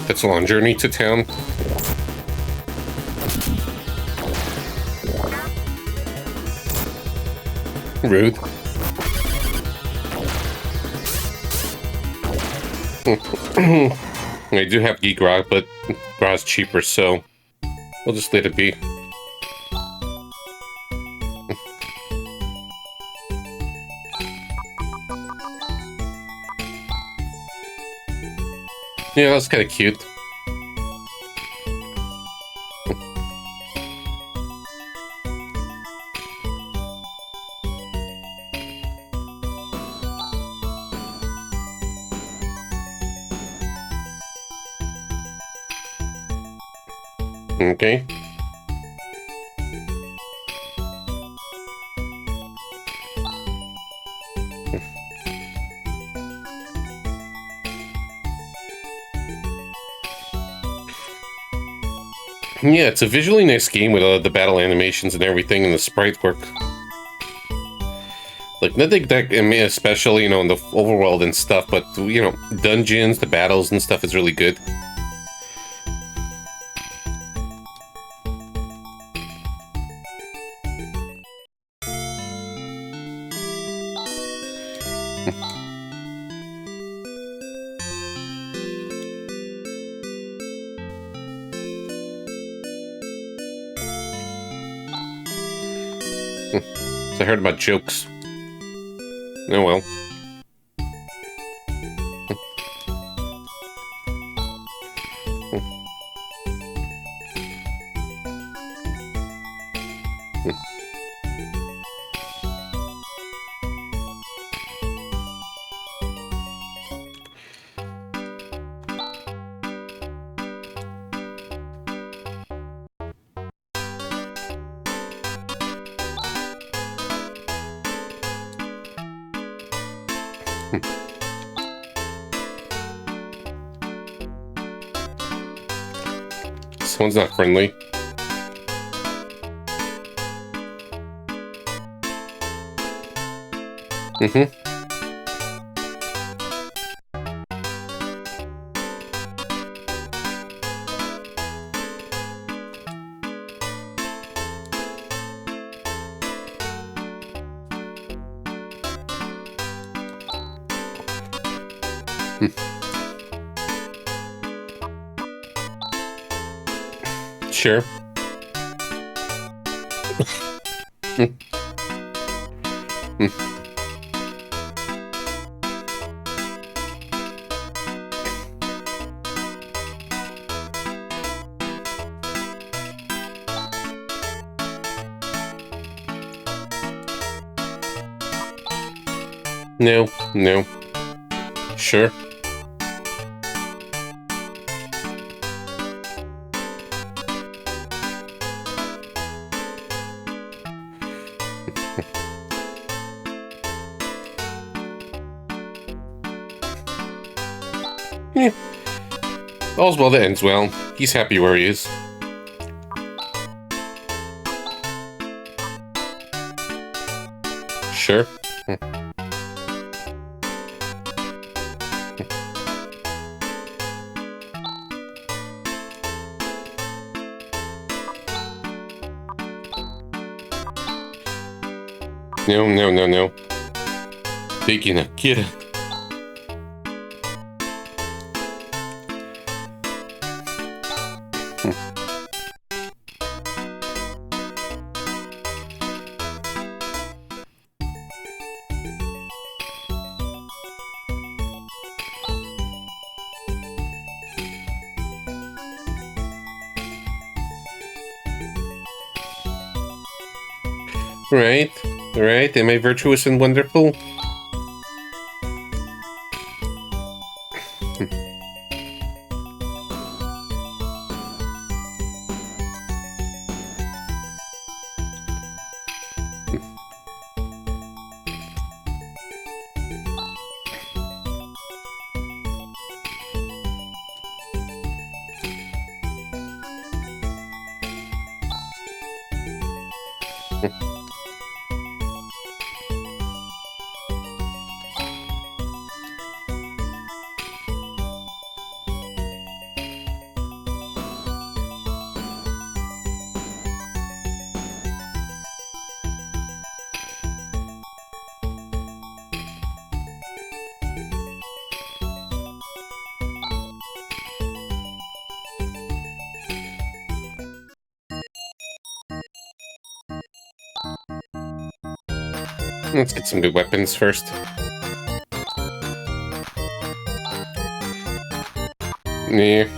That's a long journey to town. Rude. I do have Geek Rock, but Gra's cheaper, so we'll just let it be. Yeah, that's kind of cute. Okay. Yeah, it's a visually nice game with the battle animations and everything, and the sprite work. Like, nothing that, I mean, especially, you know, in the overworld and stuff, but, you know, dungeons, the battles and stuff is really good. I heard about jokes. Oh well. Someone's not friendly. Mm-hmm. Sure. No, no. Sure. Yeah. All's well that ends well. He's happy where he is. Sure. No, no, no, no. Taking a kid. Right, right. Am I virtuous and wonderful? Let's get some good weapons first. Yeah.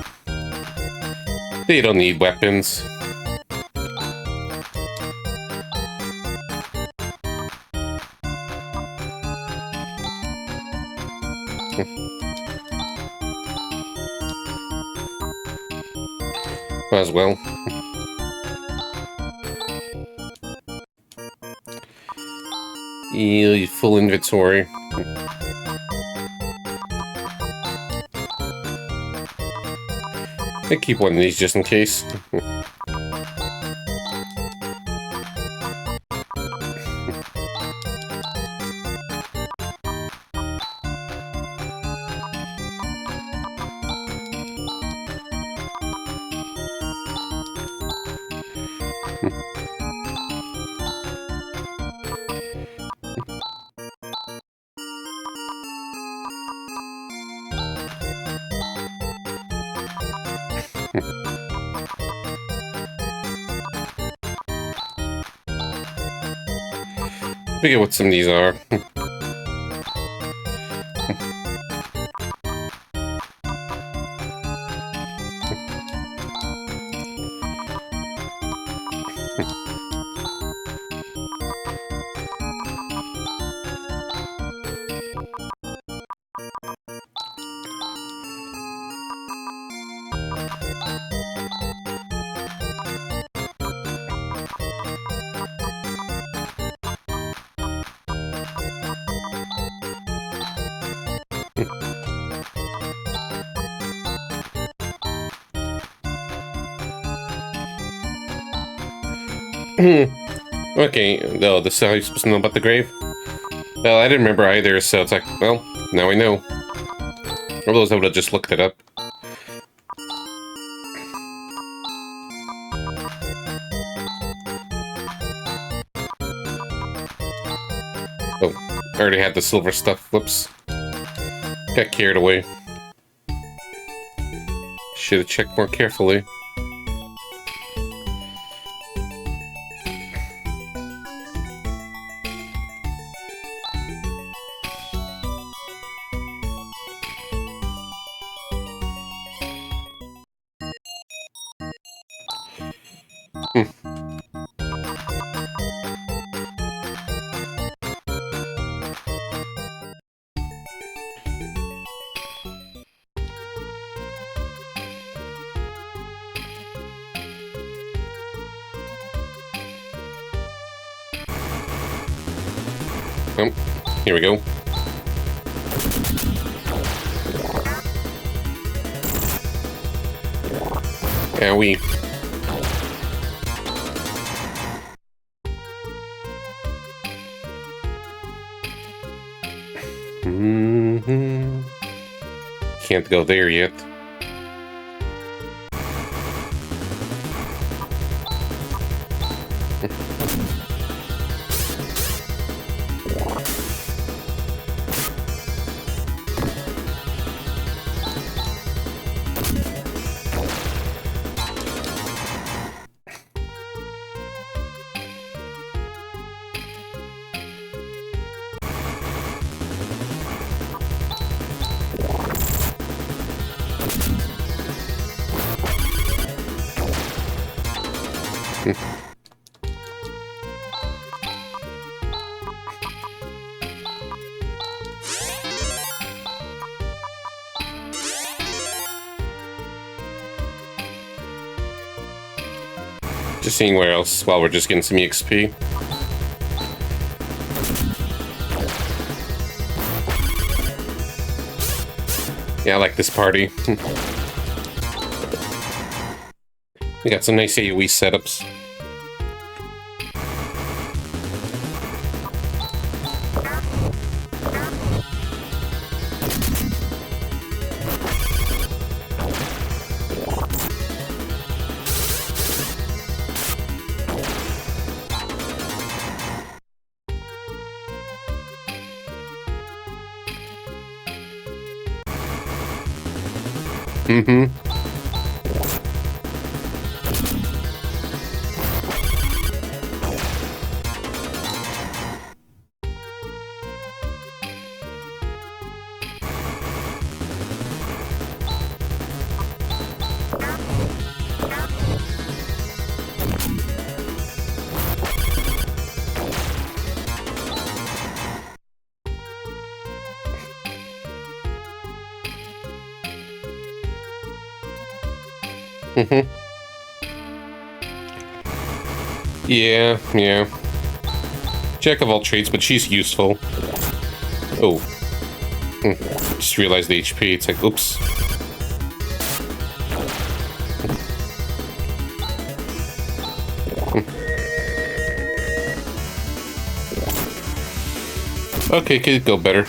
They don't need weapons. As well. Full inventory. I keep one of these just in case. Forget what some of these are. Okay, no, this is how you're supposed to know about the grave? Well, I didn't remember either, so it's like, well, now I know. Otherwise I would have just looked it up. Oh, I already had the silver stuff, whoops. Got carried away. Should have checked more carefully. Oh, here we go. Owie. Can't go there yet. Just seeing where else while we're just getting some EXP. Yeah, I like this party. We got some nice AoE setups. Mm-hmm. Mm-hmm. Yeah. Jack of all trades, but she's useful. Oh. Just realized the HP. It's like, oops. Okay, could go better.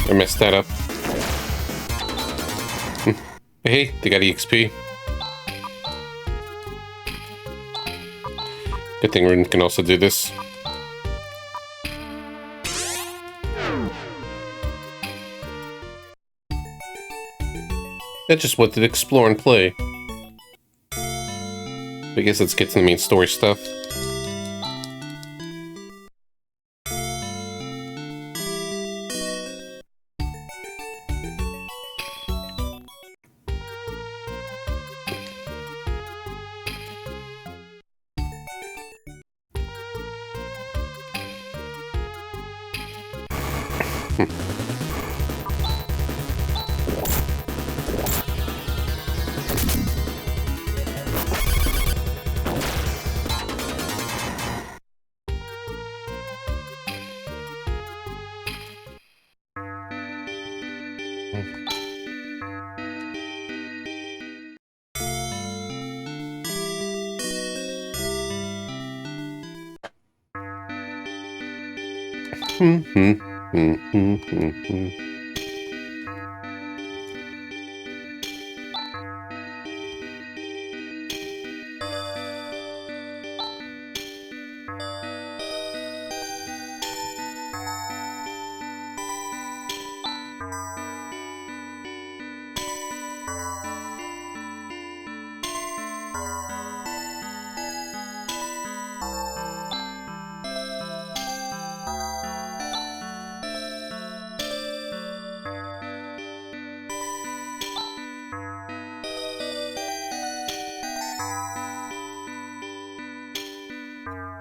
I messed that up. Hey, they got EXP. Good thing Rin can also do this. I just wanted to explore and play. I guess let's get to the main story stuff.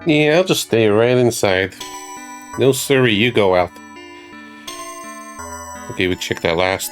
Yeah, I'll just stay right inside. No siree, you go out. Okay, we check that last.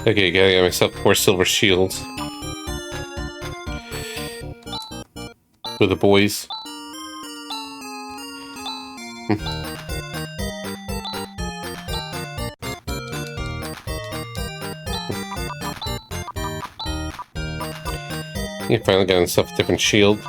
Okay, gotta get myself 4 silver shields. For the boys. He finally got himself a different shield.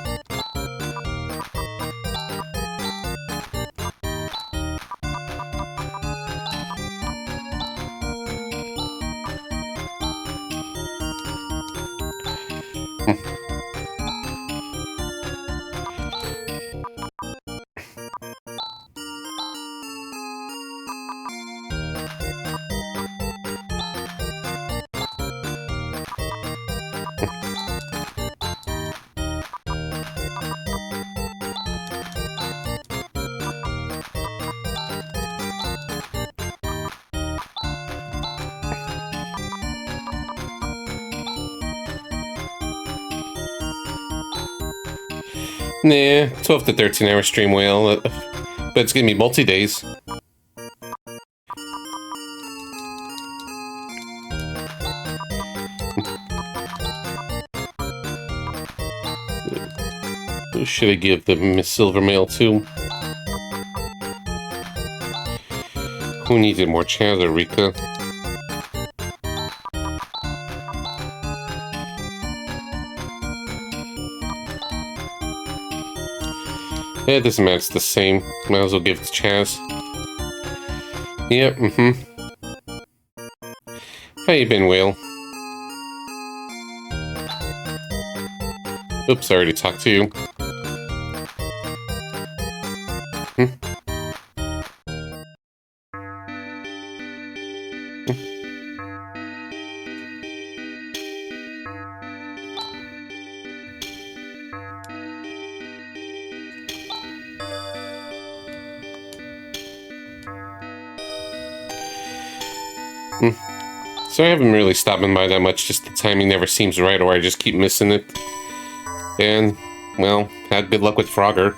Nah, 12 to 13 hour stream whale. But it's gonna be multi-days. Who should I give the Miss Silver Mail to? Who needed more chatter, Rika? Yeah, it doesn't matter, it's the same. Might as well give it to Chaz. Yep, How you been, Whale? Oops, I already talked to you. So I haven't really stopped by that much, just the timing never seems right, or I just keep missing it. And, well, had good luck with Frogger.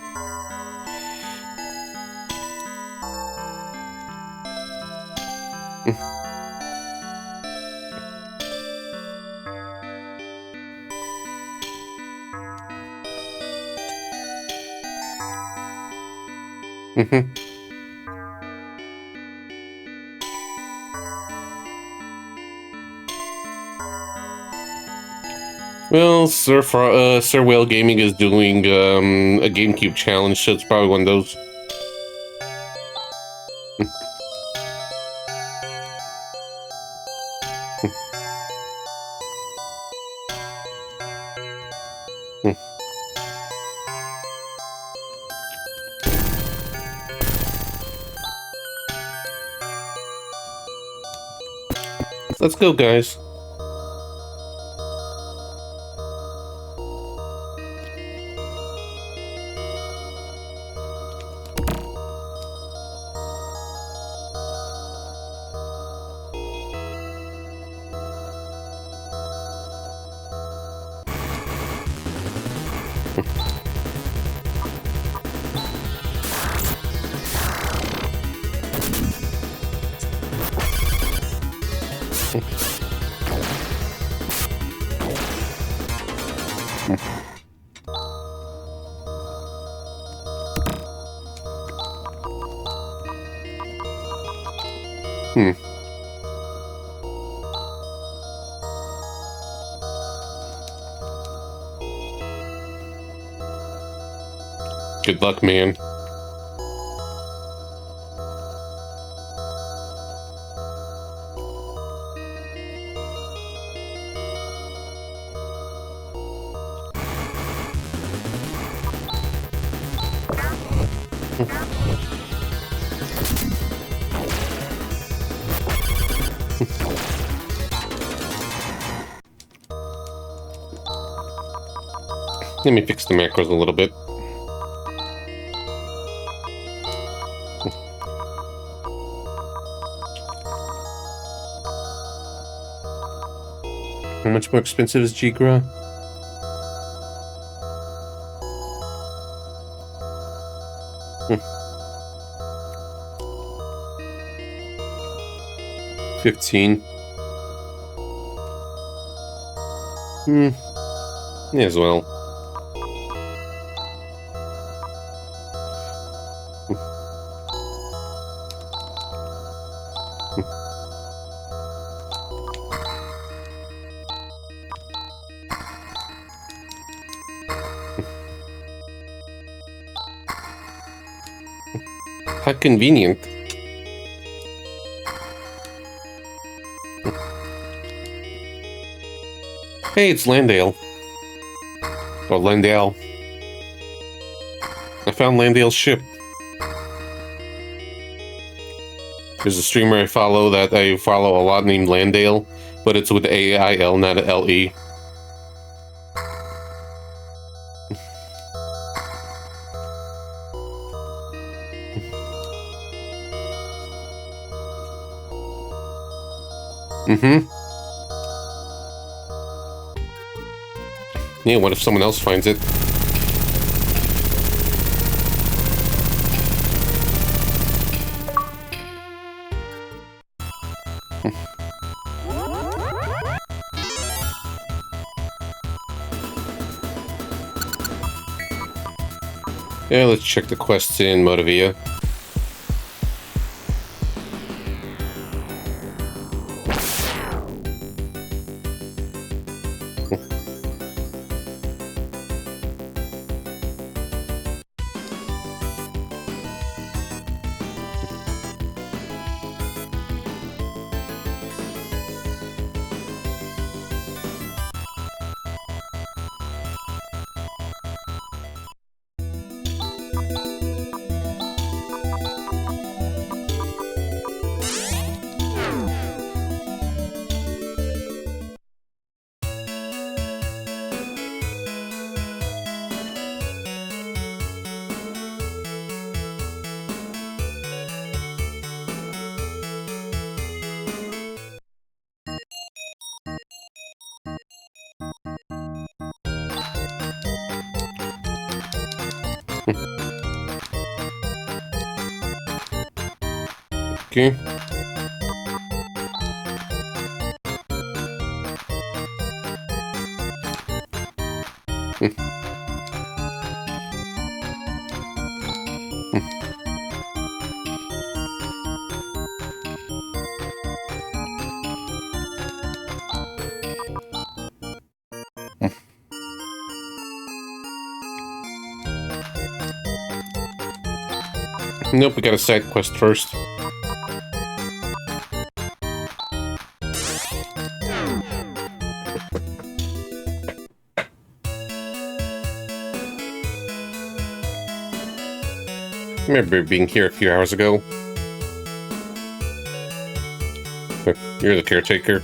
Well, Sir Whale Gaming is doing a GameCube challenge, so it's probably one of those. Let's go, guys. Good luck, man. Let me fix the macros a little bit. How much more expensive is Jigra? $15. Yeah, as well. How convenient. Hey, it's Landale. Or Landale. I found Landale's ship. There's a streamer I follow a lot named Landale, but it's with A-I-L, not a L-E. Yeah, what if someone else finds it? Yeah, let's check the quests in Motivia. Okay. Nope, we got a side quest first. I remember being here a few hours ago. You're the caretaker.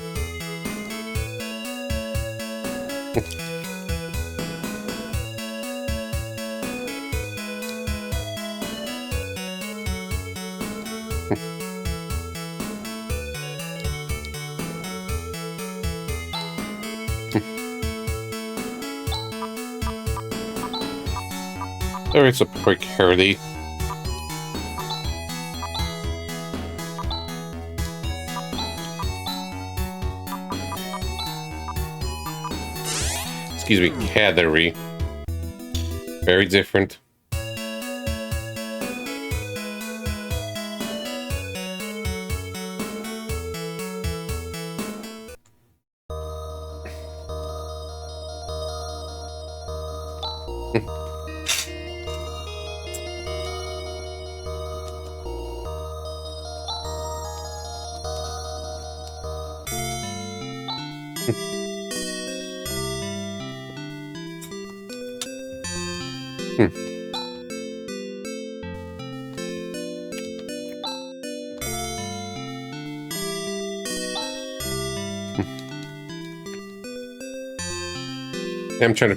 There is a precarity. Excuse me, cathery. Very different.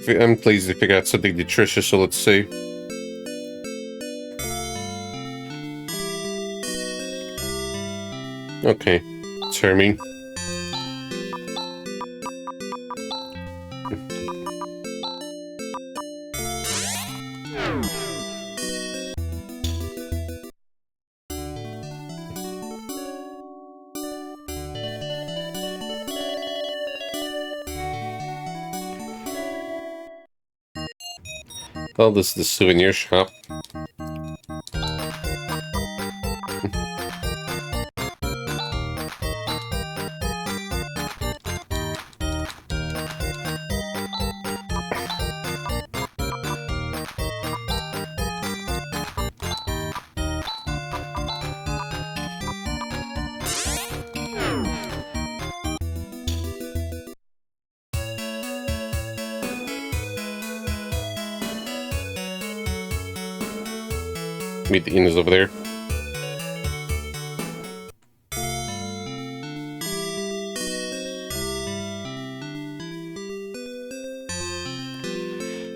I'm pleased to figure out something nutritious, so let's see. Okay, Termine. Oh, this is the souvenir shop. Meet the Inas over there.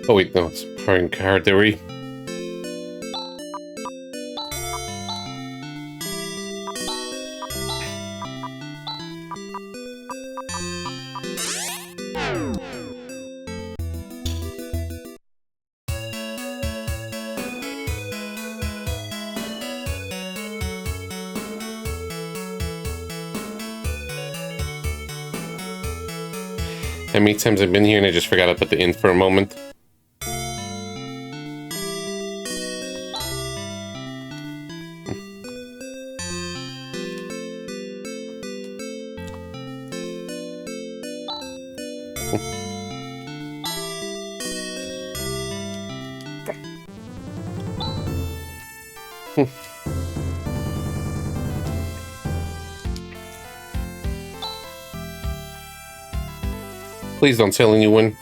Oh wait, no, it's Pine Cardery. How many times I've been here and I just forgot to put the inn for a moment. Please don't tell anyone.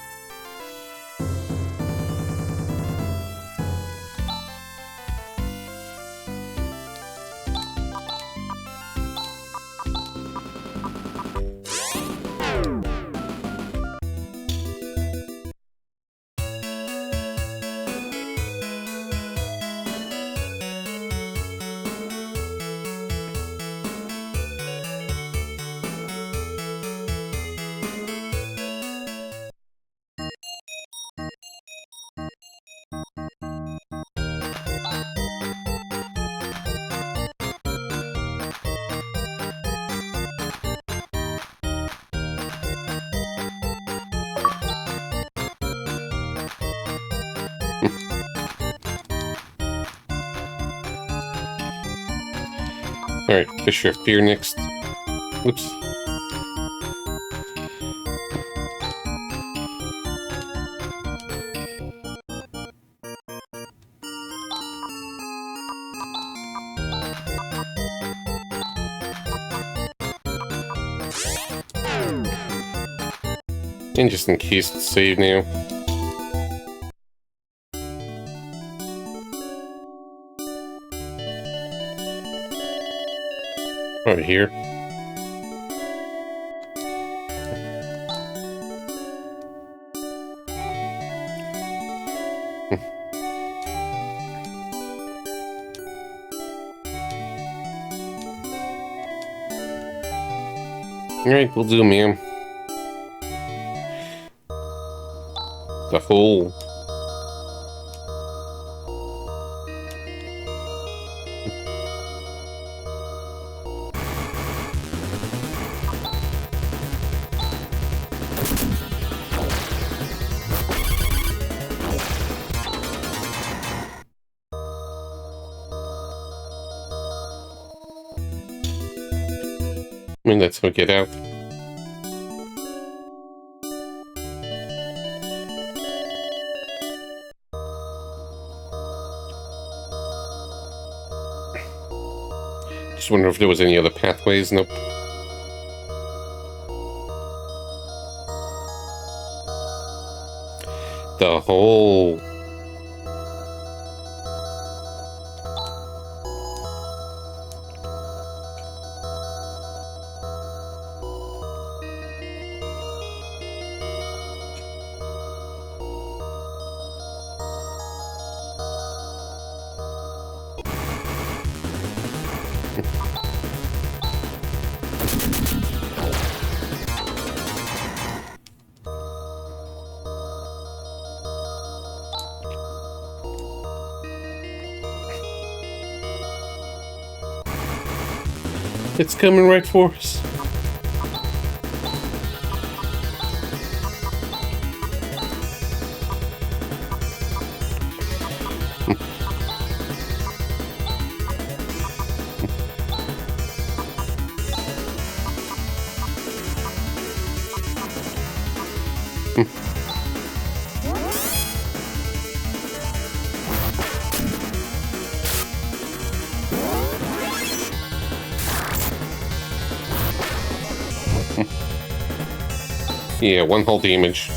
Alright, Fisher of Fear next. Whoops. And just in case it's saved now. Over here. Alright, we'll do, ma'am. The hole. I mean, let's hook it out. Just wonder if there was any other pathways. Nope. The hole. It's coming right for us. Yeah, one whole damage.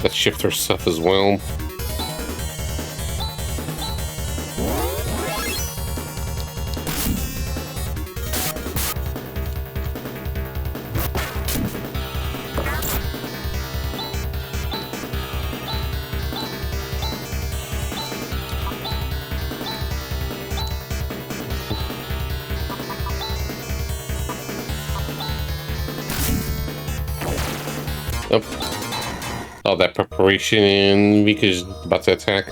Let's shift our stuff as well. Oh. All that preparation and Mika's about to attack.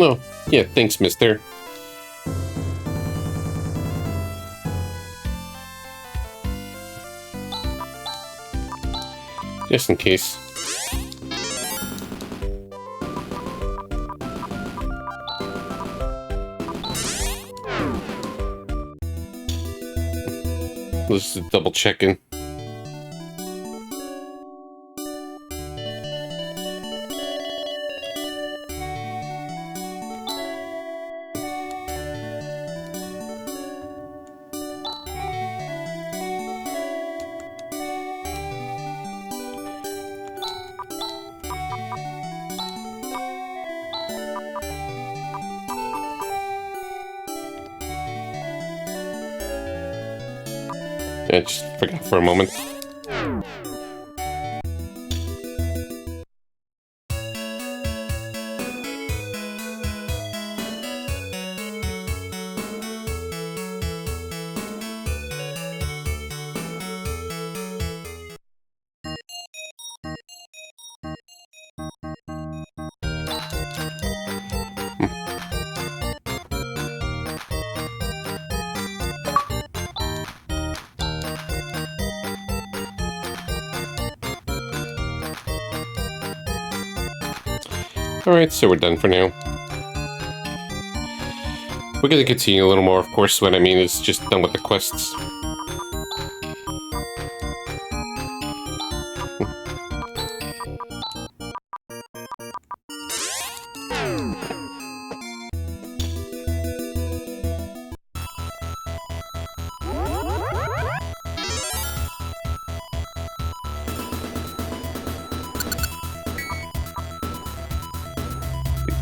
Oh, yeah, thanks, mister. Just in case. Let's just double checking. I just forgot for a moment. Alright, so we're done for now. We're gonna continue a little more, of course. What I mean is just done with the quests.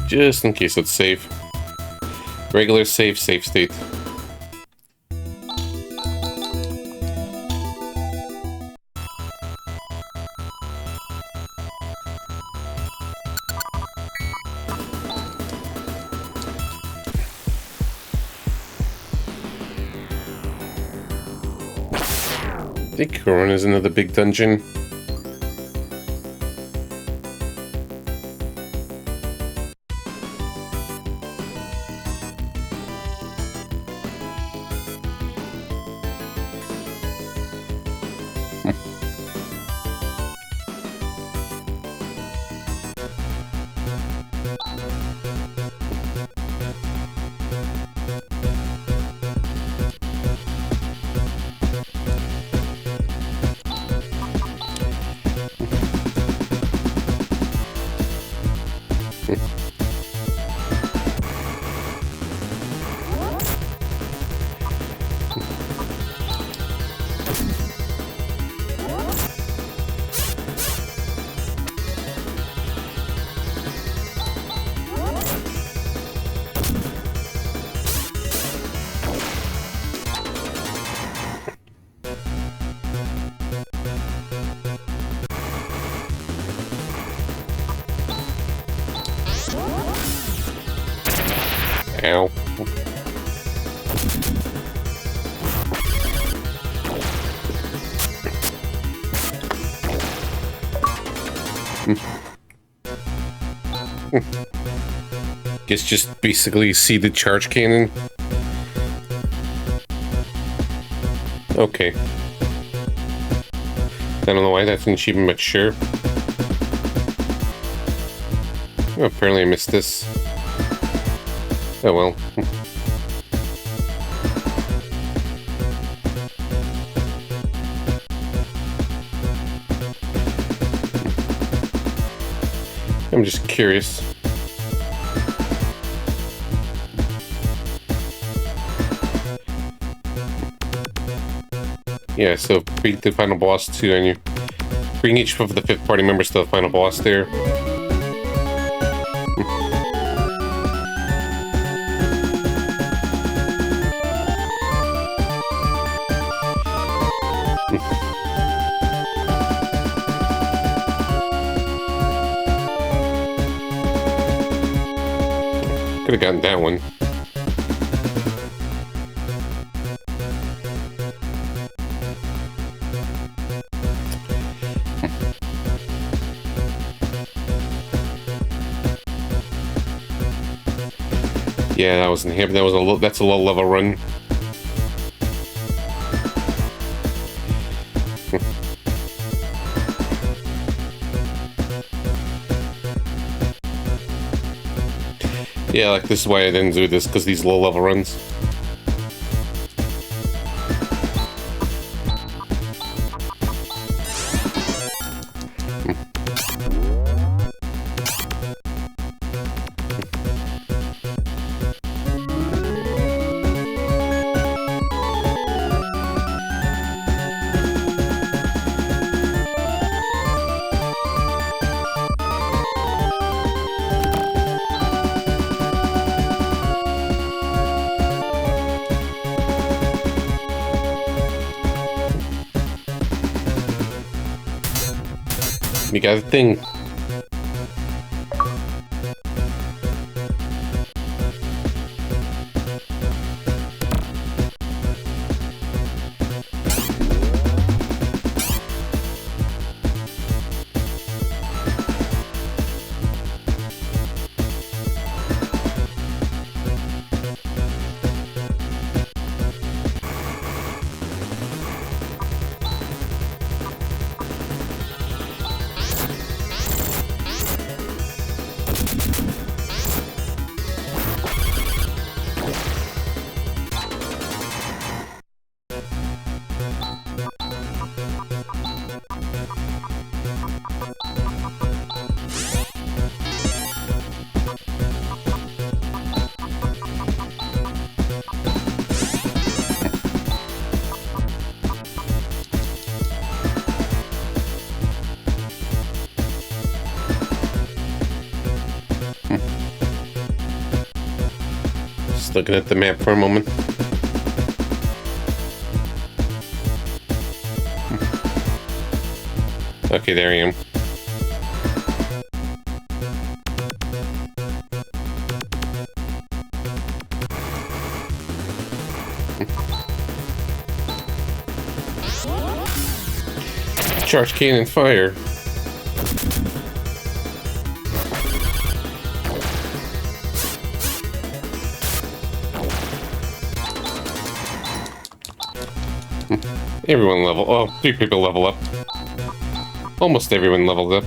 Just in case it's safe. Regular safe state. I think Corona's another big dungeon. Ow. Guess just basically seeded charge cannon. Okay. I don't know why that's an achievement, but sure. Oh, apparently I missed this. Oh well. I'm just curious. Yeah, so beat the final boss too, and you bring each of the 5th party members to the final boss there. Could have gotten that one. Yeah, that wasn't him. That's a low level run. Yeah, like this is why I didn't do this, because these low level runs. You got a thing. Just looking at the map for a moment. Okay, there I am. Charge cannon fire. Everyone level. Oh, 3 people level up. Almost everyone leveled up.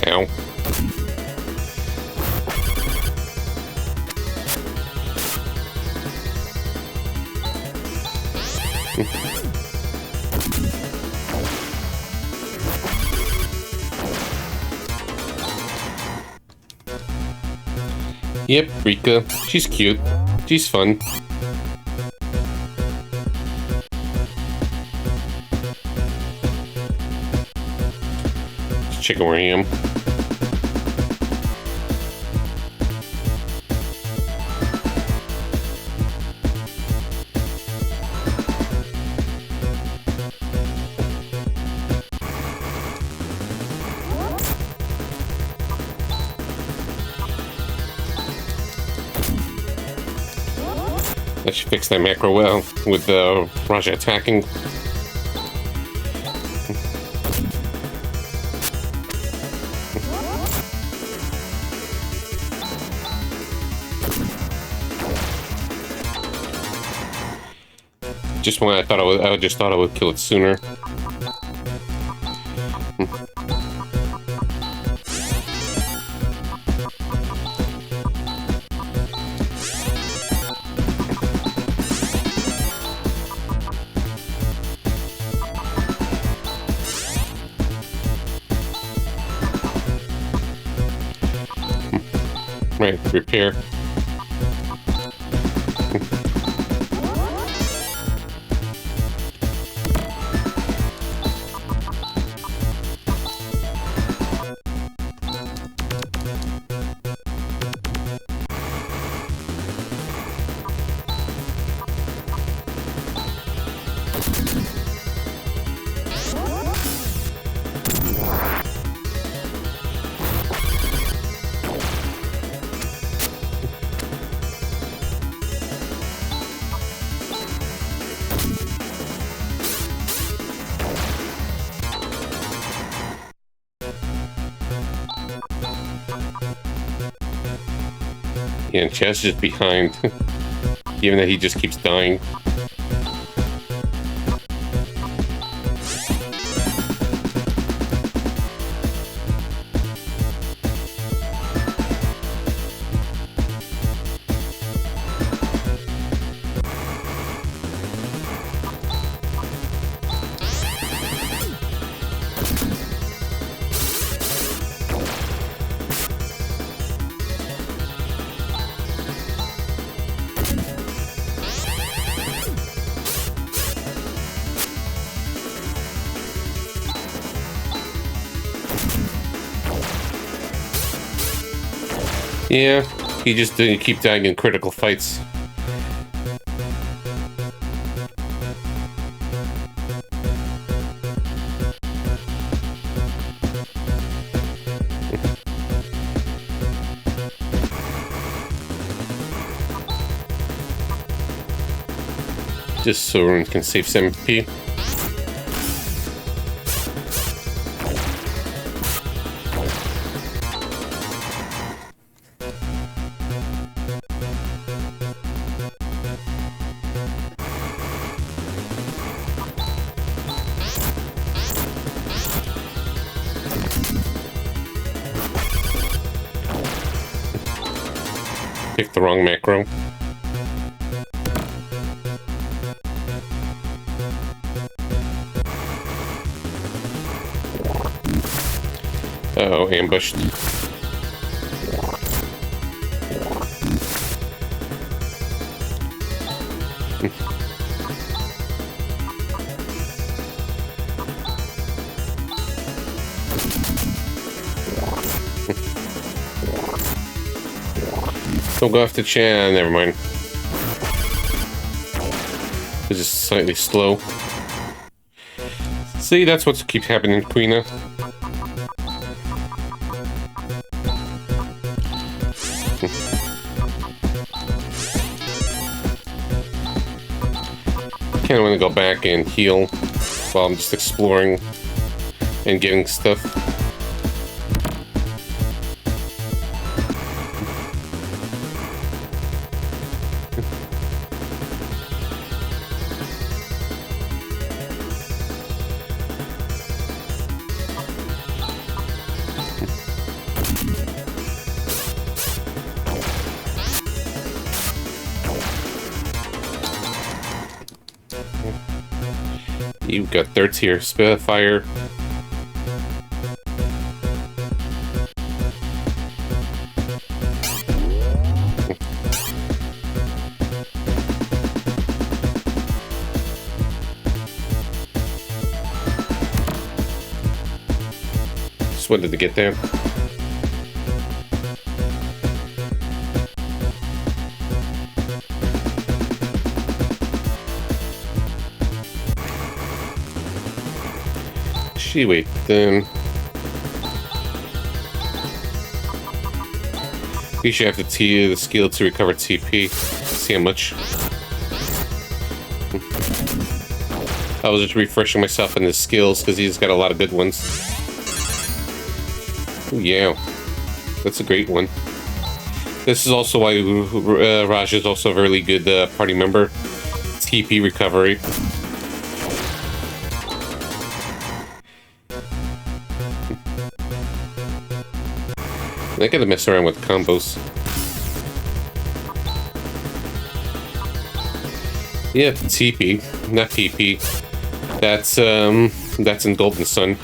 Ow. Yep, Rika. She's cute. She's fun. Let's check where I am. That should fix that macro well with Raja attacking. Just when I thought I just thought I would kill it sooner. Right, repair. Yeah, and Chaz is just behind, given that he just keeps dying. Yeah, he just didn't keep dying in critical fights. Just so Rune can save some MP. Picked the wrong macro. Uh-oh, ambushed. Don't go after Chan. Never mind. It's just slightly slow. See, that's what keeps happening, Queena. Kind of want to go back and heal while I'm just exploring and getting stuff. You've got third tier Spitfire. Just wanted to get there. Wait, then you should have to tier the skill to recover TP. See how much. I was just refreshing myself in the skills because he's got a lot of good ones. Ooh, yeah, that's a great one. This is also why Raj is also a really good party member. TP recovery. I gotta mess around with combos. Yeah, TP, not PP. That's in Golden Sun.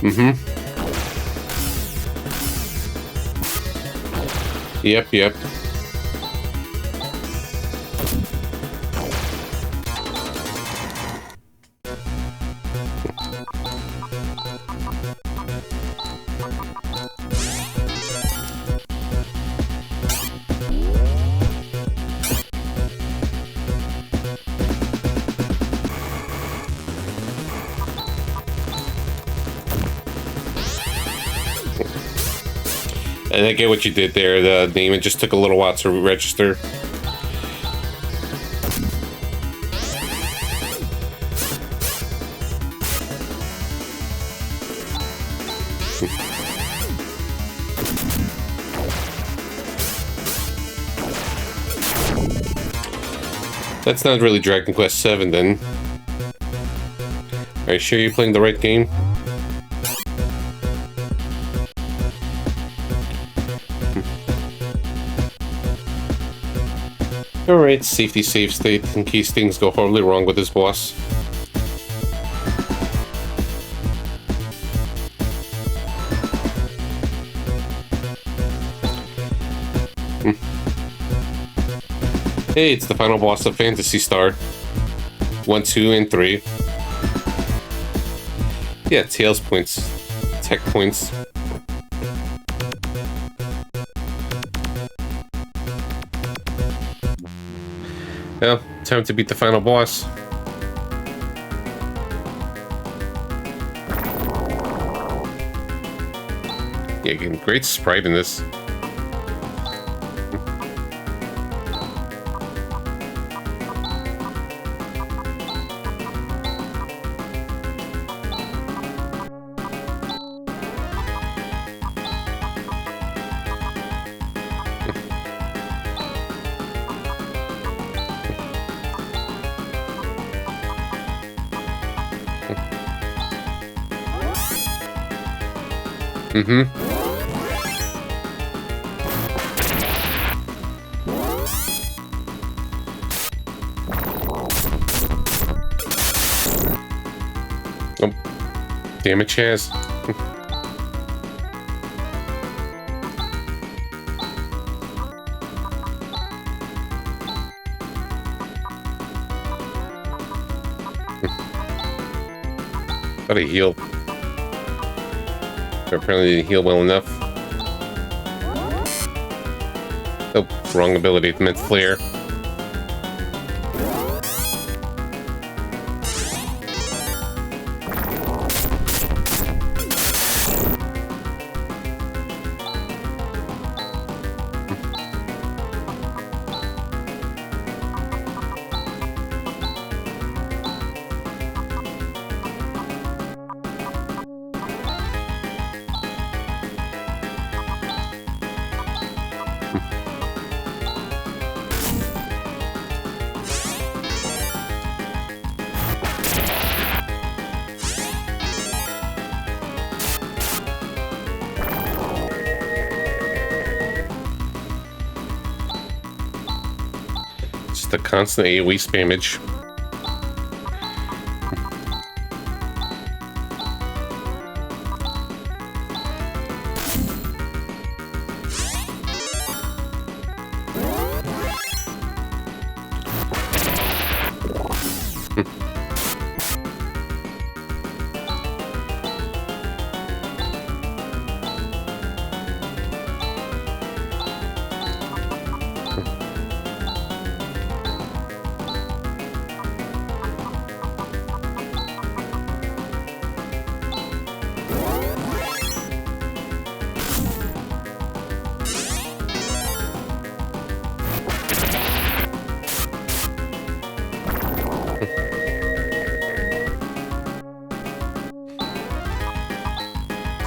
Mm-hmm. Yep. And I get what you did there. The name, it just took a little while to register. That's not really Dragon Quest VII then. Are you sure you're playing the right game? Alright, safety save state in case things go horribly wrong with this boss. Hey, it's the final boss of Phantasy Star. 1, 2, and 3. Yeah, Tails points. Tech points. Well, time to beat the final boss. Yeah, getting great sprite in this. Mm-hmm. Oh, damn it, Chaz. Thought he healed. Apparently didn't heal well enough. Oh, wrong ability. It meant flare. The constant AoE spammage.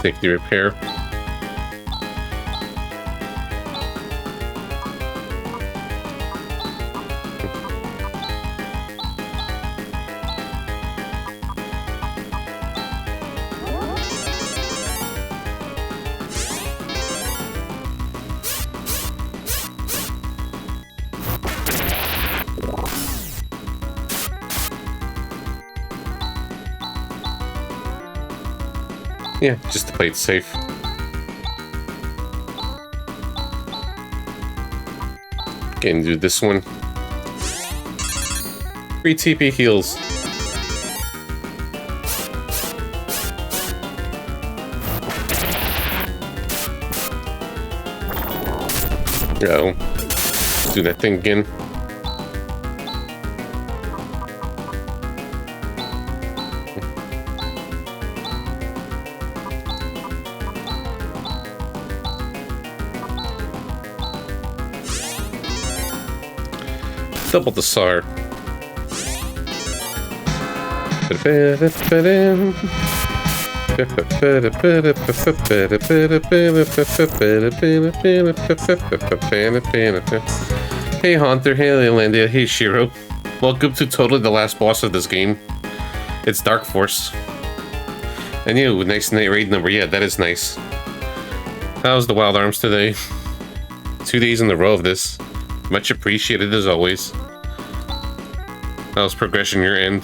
Safety repair. Yeah, just to play it safe. Can do this one. 3 TP heals. Uh-oh. Let's do that thing again. Double the SAR. Hey Haunter, hey Lelandia, hey Shiro. Welcome to totally the last boss of this game. It's Dark Force. And you, nice raid number. Yeah, that is nice. How's the Wild Arms today? 2 days in a row of this. Much appreciated as always. How's progression your end?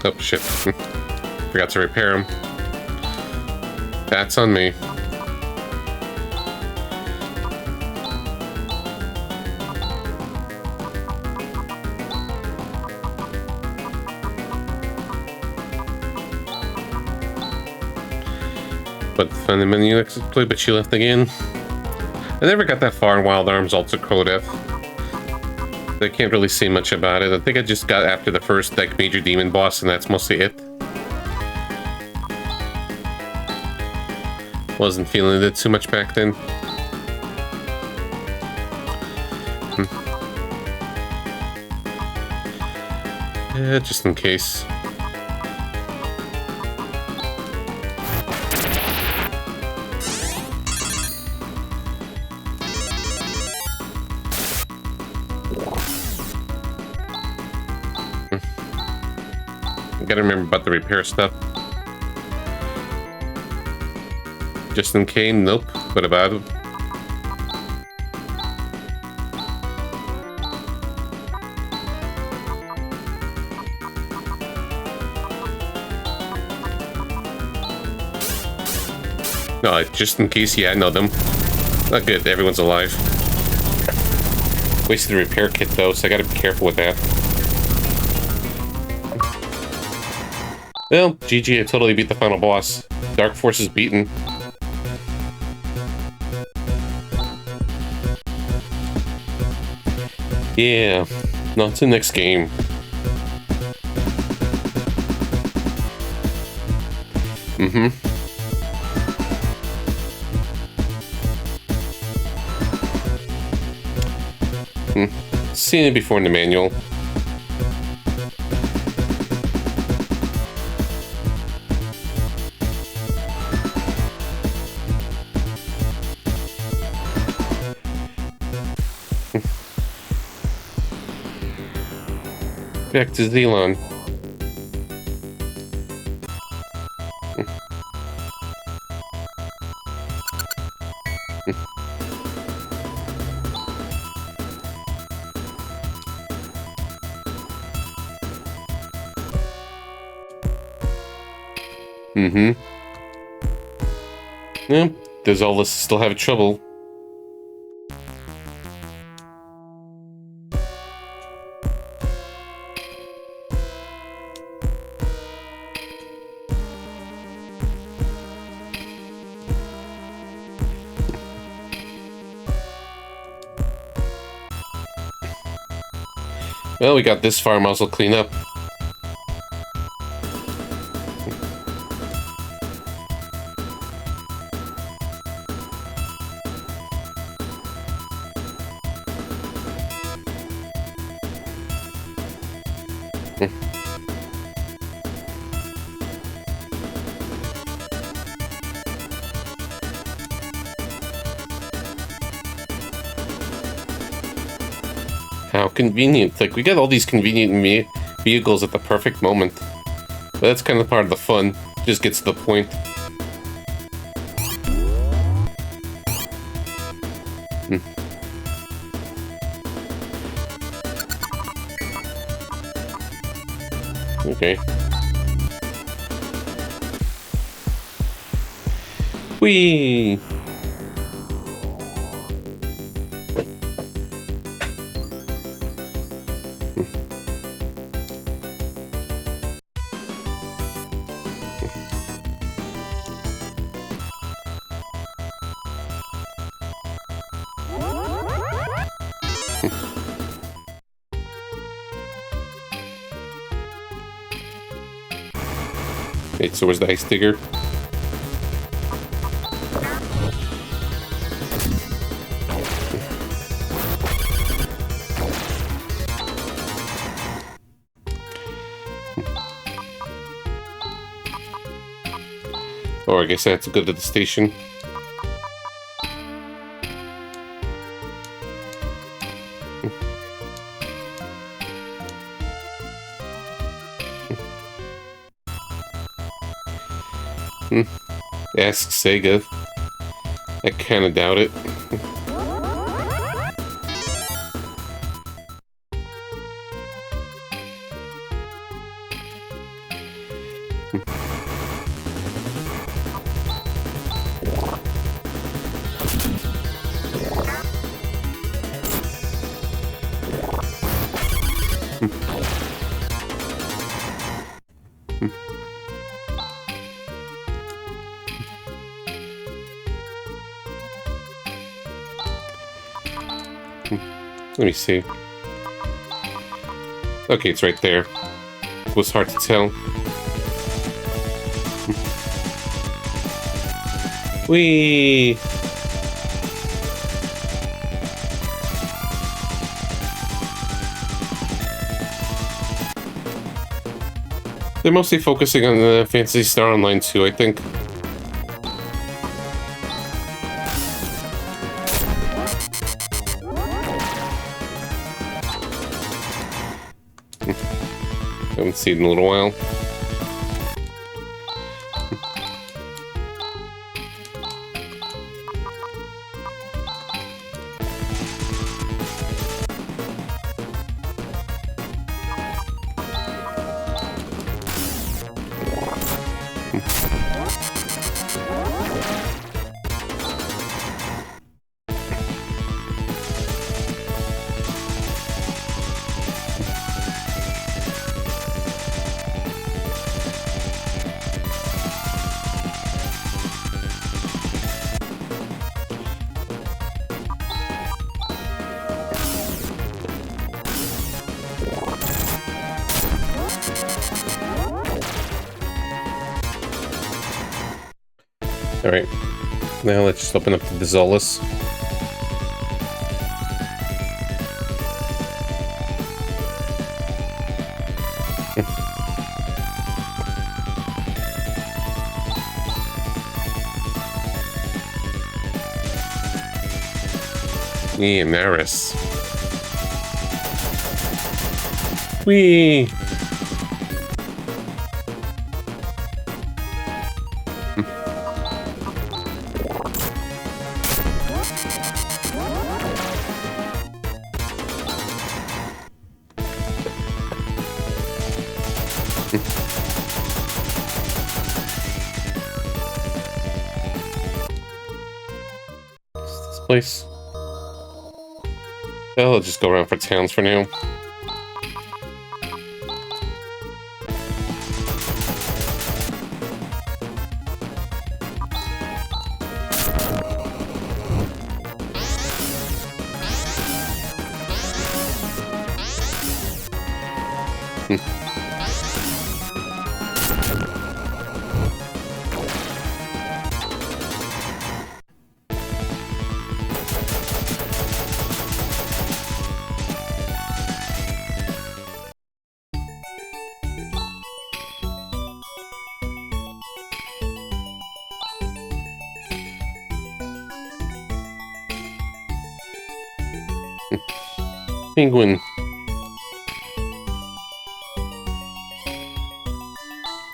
Oh shit. Forgot to repair him. That's on me. But find the menu next play, but she left again. I never got that far in Wild Arms Ultra Code F. I can't really say much about it. I think I just got after the first like major demon boss, and that's mostly it. Wasn't feeling it too much back then. Yeah, just in case. Gotta remember about the repair stuff. Just in case, nope. What about it? No, just in case, yeah, I know them. Not good, everyone's alive. Wasted the repair kit though, so I gotta be careful with that. Well, GG, I totally beat the final boss. Dark Force is beaten. Yeah, on to the next game. Seen it before in the manual. Back to Zelon. Yep, does all this still have trouble? Well, we got this far, might as well clean up. How convenient. Like, we got all these convenient vehicles at the perfect moment. But that's kind of part of the fun. Just gets to the point. Okay. Whee! Wait, so where's the ice digger? Or I guess I have to go to the station. Ask Sega. I kind of doubt it. Let me see. Okay, it's right there. It was hard to tell. Whee! They're mostly focusing on the Phantasy Star Online 2, I think. Haven't seen it in a little while. Alright, now let's just open up the Bizolus. Yeah, Maris. Whee! This place. Well, I'll just go around for towns for now. Penguin.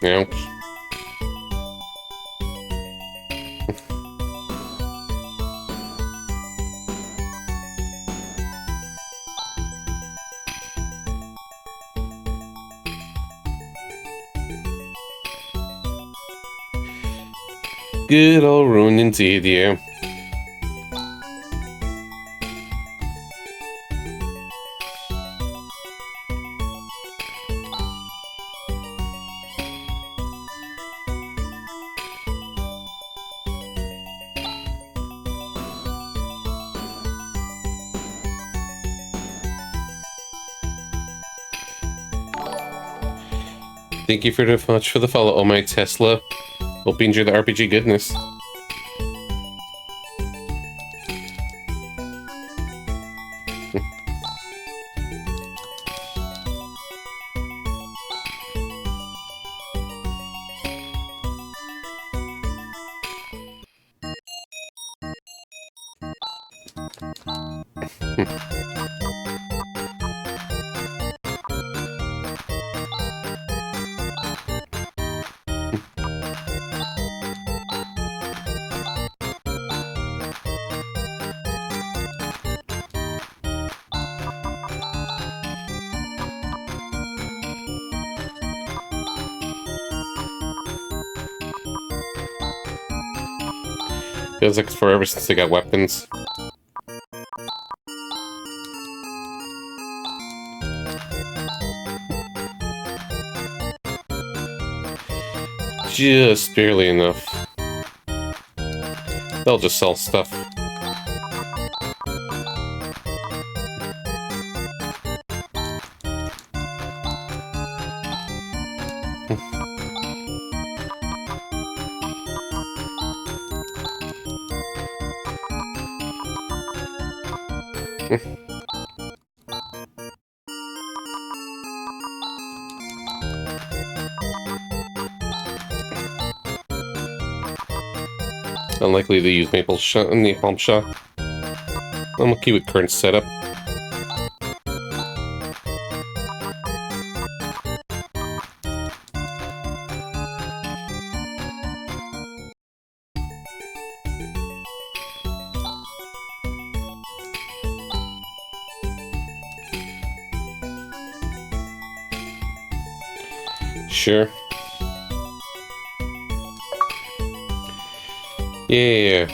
Ouch. Good old ruin indeed, yeah. Thank you very much for the follow, oh my Tesla. Hope you enjoy the RPG goodness. Feels like it's forever since they got weapons. Just barely enough. They'll just sell stuff. Unlikely to use napalm shot. I'm okay with current setup. Sure. Yeah,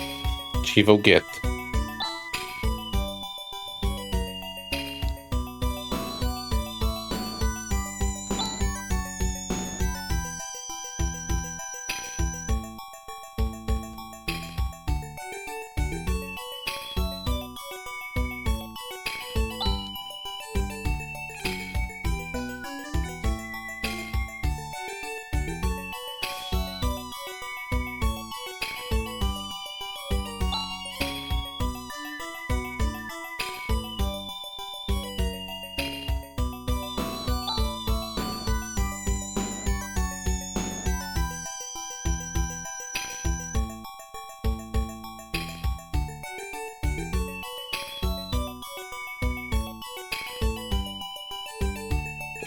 Chivo get.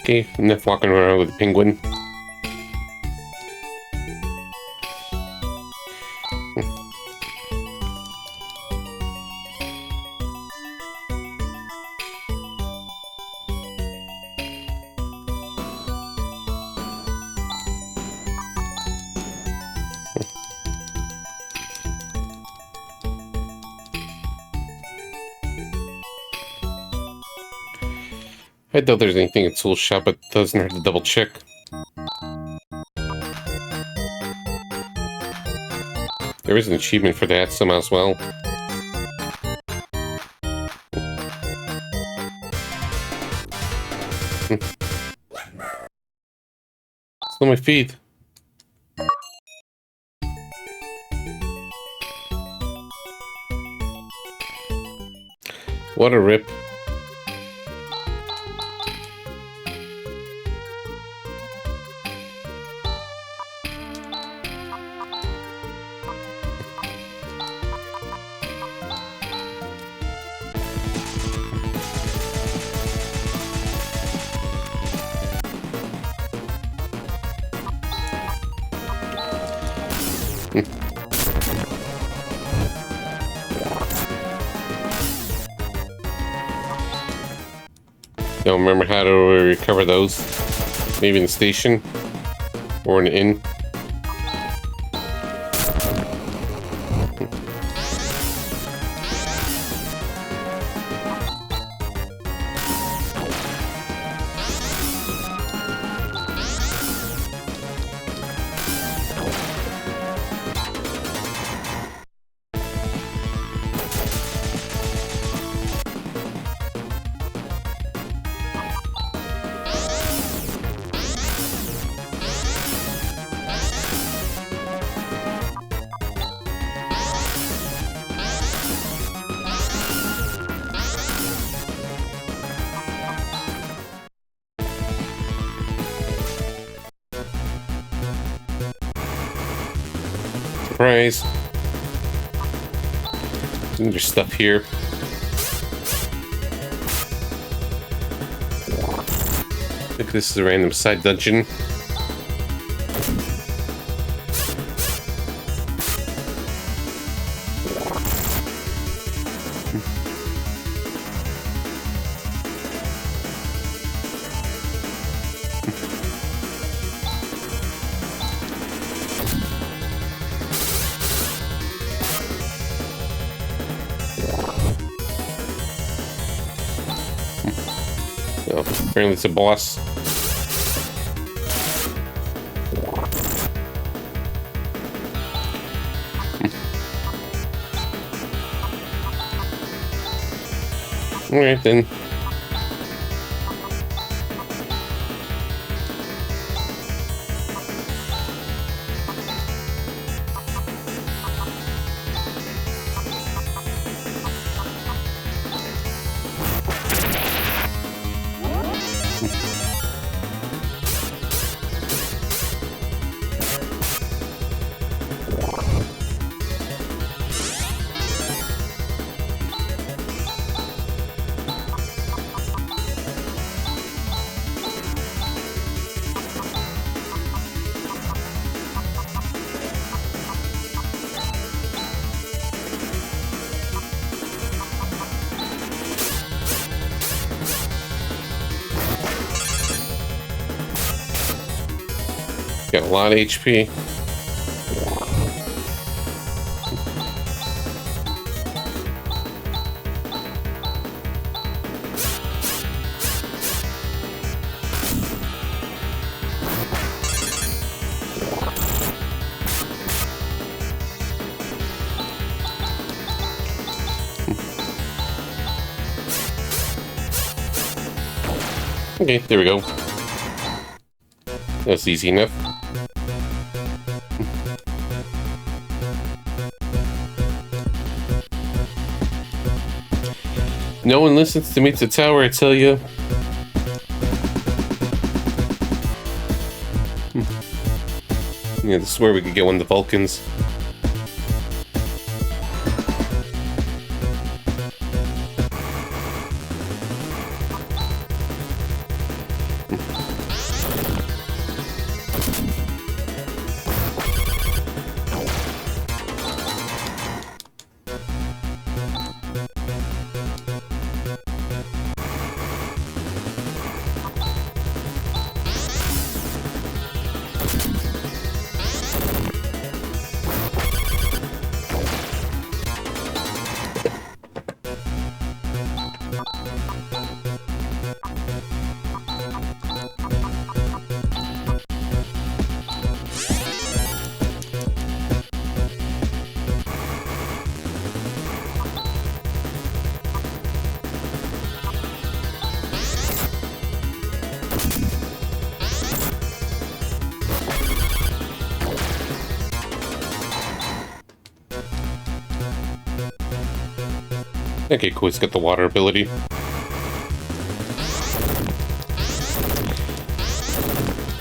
Okay, enough walking around with a penguin. I doubt there's anything in Tool Shop, but it doesn't hurt to double check. There is an achievement for that somehow as well. It's on my feet. What a rip. Don't remember how to recover those. Maybe in the station or in the inn. surprise. And there's stuff here. I think this is a random side dungeon. Oh, apparently it's a boss. Alright then. Got a lot of HP. Okay, there we go. That's easy enough. No one listens to me at the tower, I tell you. Yeah, this is where we could get one of the Vulcans. Okay, cool, he's got the water ability.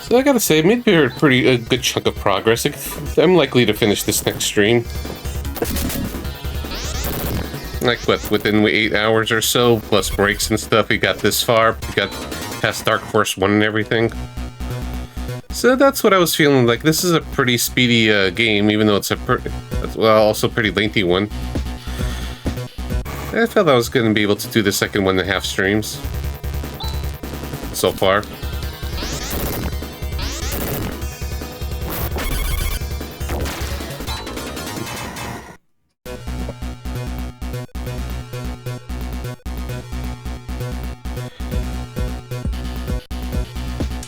So I gotta say, I made a pretty good chunk of progress. I'm likely to finish this next stream. Like, what, within 8 hours or so, plus breaks and stuff, we got this far. We got past Dark Force 1 and everything. So that's what I was feeling like. This is a pretty speedy game, even though it's a also pretty lengthy one. I felt I was going to be able to do the second 1.5 streams so far.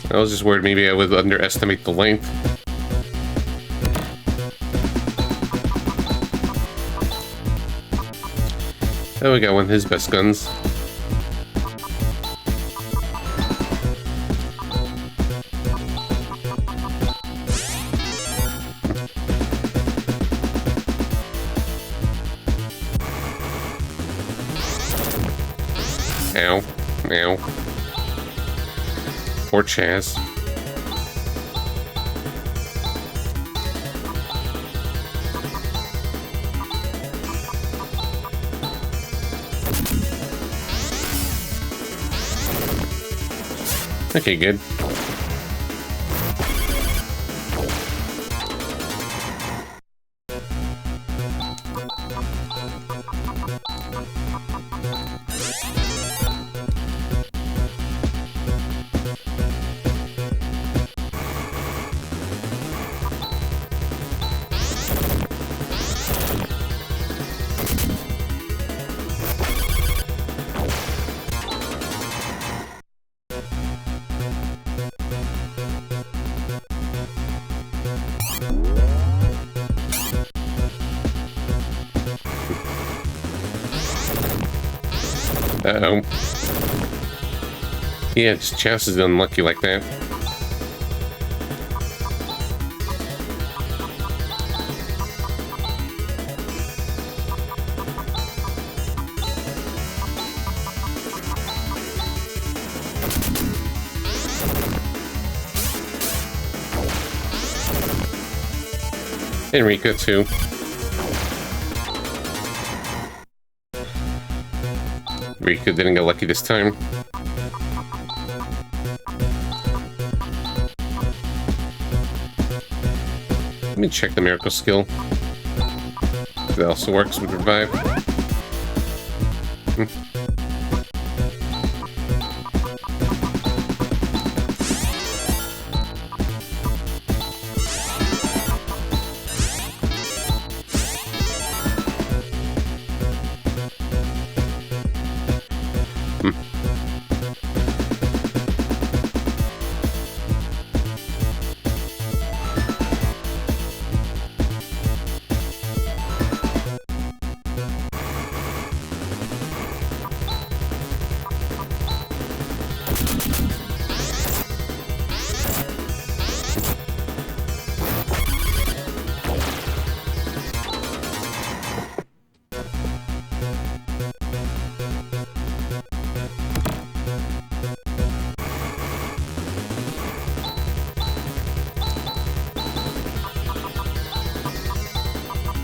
I was just worried maybe I would underestimate the length. Oh, we got one of his best guns. Ow. Ow. Poor Chaz. Okay, good. Uh-oh. Yeah, just Chance is unlucky like that. Enrico, too. Enrico didn't get lucky this time. Let me check the miracle skill. That also works with revive.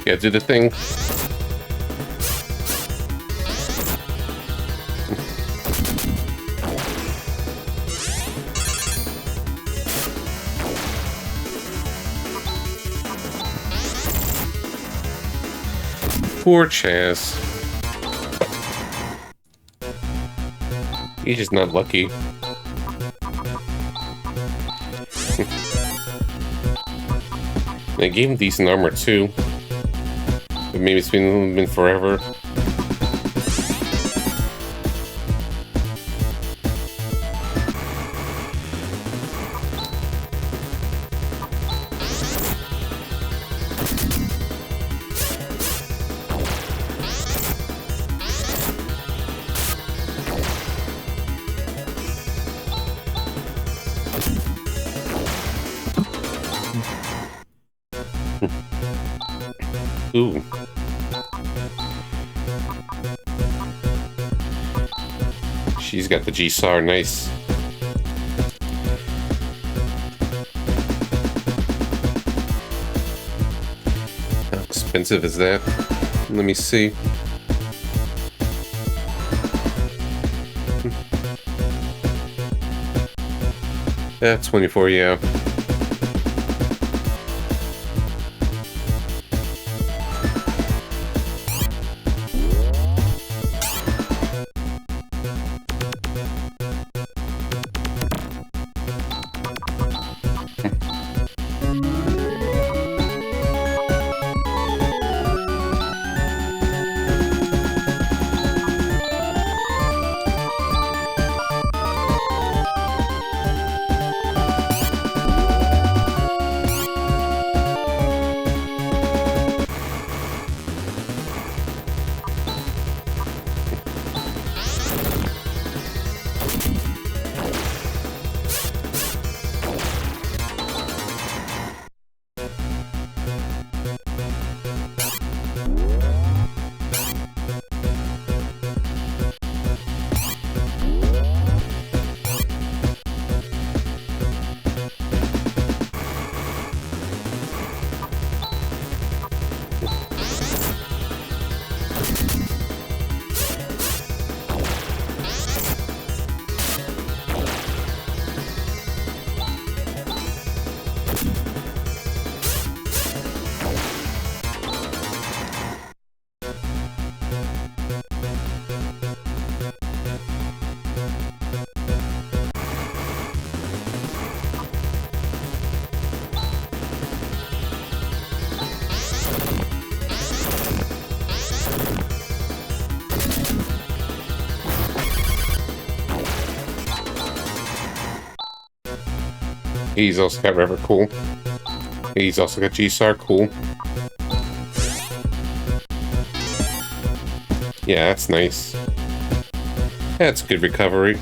Yeah, do the thing. Poor Chaz. He's just not lucky. I gave him decent armor too. But maybe it's been forever. Ooh. She's got the G-Sar, nice. How expensive is that? Let me see. That's 24, yeah. He's also got Rever, cool. He's also got G-Star, cool. Yeah, that's nice. That's good recovery.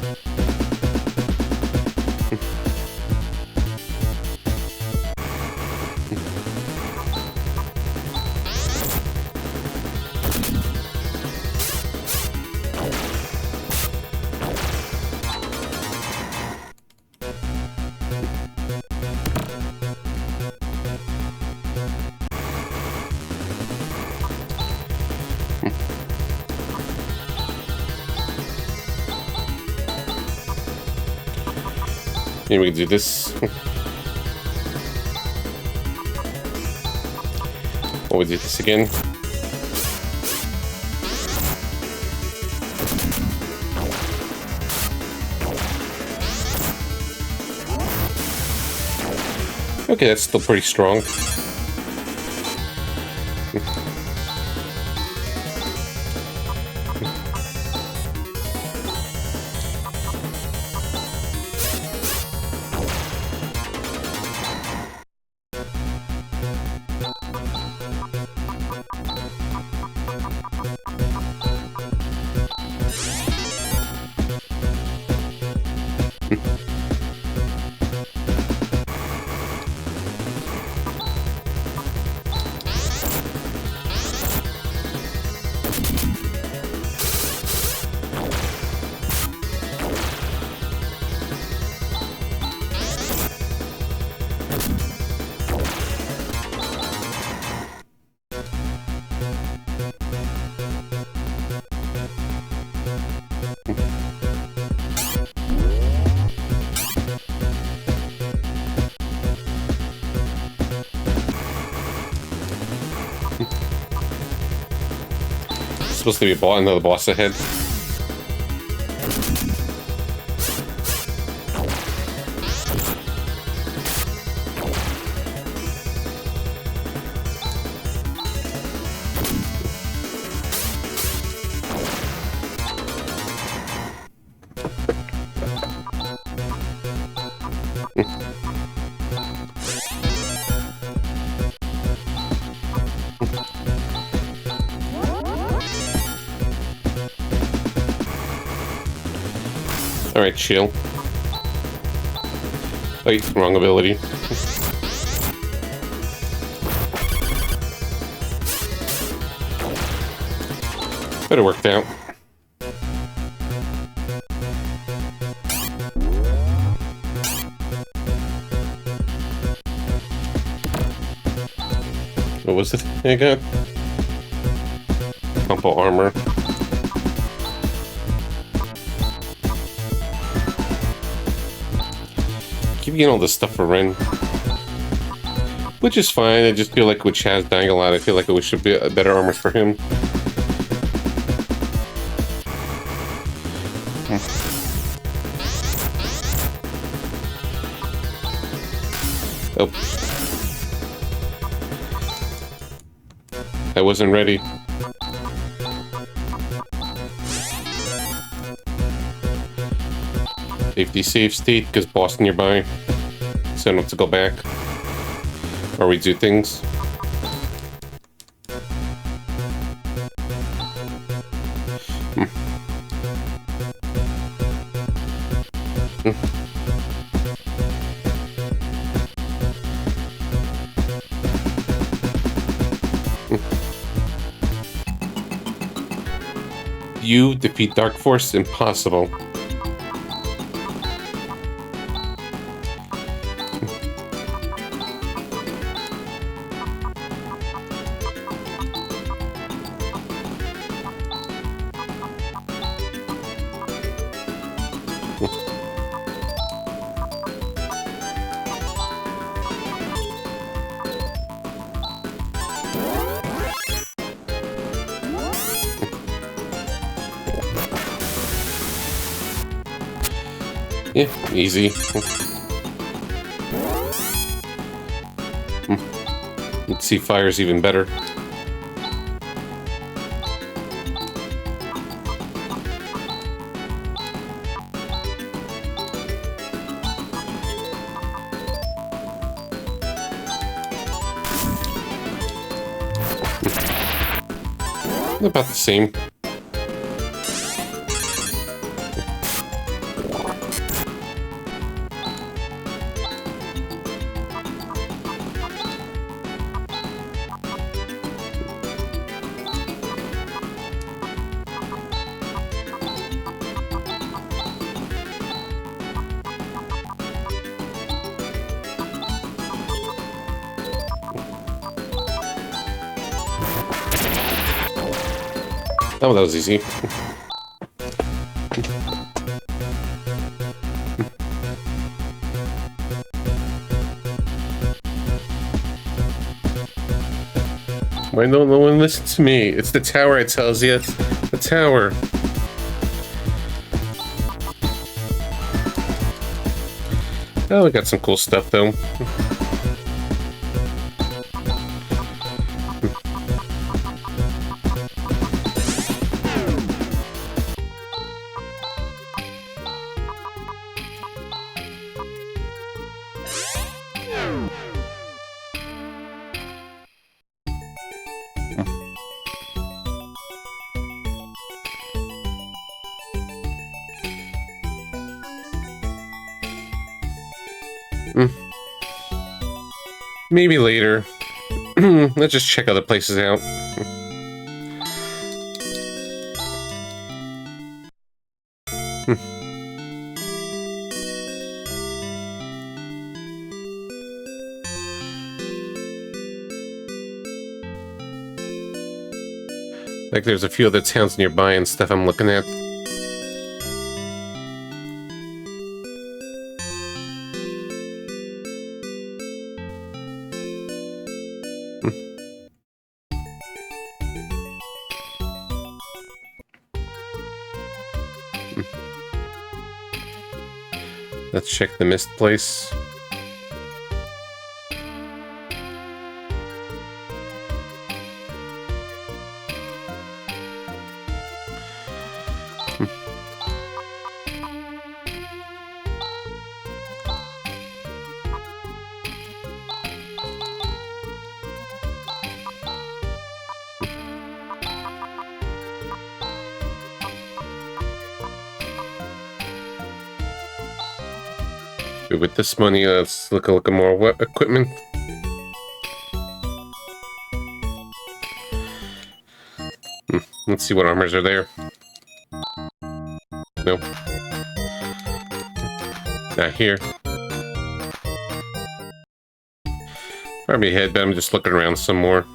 Maybe we can do this. Or we do this again. Okay, that's still pretty strong. Supposed to be another boss ahead. Alright, chill. Wait, wrong ability. But it worked out. What was it I got? Combo armor. Keep getting all this stuff for Ren. Which is fine, I just feel like with Chaz dying a lot, I feel like it should be a better armor for him. Oh. I wasn't ready. Safety save state, because boss nearby. So I don't have to go back. Or we do things. You defeat Dark Force? Impossible. Yeah, easy. Let's see, fire's even better. About the same. Oh, that was easy. Why don't no one listen to me? It's the tower, it tells you. The tower. Oh, we got some cool stuff, though. Maybe later. Let's just check other places out. Like there's a few other towns nearby and stuff I'm looking at. Let's check the mist place. With this money, let's look at more equipment. Let's see what armors are there. Nope. Not here. Probably ahead, but I'm just looking around some more.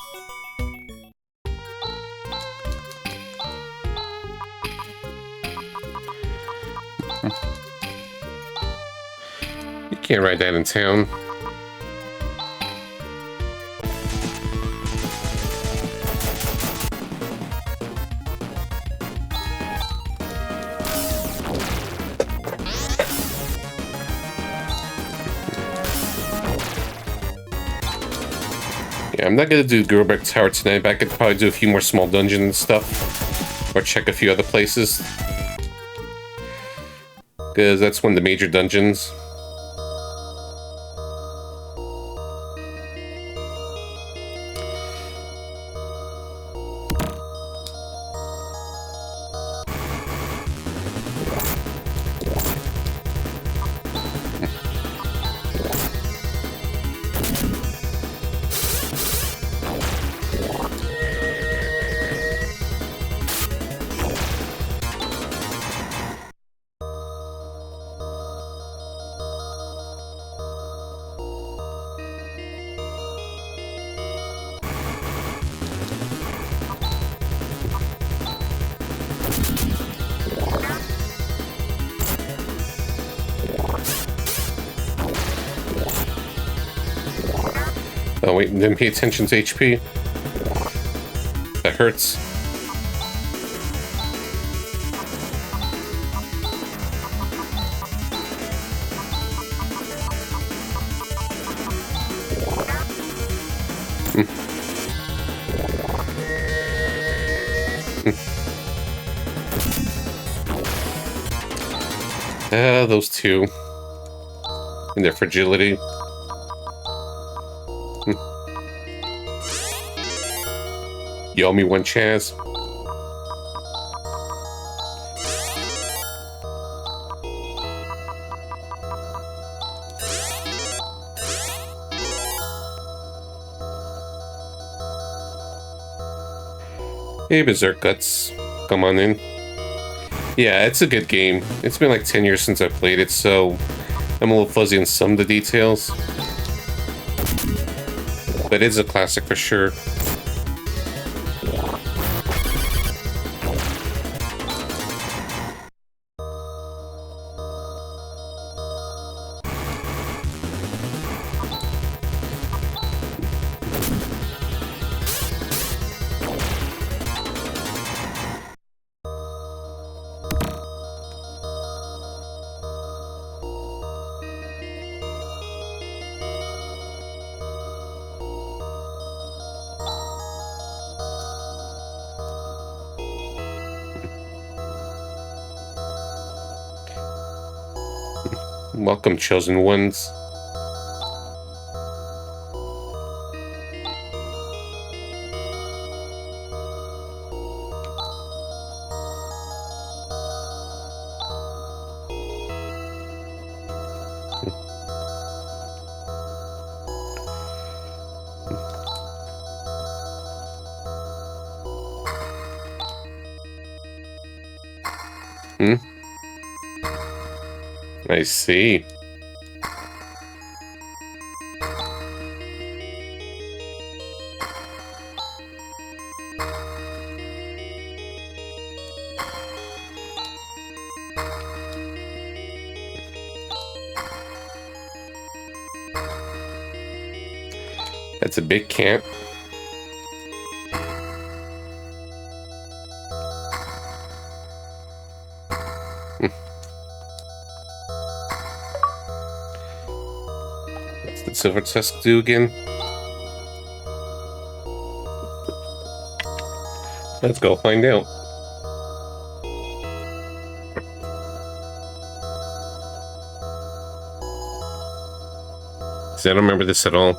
Can't ride that in town. Yeah, I'm not gonna do Gerbeck Tower tonight, but I could probably do a few more small dungeons and stuff. Or check a few other places. Because that's one of the major dungeons. Oh wait, didn't pay attention to HP. That hurts. Those two. And their fragility. You owe me one, Chaz. Hey, Berserk Guts. Come on in. Yeah, it's a good game. It's been like 10 years since I played it, so I'm a little fuzzy on some of the details. But it's a classic for sure. Welcome, chosen ones. Hmm? I see. That's a big camp. What's the silver tusk do again? Let's go find out. See, I don't remember this at all.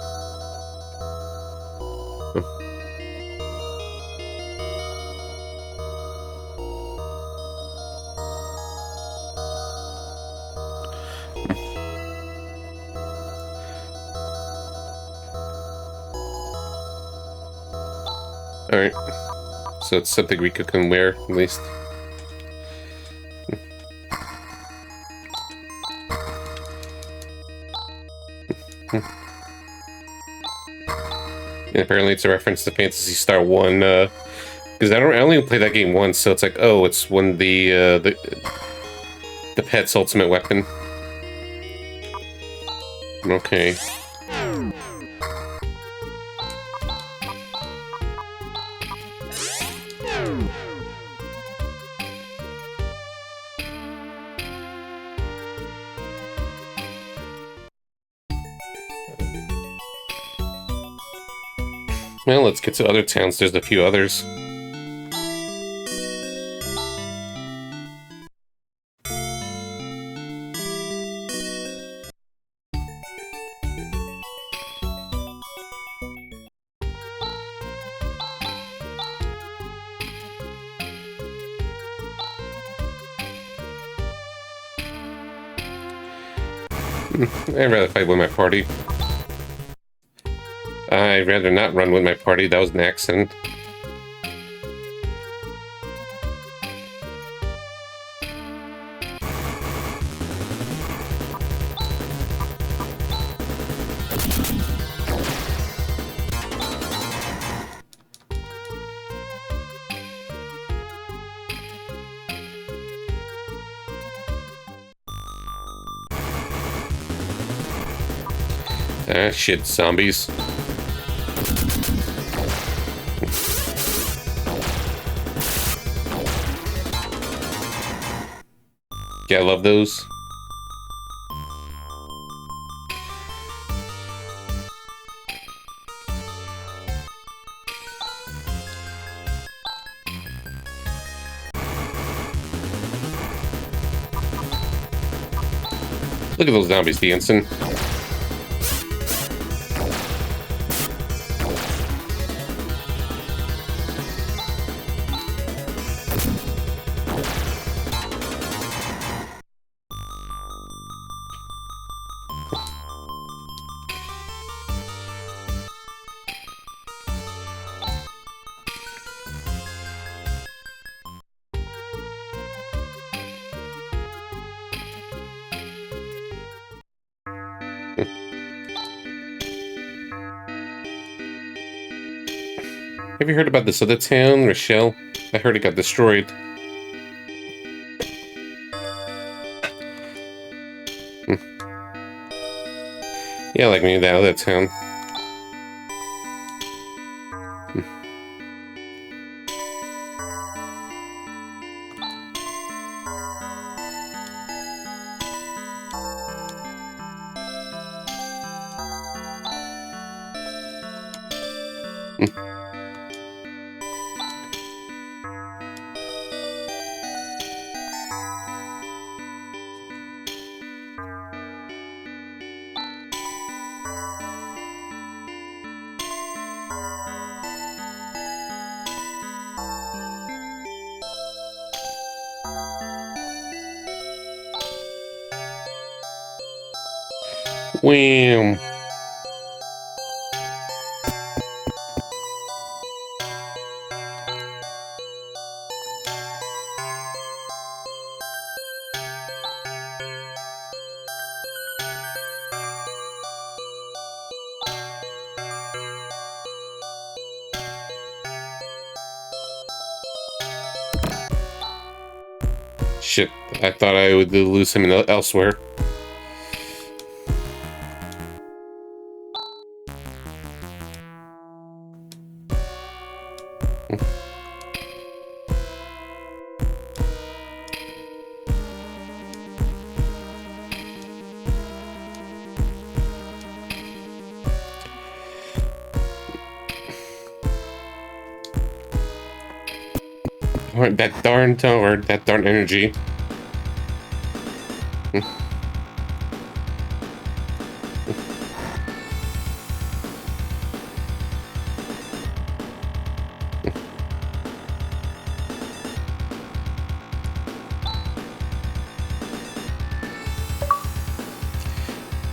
Alright. So it's something Riku can wear, at least. And apparently it's a reference to Phantasy Star 1, because I only played that game once, so it's like, oh, it's when the pet's ultimate weapon. Okay. Well, let's get to other towns. There's a few others. I'd rather fight with my party. I'd rather not run with my party. That was an accident. Ah, shit, zombies. Yeah, I love those. Look at those zombies dancing. Have you heard about this other town, Rochelle? I heard it got destroyed. Yeah, like maybe that other town. Wham! Shit, I thought I would lose him elsewhere. That darn tower, that darn energy.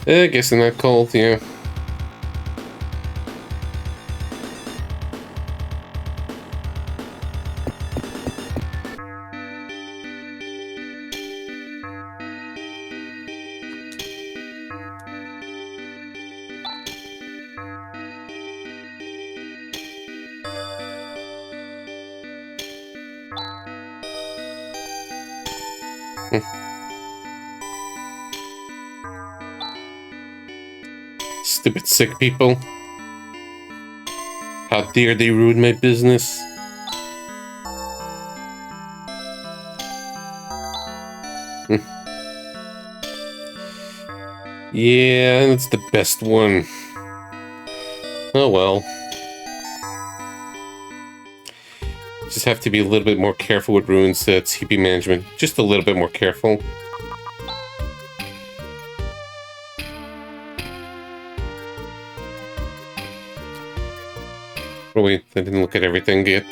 I guess they're not cold, yeah. Stupid sick people. How dare they ruin my business? Yeah, it's the best one. Oh well. Just have to be a little bit more careful with ruins TP management. Just a little bit more careful. Oh wait, I didn't look at everything yet.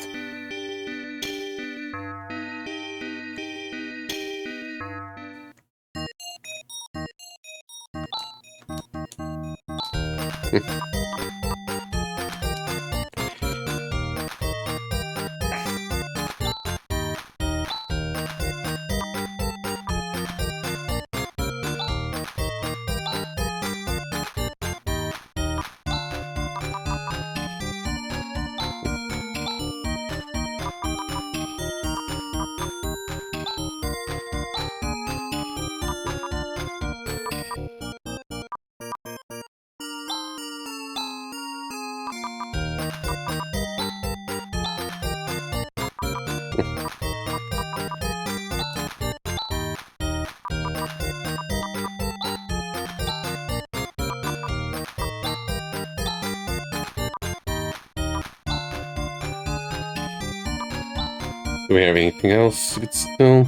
Do we have anything else? It's still...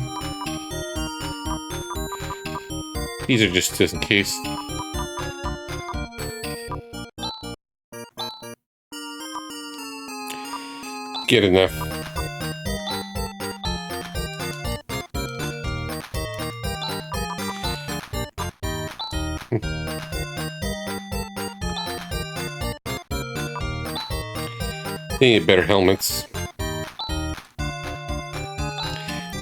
These are just in case. Get enough. They need better helmets.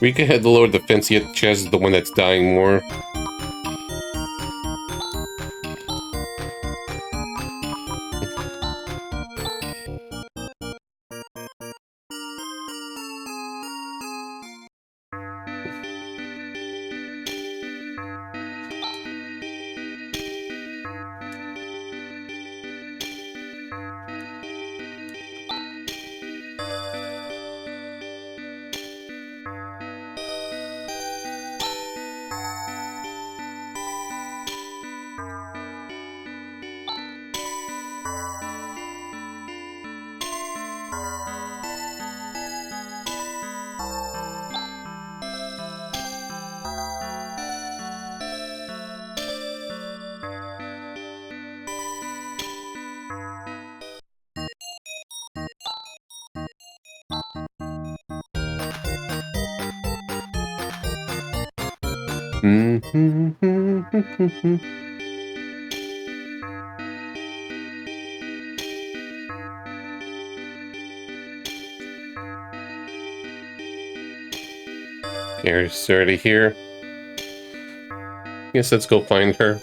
Rika had the lower defense, yet Chaz is the one that's dying more. Gary's already here. Guess let's go find her.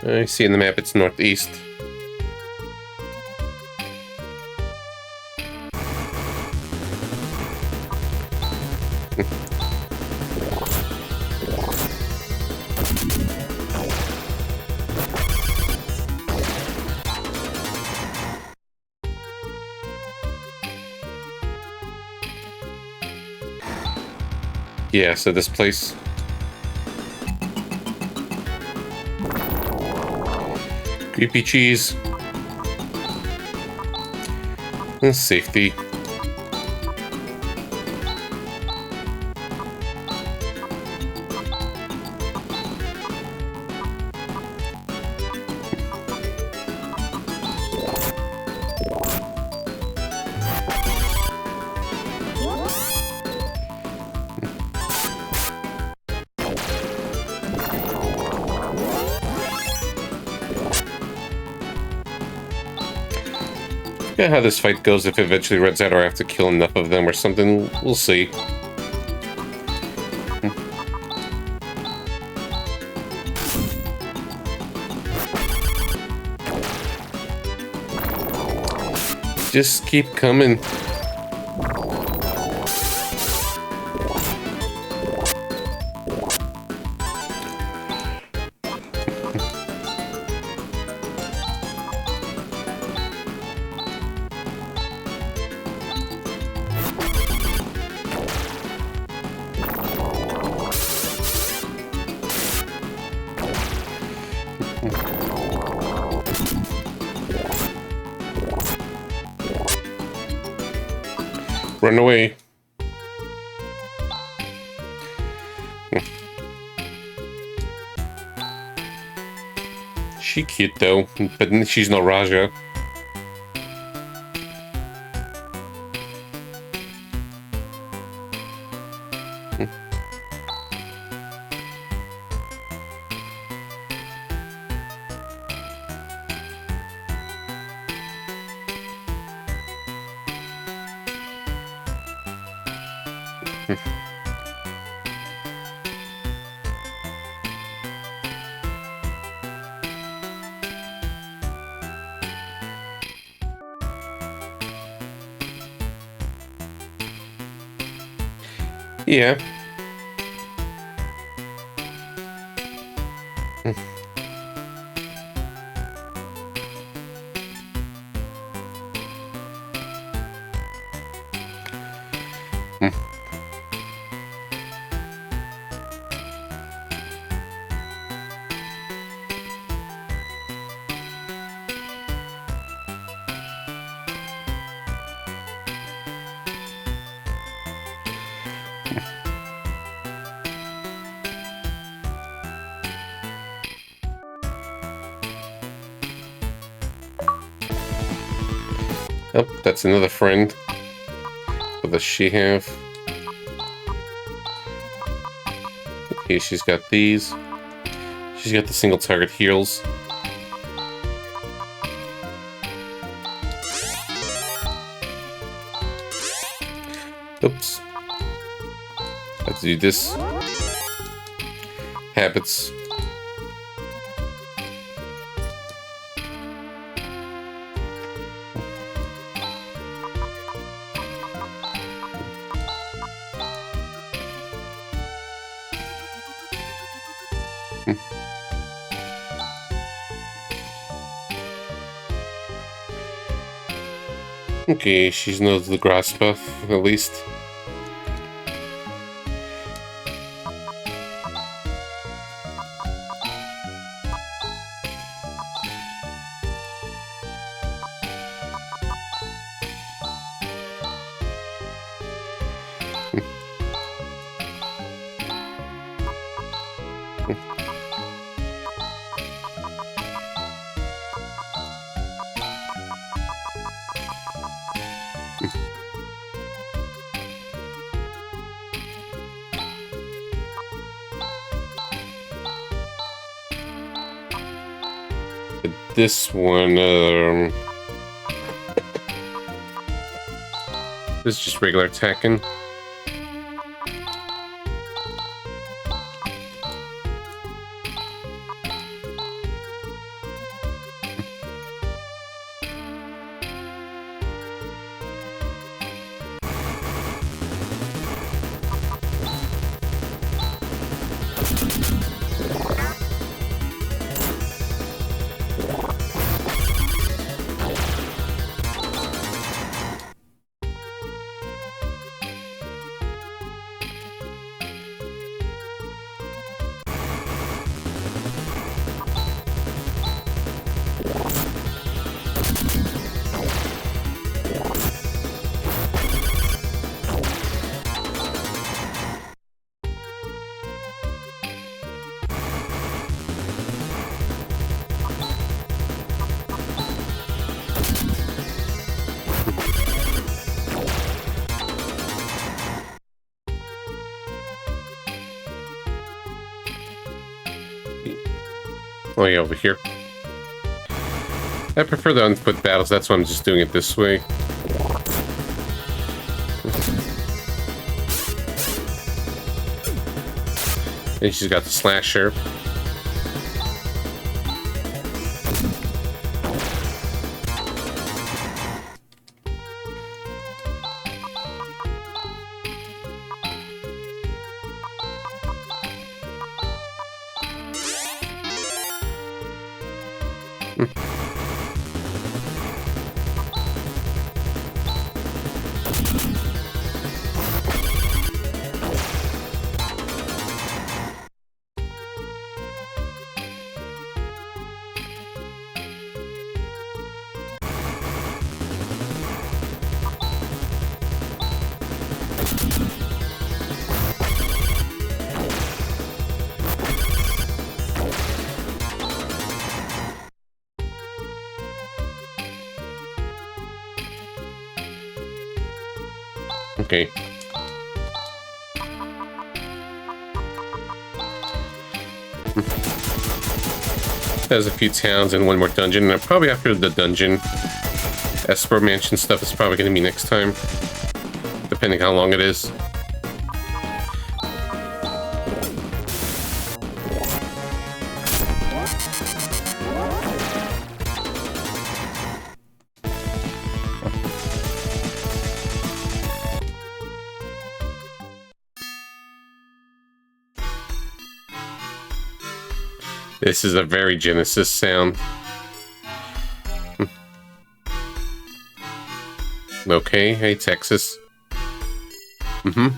I see in the map it's northeast. Yeah, so this place. Creepy cheese. And safety. Yeah, how this fight goes, if it eventually runs out or I have to kill enough of them or something, we'll see. Just keep coming. Run away. She cute though, but she's no Raja. Yeah. Oh, that's another friend. What does she have? Okay, she's got these. She's got the single target heals. Oops. Have to do this. Habits. Okay, she knows the grass buff, at least. But this one, this is just regular attacking. Oh yeah, over here. I prefer the unput battles, that's why I'm just doing it this way. And she's got the slasher. Okay. There's a few towns and one more dungeon, and probably after the dungeon, Esper Mansion stuff is probably going to be next time, depending how long it is. This is a very Genesis sound. Okay, hey Texas. Mm-hmm.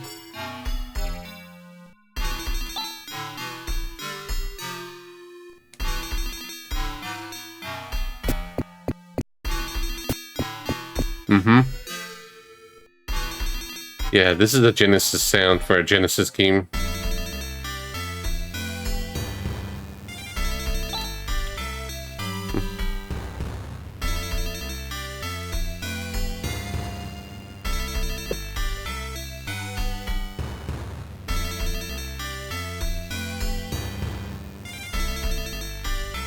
Mm-hmm. Yeah, this is a Genesis sound for a Genesis game.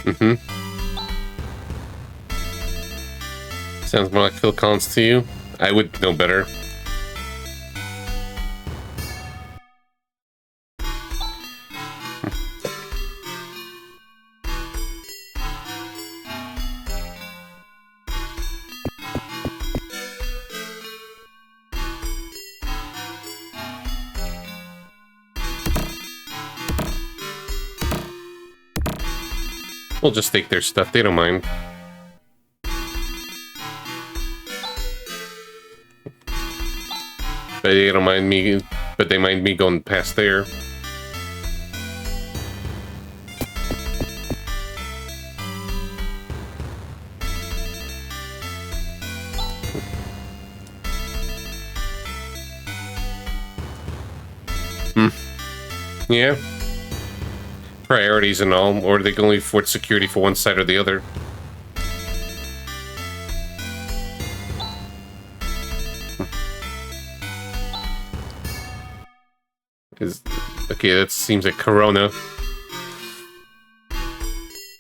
Mm-hmm. Sounds more like Phil Collins to you. I would know better. We'll just take their stuff, they don't mind. But they don't mind me, but they mind me going past there. Yeah. Priorities and all, or they can only afford security for one side or the other. Okay, that seems like Corona.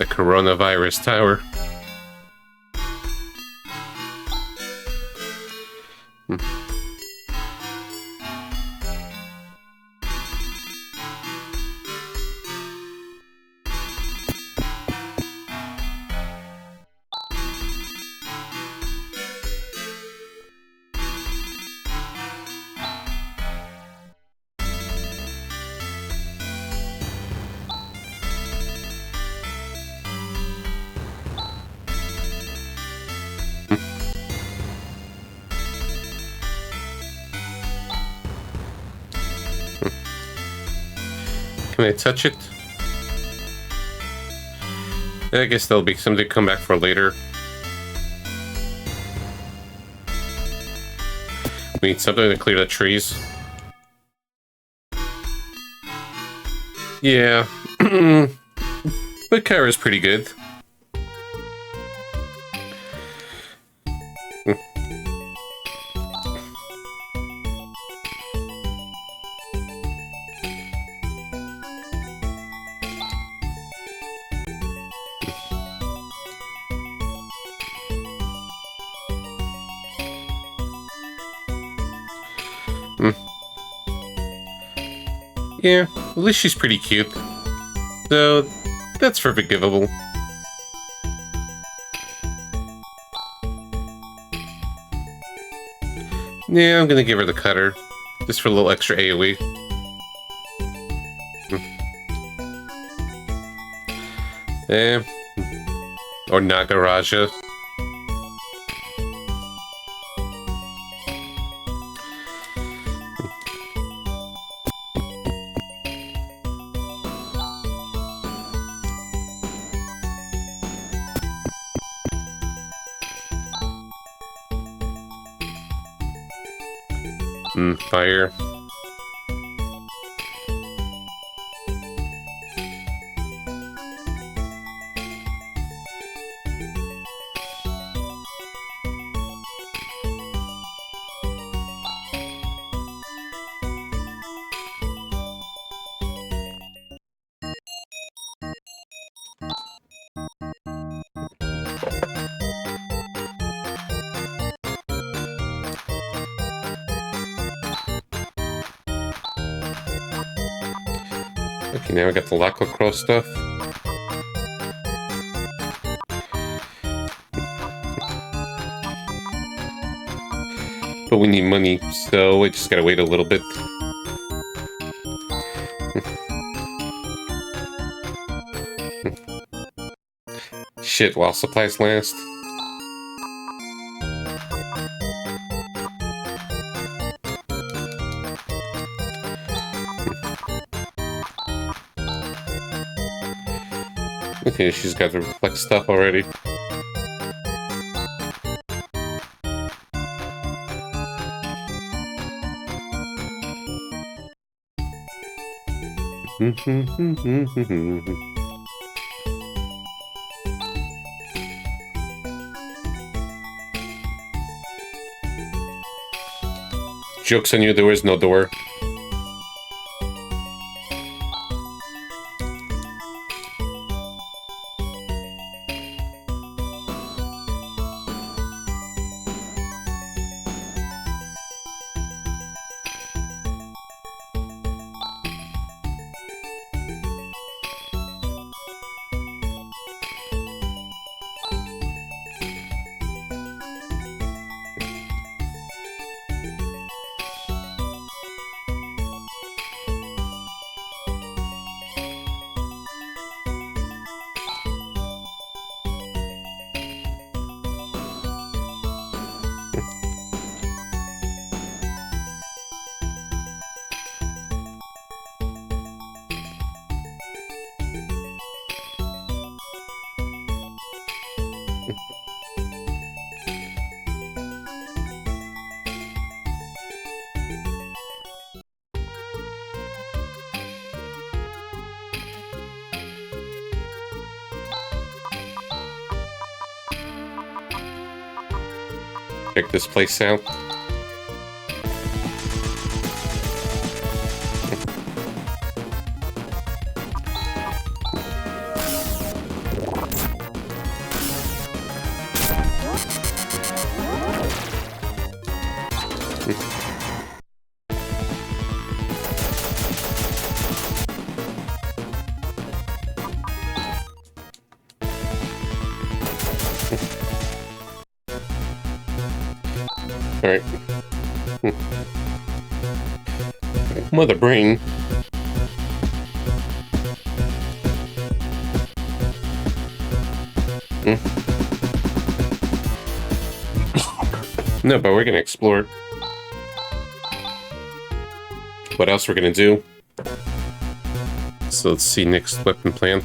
coronavirus tower. Can I touch it? I guess there'll be something to come back for later. We need something to clear the trees. Yeah. But Kara's pretty good. Yeah, at least she's pretty cute. So, that's forgivable. Yeah, I'm gonna give her the cutter. Just for a little extra AoE. Or Nagaraja. Fire. Okay, now we got the Lock Cross stuff. But we need money, so we just gotta wait a little bit. Shit, while supplies last. Okay, she's got the reflect stuff already. Joke's on you, there is no door. Check this place out. Alright. Mother brain. No, but we're gonna explore what else we're gonna do. So let's see next weapon plant.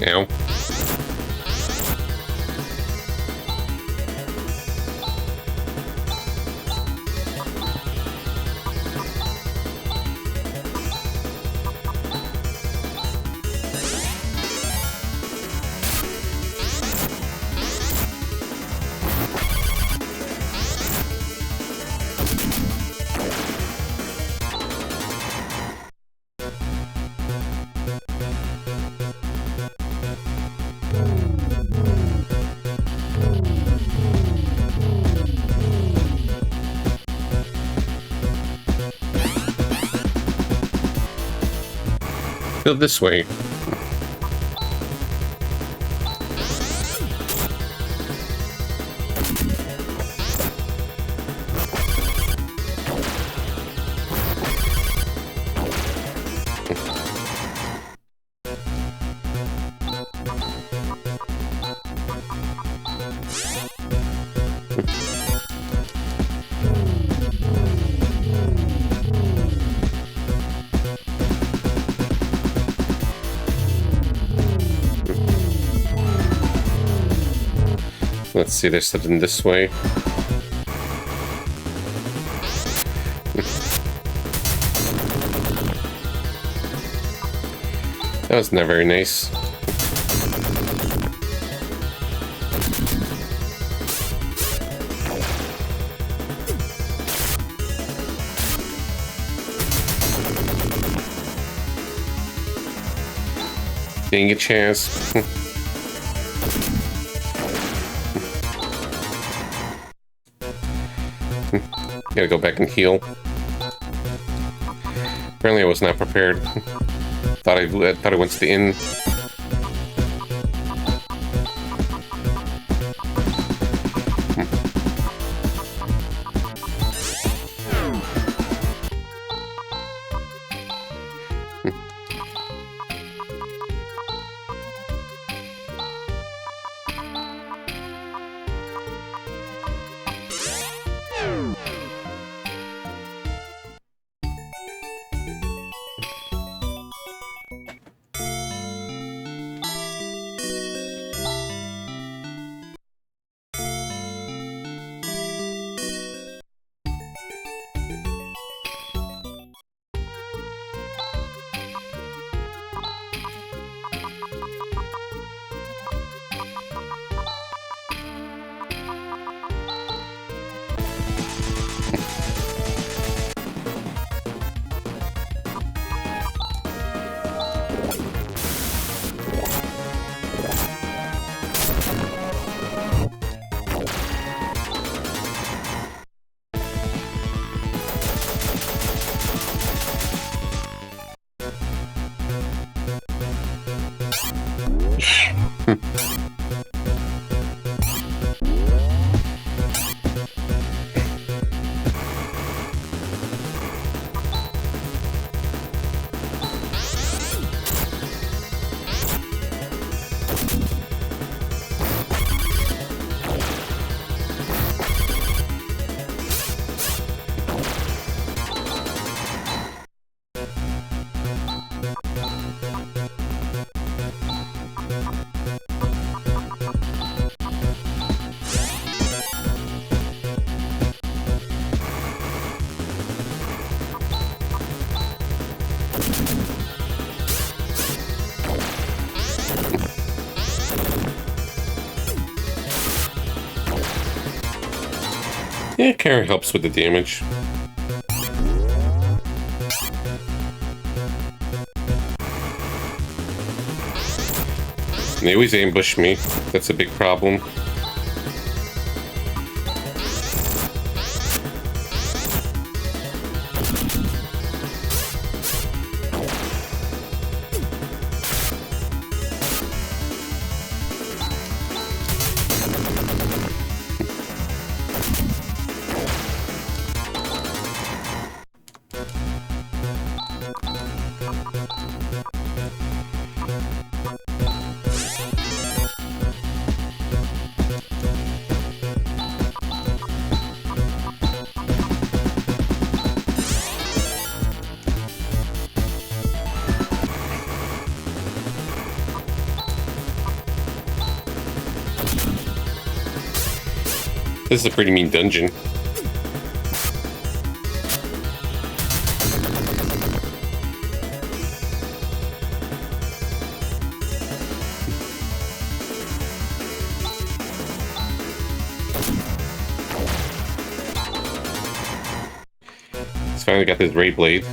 Ow. Go this way. Let's see, there's something this way. That was not very nice. Didn't get a chance. Gotta go back and heal. Apparently I was not prepared. thought I went to the inn. Yeah, Kara helps with the damage. They always ambush me. That's a big problem. This is a pretty mean dungeon. He's finally got this Ray Blade.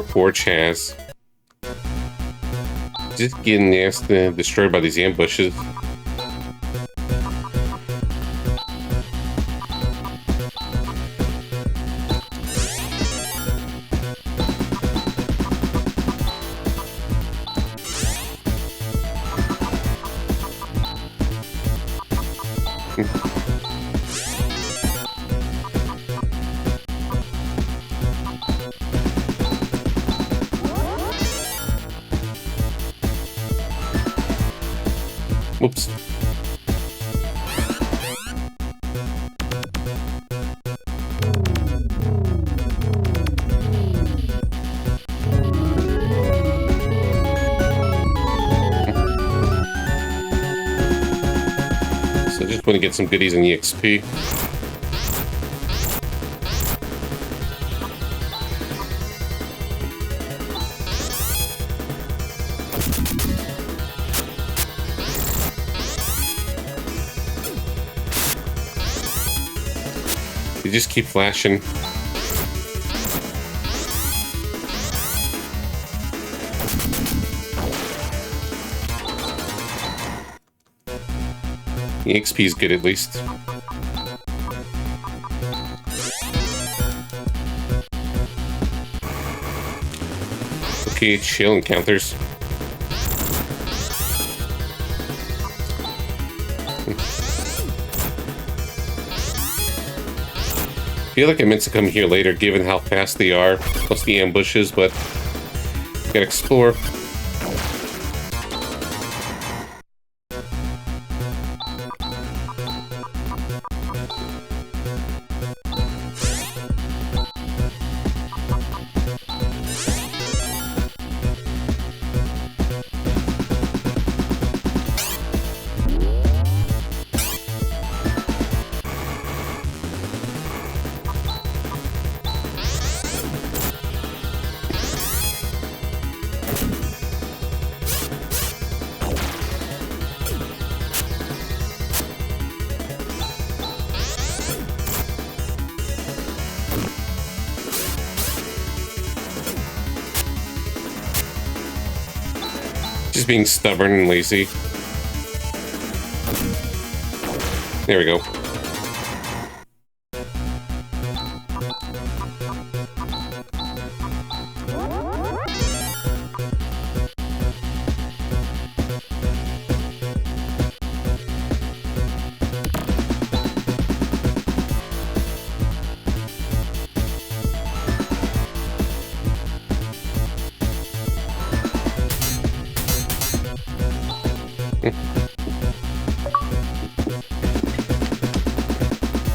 Poor Chaz. Just getting destroyed by these ambushes. Whoops. So just want to get some goodies in the XP. They just keep flashing. The XP is good at least. Okay, chill encounters. I feel like I meant to come here later given how fast they are, plus the ambushes, but gotta explore. Just being stubborn and lazy. There we go.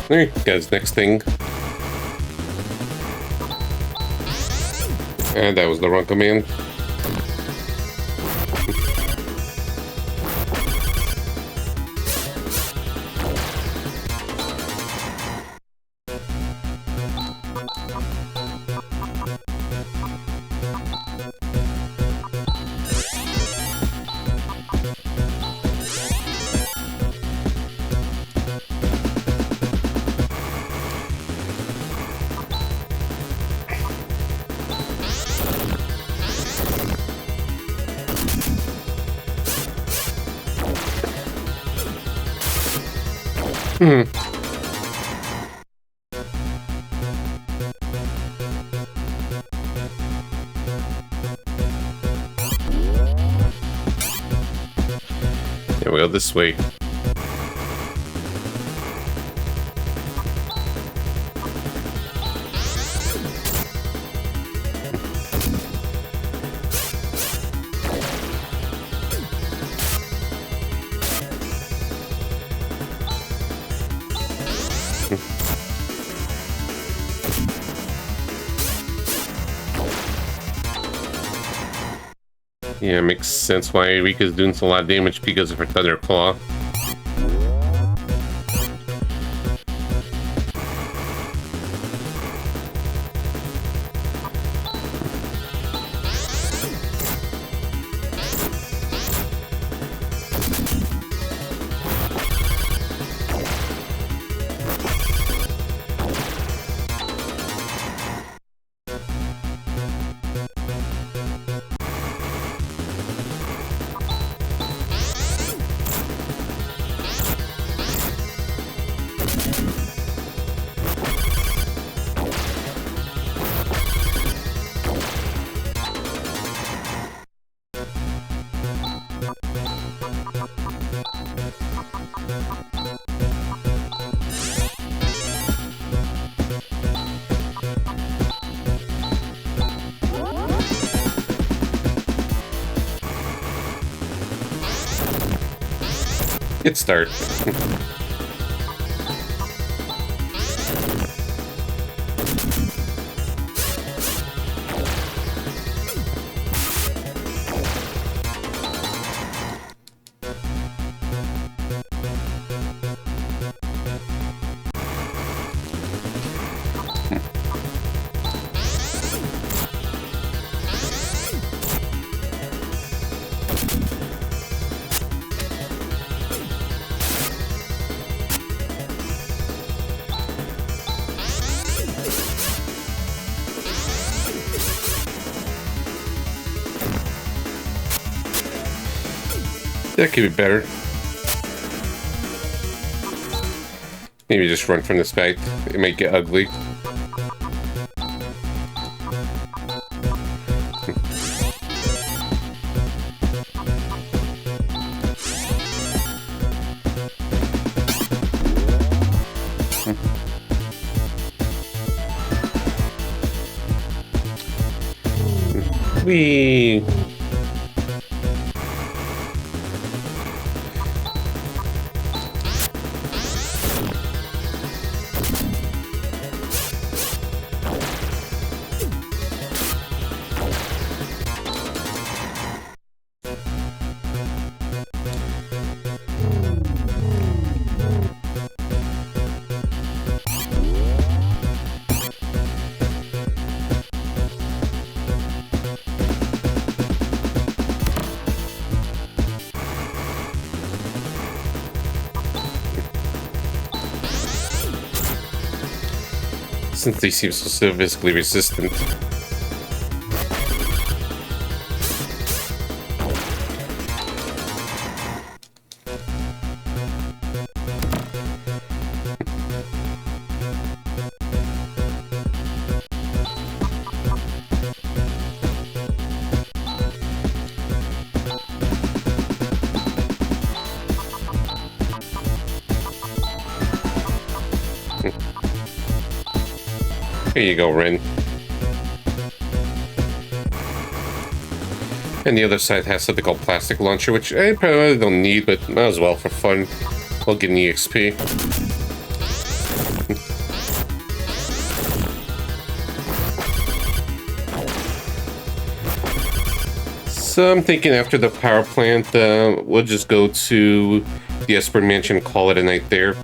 There he goes, next thing. And that was the wrong command. Hmm. There we go, this way. Yeah, makes sense why Rika's doing a lot of damage because of her Thunder Claw. Good start. That could be better. Maybe just run from this guy. It might get ugly. Whee! Since they seem so physically resistant. Here you go, Ren. And the other side has something called Plastic Launcher, which I probably don't need, but might as well for fun. I'll get an EXP. So I'm thinking after the power plant, we'll just go to the Esper Mansion and call it a night there.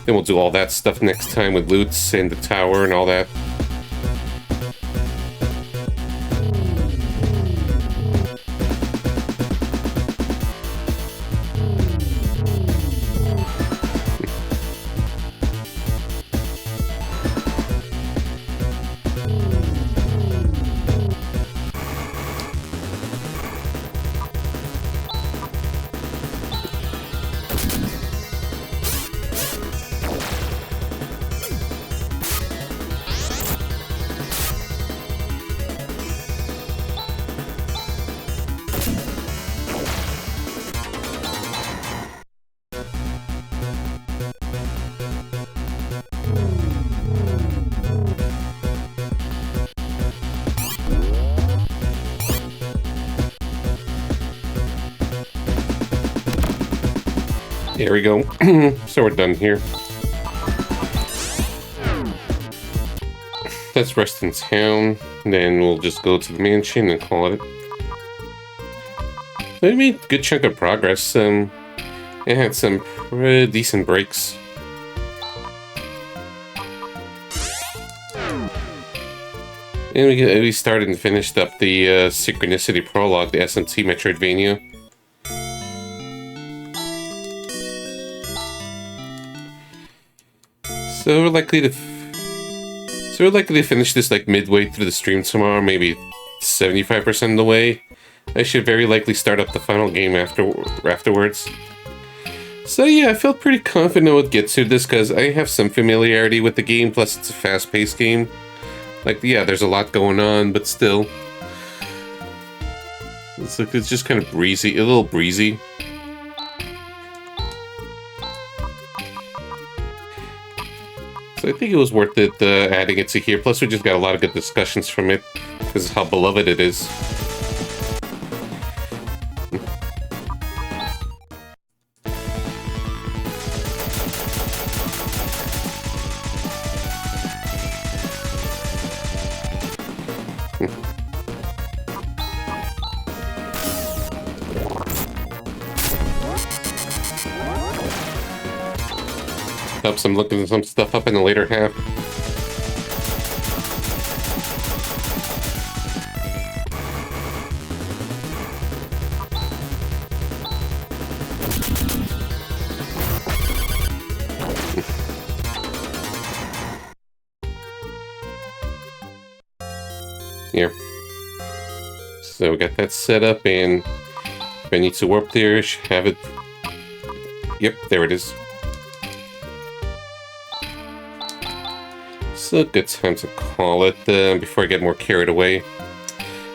Then we'll do all that stuff next time with loots and the tower and all that. There we go. So we're done here. Let's rest in town, then we'll just go to the mansion and call it. We made a good chunk of progress. It had some pretty decent breaks. And we started and finished up the Synchronicity Prologue, the SMT Metroidvania. So we're likely to finish this like midway through the stream tomorrow, maybe 75% of the way. I should very likely start up the final game afterwards. So yeah, I felt pretty confident I would get through this because I have some familiarity with the game, plus it's a fast-paced game. Like, yeah, there's a lot going on, but still. It's just kind of breezy, a little breezy. So I think it was worth it adding it to here. Plus, we just got a lot of good discussions from it because of how beloved it is. Helps I'm looking some stuff up in the later half. Here. So we got that set up, and if I need to warp there, I should have it. Yep, there it is. So good time to call it before I get more carried away.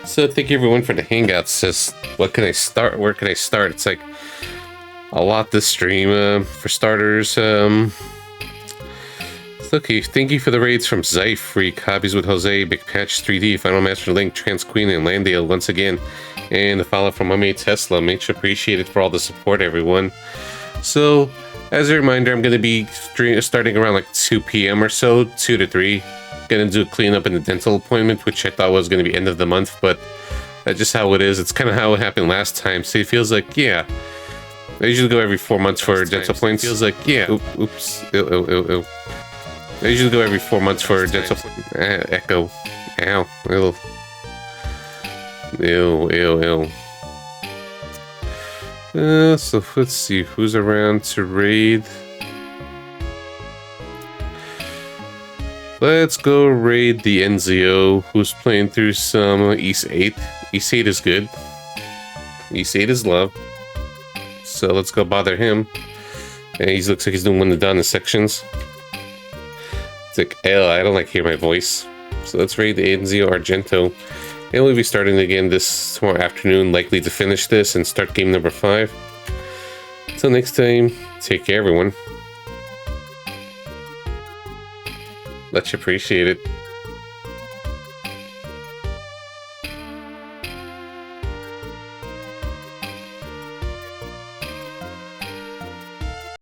So thank you everyone for the hangouts. Says, what can I start? Where can I start? It's like a lot this stream. For starters, okay, thank you for the raids from Zyph, Freak, Hobbies with Jose, Big Patch 3D, Final Master Link, Trans Queen, and Landale once again. And the follow from my mate Tesla. Much appreciated for all the support, everyone. So, as a reminder, I'm going to be starting around like 2 p.m. or so, 2 to 3. Going to do a cleanup and a dental appointment, which I thought was going to be end of the month, but that's just how it is. It's kind of how it happened last time, so it feels like, yeah. I usually go every 4 months for dental appointments. Feels like, yeah. Oops. Ew. I usually go every 4 months for dental echo. Ow. Ew. So let's see who's around to raid. Let's go raid the NZO, who's playing through some East 8. East 8 is good. East 8 is love. So let's go bother him. And he looks like he's doing one of the Donna sections. It's like, I don't like hearing my voice. So let's raid the NZO Argento. And we'll be starting again this tomorrow afternoon, likely to finish this and start game number 5. Until next time, take care everyone. Much appreciated.